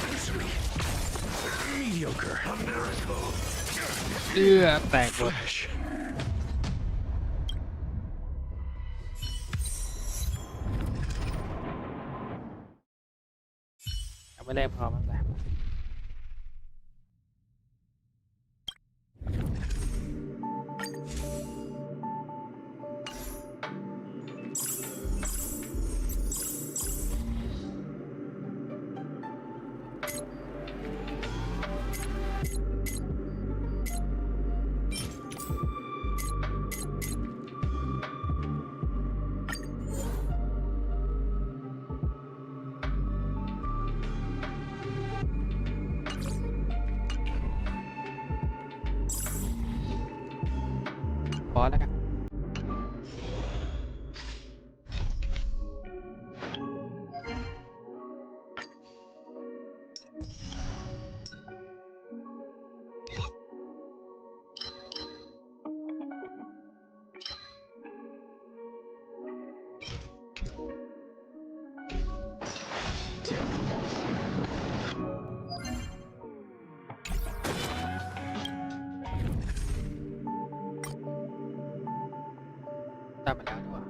Answer me. Mediocre. A miracle. แตกหมด Flash. ยังไม่แรงพอมั้งแต่ พอแล้วกันตามมาแล้วดีกว่า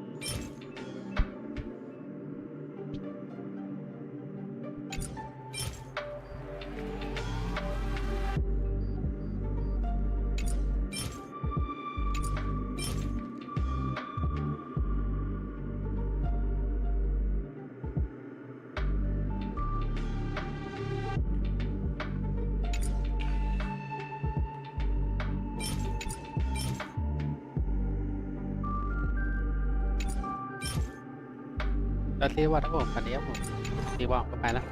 แล้วที่ว่าถ้าผมคันนี้ผมตีบอกก็ไปแล้ว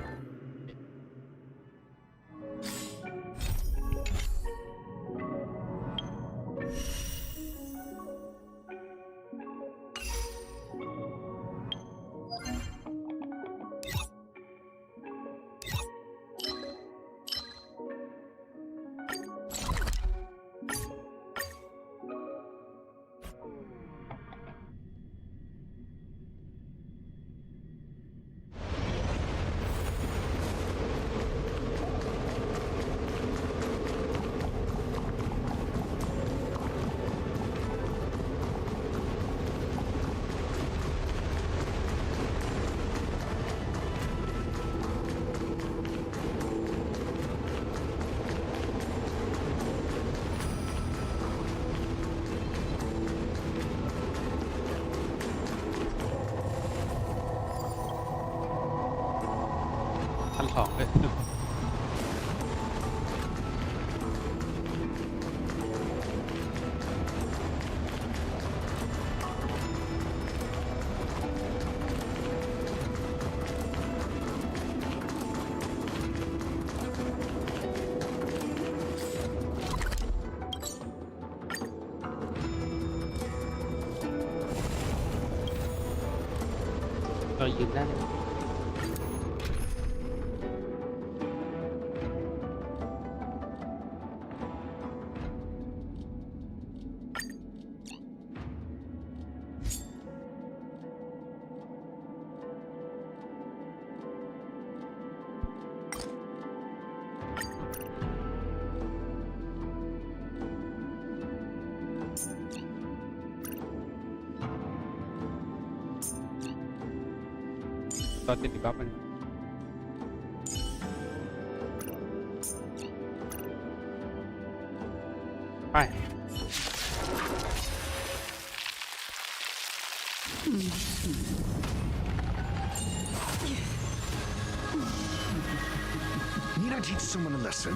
ของเลยเรายืมได้เลยตอนติดบัฟมันไปNeed I teach someone a lesson?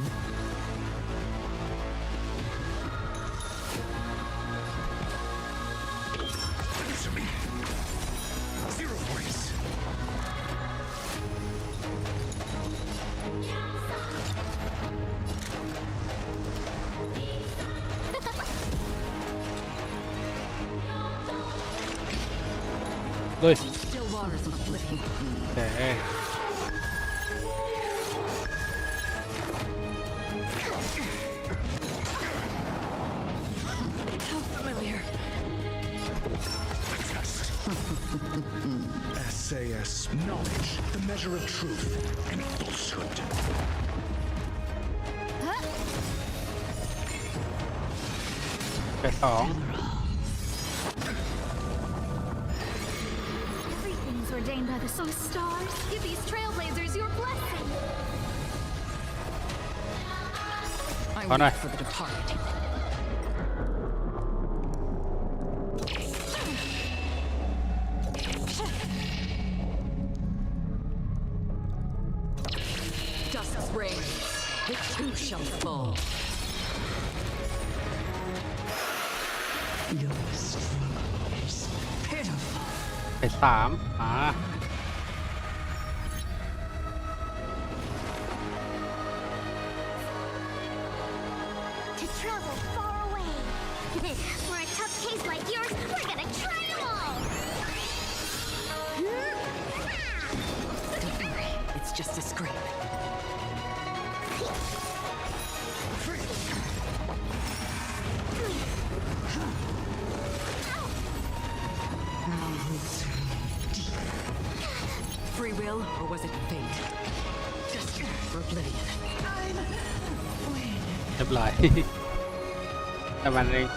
Answer me. 0 points. Dois. Still waters of oblivion. Okay. How familiar. SAS, knowledge, the measure of truth and falsehood. Everything's ordained by the sun. Stars, give these trailblazers your blessing. I wait for the departed. Dust rains, the two shall fall. Your struggle is pitiful. ไป3มา To travel far away. For a tough case like yours, we're gonna try them all. Don't worry, it's just a scrape. Free will, or was it fate? Just for oblivion. เรียบร้อย แต่มันเอง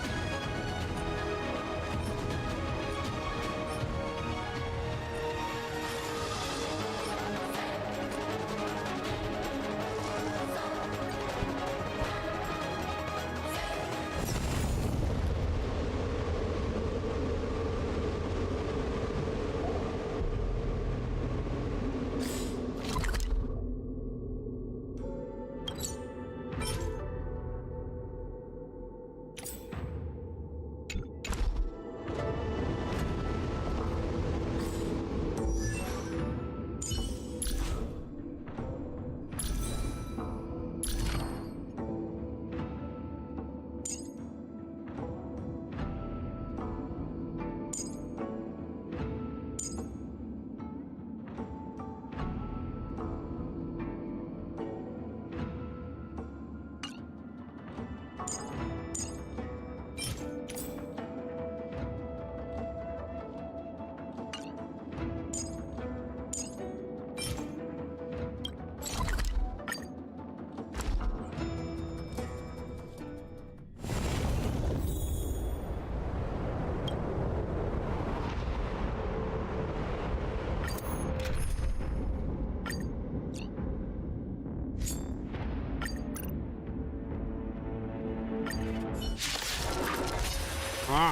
อ๋อ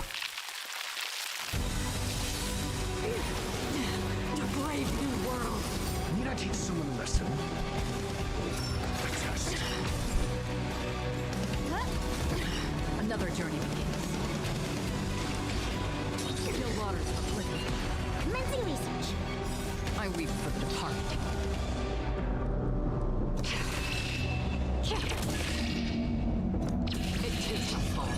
To brave new world. Need I teach someone a lesson? A test. Another journey begins. Still waters of living. Commencing research. I weep for the departed. It takes a fall.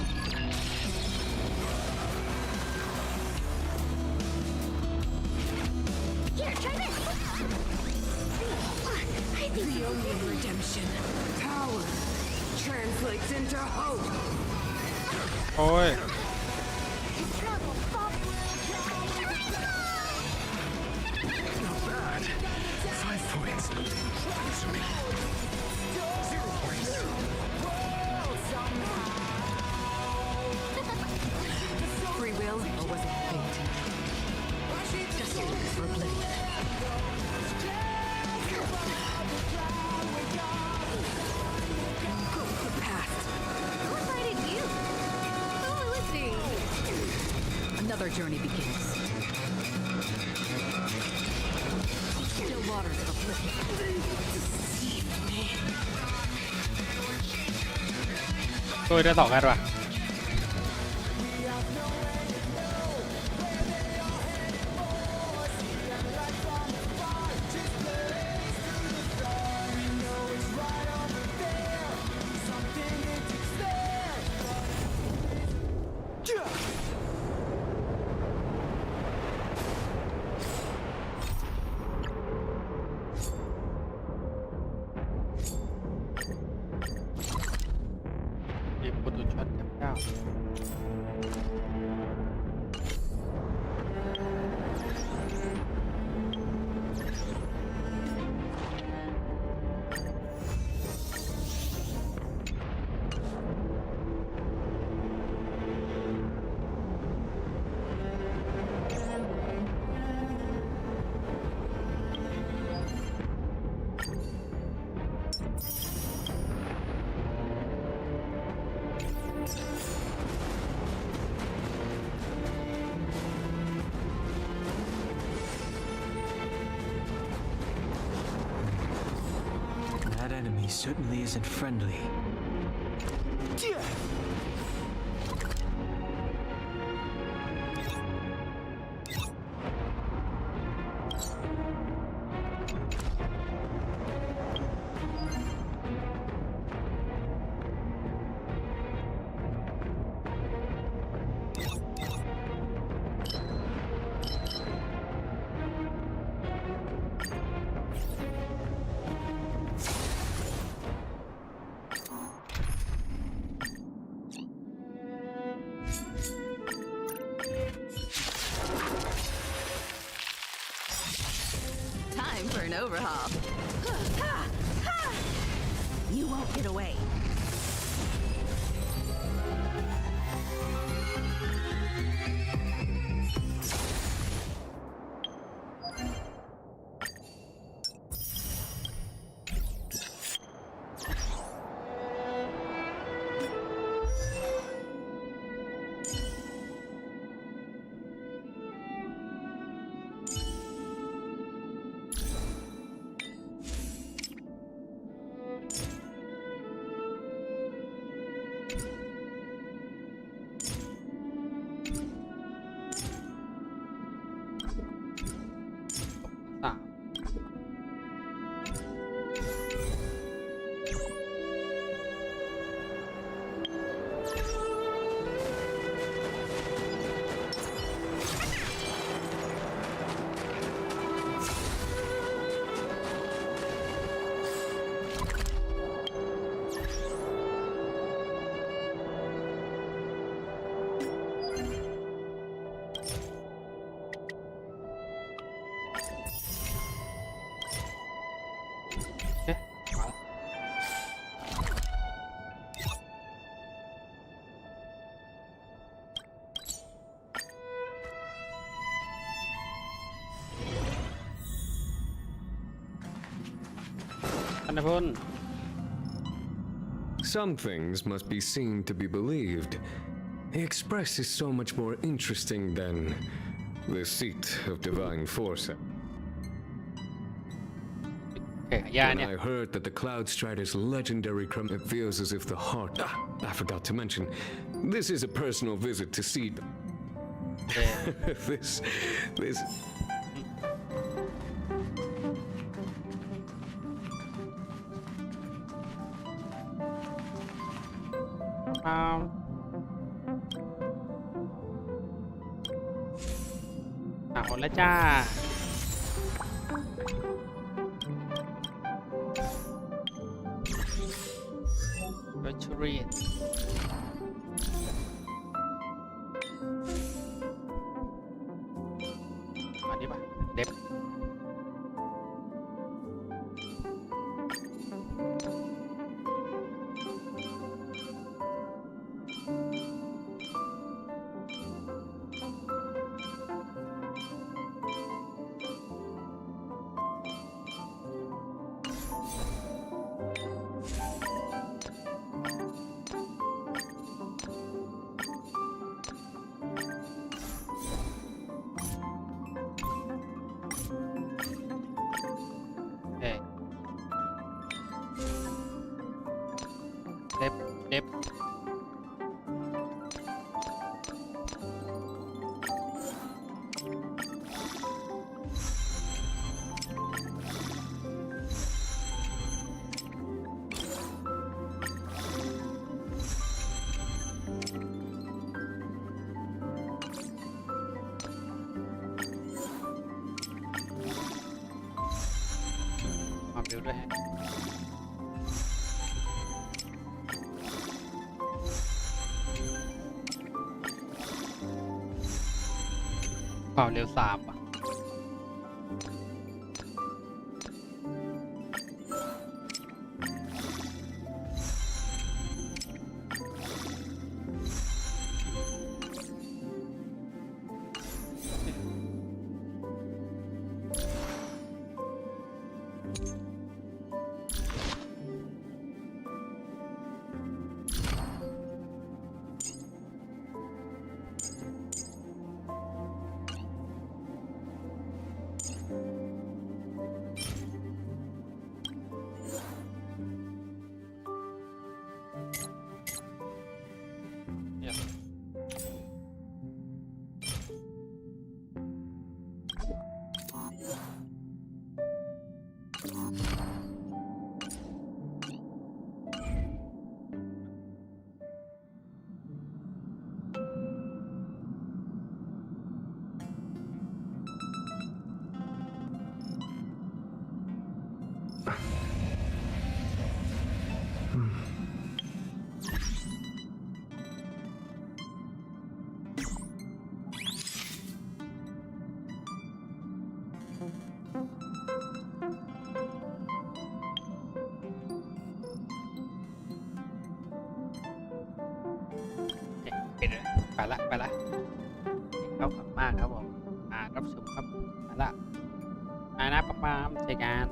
Here, try this. I think The only redemption, power, translates into hope. โอ้ย Not bad. 5 points. Gives me 0 points. Free will, or was it fate? Destiny for oblivion. Go with the past. Who invited you? Oh, let's see. Another journey begins. Still waters of oblivion. Deceive me. ตัวได้2กันว่ะ เก็บโปรโตช็อตกับเจ้า That enemy certainly isn't friendly. Time for an overhaul. You won't get away. Some things must be seen to be believed. The Express is so much more interesting than the seat of divine force. When I heard that the Cloud Strider's legendary it feels as if the heart... I forgot to mention, this is a personal visit to see... this...หมดแล้วจ้าเวทเรียนอันนี้ป่ะเด็บเด็บความเร็วด้วยฮะความเร็ว3ป่ะไปละเข้ามากครับผมรับชมครับไปละมานะปั๊มใช้งาน